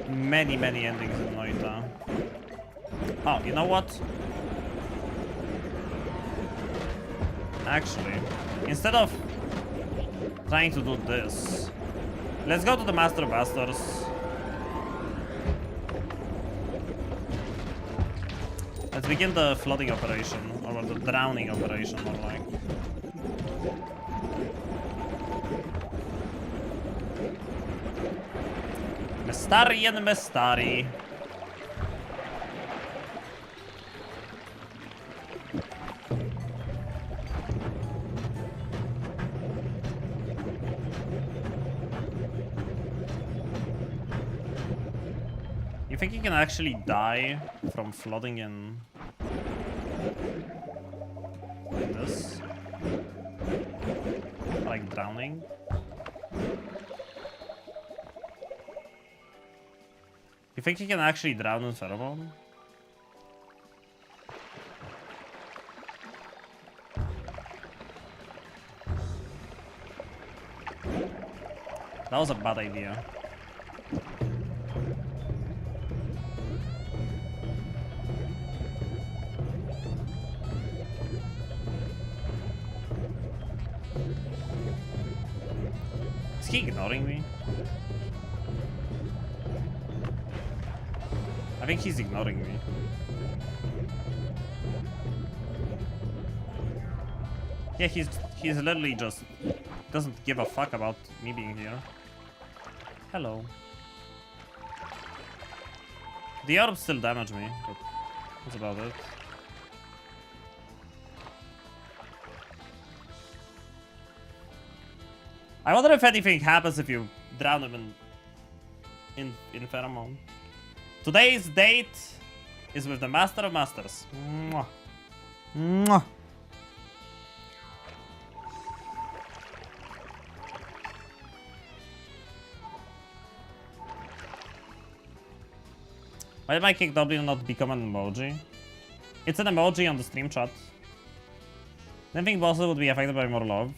Many endings in Noita. Oh, you know what? Actually, instead of trying to do this, let's go to the Master Bastards. Let's begin the flooding operation, or the drowning operation, more like. Mestari and Mestari. You think you can actually die from flooding in? Like this. Like drowning. You think you can actually drown in Pheromone? That was a bad idea. Is he ignoring me? I think he's ignoring me. Yeah, he's literally just doesn't give a fuck about me being here. Hello. The orbs still damage me, but that's about it. I wonder if anything happens if you drown him in Pheromone. Today's date is with the Master of Masters. Mwah. Mwah. Why did my kick W not become an emoji? It's an emoji on the stream chat. I think Bossa would be affected by more love.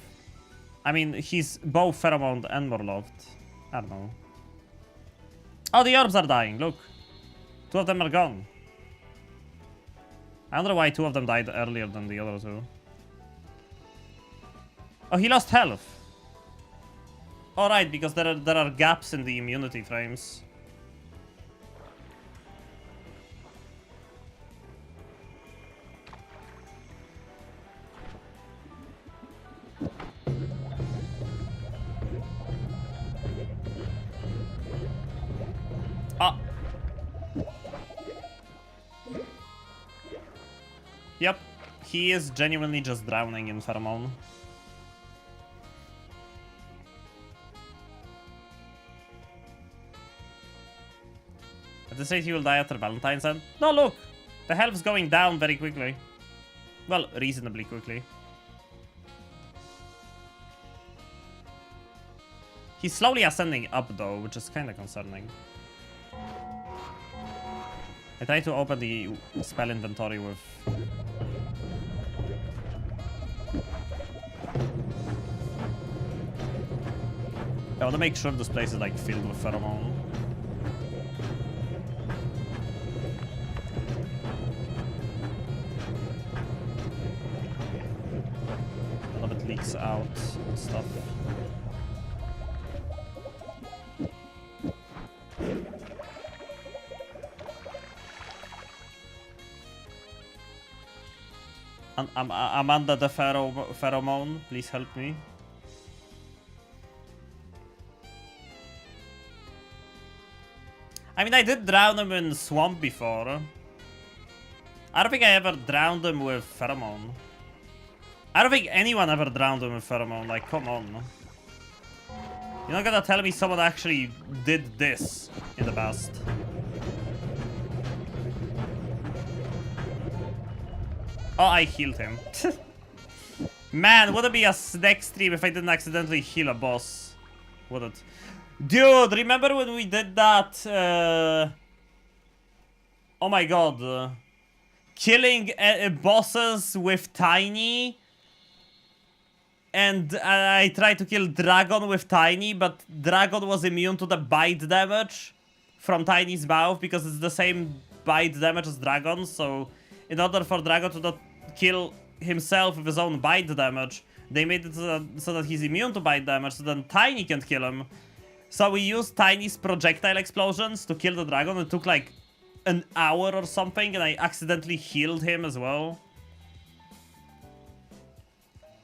I mean, he's both pheromoned and more loved. I don't know. Oh, the orbs are dying, look. 2 of them are gone. I wonder why 2 of them died earlier than the other 2. Oh, he lost health. Alright, because there are gaps in the immunity frames. Ah. Yep, he is genuinely just drowning in Pheromone. At this rate, he will die after Valentine's end. No, look! The health's going down very quickly. Well, reasonably quickly. He's slowly ascending up, though, which is kind of concerning. I tried to open the spell inventory with... I want to make sure this place is like filled with Pheromone. None of it leaks out and stuff. I'm under the pheromone. Please help me. I mean, I did drown him in swamp before. I don't think I ever drowned him with pheromone. I don't think anyone ever drowned him with pheromone. Like, come on. You're not gonna tell me someone actually did this in the past. Oh, I healed him. Man, would it be a next stream if I didn't accidentally heal a boss? Would it? Dude, remember when we did that? Oh my god. Killing bosses with Tiny? And I tried to kill Dragon with Tiny, but Dragon was immune to the bite damage from Tiny's mouth because it's the same bite damage as Dragon, so in order for Dragon to not kill himself with his own bite damage, they made it so that he's immune to bite damage, so then Tiny can't kill him. So we used Tiny's projectile explosions to kill the dragon. It took like an hour or something, and I accidentally healed him as well.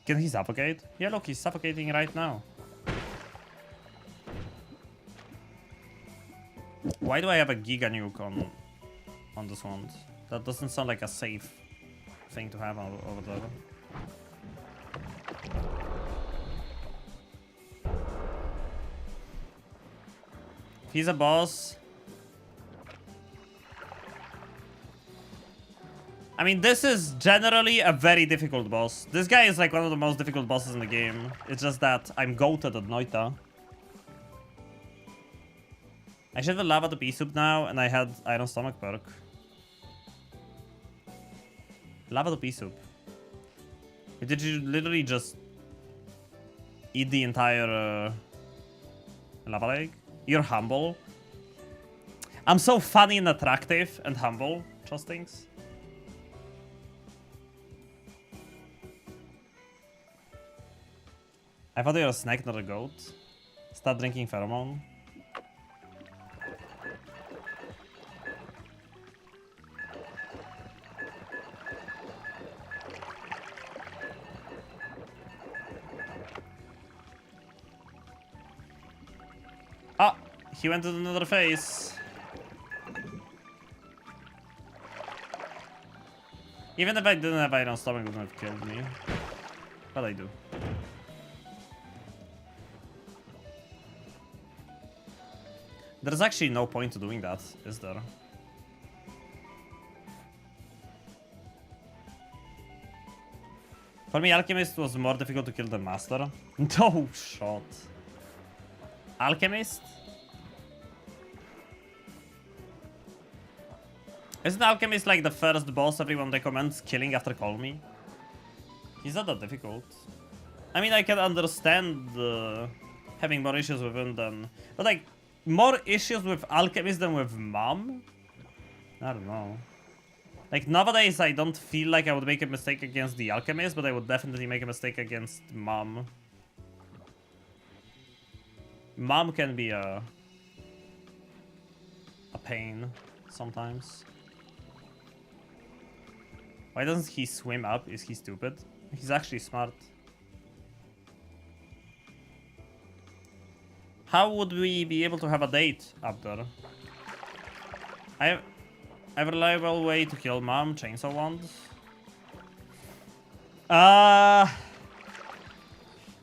Can he suffocate? Yeah, look, he's suffocating right now. Why do I have a Giga Nuke on this one? That doesn't sound like a safe thing to have over there. If he's a boss... I mean, this is generally a very difficult boss. This guy is like one of the most difficult bosses in the game. It's just that I'm goated at Noita. I should have lava the pea soup now, and I had iron stomach perk. Lava the pea soup. Did you literally just eat the entire lava lake? You're humble. I'm so funny and attractive and humble. Trust things. I thought you were a snake, not a goat. Start drinking Pheromone. Ah, he went to another phase. Even if I didn't have iron stomach, it wouldn't have killed me. But I do. There's actually no point to doing that, is there? For me, Alchemist was more difficult to kill than Master. No shot. Alchemist? Isn't Alchemist like the first boss everyone recommends killing after Call Me? He's not that difficult. I mean, I can understand having more issues with him than... But like, more issues with Alchemist than with Mom? I don't know. Like, nowadays I don't feel like I would make a mistake against the Alchemist, but I would definitely make a mistake against Mom. Mom can be a pain sometimes. Why doesn't he swim up? Is he stupid? He's actually smart. How would we be able to have a date up there? I have a reliable way to kill Mom, chainsaw wand.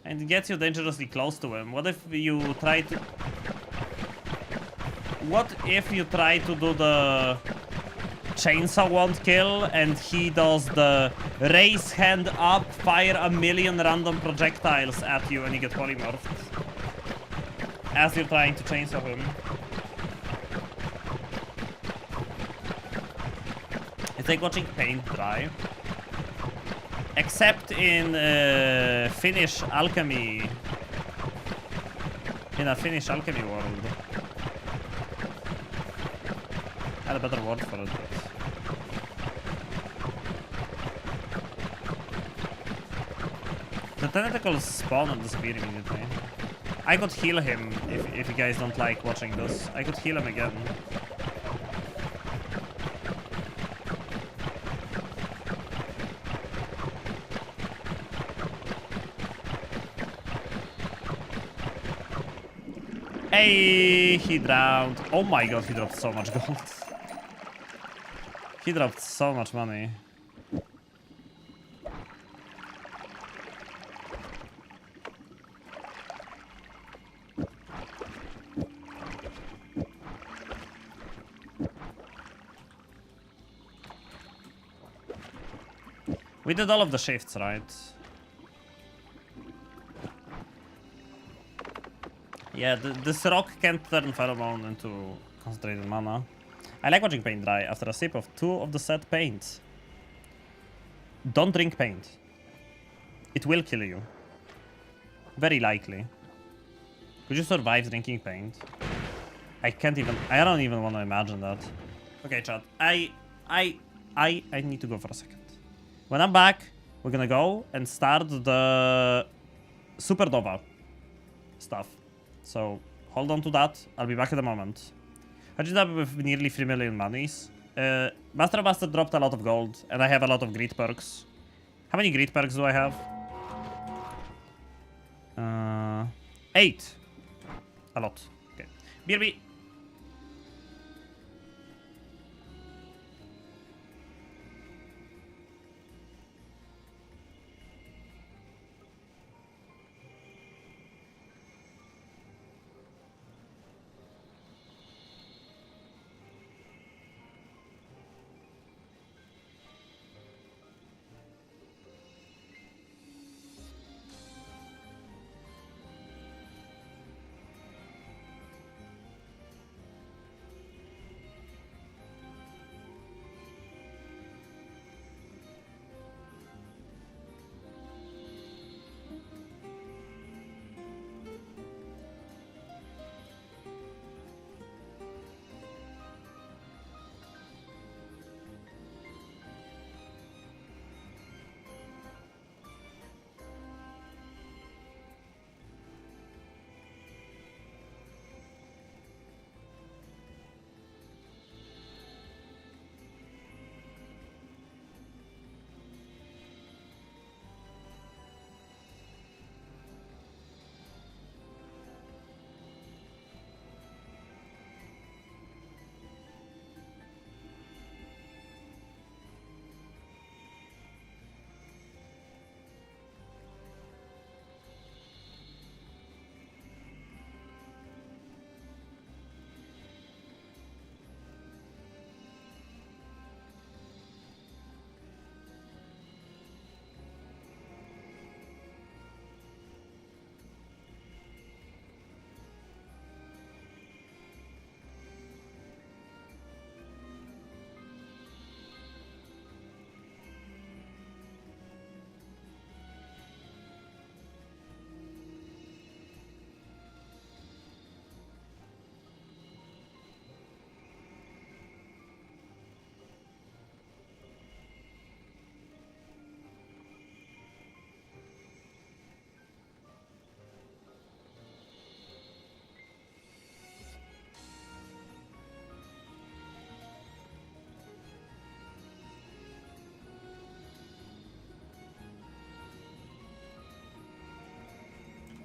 And it gets you dangerously close to him. What if you try to... What if you try to do the chainsaw wand kill and he does the raise hand up, fire a million random projectiles at you and you get polymorphed as you're trying to chainsaw him? It's like watching paint dry. Except in Finnish alchemy. In a Finnish alchemy world. I had a better word for it, but... The tentacles spawn and disappear immediately. I could heal him if you guys don't like watching this. I could heal him again. Hey, he drowned. Oh my god, he dropped so much gold. He dropped so much money. We did all of the shifts, right? Yeah, this rock can't turn Pheromone into concentrated mana. I like watching paint dry after a sip of 2 of the set paint. Don't drink paint. It will kill you. Very likely. Could you survive drinking paint? I don't even want to imagine that. Okay, chat. I need to go for a second. When I'm back, we're gonna go and start the supernova stuff. So, hold on to that. I'll be back in a moment. I just up with nearly 3 million monies. Master Master dropped a lot of gold, and I have a lot of greed perks. How many greed perks do I have? 8. A lot. Okay. BRB.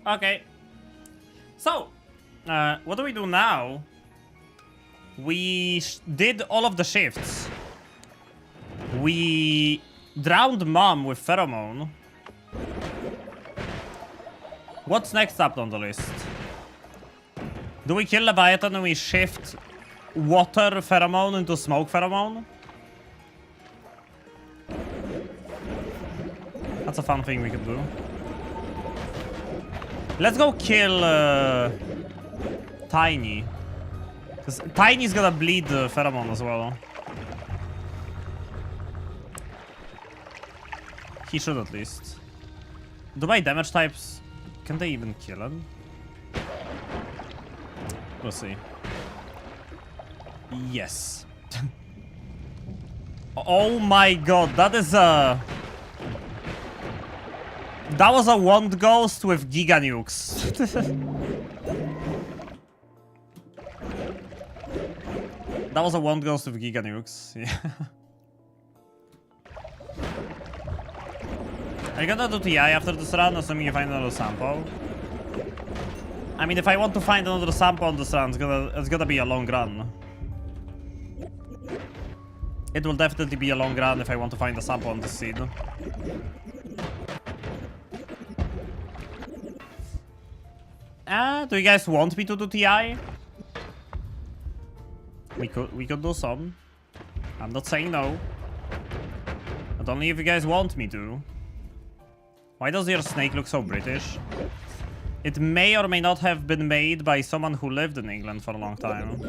Okay. So, what do we do now? We did all of the shifts. We drowned Mom with Pheromone. What's next up on the list? Do we kill Leviathan and we shift water Pheromone into smoke Pheromone? That's a fun thing we could do. Let's go kill Tiny. Because Tiny's gonna bleed Pheromone as well. He should at least. Do my damage types... Can they even kill him? We'll see. Yes. Oh my god, that is a... That was a wand ghost with giga nukes. That was a wand ghost with giga nukes. Yeah. Are you gonna do TI after this run, assuming you find another sample? I mean, if I want to find another sample on this run, it's gonna be a long run. It will definitely be a long run if I want to find a sample on this seed. Do you guys want me to do TI? We could do some. I'm not saying no. But only if you guys want me to. Why does your snake look so British? It may or may not have been made by someone who lived in England for a long time.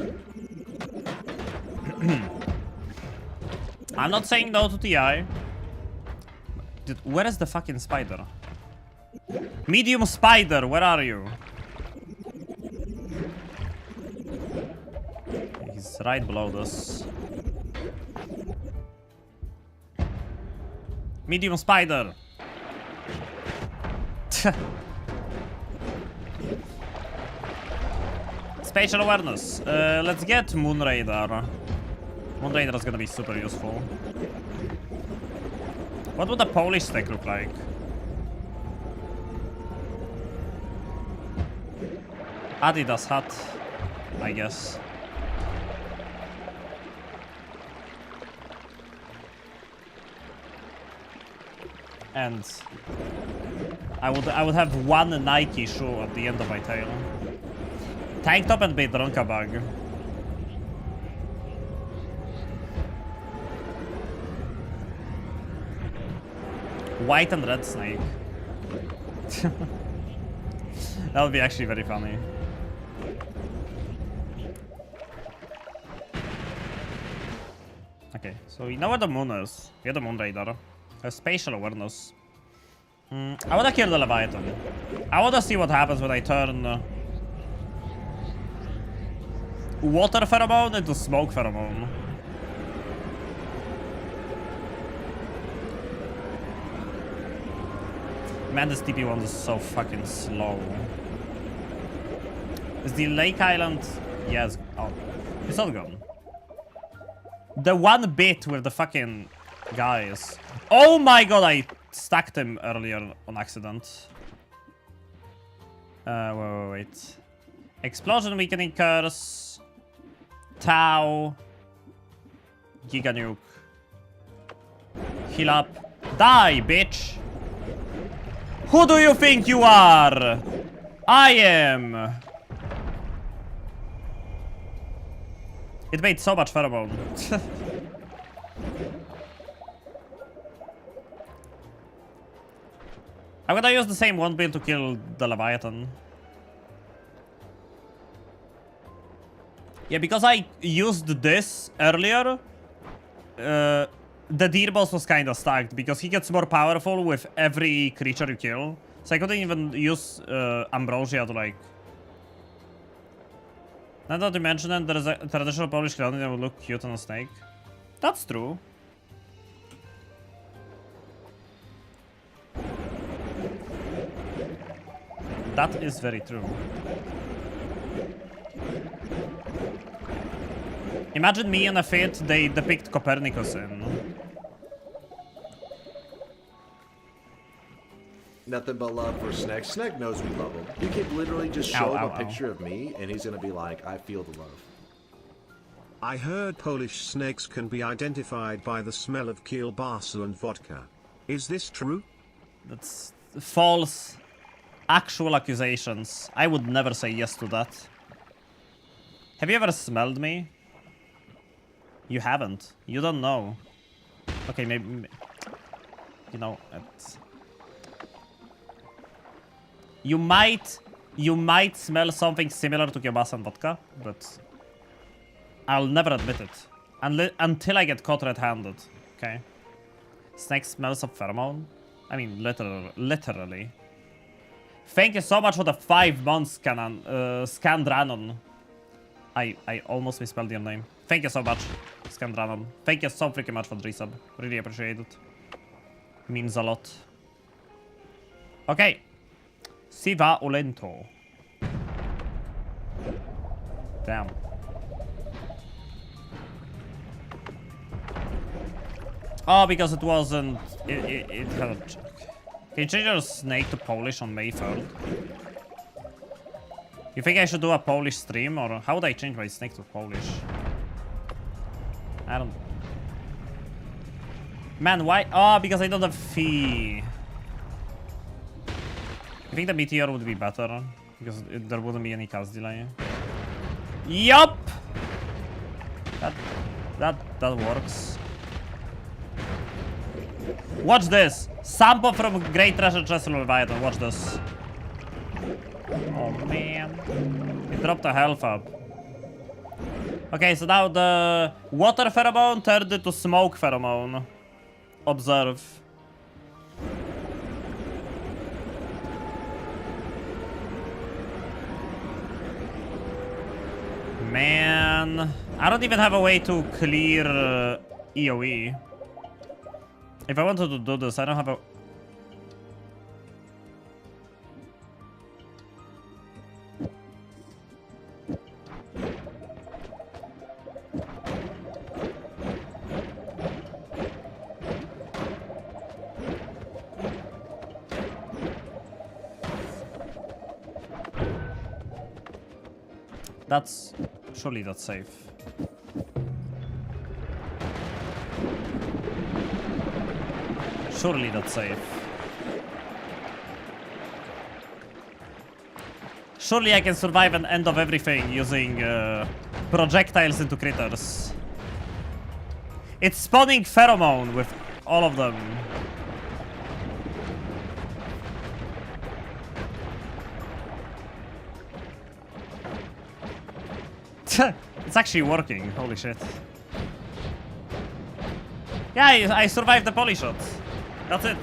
I'm not saying no to TI. Dude, where is the fucking spider? Medium spider, where are you? He's right below us. Medium spider. Spatial awareness. Let's get Moon Radar. Moon Radar is gonna be super useful. What would a Polish stick look like? Adidas hat, I guess. And I would have one Nike shoe at the end of my tail. Tank top and Bedronka bug. White and red snake. That would be actually very funny. Okay, so we know where the moon is. We have the moon radar. A spatial awareness. I wanna kill the Leviathan. I wanna see what happens when I turn water Pheromone into smoke Pheromone. Man, this TP1 is so fucking slow. Is the Lake Island? Yes. Oh, it's not gone. The one bit with the fucking guys. Oh my god, I stacked him earlier on accident. Wait. Explosion weakening curse. Tau. Giga nuke. Heal up. Die, bitch! Who do you think you are? I am. It made so much pheromone. I'm gonna use the same one build to kill the Leviathan. Yeah, because I used this earlier, the deer boss was kinda stacked because he gets more powerful with every creature you kill. So I couldn't even use Ambrosia to like... Now that you mention it, there is a traditional Polish clothing that would look cute on a snake. That's true. That is very true. Imagine me in a fit they depict Copernicus in. nothing but love for Sneg. Sneg knows we love him. You could literally just show him a picture of me, and he's gonna be like, I feel the love. I heard Polish snakes can be identified by the smell of kielbasa and vodka. Is this true? That's false. Actual accusations. I would never say yes to that. Have you ever smelled me? You haven't. You don't know. Okay, maybe... You know, it's... You might smell something similar to kielbasa and vodka, but... I'll never admit it. Until I get caught red-handed. Okay? Snake smells of pheromone? I mean, literally. Thank you so much for the 5 months, Scandranon. I almost misspelled your name. Thank you so much, Scandranon. Thank you so freaking much for the resub. Really appreciate it. Means a lot. Okay. Siva Olento. Damn. Oh, because it wasn't... It had a... Can you change your snake to Polish on May 3rd? You think I should do a Polish stream, or how would I change my snake to Polish? I don't... Man, why? Oh, because I don't have fee. You think the meteor would be better? Because there wouldn't be any cast delay. Yup! That works. Watch this! Sampo from Great Treasure Chest Leviathan. Watch this. Oh man. He dropped a health up. Okay, so now the water pheromone turned into smoke pheromone. Observe. Man. I don't even have a way to clear EOE. If I wanted to do this, I don't have a... That's... Surely that's safe. Surely that's safe. Surely I can survive an end of everything using projectiles into critters. It's spawning pheromone with all of them. It's actually working, holy shit. Yeah, I survived the poly shot. That's it.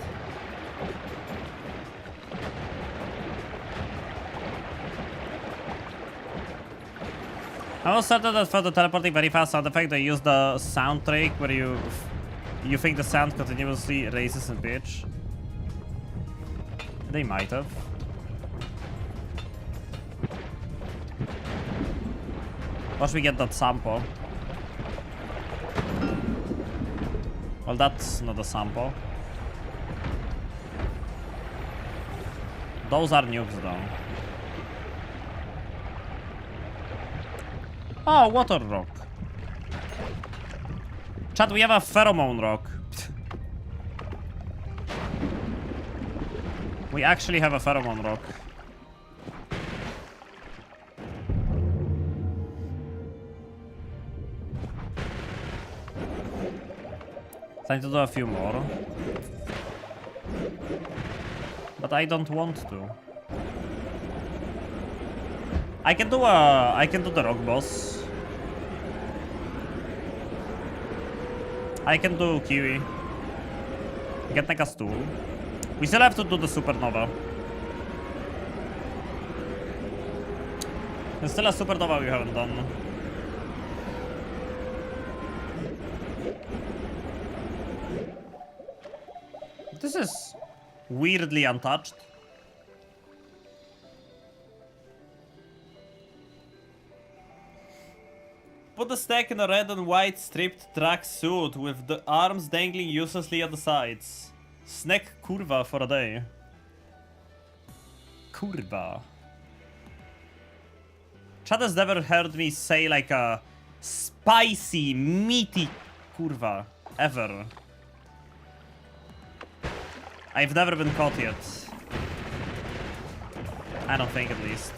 I was certain that for the teleporting very fast sound effect they use the sound trick where you think the sound continuously raises in pitch. They might have. Watch we get that sample. Well, that's not a sample. Those are nukes though. Oh, water rock. Chat, we have a pheromone rock. We actually have a pheromone rock. Time to do a few more. But I don't want to. I can do the rock boss. I can do Kiwi. Get like a stool. We still have to do the supernova. There's still a supernova we haven't done. This is weirdly untouched. Put the stack in a red and white stripped track suit with the arms dangling uselessly at the sides. Snack kurva for a day. Kurwa. Chad has never heard me say like a spicy, meaty kurwa ever. I've never been caught yet. I don't think, at least.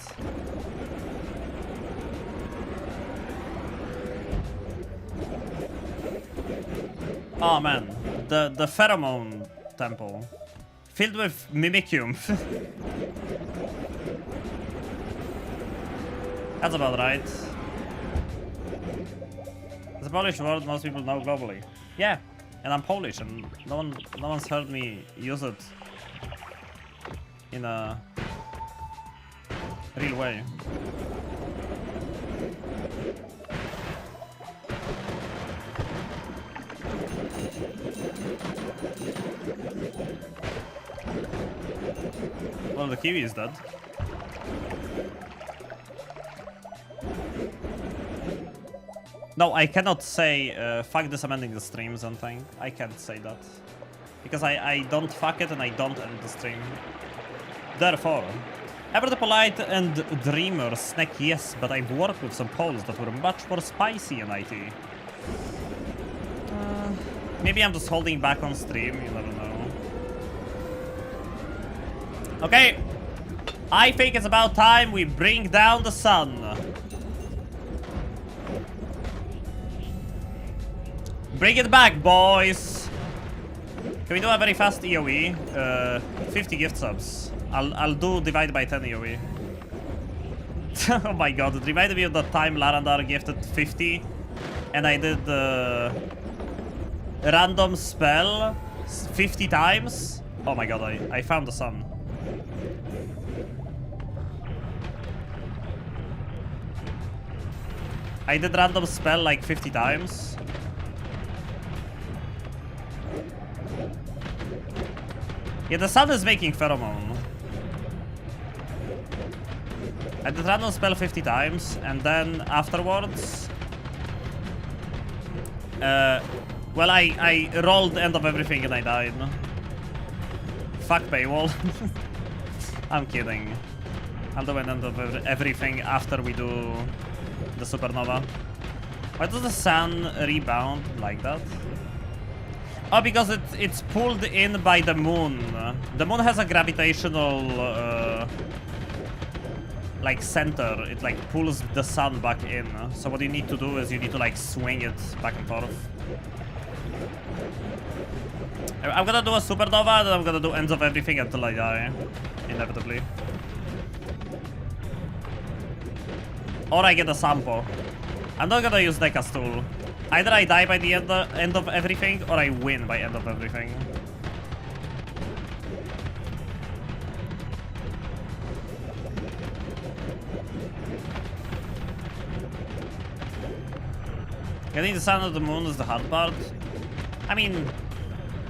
Oh man, the Pheromone temple. Filled with Mimicium. That's about right. It's a Polish word most people know globally. Yeah, and I'm Polish, and no one's heard me use it in a real way. Well, the kiwi is dead. No, I cannot say fuck this, I'm ending the stream something. I can't say that. Because I don't fuck it and I don't end the stream. Therefore, ever the polite and dreamer snack, yes, but I've worked with some Poles that were much more spicy in IT. Maybe I'm just holding back on stream, you never know. Okay, I think it's about time we bring down the sun. Bring it back, boys! Can we do a very fast EOE? 50 gift subs. I'll do divide by 10 EOE. Oh my god, it reminded me of the time Larandar gifted 50 and I did the random spell 50 times. Oh my god, I found the sun. I did random spell like 50 times. Yeah, the sun is making pheromone. I did random spell 50 times, and then afterwards... well, I rolled end of everything and I died. Fuck paywall. I'm kidding. I'll do an end of everything after we do the supernova. Why does the sun rebound like that? Oh, because it's pulled in by the moon. The moon has a gravitational like center. It like pulls the sun back in. So what you need to do is you need to like swing it back and forth. I'm gonna do a supernova, then I'm gonna do ends of everything until I die, inevitably. Or I get a sample. I'm not gonna use Neka's tool. Either I die by the end of everything, or I win by end of everything. Getting the sun of the moon is the hard part. I mean,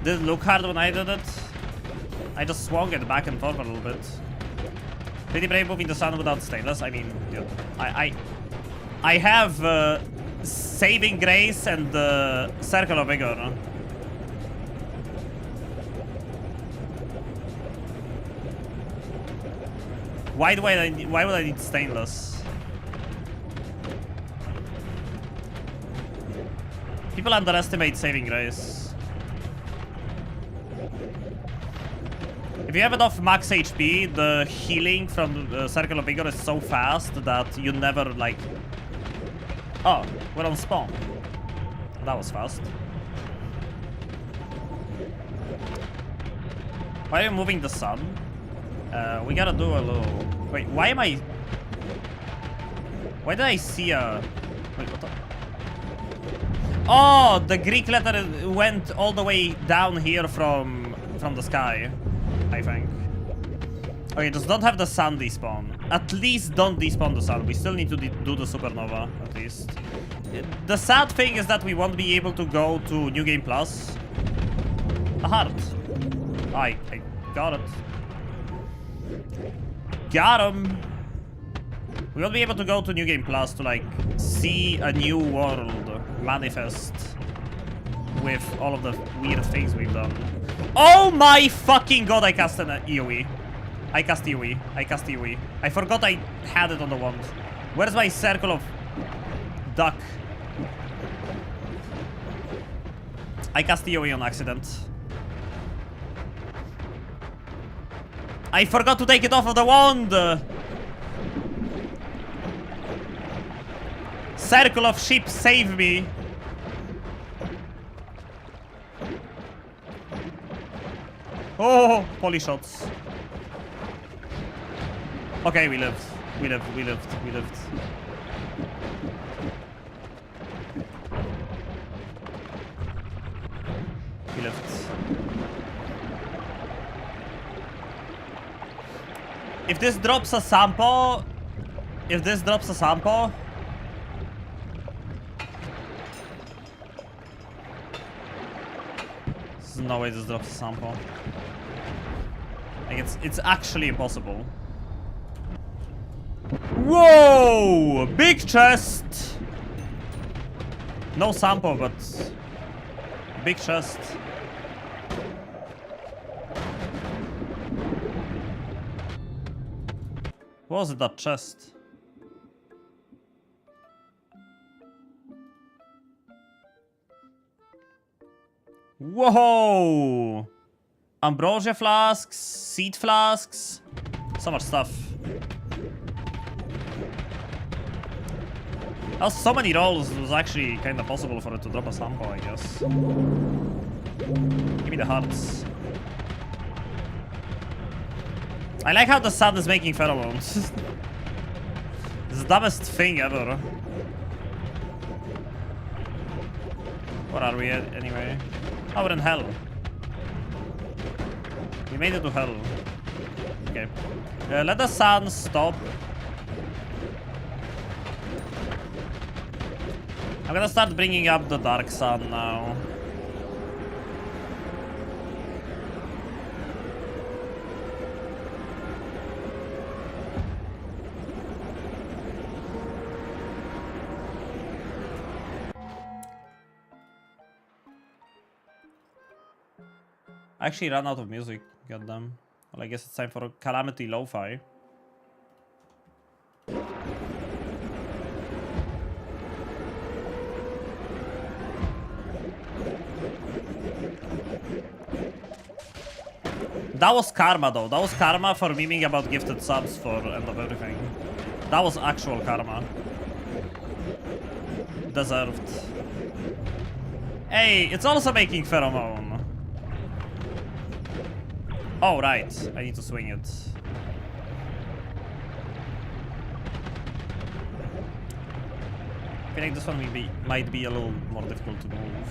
did it look hard when I did it? I just swung it back and forth a little bit. Pretty brave moving the sun without stainless. I mean, dude, I have saving grace and circle of vigor. Why would I need stainless? People underestimate saving grace. If you have enough max HP, the healing from Circle of Vigor is so fast that you never, like... Oh, we're on spawn. That was fast. Why are you moving the sun? We gotta do a little... Wait, why am I... Why did I see a... Wait, what the... Oh, the Greek letter went all the way down here from the sky, I think. Okay, just don't have the sun despawn. At least don't despawn the sun. We still need to do the supernova, at least. The sad thing is that we won't be able to go to New Game Plus. A heart. I got it. Got him! We won't be able to go to New Game Plus to, like, see a new world manifest with all of the weird things we've done. Oh my fucking god, I cast an EOE. I cast EOE. I cast EOE. I forgot I had it on the wand. Where's my circle of duck? I cast EOE on accident. I forgot to take it off of the wand! Circle of sheep, save me! Oh, poly shots. Okay, we lived. We lived. We lived. We lived. We lived. If this drops a sample... If this drops a sample... There's no way this drops a sample. Like, it's actually impossible. Whoa! Big chest! No sample, but... Big chest. What was it, that chest? Whoa! Ambrosia flasks, seed flasks, so much stuff. That was so many rolls, it was actually kind of possible for it to drop a sample, I guess. Give me the hearts. I like how the sun is making pheromones. This is the dumbest thing ever. Where are we at, anyway? Oh, we're in hell. We made it to hell. Okay. Let the sun stop. I'm gonna start bringing up the dark sun now. I actually ran out of music, goddamn. Well, I guess it's time for Calamity Lo-Fi. That was karma, though. That was karma for memeing about gifted subs for End of Everything. That was actual karma. Deserved. Hey, it's also making pheromone. Oh, right. I need to swing it. I feel like this one might be a little more difficult to move.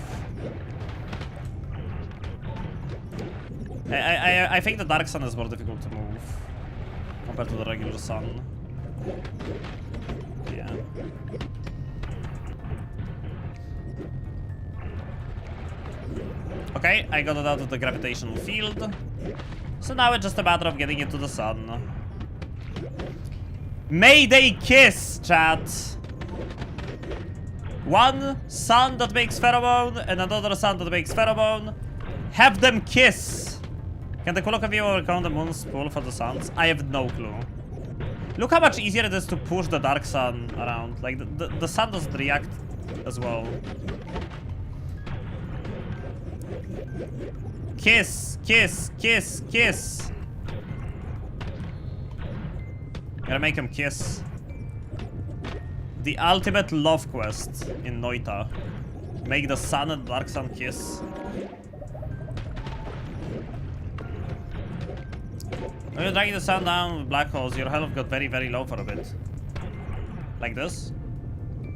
I think the Dark Sun is more difficult to move compared to the regular Sun. Yeah. Okay, I got it out of the gravitational field. So now it's just a matter of getting it to the sun. May they kiss, chat! One sun that makes pheromone and another sun that makes pheromone. Have them kiss! Can the Coloca view overcome the moon's pull for the suns? I have no clue. Look how much easier it is to push the dark sun around. Like, the sun doesn't react as well. Kiss, kiss, kiss, kiss. Gotta make him kiss. The ultimate love quest in Noita. Make the sun and dark sun kiss. When you're dragging the sun down with black holes, your health got very, very low for a bit. Like this.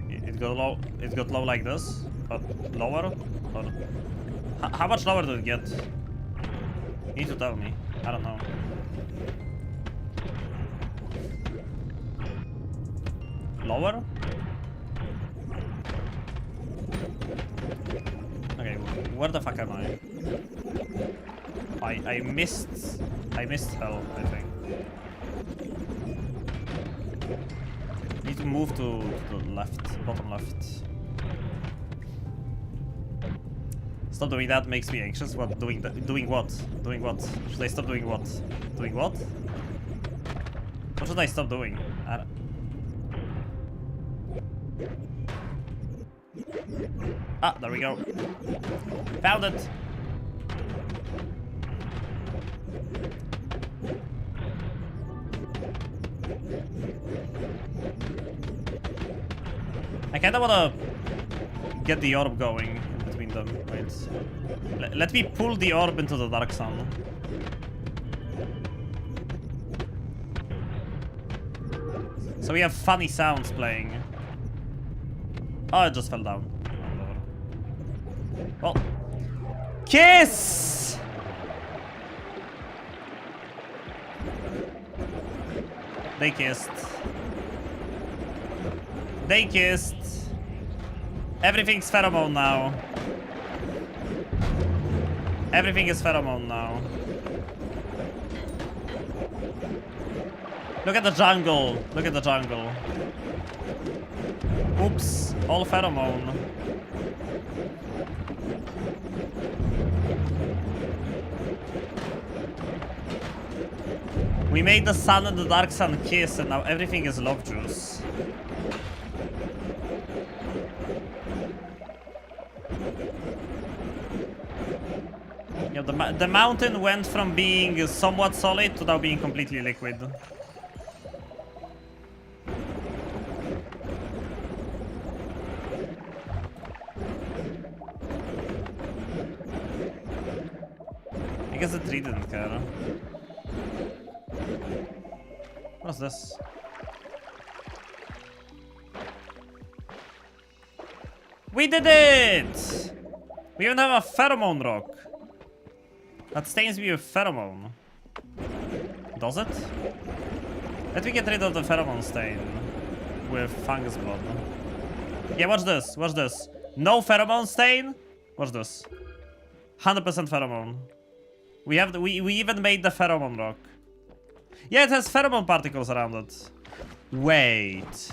It got low. It got low like this, but lower. Or how much lower did it get? You need to tell me. I don't know. Lower? Okay, where the fuck am I? I missed hell, I think. Need to move to the left, bottom left. Stop doing that makes me anxious. What? Doing what? Doing what? Should I stop doing what? Doing what? What should I stop doing? Ah, there we go. Found it! I kinda wanna get the orb going in between them. Wait. Let me pull the orb into the Dark Sun. So we have funny sounds playing. Oh, it just fell down. Well. Kiss! They kissed. They kissed. Everything's pheromone now. Everything is pheromone now. Look at the jungle. Look at the jungle. Oops. All pheromone. We made the sun and the dark sun kiss, and now everything is love juice. Yeah, the mountain went from being somewhat solid to now being completely liquid. I guess the tree didn't care. What's this? We did it! We even have a pheromone rock. That stains me with pheromone. Does it? Let me get rid of the pheromone stain with fungus blood. Yeah, watch this. Watch this. No pheromone stain. Watch this. 100% pheromone. We have we even made the pheromone rock. Yeah, it has pheromone particles around it. Wait.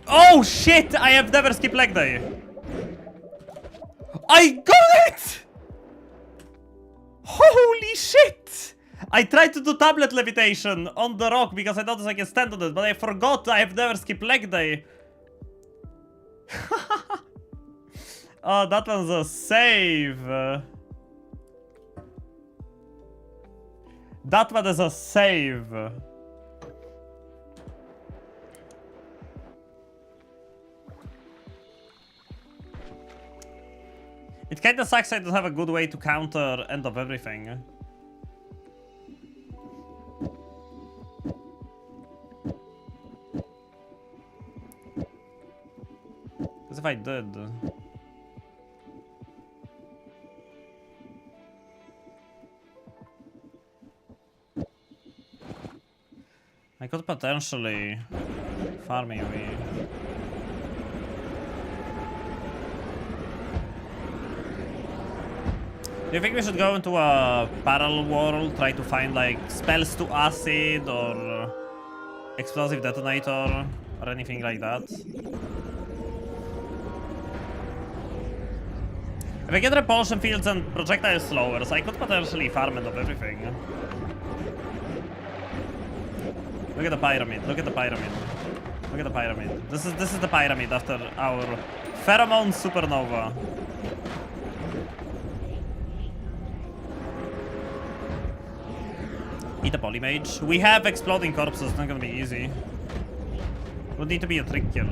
Oh shit! I have never skipped leg day. I got it! Holy shit! I tried to do tablet levitation on the rock because I noticed I can stand on it, but I forgot I have never skipped leg day. Oh, that one's a save. That one is a save. It kinda sucks I don't have a good way to counter end of everything. Because if I did... I could potentially farm AoE. Do you think we should go into a parallel world, try to find like spells to acid or explosive detonator or anything like that? If I get repulsion fields and projectile slowers, I could potentially farm end of everything. Look at the pyramid, look at the pyramid. Look at the pyramid. This is the pyramid after our pheromone supernova. Eat a polymage. We have exploding corpses, it's not gonna be easy. Would need to be a trick kill.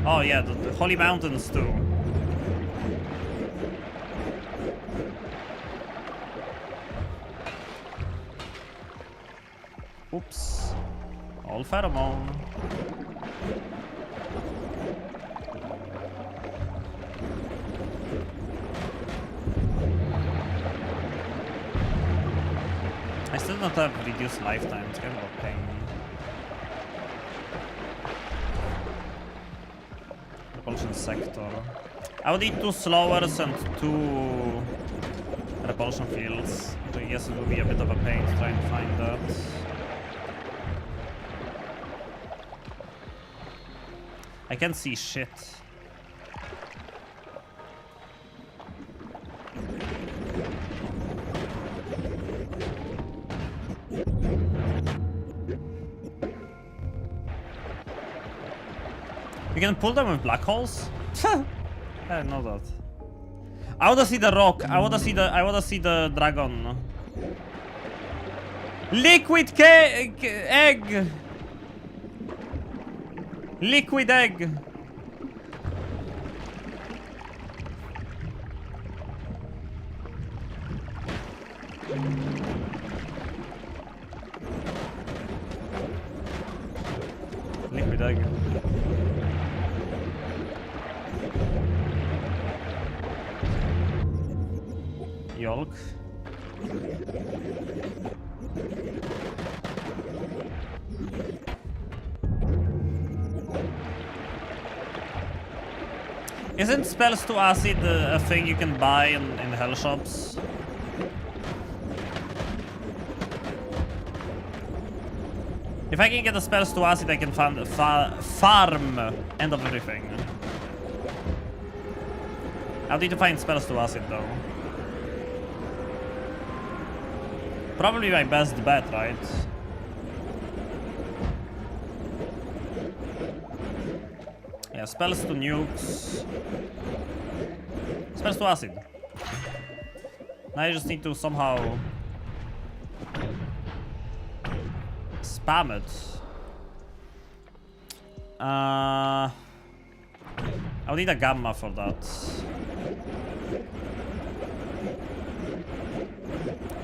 Oh yeah, the holy mountains too. Oops. All pheromone. I still don't have reduced lifetime, it's kind of a pain. Repulsion sector. I would need 2 slowers and 2 repulsion fields. I guess it will be a bit of a pain to try and find that. I can't see shit. You can pull them with black holes? I didn't know that. I wanna see the rock. I wanna see the dragon. Liquid egg. Liquid egg. Liquid egg. Yolk. Isn't spells to acid a thing you can buy in hell shops? If I can get the spells to acid, I can farm end of everything. I'll need to find spells to acid though. Probably my best bet, right? Yeah, spells to nukes. Spells to acid. Now I just need to somehow spam it. I'll need a gamma for that.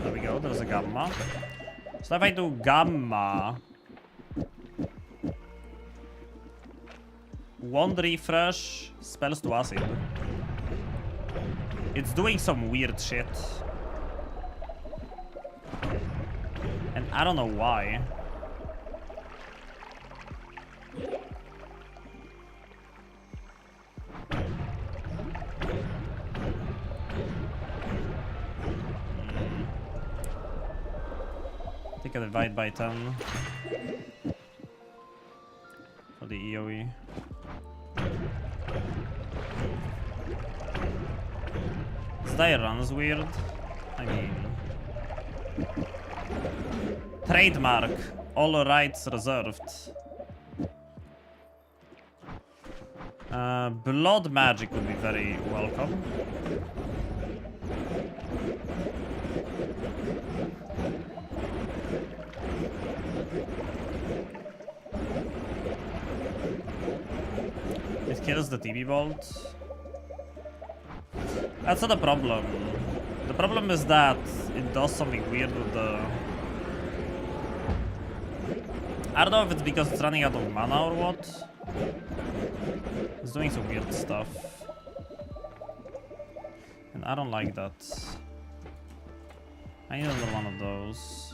There we go, there's a gamma. So if I do gamma, wand refresh, spells to acid. It's doing some weird shit. And I don't know why. I think I divide by 10 for the EOE. This die runs weird. I mean, trademark, all rights reserved. Blood magic would be very welcome. It kills the TB bolt. That's not a problem. The problem is that it does something weird with the... I don't know if it's because it's running out of mana or what. It's doing some weird stuff. And I don't like that. I need another one of those.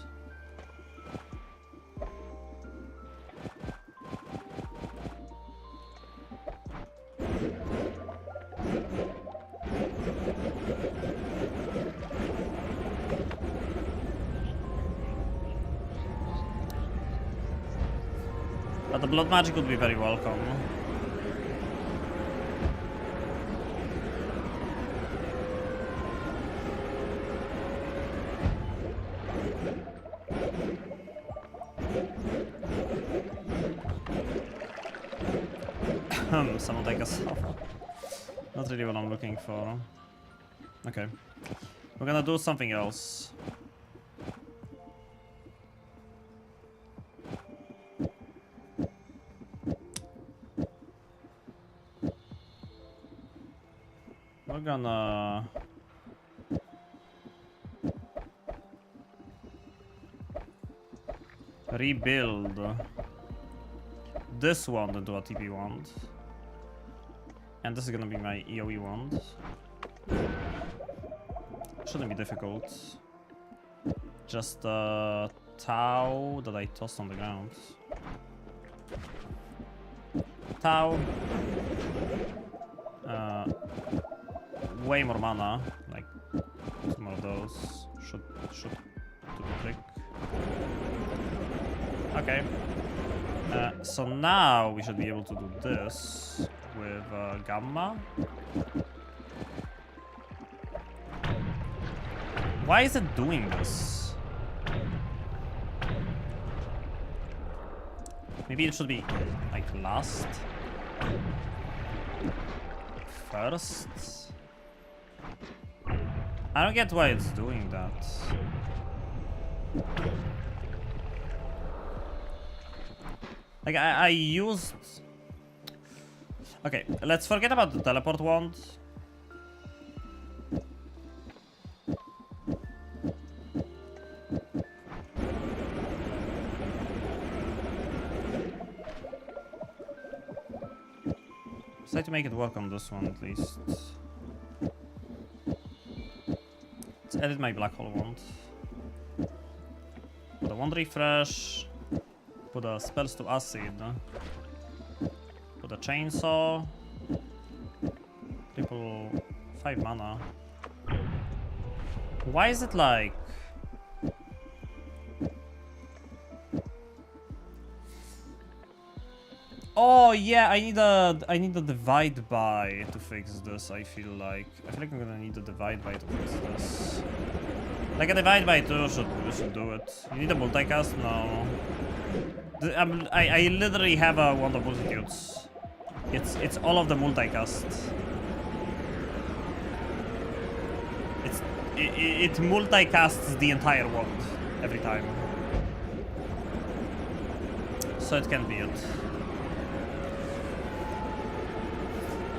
But the blood magic would be very welcome. Someone take us off. Not really what I'm looking for. Okay. We're gonna do something else. We're gonna rebuild this wand into a TP wand. And this is gonna be my EOE wand. Shouldn't be difficult. Just a Tau that I tossed on the ground. Tau. Way more mana. Like some of those should do the trick. Okay. So now we should be able to do this with gamma. Why is it doing this? Maybe it should be like last. First? I don't get why it's doing that. Like, I used... Okay, let's forget about the teleport wand. Let's try to make it work on this one at least. Let's edit my black hole wand. Put a wand refresh. Put a spells to acid. Put a chainsaw. Triple 5 mana. Why is it like... Oh yeah, I need a divide by to fix this. I feel like I'm gonna need a divide by to fix this. Like a divide by 2 should do it. You need a multicast? No. I literally have a wand of multitudes. It's all of the multicast. It multicasts the entire wand every time. So it can be it.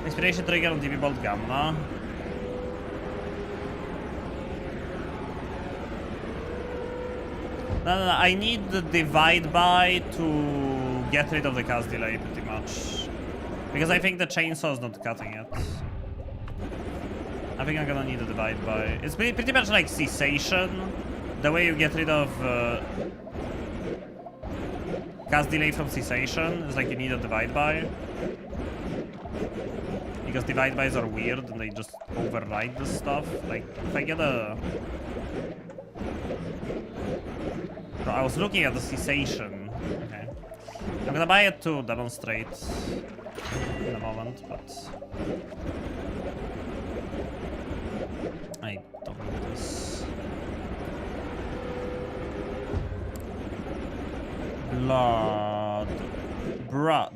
Inspiration trigger on TV Bolt Gamma. No, I need the divide by to get rid of the cast delay pretty much. Because I think the chainsaw is not cutting it. I think I'm gonna need a divide by. It's pretty much like cessation. The way you get rid of cast delay from cessation is like you need a divide by. Because divide bys are weird and they just override this stuff. Like, if I get a... Bro, I was looking at the cessation. Okay. I'm gonna buy it to demonstrate in a moment, but... I don't need this. Blood. Bruh.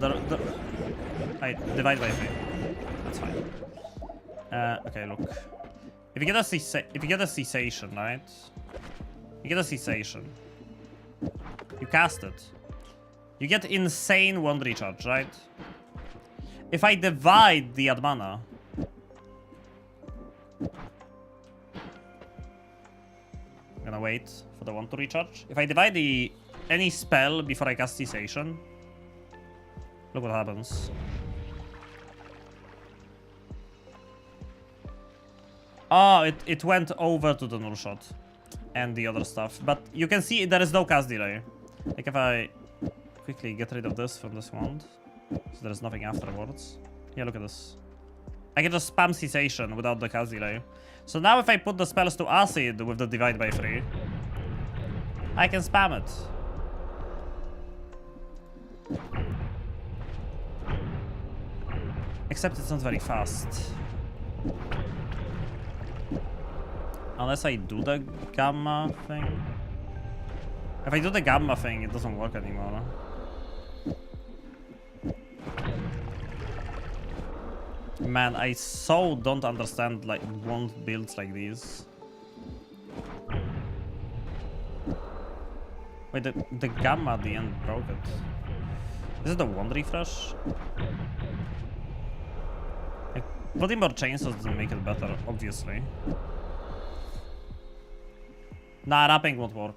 I divide by 3. That's fine. Okay, look. If you get a cessation, right? You get a cessation. You cast it. You get insane wand recharge, right? If I divide the add mana, I'm gonna wait for the wand to recharge. If I divide any spell before I cast cessation, look what happens. Oh, it went over to the null shot and the other stuff. But you can see there is no cast delay. Like if I quickly get rid of this from this wand, so there's nothing afterwards. Yeah, look at this. I can just spam cessation without the cast delay. So now if I put the spells to acid with the divide by 3, I can spam it. Except it's not very fast. Unless I do the gamma thing. If I do the gamma thing, it doesn't work anymore. Man, I so don't understand like wand builds like these. Wait, the gamma at the end broke it. Is it the wand refresh? Like, putting more chainsaws doesn't make it better, obviously. Nah, wrapping won't work.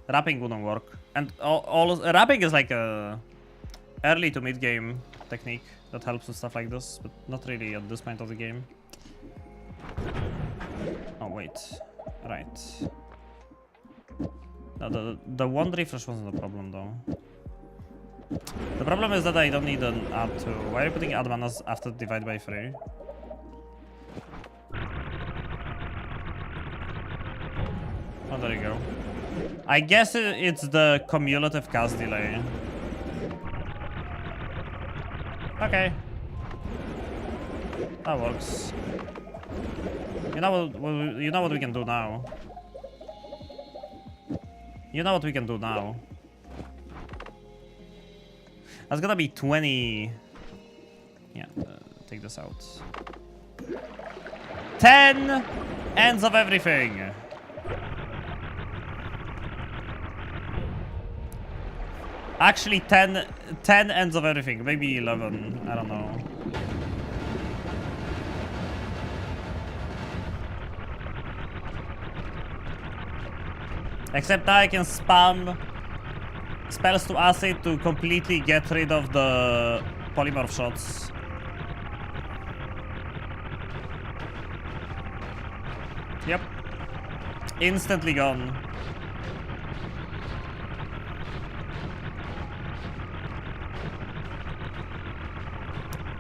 Wrapping wouldn't work. And wrapping is like a early to mid game technique that helps with stuff like this, but not really at this point of the game. Oh wait, right. No, the wand refresh wasn't the problem though. The problem is that I don't need an add to. Why are you putting add manas after divide by 3? Oh, there you go. I guess it's the cumulative cast delay. Okay. That works. You know what we can do now? You know what we can do now? That's gonna be 20 Yeah, take this out. 10 ends of everything. Actually, 10 ends of everything. Maybe 11. I don't know. Except I can spam spells to acid to completely get rid of the polymorph shots. Yep. Instantly gone.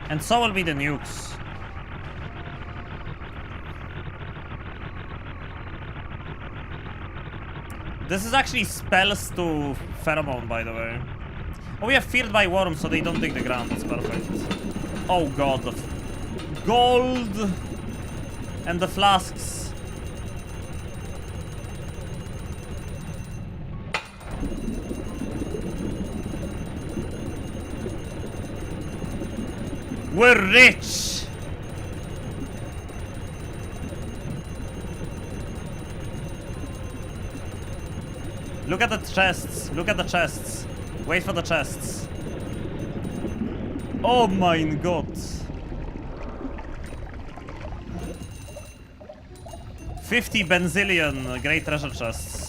And so will be the nukes. This is actually spells to Pheromone, by the way. Oh, we are feared by worms, so they don't dig the ground. That's perfect. Oh god, the gold and the flasks. We're rich! Look at the chests. Look at the chests. Wait for the chests. Oh my god. 50 benzillion great treasure chests.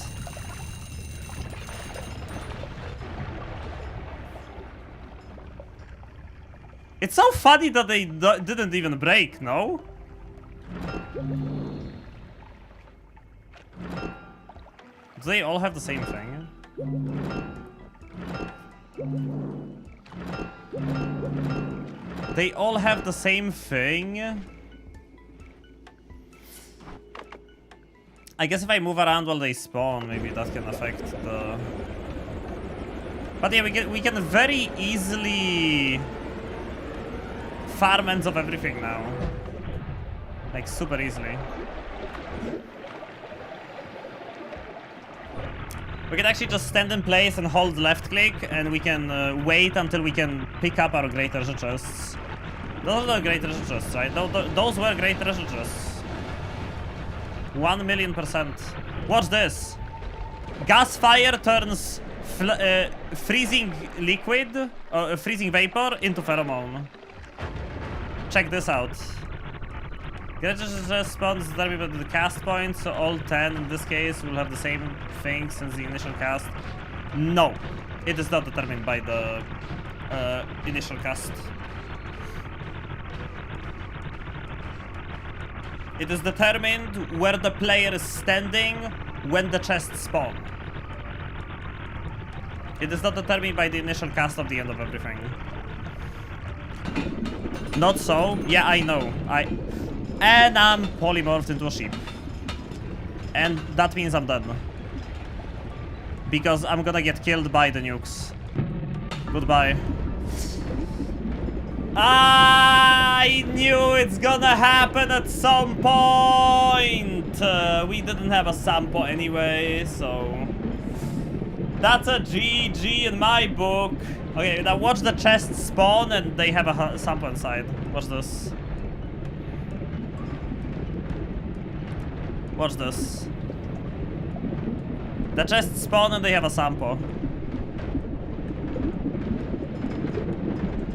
It's so funny that they didn't even break, no? Do they all have the same thing? They all have the same thing? I guess if I move around while they spawn, maybe that can affect the... But yeah, we can very easily farm ends of everything now. Like, super easily. We can actually just stand in place and hold left click, and we can wait until we can pick up our great treasure chests. Those are the great treasure chests, right? Those were great treasure chests. 1,000,000%. Watch this. Gas fire turns freezing liquid, freezing vapor into pheromone. Check this out. Great treasure chest spawns determined by the cast points, so all 10 in this case will have the same thing since the initial cast. No, it is not determined by the initial cast. It is determined where the player is standing when the chests spawn. It is not determined by the initial cast of the end of everything. Not so. Yeah, I know. And I'm polymorphed into a sheep. And that means I'm done. Because I'm gonna get killed by the nukes. Goodbye. I knew it's gonna happen at some point. We didn't have a sample anyway, so... That's a GG in my book. Okay, now watch the chest spawn and they have a sample inside. Watch this. Watch this. The chest spawn and they have a sample.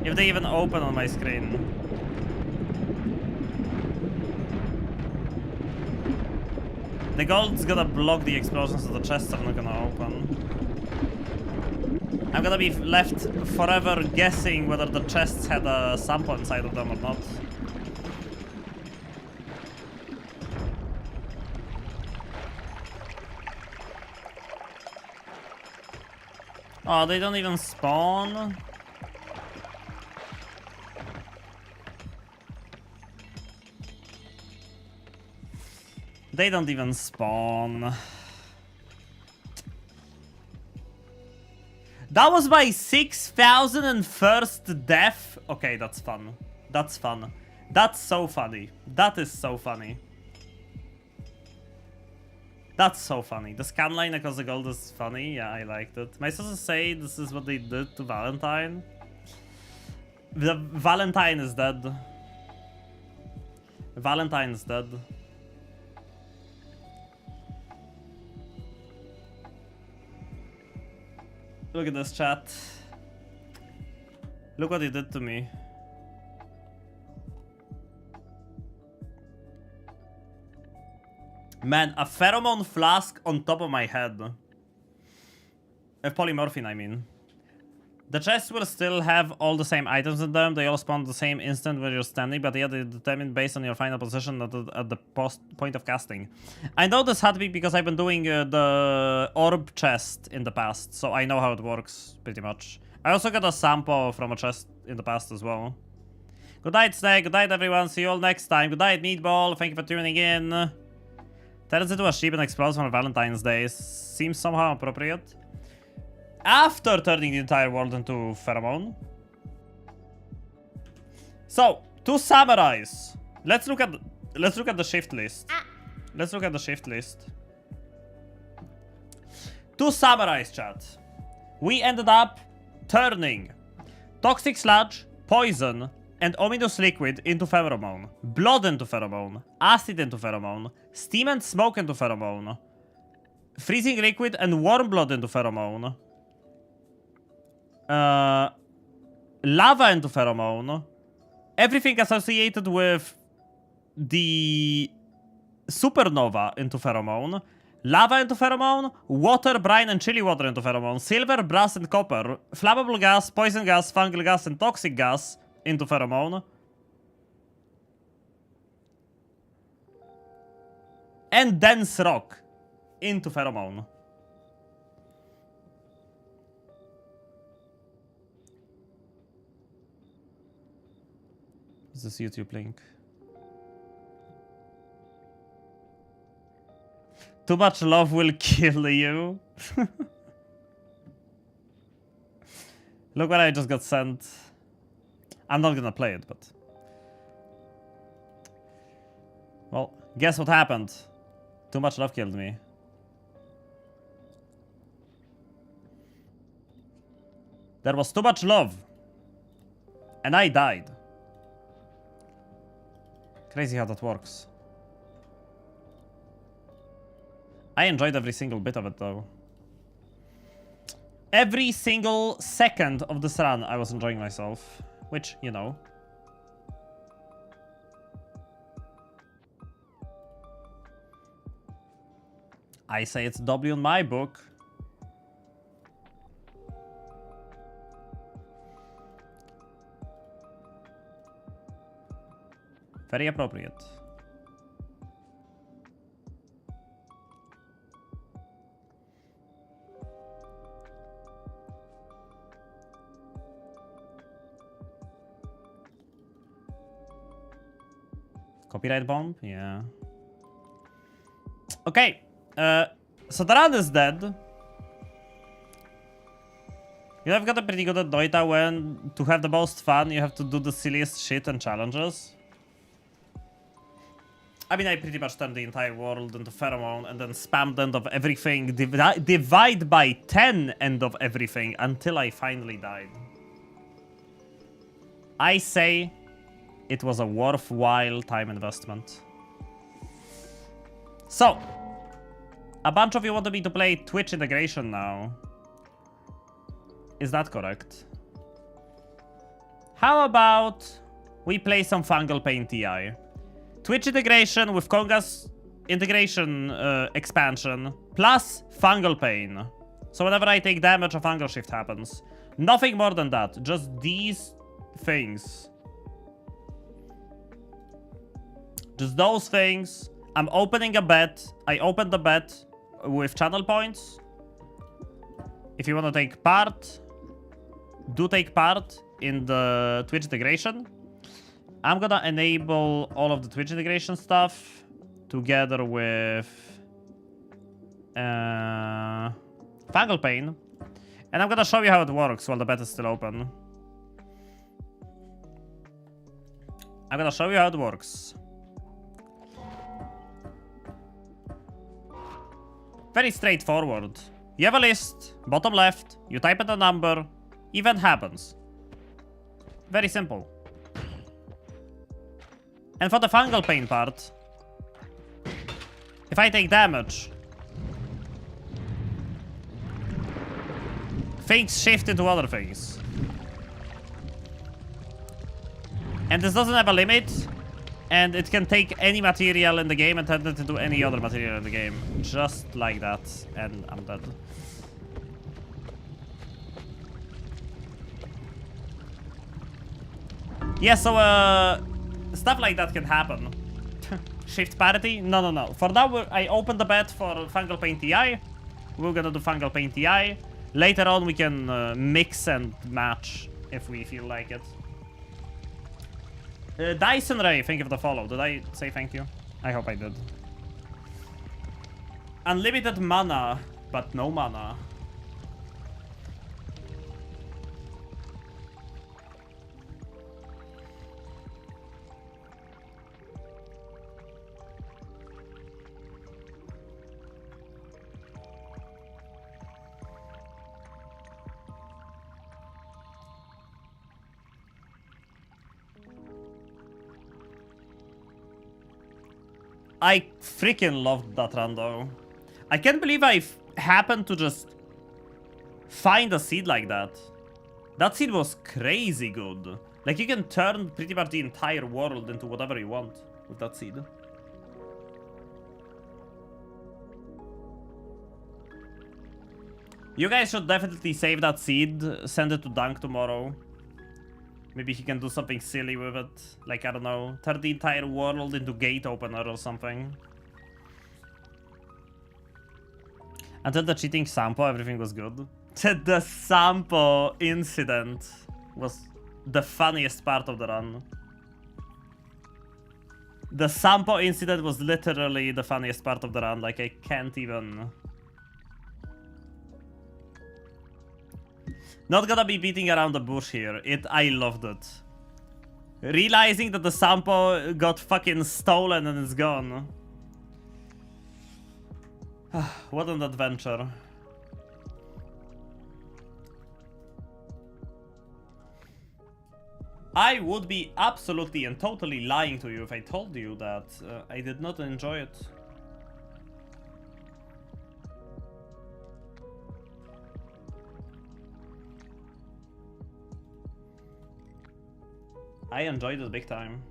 If they even open on my screen. The gold's gonna block the explosions, so the chests are not gonna open. I'm gonna be left forever guessing whether the chests had a sample inside of them or not. Oh, they don't even spawn? They don't even spawn. That was my 6,001st death. Okay, that's fun. That's fun. That's so funny. That is so funny. That's so funny. The scan line across the gold is funny. Yeah, I liked it. My sources say this is what they did to Valentine. The Valentine is dead. Valentine is dead. Look at this chat. Look what he did to me. Man, a pheromone flask on top of my head. A polymorphine, I mean. The chests will still have all the same items in them. They all spawn the same instant when you're standing, but yeah, they're determined based on your final position at the point of casting. I know this had to be because I've been doing the orb chest in the past, so I know how it works, pretty much. I also got a sample from a chest in the past as well. Good night, Snake. Good night, everyone. See you all next time. Good night, Meatball. Thank you for tuning in. Turns into a sheep and explodes on Valentine's Day. Seems somehow appropriate. After turning the entire world into Pheromone. So, to summarize, let's look at the shift list. Let's look at the shift list. To summarize, chat, we ended up turning Toxic Sludge, Poison, and Ominous Liquid into Pheromone, Blood into Pheromone, Acid into Pheromone, Steam and Smoke into Pheromone, Freezing Liquid and Warm Blood into Pheromone, Lava into Pheromone, everything associated with the Supernova into Pheromone, Lava into Pheromone, Water, Brine and Chili Water into Pheromone, Silver, Brass and Copper, Flammable Gas, Poison Gas, Fungal Gas and Toxic Gas into Pheromone, and Dense Rock into Pheromone. Is this YouTube link? Too much love will kill you. Look what I just got sent. I'm not gonna play it, but... Well, guess what happened? Too much love killed me. There was too much love. And I died. Crazy how that works. I enjoyed every single bit of it, though. Every single second of this run, I was enjoying myself. Which, you know. I say it's W in my book. Very appropriate. Copyright bomb? Yeah. Okay. So the run is dead. You have gotten pretty good at noita when, to have the most fun, you have to do the silliest shit and challenges. I mean, I pretty much turned the entire world into Pheromone and then spammed end of everything, divide by 10 end of everything until I finally died. I say it was a worthwhile time investment. So, a bunch of you wanted me to play Twitch integration now. Is that correct? How about we play some Fungal Pain TI? Twitch integration with Konga's integration expansion, plus Fungal Pain. So whenever I take damage, a Fungal Shift happens. Nothing more than that, just these things. Just those things. I'm opening a bet. I opened the bet with channel points. If you want to take part, do take part in the Twitch integration. I'm gonna enable all of the Twitch integration stuff together with Fungal Pain. And I'm gonna show you how it works while the bet is still open. I'm gonna show you how it works. Very straightforward. You have a list, bottom left, you type in the number, event happens. Very simple. And for the fungal pain part, if I take damage, things shift into other things. And this doesn't have a limit, and it can take any material in the game and turn it into any other material in the game. Just like that, and I'm dead. Yeah, so, stuff like that can happen. Shift parity? No, no, no. For now, I opened the bet for Fungal Pain TI. We're gonna do Fungal Pain TI. Later on, we can mix and match if we feel like it. Dyson Ray, thank you for the follow. Did I say thank you? I hope I did. Unlimited mana, but no mana. I freaking loved that run though. I can't believe I happened to just find a seed like that. That seed was crazy good. Like, you can turn pretty much the entire world into whatever you want with that seed. You guys should definitely save that seed, send it to Dunk tomorrow. Maybe he can do something silly with it. Like, I don't know, turn the entire world into gate opener or something. Until the cheating Sampo, everything was good. The Sampo incident was the funniest part of the run. The Sampo incident was literally the funniest part of the run. Like, I can't even... Not gonna be beating around the bush here. I loved it. Realizing that the Sampo got fucking stolen and is gone. What an adventure. I would be absolutely and totally lying to you if I told you that I did not enjoy it. I enjoyed it big time.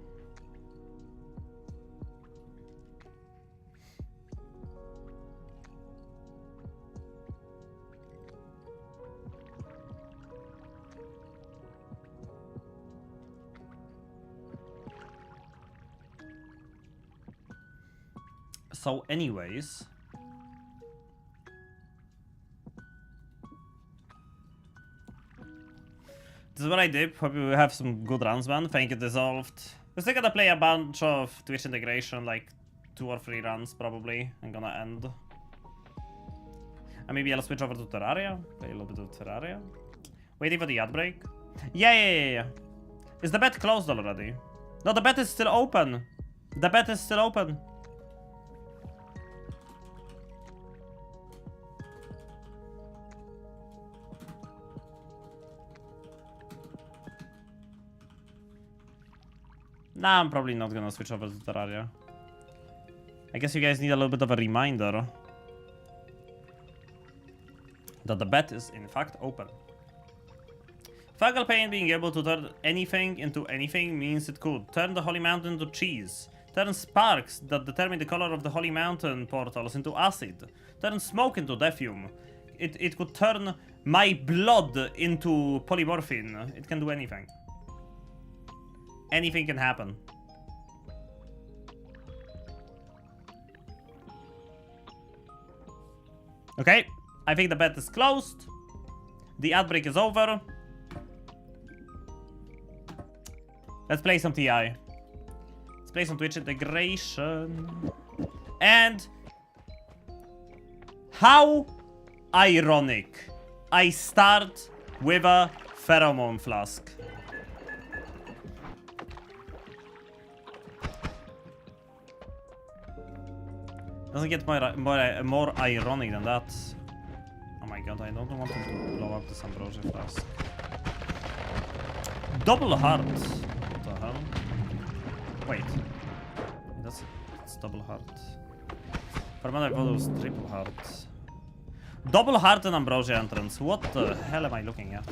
So anyways, this is what I did. Hope you have some good runs, man. Thank you, Dissolved. We're still gonna play a bunch of Twitch integration, like 2 or 3 runs probably. I'm gonna end. And maybe I'll switch over to Terraria. Play a little bit of Terraria. Waiting for the ad break. Yeah. Is the bet closed already? No, the bet is still open. The bet is still open. Nah, I'm probably not gonna switch over to Terraria. I guess you guys need a little bit of a reminder that the bet is in fact open. Fungal Pain being able to turn anything into anything means it could turn the Holy Mountain into cheese, turn sparks that determine the color of the Holy Mountain portals into acid, turn smoke into defume. It could turn my blood into polymorphine. It can do anything. Anything can happen. Okay, I think the bet is closed. The ad break is over. Let's play some TI. Let's play some Twitch integration. And how ironic. I start with a Pheromone flask. Doesn't get more ironic than that. Oh my god, I don't want him to blow up this Ambrosia flask. Double heart. What the hell? Wait. That's double heart. For a minute I thought it was triple heart. Double heart and Ambrosia entrance. What the hell am I looking at?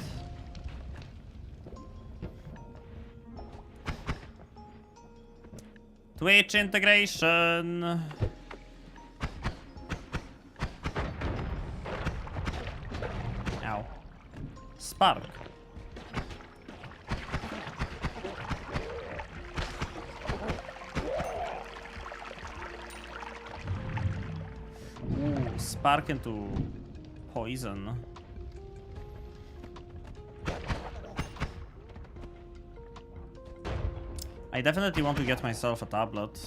Twitch integration. Ow. Spark. Ooh, spark into poison. I definitely want to get myself a tablet.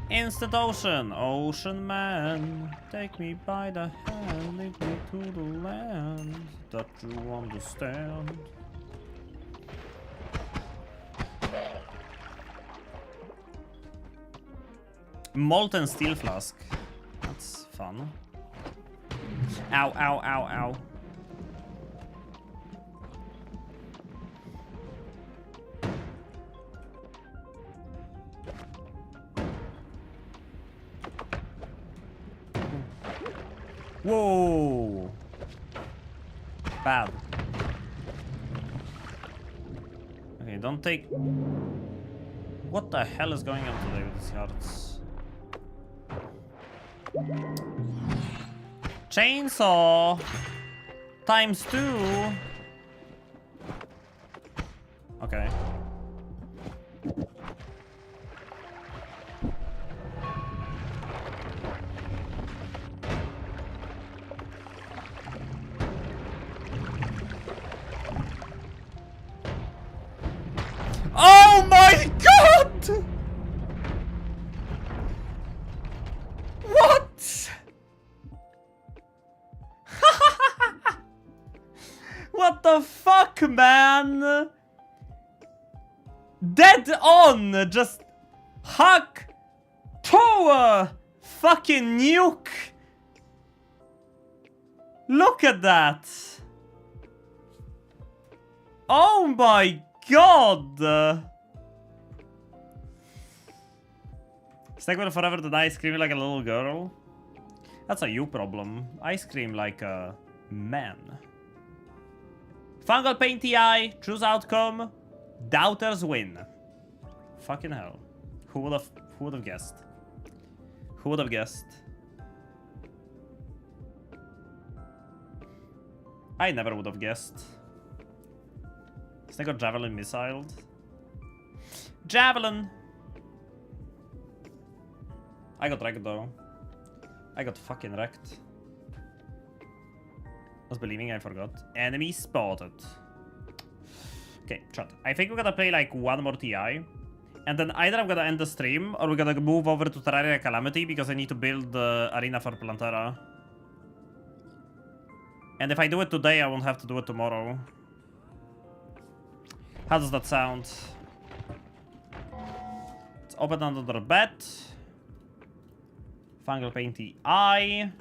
Instant ocean, ocean man, take me by the hand, lead me to the land that you understand. Molten steel flask. That's fun. Ow, ow, ow, ow. Whoa! Bad. Okay, don't take... What the hell is going on today with these cards? Chainsaw! ×2! Okay. Oh my god! What? What the fuck, man? Dead on! Just hack to a fucking nuke! Look at that! Oh my god! Snake will forever deny screaming like a little girl. That's a you problem. I scream like a man. Fungal Paint TI, choose outcome, doubters win. Fucking hell. Who would have guessed? Who would have guessed? I never would have guessed. Snake got Javelin missiled. Javelin! I got wrecked though. I got fucking wrecked. I was believing I forgot. Enemy spotted. Okay, chat. I think we're gonna play like one more TI. And then either I'm gonna end the stream or we're gonna move over to Terraria Calamity because I need to build the arena for Plantera. And if I do it today, I won't have to do it tomorrow. How does that sound? Let's open another bet. Fungal Paint TI.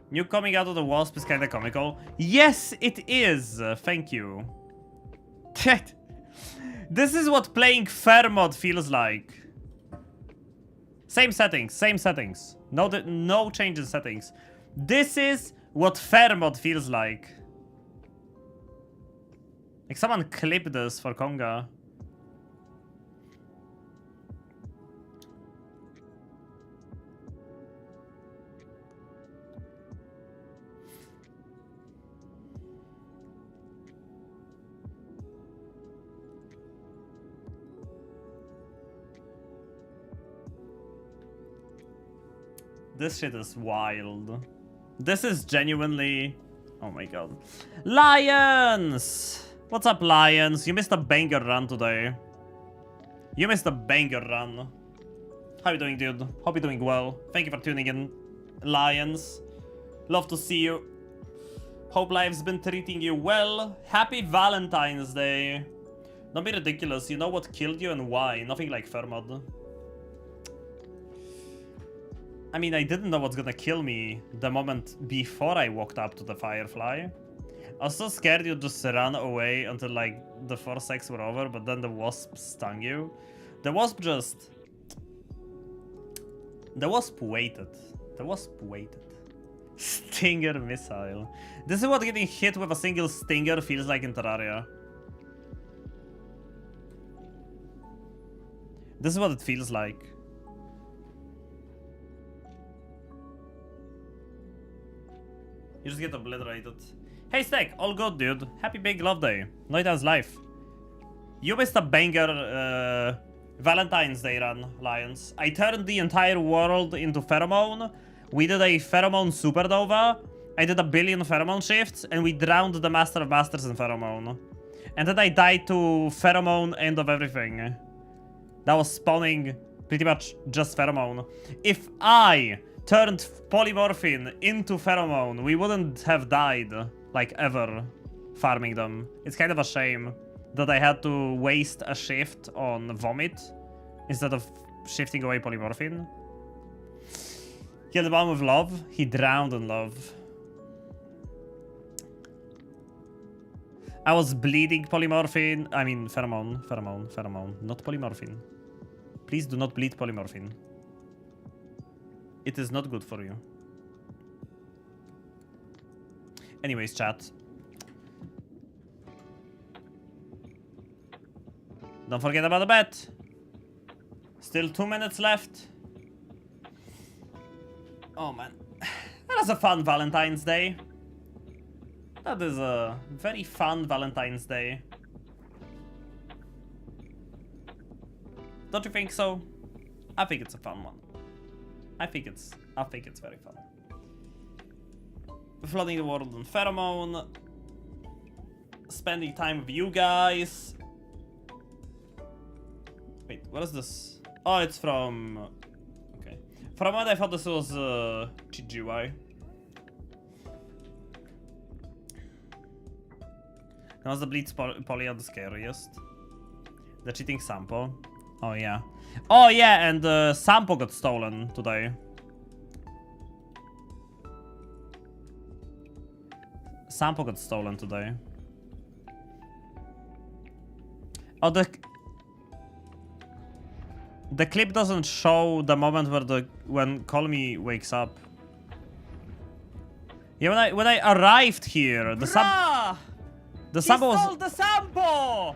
New coming out of the wasp is kinda comical. Yes, it is! Thank you. This is what playing Pheromone feels like. Same settings, same settings. No change in settings. This is what Pheromone feels like. Like someone clip this for Konga. This shit is wild. This is genuinely... Oh my god. Lions! What's up, Lions? You missed a banger run today. You missed a banger run. How you doing, dude? Hope you're doing well. Thank you for tuning in, Lions. Love to see you. Hope life's been treating you well. Happy Valentine's Day. Don't be ridiculous. You know what killed you and why. Nothing like Pheromone. I mean, I didn't know what's gonna kill me the moment before I walked up to the Firefly. I was so scared you'd just run away until, like, the 4 seconds were over, but then the wasp stung you. The wasp just... The wasp waited. The wasp waited. Stinger missile. This is what getting hit with a single stinger feels like in Terraria. This is what it feels like. You just get obliterated. Hey Stack, all good dude. Happy big love day. Noita's life. You missed a banger Valentine's Day run, Lions. I turned the entire world into Pheromone. We did a Pheromone supernova. I did a billion Pheromone shifts, and we drowned the Master of Masters in Pheromone. And then I died to Pheromone end of everything. That was spawning pretty much just Pheromone. If I turned Polymorphine into Pheromone, we wouldn't have died, like, ever, farming them. It's kind of a shame that I had to waste a shift on Vomit instead of shifting away Polymorphine. Killed the bomb with love. He drowned in love. I was bleeding Polymorphine. I mean, Pheromone, not Polymorphine. Please do not bleed Polymorphine. It is not good for you. Anyways, chat. Don't forget about the bet. Still 2 minutes left. Oh man. That was a fun Valentine's Day. That is a very fun Valentine's Day. Don't you think so? I think it's a fun one. I think it's very fun. Flooding the world on Pheromone. Spending time with you guys. Wait, what is this? Oh, it's from... Okay. For a moment I thought this was cheat GUI. That was the Bleach Poly the scariest. The cheating Sampo. Oh yeah. Oh yeah, and Sampo got stolen today. Sampo got stolen today. Oh, the clip doesn't show the moment where when Call Me wakes up. Yeah, when I arrived here, the Sampo was... stole the Sampo!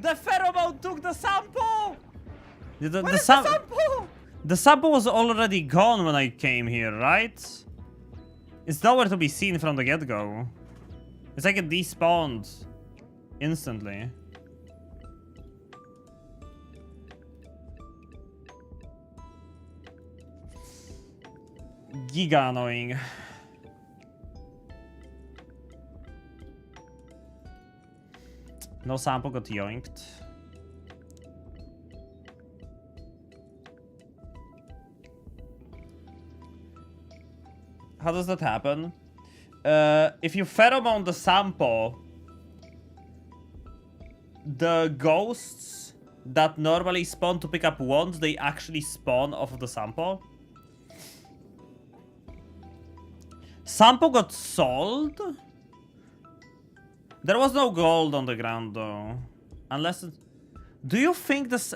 The Pheromone took the Sampo! The Sampo? The Sampo was already gone when I came here, right? It's nowhere to be seen from the get-go. It's like it despawned instantly. Giga annoying. No Sampo got yoinked. How does that happen? If you pheromone the Sampo, the ghosts that normally spawn to pick up wands, they actually spawn off of the Sampo. Sampo got sold? There was no gold on the ground though. Unless it... Do you think this...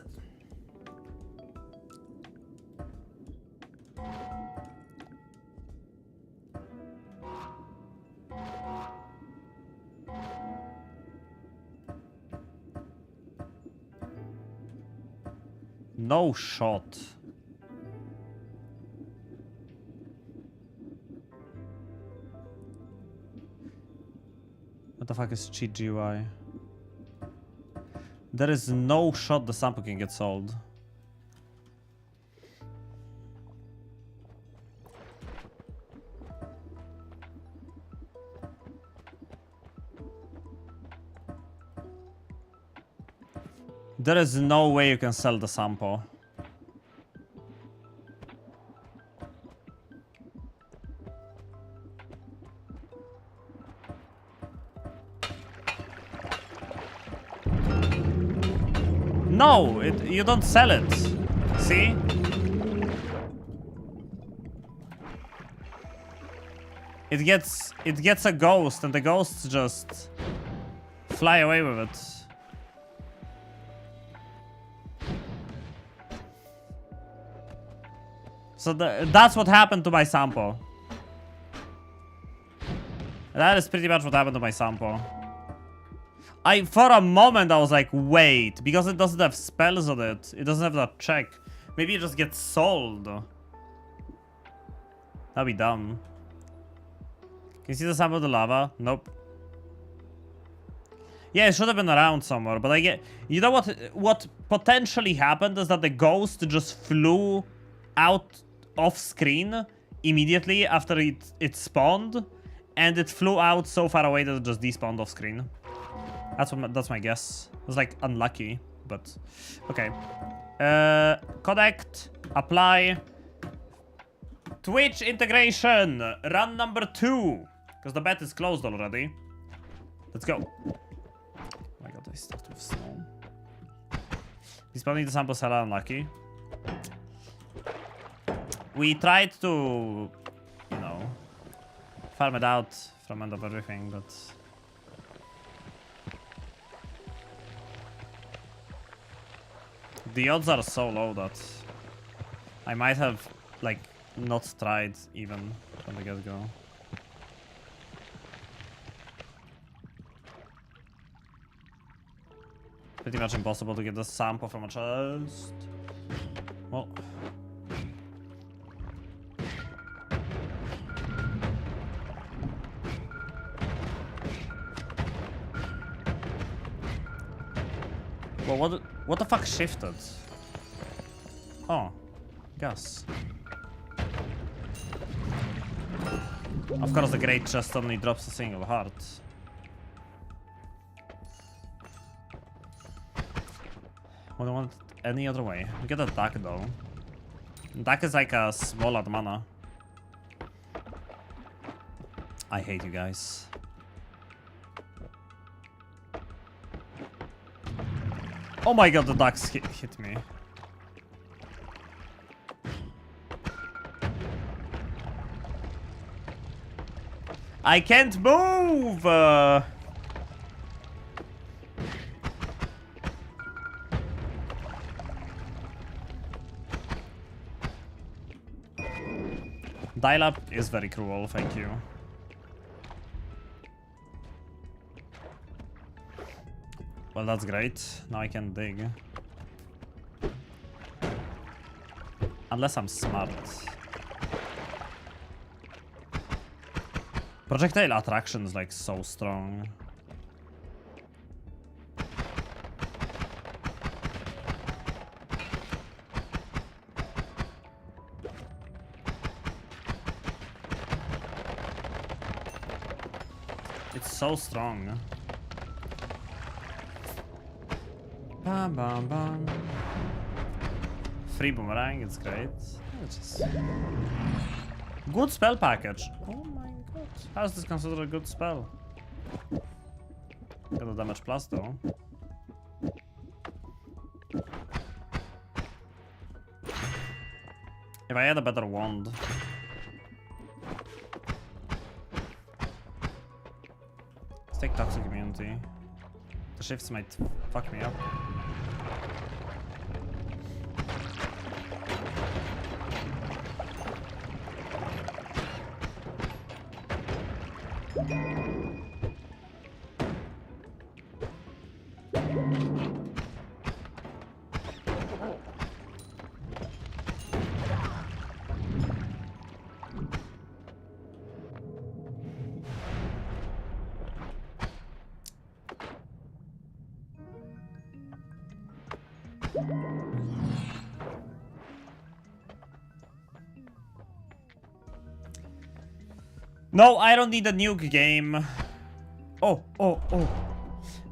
No shot. What the fuck is cheat GUI? There is no shot the Sampo can get sold. There is no way you can sell the Sampo. No, you don't sell it. See? it gets a ghost, and the ghosts just fly away with it. So that's what happened to my sample. That is pretty much what happened to my sample. For a moment I was like, wait, because it doesn't have spells on it, it doesn't have that check. Maybe it just gets sold. That'd be dumb. Can you see the sample of the lava? Nope. Yeah, it should have been around somewhere, but I get... You know what potentially happened is that the ghost just flew out off screen immediately after it spawned, and it flew out so far away that it just despawned off screen. That's my guess. It was like unlucky, but okay. Connect, apply, Twitch integration, run number 2, because the bet is closed already. Let's go. Oh my god, I start with snow. Despawning the samples are unlucky. We tried to, you know, farm it out from end of everything, but the odds are so low that I might have, like, not tried even from the get-go. Pretty much impossible to get the sample from a chest. Well. Well, what the fuck shifted? Oh, gas. Of course, the great chest only drops a single heart. Well, I want any other way. We get a duck though. Duck is like a smaller mana. I hate you guys. Oh my god, the ducks hit me. I can't move! Dial-up is very cruel, thank you. Well, that's great. Now I can dig. Unless I'm smart. Projectile attraction is like so strong. It's so strong. Bam, bam, bam. Free boomerang, it's great. It's just... Good spell package. Oh my god. How is this considered a good spell? Got a damage plus though. If I had a better wand. Let's take Toxic Immunity. The shifts might fuck me up. No, I don't need a nuke game. Oh, oh, oh.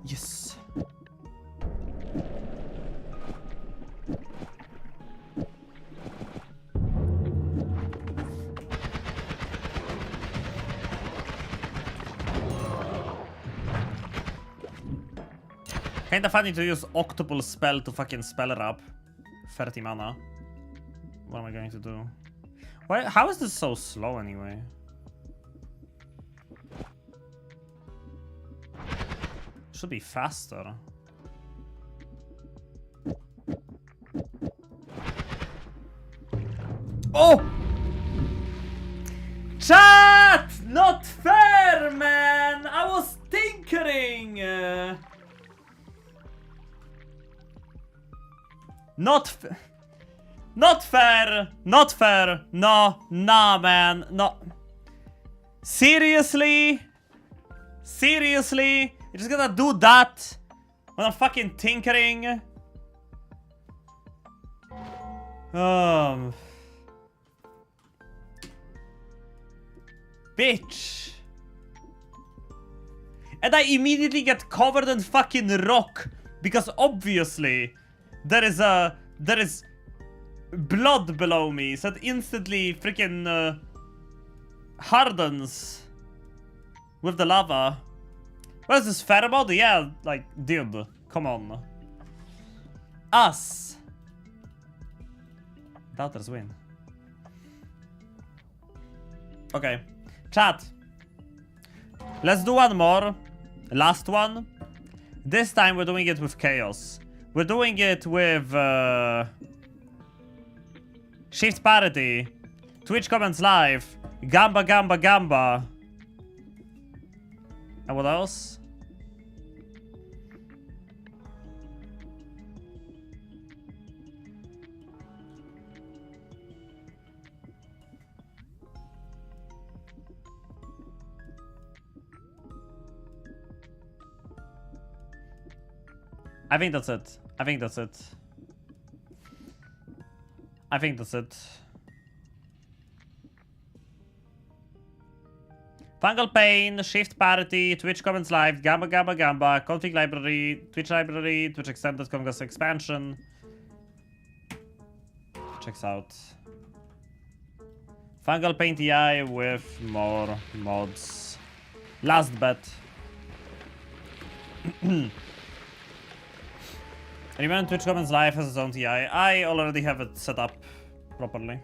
Yes. Kinda funny to use octuple spell to fucking spell it up. 30 mana. What am I going to do? Why? How is this so slow anyway? Should be faster. Oh! Chat! Not fair, man! I was tinkering! Not fair. Not fair! Not fair! No, nah, man. No. Seriously? Seriously? You're just gonna do that when I'm fucking tinkering? Bitch. And I immediately get covered in fucking rock because obviously there is blood below me, so it instantly freaking hardens with the lava. What is this, Pheromone? Yeah, like, dude, come on. Us. Doubters win. Okay. Chat. Let's do one more. Last one. This time we're doing it with chaos. We're doing it with shift parity, Twitch comments live, gamba gamba gamba. And what else? I think that's it. I think that's it. I think that's it. Fungal Pain, Shift Parity, Twitch Comments Live, Gamba Gamba Gamba, Config Library, Twitch Extended Congress Expansion. Checks out. Fungal Pain TI with more mods. Last bet. Remember, Twitch Comments Live has its own TI. I already have it set up properly.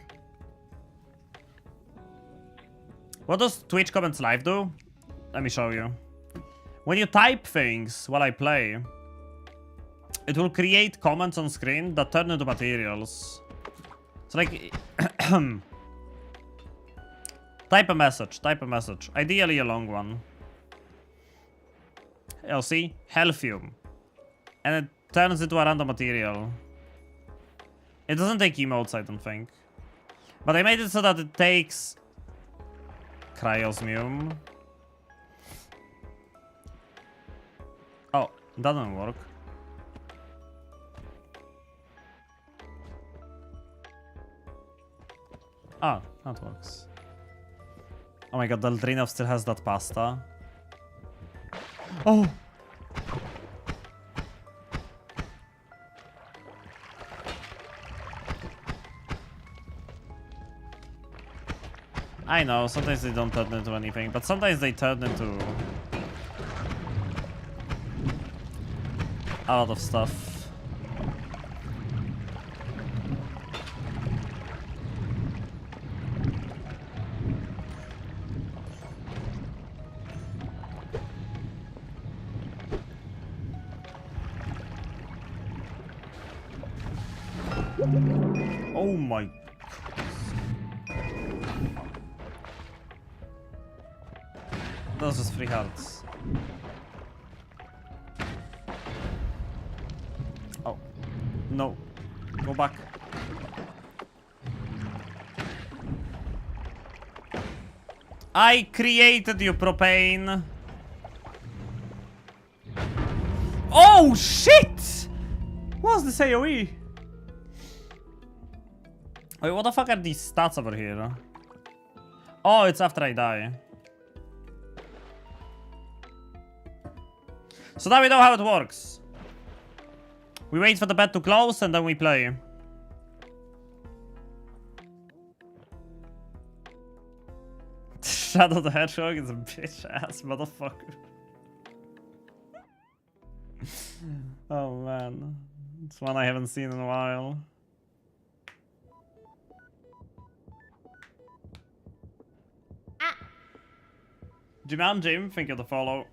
What does Twitch Comments Live do? Let me show you. When you type things while I play, it will create comments on screen that turn into materials. So like, type a message, ideally a long one. You'll see, Hellfume. And it turns into a random material. It doesn't take emotes, I don't think. But I made it so that it takes Cryosmium. Oh, that doesn't work. Ah, that works. Oh my god, Deltrinov still has that pasta. Oh! I know, sometimes they don't turn into anything, but sometimes they turn into a lot of stuff. Oh my. Those just 3 hearts. Oh. No. Go back. I created you, Propane. Oh, shit! What's this AoE? Wait, what the fuck are these stats over here? Oh, it's after I die. So now we know how it works. We wait for the bet to close and then we play. Shadow the Hedgehog is a bitch ass motherfucker. Oh man. It's one I haven't seen in a while. Jim, thank you for the follow.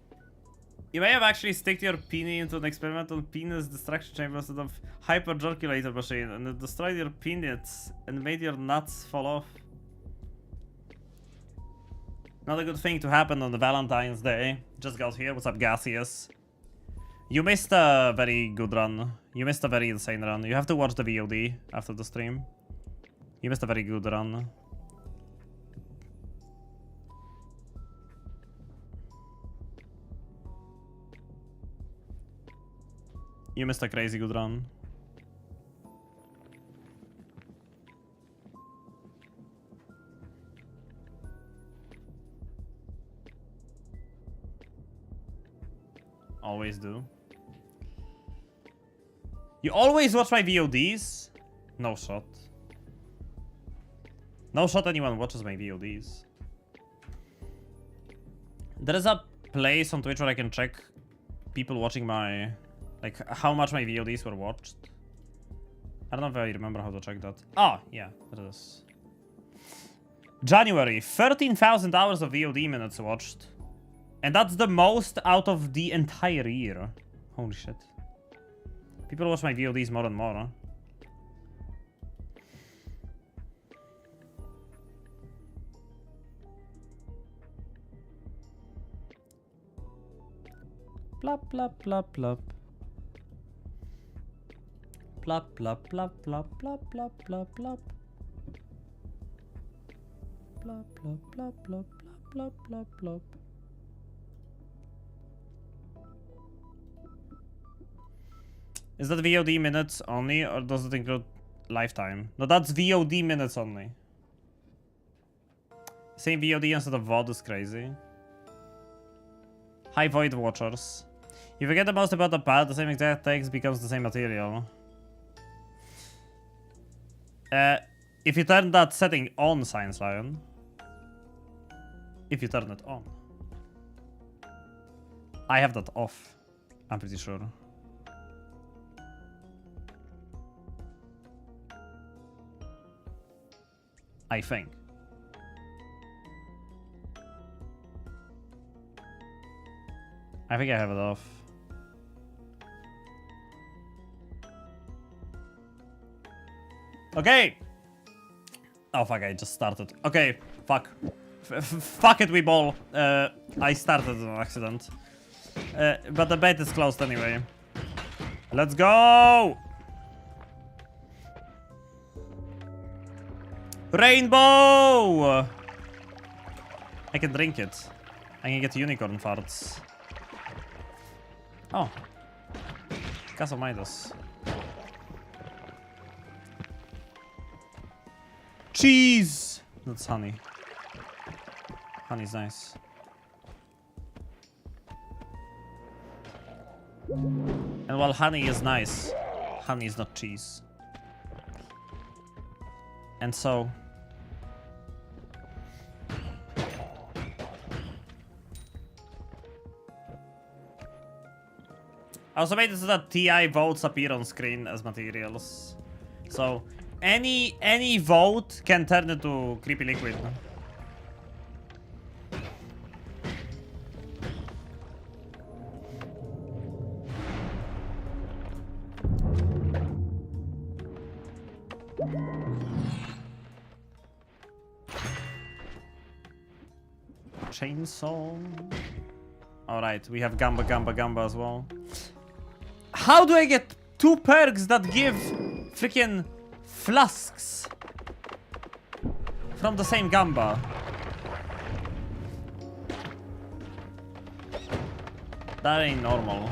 You may have actually sticked your peenie into an experimental penis destruction chamber instead of hyperjoculator machine, and it destroyed your penis and made your nuts fall off. Not a good thing to happen on the Valentine's Day. Just got here. What's up, Gaseous? You missed a very good run. You missed a very insane run. You have to watch the VOD after the stream. You missed a very good run. You missed a crazy good run. Always do. You always watch my VODs? No shot. No shot anyone watches my VODs. There is a place on Twitch where I can check people watching my... like, how much my VODs were watched. I don't know if I remember how to check that. Oh, yeah, there it is. January, 13,000 hours of VOD minutes watched. And that's the most out of the entire year. Holy shit. People watch my VODs more and more, huh? Plop, plop, plop, plop. Plop, plop, plop, plop, plop, plop, plop, plop. Plop, plop, plop, plop, plop, plop, plop. Is that VOD minutes only, or does it include lifetime? No, that's VOD minutes only. Saying VOD instead of VOD is crazy. Hi, Void Watchers. You forget the most about the pad, the same exact text becomes the same material. If you turn that setting on, Science Lion. If you turn it on. I have that off, I'm pretty sure. I think. I think I have it off. Okay. Oh fuck, I just started. Okay, fuck. Fuck it, we ball. I started an accident. But the bait is closed anyway. Let's go! Rainbow! I can drink it. I can get unicorn farts. Oh. Casa Midas. Cheese! That's honey. Honey's nice. And while honey is nice, honey is not cheese. And so... I also made it so that TI votes appear on screen as materials. So, any vote can turn into creepy liquid. Chainsaw. Alright, we have Gamba, Gamba, Gamba as well. How do I get 2 perks that give freaking flasks from the same Gamba? That ain't normal.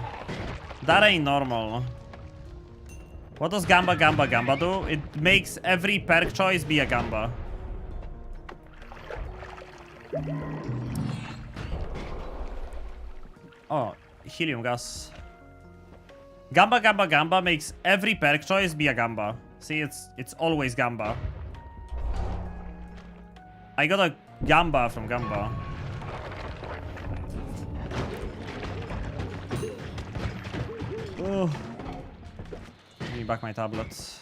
That ain't normal. What does Gamba, Gamba, Gamba do? It makes every perk choice be a Gamba. Oh, helium gas. Gamba, Gamba, Gamba makes every perk choice be a Gamba. See, it's always Gamba. I got a Gamba from Gamba. Oh. Give me back my tablets.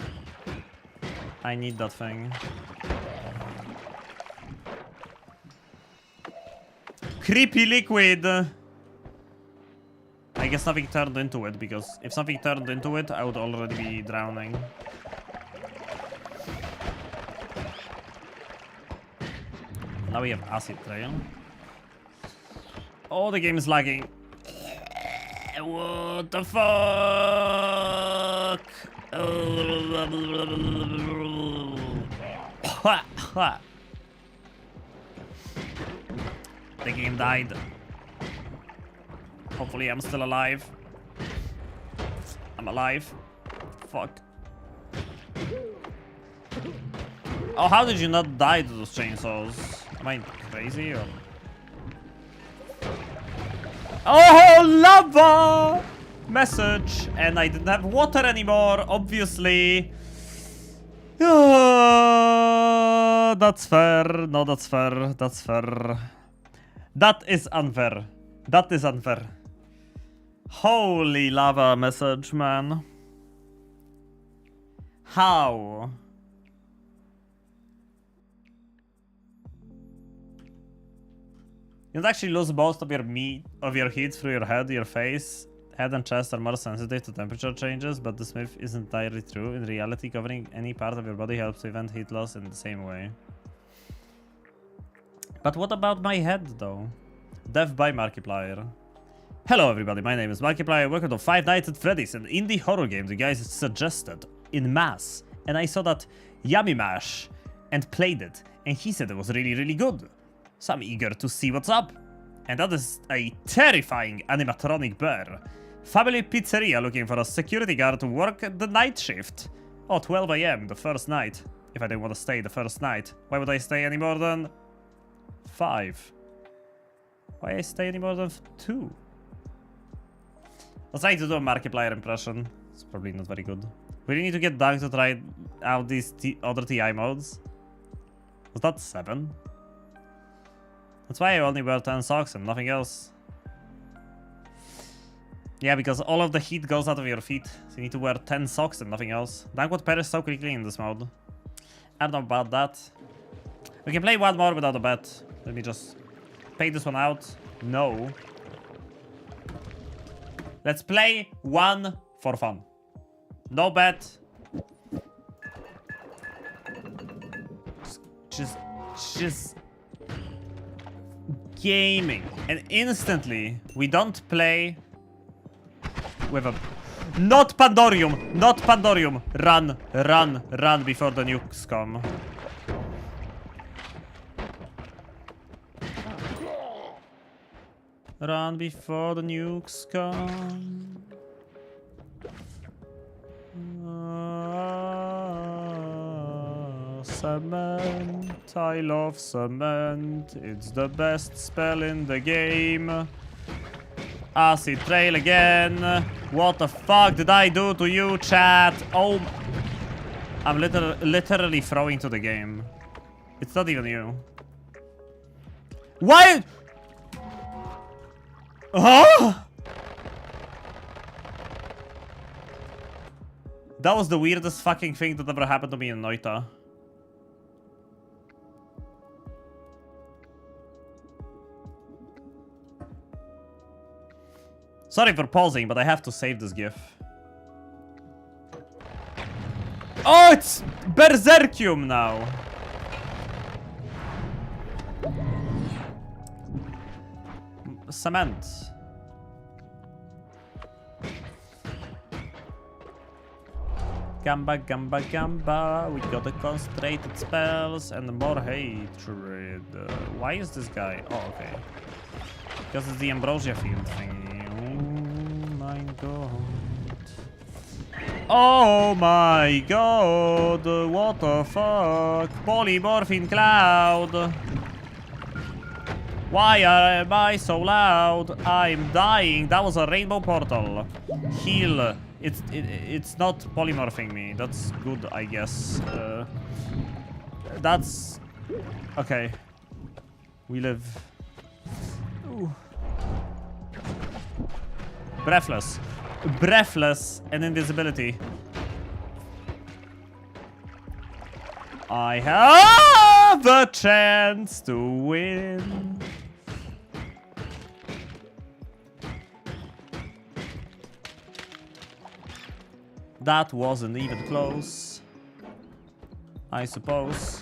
I need that thing. Creepy liquid. guess nothing turned into it, because if something turned into it, I would already be drowning. Now we have acid trail. Oh, the game is lagging. What the fuck? The game died. Hopefully I'm still alive. I'm alive. Fuck. Oh, how did you not die to those chainsaws? Am I crazy or... Oh, lava! Message. And I didn't have water anymore, obviously. That's fair. No, that's fair. That's fair. That is unfair. That is unfair. Holy lava message, man. How? You don't actually lose most of your heat through your head, your face. Head and chest are more sensitive to temperature changes, but this myth isn't entirely true. In reality, covering any part of your body helps prevent heat loss in the same way. But what about my head, though? Death by Markiplier. Hello everybody, my name is Markiplier. Welcome to Five Nights at Freddy's, an indie horror game the guys suggested in mass. And I saw that Yummy Mash and played it, and he said it was really, really good. So I'm eager to see what's up. And that is a terrifying animatronic bear. Family Pizzeria looking for a security guard to work the night shift. Oh, 12 AM, the first night. If I didn't want to stay the first night, why would I stay any more than 5? Why I stay any more than 2? Let's try to do a Markiplier impression. It's probably not very good. We really need to get Doug to try out these other TI modes. Was that 7? That's why I only wear 10 socks and nothing else. Yeah, because all of the heat goes out of your feet. So you need to wear 10 socks and nothing else. Dang, what perish so quickly in this mode. I don't know about that. We can play one more without a bet. Let me just pay this one out. No. Let's play one for fun. No bet. Just gaming. And instantly, we don't play with a... Not Pandorium! Not Pandorium! Run, run, run before the nukes come. Run before the nukes come. Cement, I love cement. It's the best spell in the game. Acid trail again. What the fuck did I do to you, chat? Oh, I'm literally throwing to the game. It's not even you. Why? Huh? That was the weirdest fucking thing that ever happened to me in Noita. Sorry for pausing, but I have to save this gif. Oh, it's Berserkium now. Cement. Gamba, gamba, gamba. We got the concentrated spells and more hatred. Why is this guy? Oh, okay. Because it's the Ambrosia field thingy. Oh my god. Oh my god. What the fuck? Polymorphine cloud. Why am I so loud? I'm dying. That was a rainbow portal. Heal. It's not polymorphing me. That's good, I guess. That's... Okay. We live. Ooh. Breathless. Breathless and invisibility. I have a chance to win. That wasn't even close, I suppose.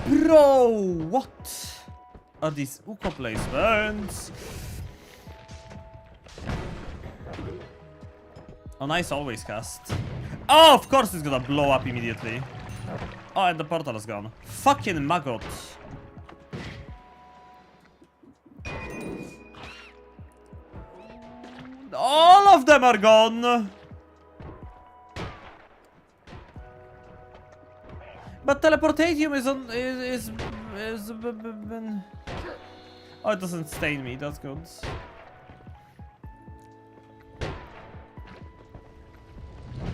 Bro, what are these Uko placements? Oh, nice always cast. Oh, of course it's gonna blow up immediately. Oh, and the portal is gone. Fucking maggot. All of them are gone. But teleportatium is on oh, it doesn't stain me. That's good.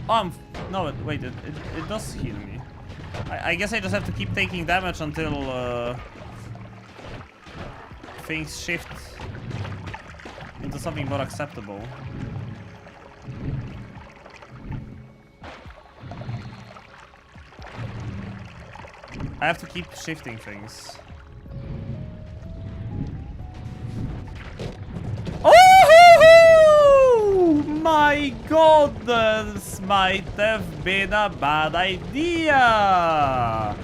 Oh, no, wait, it does heal me. I guess I just have to keep taking damage until things shift into something more acceptable. I have to keep shifting things. Oh my god, this might have been a bad idea.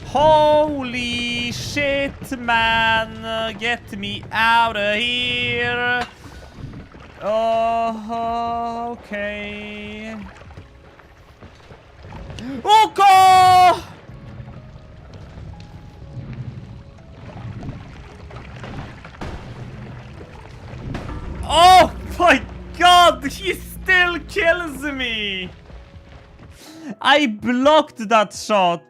Holy shit, man. Get me out of here. Oh, okay. Okay! Oh my god, he still kills me! I blocked that shot.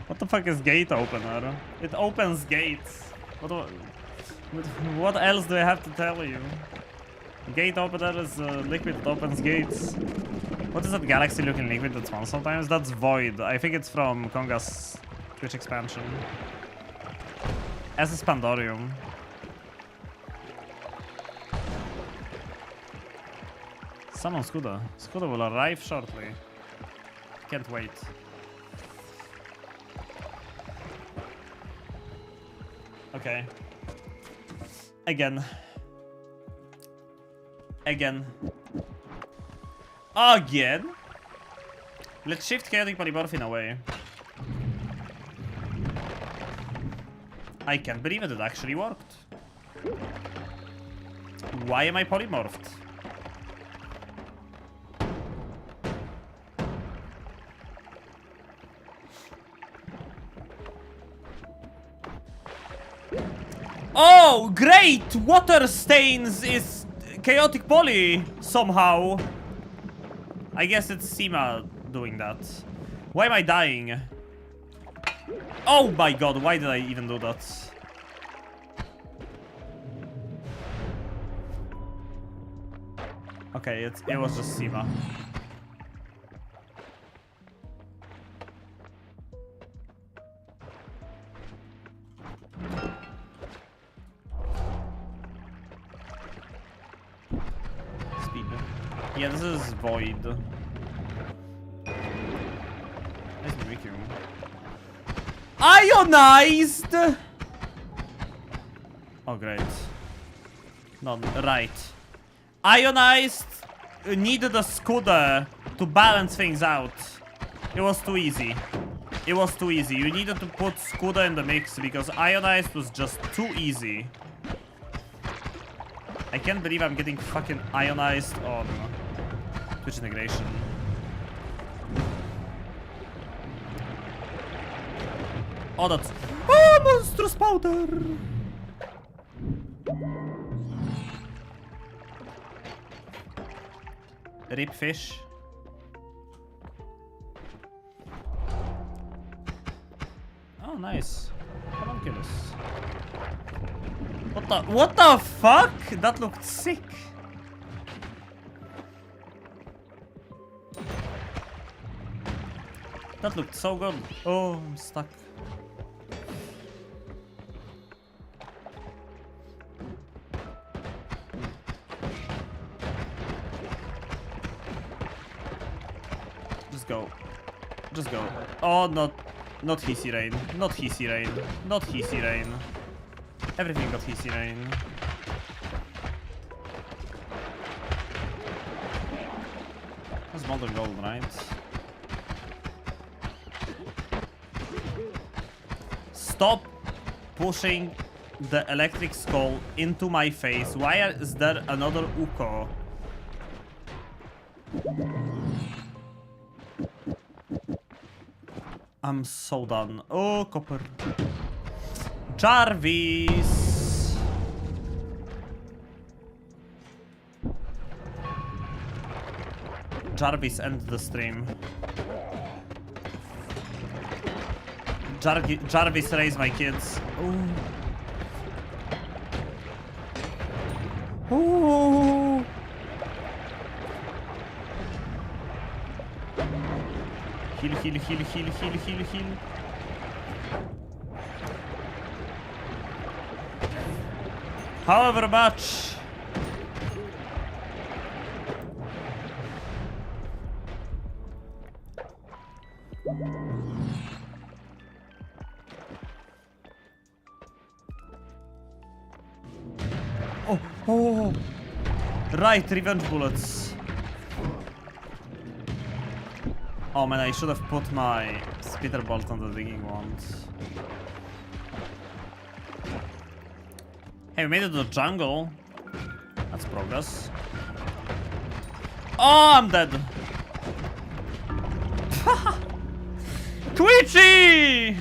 What the fuck is gate opener? It opens gates. What else do I have to tell you? Gate opener is a liquid that opens gates. What is that galaxy looking liquid that spawns sometimes? That's Void. I think it's from Konga's Twitch expansion. As is Pandorium. Summon Skuda. Skuda will arrive shortly. Can't wait. Okay. Again. Again. Again? Let's shift Chaotic Polymorphin away. I can't believe it actually worked. Why am I polymorphed? Oh, great! Water stains is chaotic poly somehow. I guess it's Sima doing that. Why am I dying? Oh my god, why did I even do that? Okay, it was just Sima. Yeah, this is Void. Nice to meet you. Ionized! Oh, great. No, right. Ionized needed a Skuda to balance things out. It was too easy. It was too easy. You needed to put Skuda in the mix because Ionized was just too easy. I can't believe I'm getting fucking ionized on Twitch integration. Oh, that's... Oh, monstrous powder! Rip fish. Oh, nice. Homunculus. What the fuck? That looked sick. That looked so good. Oh, I'm stuck. Let's go. Oh, not Hissy Rain. Not Hissy Rain. Not Hissy Rain. Everything but Hissy Rain. That's Molten Gold, right? Stop pushing the electric skull into my face. Why is there another Uko? I'm so done. Oh, copper. Jarvis! Jarvis, end the stream. Jarvis, raise my kids. Ooh. Ooh. Heal. However much. Oh. Right, revenge bullets. Oh man, I should have put my spitter bolt on the digging ones. Hey, we made it to the jungle. That's progress. Oh, I'm dead. Twitchy!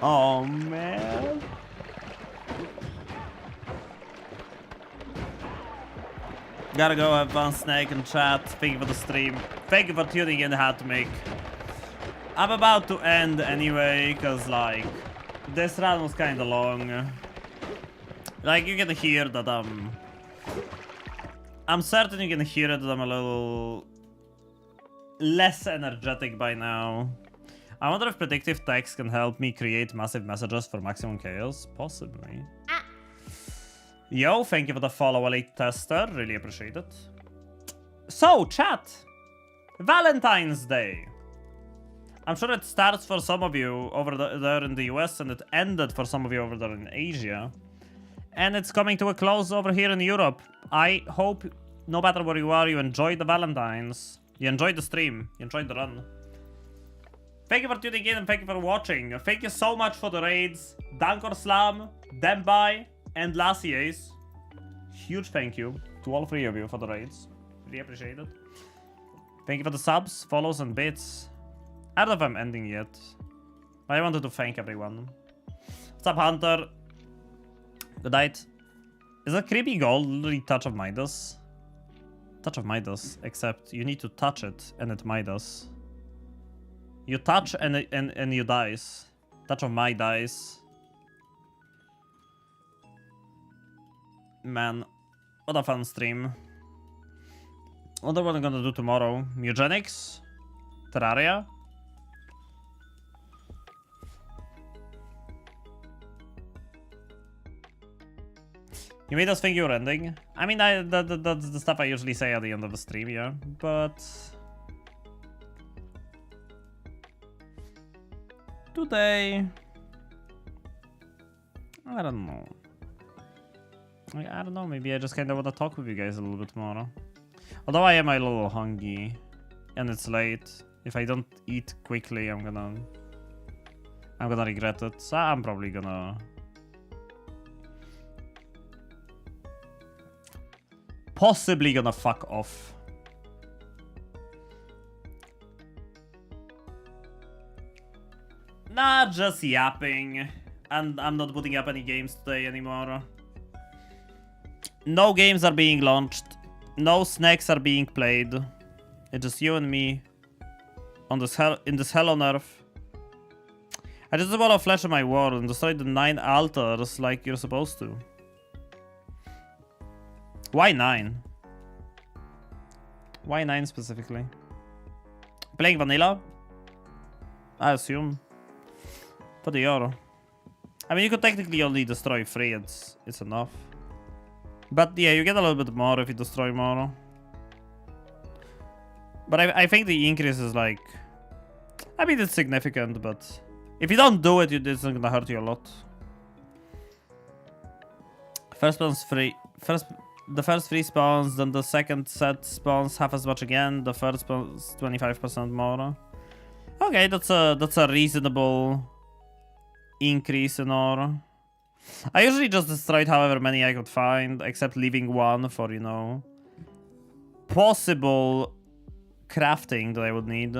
Oh man. Gotta go have fun, Snake and chat. Thank you for the stream. Thank you for tuning in, Hatmic. I'm about to end anyway, cause like this run was kinda long. Like you can hear that I'm certain you can hear it that I'm a little less energetic by now. I wonder if predictive text can help me create massive messages for maximum chaos. Possibly. Yo, thank you for the follow, Elite Tester. Really appreciate it. So, chat. Valentine's Day. I'm sure it starts for some of you over there in the US and it ended for some of you over there in Asia. And it's coming to a close over here in Europe. I hope, no matter where you are, you enjoyed the Valentines. You enjoyed the stream. You enjoyed the run. Thank you for tuning in and thank you for watching. Thank you so much for the raids. Dankor Slam, Dembai, and Lassies. Huge thank you to all three of you for the raids. Really appreciate it. Thank you for the subs, follows, and bits. I don't know if I'm ending yet. But I wanted to thank everyone. What's up, Hunter? Good night. Is that creepy gold literally Touch of Midas? Touch of Midas, except you need to touch it and it Midas. You touch and you dice. Touch of my dice. Man, what a fun stream. What am I gonna do tomorrow? Eugenics? Terraria? You made us think you were ending. I mean, that's the stuff I usually say at the end of the stream, yeah. But today, I don't know. I don't know, maybe I just kind of want to talk with you guys a little bit more. Although I am a little hungry, and it's late. If I don't eat quickly, I'm gonna regret it. So I'm probably gonna possibly gonna fuck off. Nah, just yapping. And I'm not putting up any games today anymore. No games are being launched. No snacks are being played. It's just you and me on this hell in this hell on earth. I just want to flash in my world and destroy the 9 altars like you're supposed to. Why 9? Why 9 specifically? Playing vanilla? I assume. For the euro. I mean, you could technically only destroy 3, it's enough. But yeah, you get a little bit more if you destroy more. But I think the increase is like... I mean, it's significant, but... If you don't do it, it's not gonna hurt you a lot. First spawn's free. The first 3 spawns, then the second set spawns half as much again. The third spawns 25% more. Okay, that's a reasonable increase in ore. I usually just destroyed however many I could find, except leaving one for, you know, possible crafting that I would need.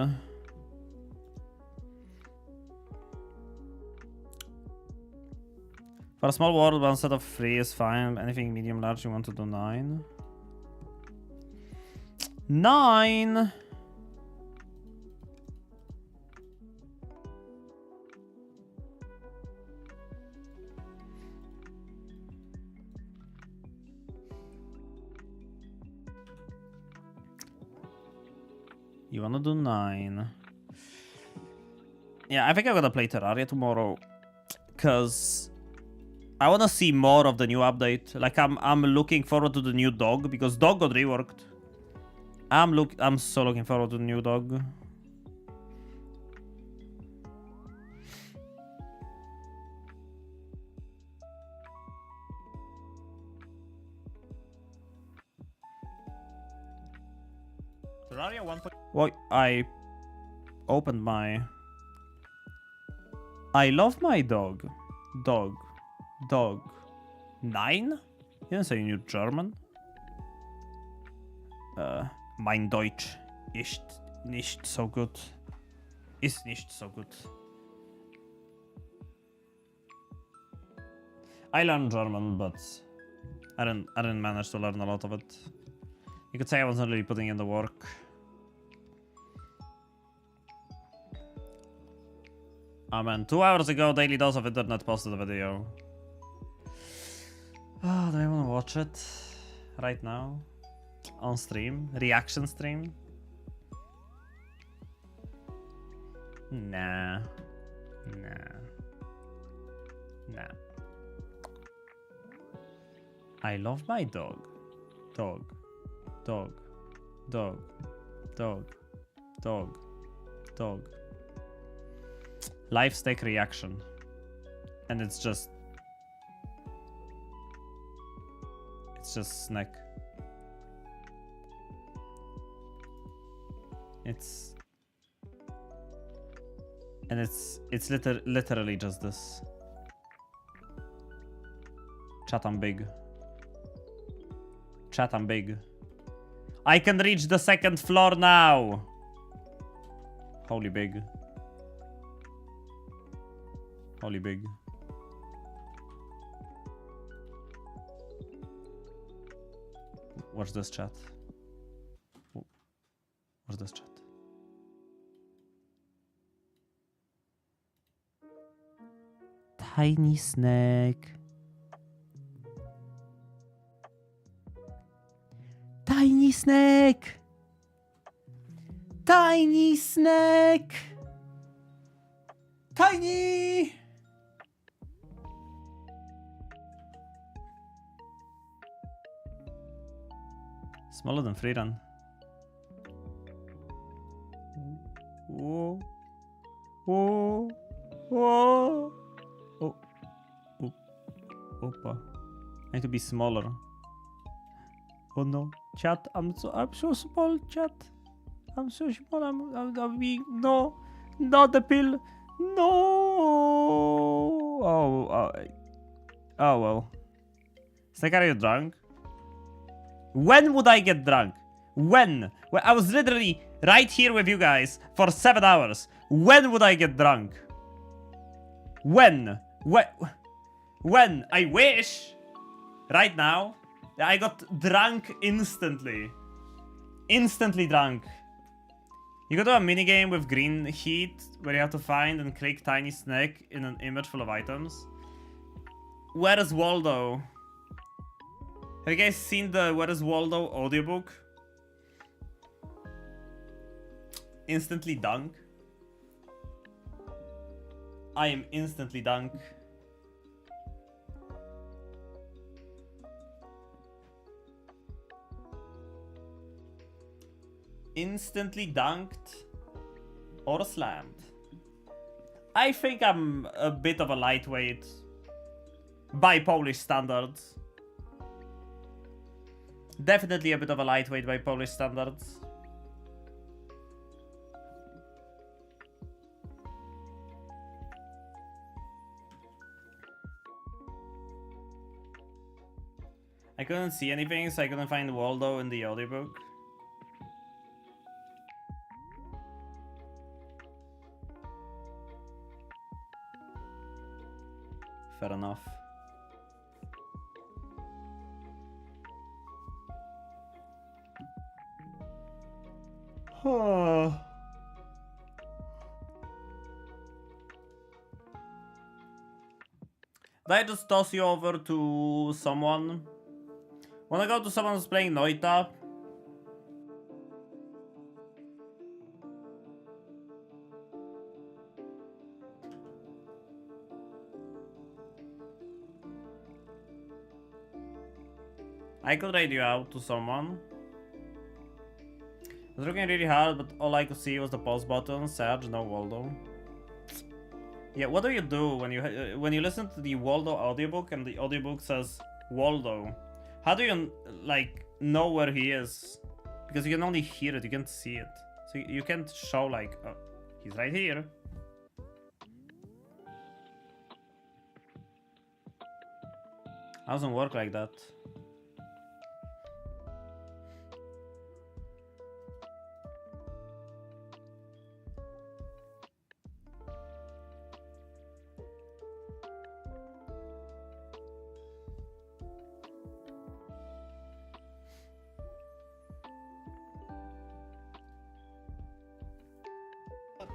For a small world, 1 set of 3 is fine. Anything medium large, you want to do 9. 9! You wanna do 9. Yeah, I think I'm gonna play Terraria tomorrow. Cause I wanna see more of the new update. Like I'm looking forward to the new dog because dog got reworked. I'm so looking forward to the new dog. Terraria 1. Well, I opened my... I love my dog. Dog. 9? You didn't say you knew German? Mein Deutsch ist nicht so gut. Ist nicht so gut. I learned German, but I didn't manage to learn a lot of it. You could say I wasn't really putting in the work. Oh man, 2 hours ago, Daily Dose of Internet posted a video. Oh, do I want to watch it right now? On stream? Reaction stream? Nah. I love my dog. Dog. Live stake reaction. And it's just snack. It's literally just this. Chat, I'm big. Chat, I'm big. I can reach the 2nd floor now. Holy big. Holy big. Watch this chat. Watch this chat. Tiny snake. Tiny snake. Tiny snake. Tiny. Smaller than Freerun. Whoa. Whoa. Whoa. Oh. Oh. Opa. I need to be smaller. Oh no. Chat, I'm so small, chat. I'm so small, I'm weak. No. Not the pill. No. Oh well. Snake, are you drunk? When would I get drunk? When? Well, I was literally right here with you guys for 7 hours. When would I get drunk? When? When? I wish. Right now. I got drunk instantly. Instantly drunk. You could do a minigame with green heat where you have to find and click tiny snake in an image full of items. Where is Waldo? Have you guys seen the Where is Waldo audiobook? Instantly dunk. I am instantly dunk. Instantly dunked or slammed. I think I'm a bit of a lightweight by Polish standards. Definitely a bit of a lightweight by Polish standards. I couldn't see anything, so I couldn't find Waldo in the audiobook. Fair enough. Did I just toss you over to someone? Wanna go to someone who's playing Noita? I could raid you out to someone. I was looking really hard, but all I could see was the pause button. Serge, no Waldo. Yeah, what do you do when you listen to the Waldo audiobook and the audiobook says Waldo? How do you like know where he is? Because you can only hear it, you can't see it. So you can't show like, oh, he's right here. Doesn't work like that.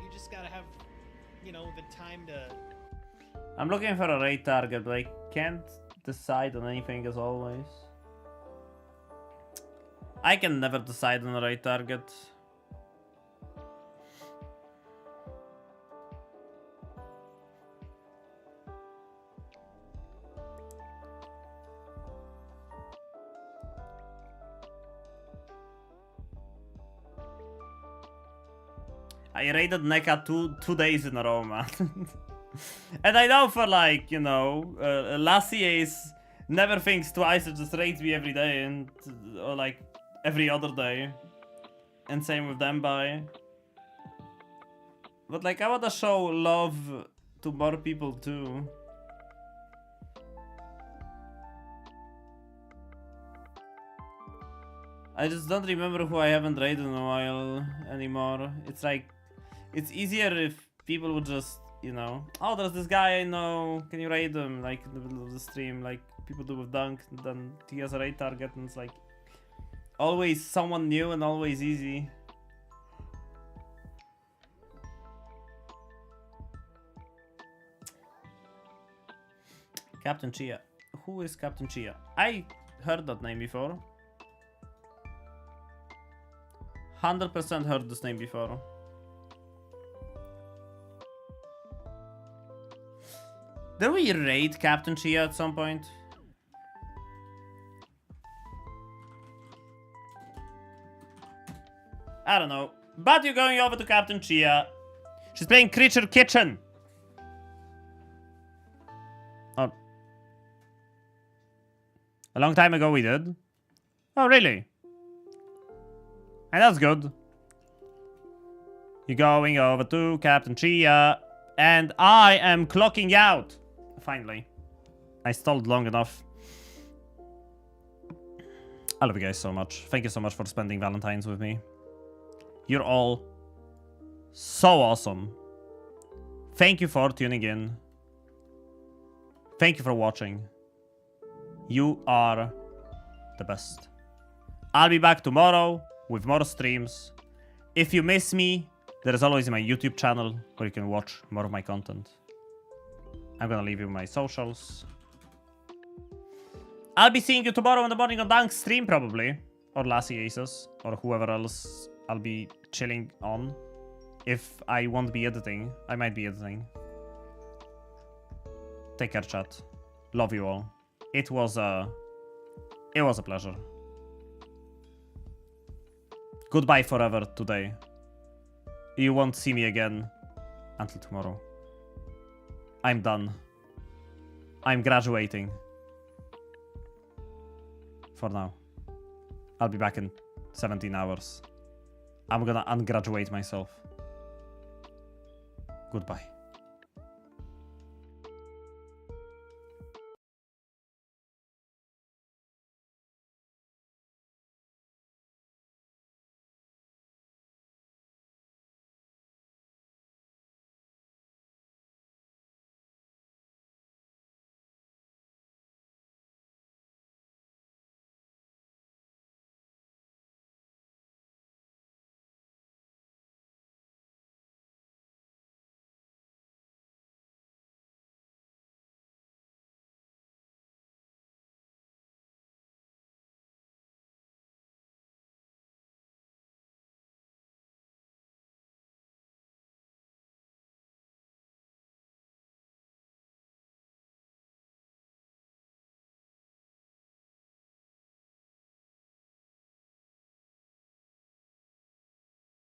You just gotta have, you know, the time to... I'm looking for a raid target, but I can't decide on anything as always. I can never decide on a raid target. I raided NECA two days in a row, man. And I know for like, you know, Lassie Ace never thinks twice, it just raids me every day and or like every other day. And same with Dembai. But like I wanna show love to more people too. I just don't remember who I haven't raided in a while anymore. It's like, it's easier if people would just, you know, oh, there's this guy I know, can you raid him? Like in the middle of the stream, like people do with Dunk, and then he has a raid target, and it's like always someone new and always easy. Captain Chia. Who is Captain Chia? I heard that name before. 100% heard this name before. Did we raid Captain Chia at some point? I don't know. But you're going over to Captain Chia. She's playing Creature Kitchen. Oh. A long time ago we did. Oh, really? And that's good. You're going over to Captain Chia. And I am clocking out. Finally. I stalled long enough. I love you guys so much. Thank you so much for spending Valentines with me. You're all so awesome. Thank you for tuning in. Thank you for watching. You are the best. I'll be back tomorrow with more streams. If you miss me, there is always my YouTube channel where you can watch more of my content. I'm gonna leave you my socials. I'll be seeing you tomorrow in the morning on Dunk stream probably. Or Lassie Aces. Or whoever else I'll be chilling on. if I won't be editing, I might be editing. Take care, chat. Love you all. It was a pleasure. Goodbye forever today. You won't see me again until tomorrow. I'm done. I'm graduating. For now. I'll be back in 17 hours. I'm gonna ungraduate myself. Goodbye.